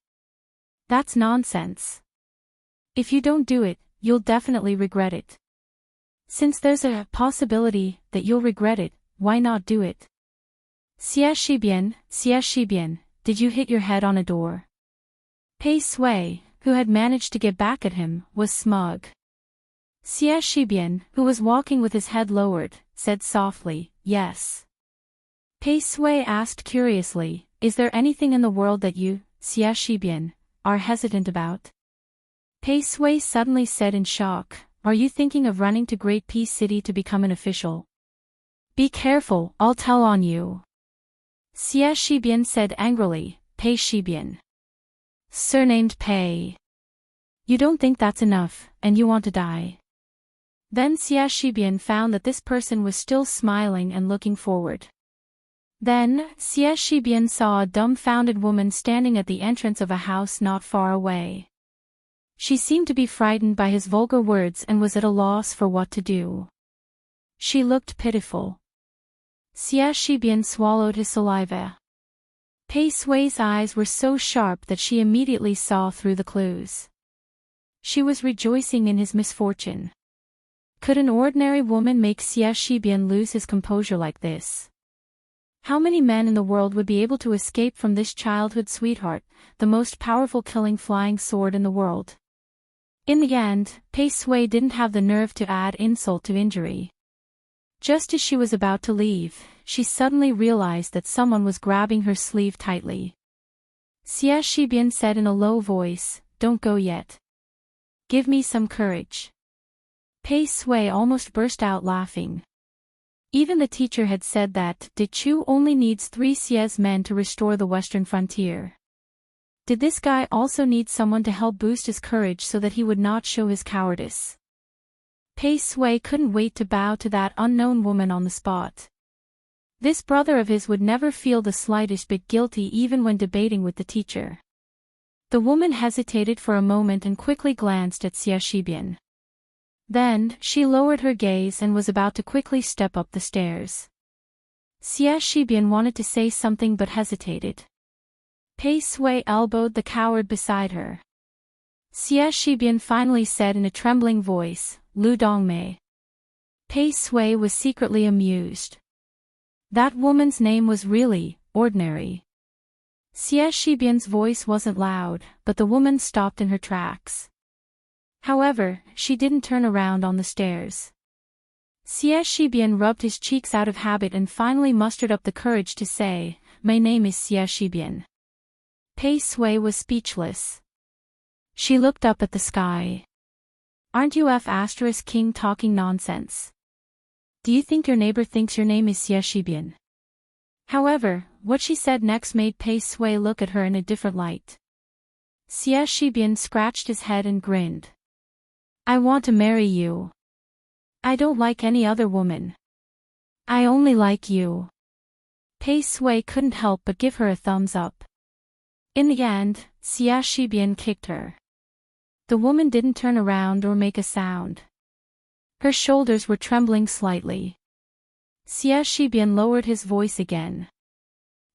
That's nonsense. If you don't do it, you'll definitely regret it. Since there's a possibility that you'll regret it, why not do it? Xie Shibian, did you hit your head on a door? Pei Sui, who had managed to get back at him, was smug. Xie Shibian, who was walking with his head lowered, said softly, yes. Pei Sui asked curiously, is there anything in the world that you, Xie Shibian, are hesitant about? Pei Sui suddenly said in shock, are you thinking of running to Great Peace City to become an official? Be careful, I'll tell on you. Xie Shibian said angrily, Pei Shibian. Surnamed Pei. You don't think that's enough, and you want to die. Then Xie Shibian found that this person was still smiling and looking forward. Then, Xie Shibian saw a dumbfounded woman standing at the entrance of a house not far away. She seemed to be frightened by his vulgar words and was at a loss for what to do. She looked pitiful. Xie Shibian swallowed his saliva. Pei Sui's eyes were so sharp that she immediately saw through the clues. She was rejoicing in his misfortune. Could an ordinary woman make Xie Shibian lose his composure like this? How many men in the world would be able to escape from this childhood sweetheart, the most powerful killing flying sword in the world? In the end, Pei Sui didn't have the nerve to add insult to injury. Just as she was about to leave, she suddenly realized that someone was grabbing her sleeve tightly. Xie Shibian said in a low voice, don't go yet. Give me some courage. Pei Sui almost burst out laughing. Even the teacher had said that De Chu only needs 3 Xie's men to restore the western frontier. Did this guy also need someone to help boost his courage so that he would not show his cowardice? Pei Sui couldn't wait to bow to that unknown woman on the spot. This brother of his would never feel the slightest bit guilty even when debating with the teacher. The woman hesitated for a moment and quickly glanced at Xie Shibian. Then, she lowered her gaze and was about to quickly step up the stairs. Xie Shibian wanted to say something but hesitated. Pei Sui elbowed the coward beside her. Xie Shibian finally said in a trembling voice, Lu Dongmei. Pei Sui was secretly amused. That woman's name was really, ordinary. Xie Shibian's voice wasn't loud, but the woman stopped in her tracks. However, she didn't turn around on the stairs. Xie Shibian rubbed his cheeks out of habit and finally mustered up the courage to say, my name is Xie Shibian. Pei Sui was speechless. She looked up at the sky. Aren't you King talking nonsense? Do you think your neighbor thinks your name is Xie Shibian? However, what she said next made Pei Sui look at her in a different light. Xie Shibian scratched his head and grinned. I want to marry you. I don't like any other woman. I only like you. Pei Sui couldn't help but give her a thumbs up. In the end, Xie Shibian kicked her. The woman didn't turn around or make a sound. Her shoulders were trembling slightly. Xie Shibian lowered his voice again.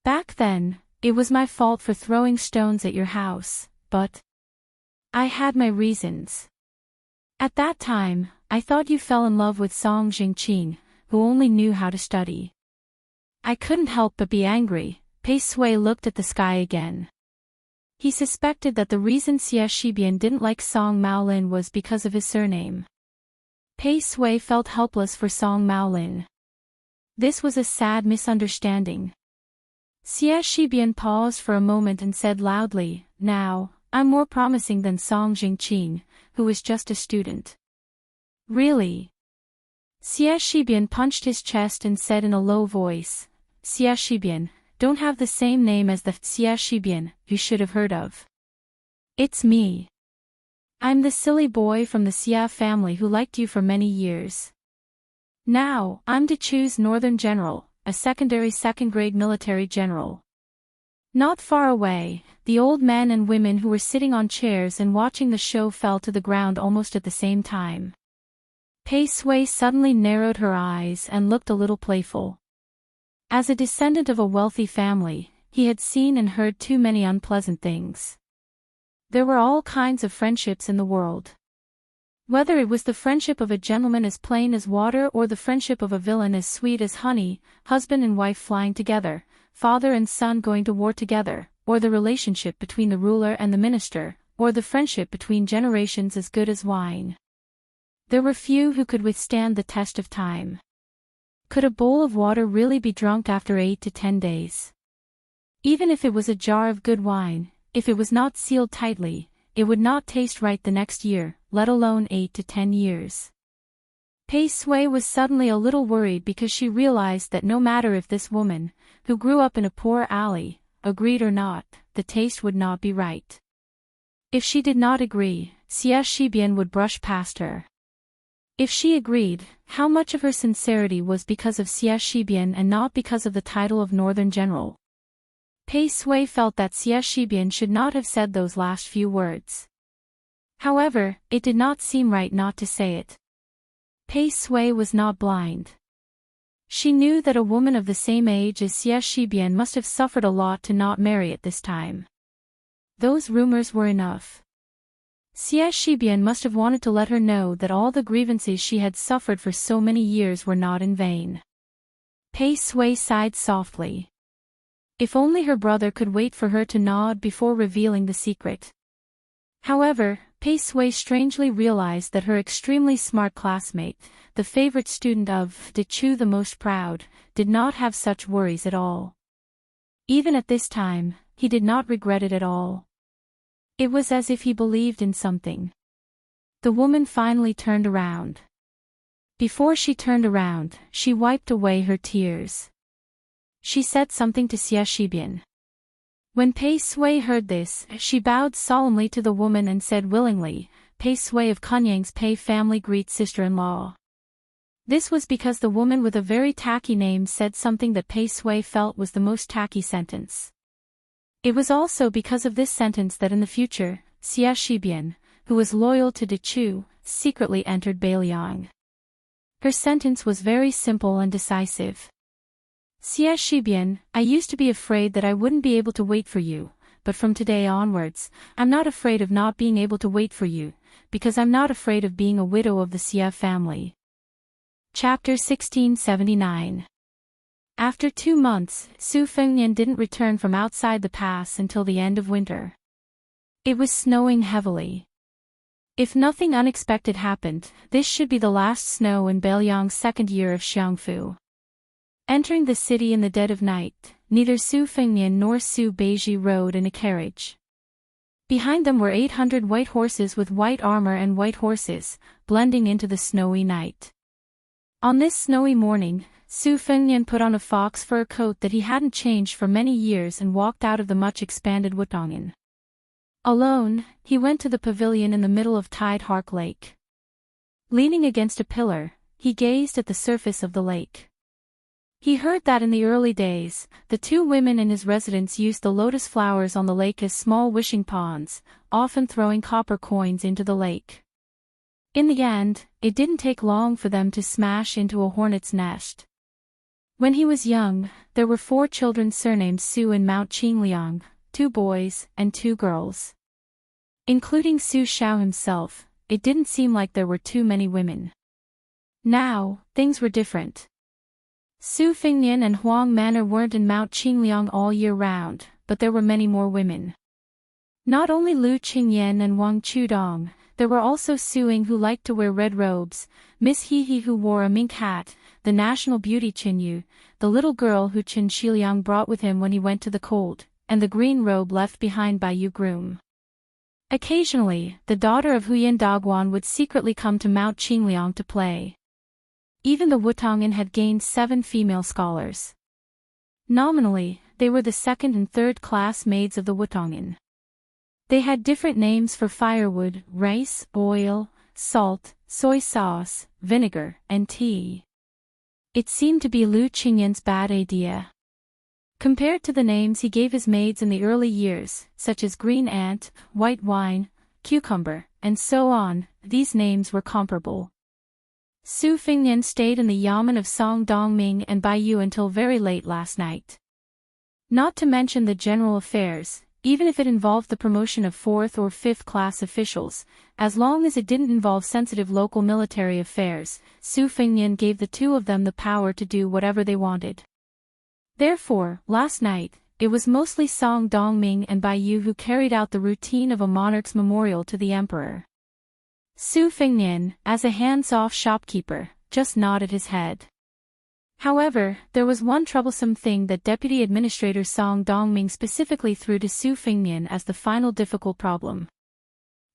Back then, it was my fault for throwing stones at your house, but I had my reasons. At that time, I thought you fell in love with Song Jingqing, who only knew how to study. I couldn't help but be angry. Pei Sui looked at the sky again. He suspected that the reason Xie Shibian didn't like Song Maolin was because of his surname. Pei Sui felt helpless for Song Maolin. This was a sad misunderstanding. Xie Shibian paused for a moment and said loudly, now, I'm more promising than Song Jingqing, who is just a student. Really? Xie Shibian punched his chest and said in a low voice, Xie Shibian, don't have the same name as the Xie Shibian you should have heard of. It's me. I'm the silly boy from the Xie family who liked you for many years. Now, I'm Dechu's Northern General, a secondary second-grade military general. Not far away, the old men and women who were sitting on chairs and watching the show fell to the ground almost at the same time. Pei Sui suddenly narrowed her eyes and looked a little playful. As a descendant of a wealthy family, he had seen and heard too many unpleasant things. There were all kinds of friendships in the world. Whether it was the friendship of a gentleman as plain as water or the friendship of a villain as sweet as honey, husband and wife flying together, father and son going to war together, or the relationship between the ruler and the minister, or the friendship between generations as good as wine. There were few who could withstand the test of time. Could a bowl of water really be drunk after 8 to 10 days? Even if it was a jar of good wine, if it was not sealed tightly, it would not taste right the next year, let alone 8 to 10 years. Pei Sui was suddenly a little worried because she realized that no matter if this woman, who grew up in a poor alley, agreed or not, the taste would not be right. If she did not agree, Xie Shibian would brush past her. If she agreed, how much of her sincerity was because of Xie Shibian and not because of the title of Northern General? Pei Sui felt that Xie Shibian should not have said those last few words. However, it did not seem right not to say it. Pei Sui was not blind. She knew that a woman of the same age as Xie Shibian must have suffered a lot to not marry at this time. Those rumors were enough. Xie Shibian must have wanted to let her know that all the grievances she had suffered for so many years were not in vain. Pei Sui sighed softly. If only her brother could wait for her to nod before revealing the secret. However, Pei Sui strangely realized that her extremely smart classmate, the favorite student of Dechu the most proud, did not have such worries at all. Even at this time, he did not regret it at all. It was as if he believed in something. The woman finally turned around. Before she turned around, she wiped away her tears. She said something to Xie Shibian. When Pei Sui heard this, she bowed solemnly to the woman and said willingly, Pei Sui of Kunyang's Pei family greets sister-in-law. This was because the woman with a very tacky name said something that Pei Sui felt was the most tacky sentence. It was also because of this sentence that in the future, Xie Shibian, who was loyal to Dechu, secretly entered Bailiang. Her sentence was very simple and decisive. Xie Shibian, I used to be afraid that I wouldn't be able to wait for you, but from today onwards, I'm not afraid of not being able to wait for you, because I'm not afraid of being a widow of the Xie family. Chapter 1679. After 2 months, Su Fengnian didn't return from outside the pass until the end of winter. It was snowing heavily. If nothing unexpected happened, this should be the last snow in Bailiang's second year of Xiangfu. Entering the city in the dead of night, neither Su Fengnian nor Su Beiji rode in a carriage. Behind them were 800 white horses with white armor and white horses, blending into the snowy night. On this snowy morning, Su Fengnian put on a fox fur coat that he hadn't changed for many years and walked out of the much-expanded Wutongin. Alone, he went to the pavilion in the middle of Tide Hark Lake. Leaning against a pillar, he gazed at the surface of the lake. He heard that in the early days, the 2 women in his residence used the lotus flowers on the lake as small wishing ponds, often throwing copper coins into the lake. In the end, it didn't take long for them to smash into a hornet's nest. When he was young, there were 4 children surnamed Su in Mount Qingliang, 2 boys and 2 girls. Including Su Xiao himself, it didn't seem like there were too many women. Now, things were different. Su Fengnian and Huang Manor weren't in Mount Qingliang all year round, but there were many more women. Not only Lu Qingyan and Wang Chudong, there were also Suing who liked to wear red robes, Miss Hehe who wore a mink hat, the national beauty Qinyu, the little girl who Qin Shiliang brought with him when he went to the cold, and the green robe left behind by Yu Groom. Occasionally, the daughter of Huyan Dagwan would secretly come to Mount Qingliang to play. Even the Wutongin had gained 7 female scholars. Nominally, they were the second and third class maids of the Wutongin. They had different names for firewood, rice, oil, salt, soy sauce, vinegar, and tea. It seemed to be Lu Qingyan's bad idea. Compared to the names he gave his maids in the early years, such as green ant, white wine, cucumber, and so on, these names were comparable. Su Fengnian stayed in the yamen of Song Dongming and Baiyu until very late last night. Not to mention the general affairs, even if it involved the promotion of 4th or 5th class officials, as long as it didn't involve sensitive local military affairs, Su Fengnian gave the two of them the power to do whatever they wanted. Therefore, last night, it was mostly Song Dongming and Baiyu who carried out the routine of a monarch's memorial to the emperor. Su Fengnian, as a hands-off shopkeeper, just nodded his head. However, there was one troublesome thing that Deputy Administrator Song Dongming specifically threw to Su Fengnian as the final difficult problem.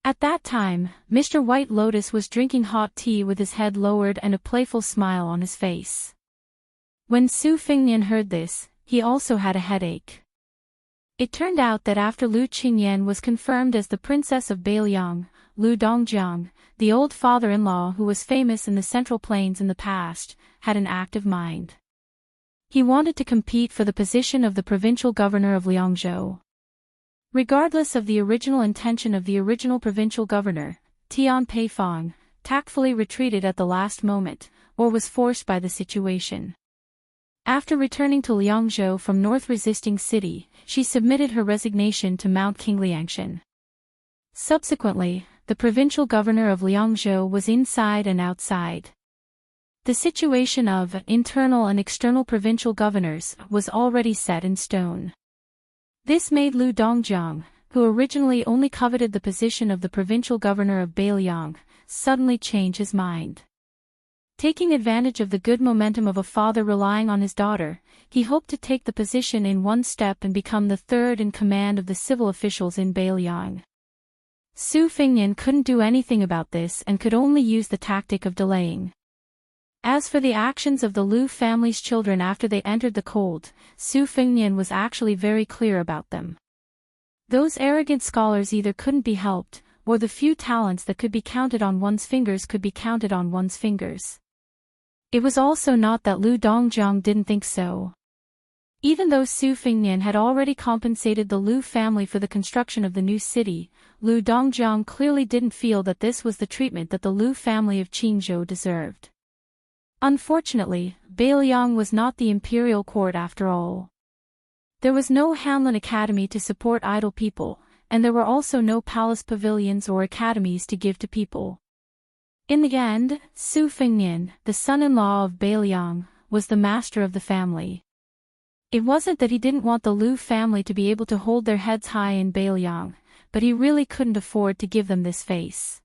At that time, Mr. White Lotus was drinking hot tea with his head lowered and a playful smile on his face. When Su Fengnian heard this, he also had a headache. It turned out that after Lu Qingyan was confirmed as the Princess of Beiliang, Lu Dongjiang, the old father-in-law who was famous in the Central Plains in the past, had an active mind. He wanted to compete for the position of the provincial governor of Liangzhou. Regardless of the original intention of the original provincial governor, Tian Peifang tactfully retreated at the last moment, or was forced by the situation. After returning to Liangzhou from North Resisting City, she submitted her resignation to Mount King Liangshan. Subsequently, the provincial governor of Liangzhou was inside and outside. The situation of internal and external provincial governors was already set in stone. This made Lu Dongjiang, who originally only coveted the position of the provincial governor of Beiliang, suddenly change his mind. Taking advantage of the good momentum of a father relying on his daughter, he hoped to take the position in one step and become the third in command of the civil officials in Beiliang. Su Fengnian couldn't do anything about this and could only use the tactic of delaying. As for the actions of the Lu family's children after they entered the cold, Su Fengnian was actually very clear about them. Those arrogant scholars either couldn't be helped, or the few talents that could be counted on one's fingers could be counted on one's fingers. It was also not that Lu Dongjiang didn't think so. Even though Su Fengnian had already compensated the Lu family for the construction of the new city, Lu Dongjiang clearly didn't feel that this was the treatment that the Lu family of Qingzhou deserved. Unfortunately, Beiliang was not the imperial court after all. There was no Hanlin Academy to support idle people, and there were also no palace pavilions or academies to give to people. In the end, Su Fengnian, the son-in-law of Beiliang, was the master of the family. It wasn't that he didn't want the Lu family to be able to hold their heads high in Beiliang, but he really couldn't afford to give them this face.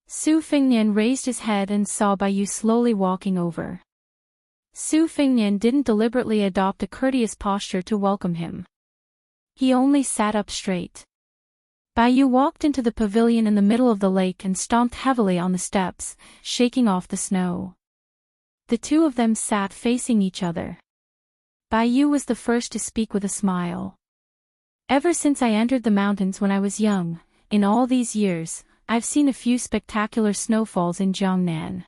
Su Fengnian raised his head and saw Baiyu slowly walking over. Su Fengnian didn't deliberately adopt a courteous posture to welcome him. He only sat up straight. Baiyu walked into the pavilion in the middle of the lake and stomped heavily on the steps, shaking off the snow. The two of them sat facing each other. Baiyu was the first to speak with a smile. Ever since I entered the mountains when I was young, in all these years, I've seen a few spectacular snowfalls in Jiangnan.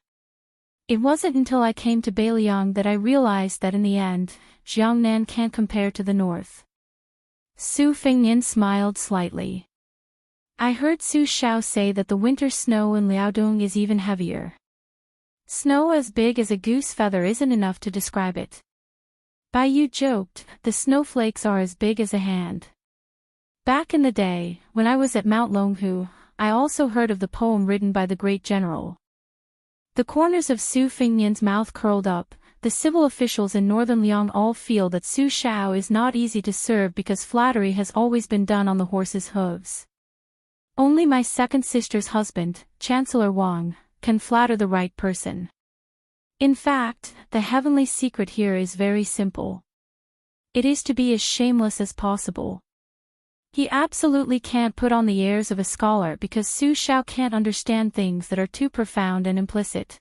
It wasn't until I came to Beiliang that I realized that in the end, Jiangnan can't compare to the north. Su Fengnian smiled slightly. I heard Su Xiao say that the winter snow in Liaodong is even heavier. Snow as big as a goose feather isn't enough to describe it. Baiyu joked, the snowflakes are as big as a hand. Back in the day, when I was at Mount Longhu, I also heard of the poem written by the great general. The corners of Su Fengnian's mouth curled up. The civil officials in northern Liang all feel that Su Xiao is not easy to serve because flattery has always been done on the horse's hooves. Only my second sister's husband, Chancellor Wang, can flatter the right person. In fact, the heavenly secret here is very simple. It is to be as shameless as possible. He absolutely can't put on the airs of a scholar because Su Xiao can't understand things that are too profound and implicit.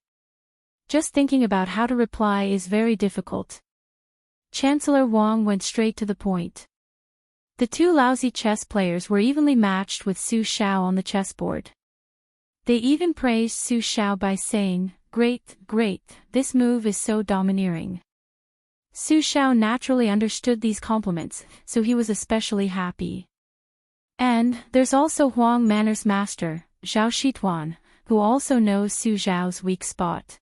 Just thinking about how to reply is very difficult. Chancellor Wang went straight to the point. The two lousy chess players were evenly matched with Su Xiao on the chessboard. They even praised Su Xiao by saying, Great, great, this move is so domineering. Su Xiao naturally understood these compliments, so he was especially happy. And there's also Huang Manor's master, Zhao Shituan, who also knows Su Xiao's weak spot.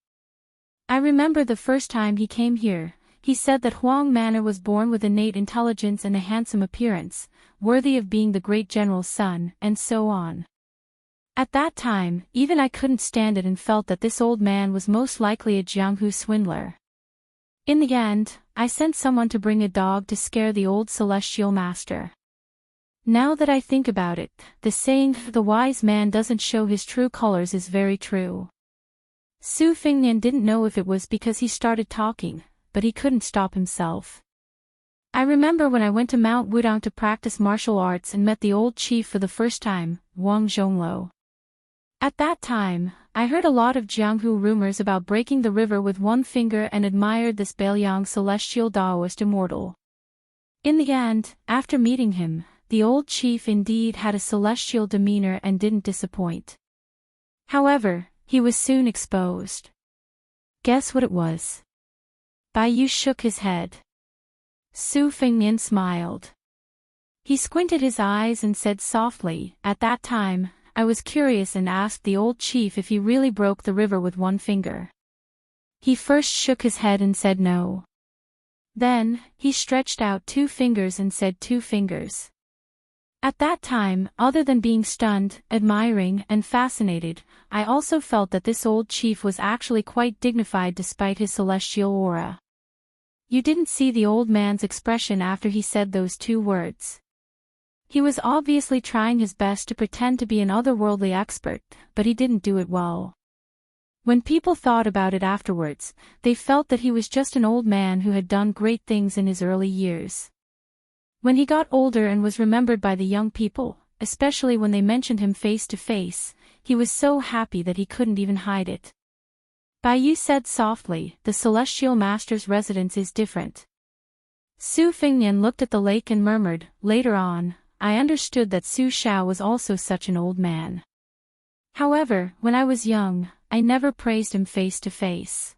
I remember the first time he came here, he said that Huang Manor was born with innate intelligence and a handsome appearance, worthy of being the great general's son, and so on. At that time, even I couldn't stand it and felt that this old man was most likely a Jianghu swindler. In the end, I sent someone to bring a dog to scare the old celestial master. Now that I think about it, the saying, "the wise man doesn't show his true colors" is very true. Su Fengnian didn't know if it was because he started talking, but he couldn't stop himself. I remember when I went to Mount Wudang to practice martial arts and met the old chief for the first time, Wang Zhongluo. At that time, I heard a lot of Jianghu rumors about breaking the river with one finger and admired this Bailiang celestial Taoist immortal. In the end, after meeting him, the old chief indeed had a celestial demeanor and didn't disappoint. However, he was soon exposed. Guess what it was? Bai Yu shook his head. Su Fengnian smiled. He squinted his eyes and said softly, "At that time, I was curious and asked the old chief if he really broke the river with one finger. He first shook his head and said no. Then, he stretched out 2 fingers and said 2 fingers. At that time, other than being stunned, admiring, and fascinated, I also felt that this old chief was actually quite dignified despite his celestial aura." You didn't see the old man's expression after he said those 2 words. He was obviously trying his best to pretend to be an otherworldly expert, but he didn't do it well. When people thought about it afterwards, they felt that he was just an old man who had done great things in his early years. When he got older and was remembered by the young people, especially when they mentioned him face to face, he was so happy that he couldn't even hide it. Bai Yu said softly, "The celestial master's residence is different." Su Fengnian looked at the lake and murmured, "Later on, I understood that Su Xiao was also such an old man. However, when I was young, I never praised him face to face.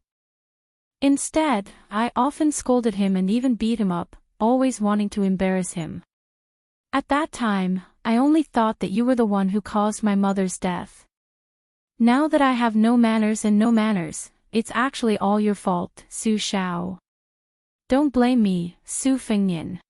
Instead, I often scolded him and even beat him up, always wanting to embarrass him. At that time, I only thought that you were the one who caused my mother's death. Now that I have no manners and no manners, it's actually all your fault, Su Xiao. Don't blame me, Su Fengnian."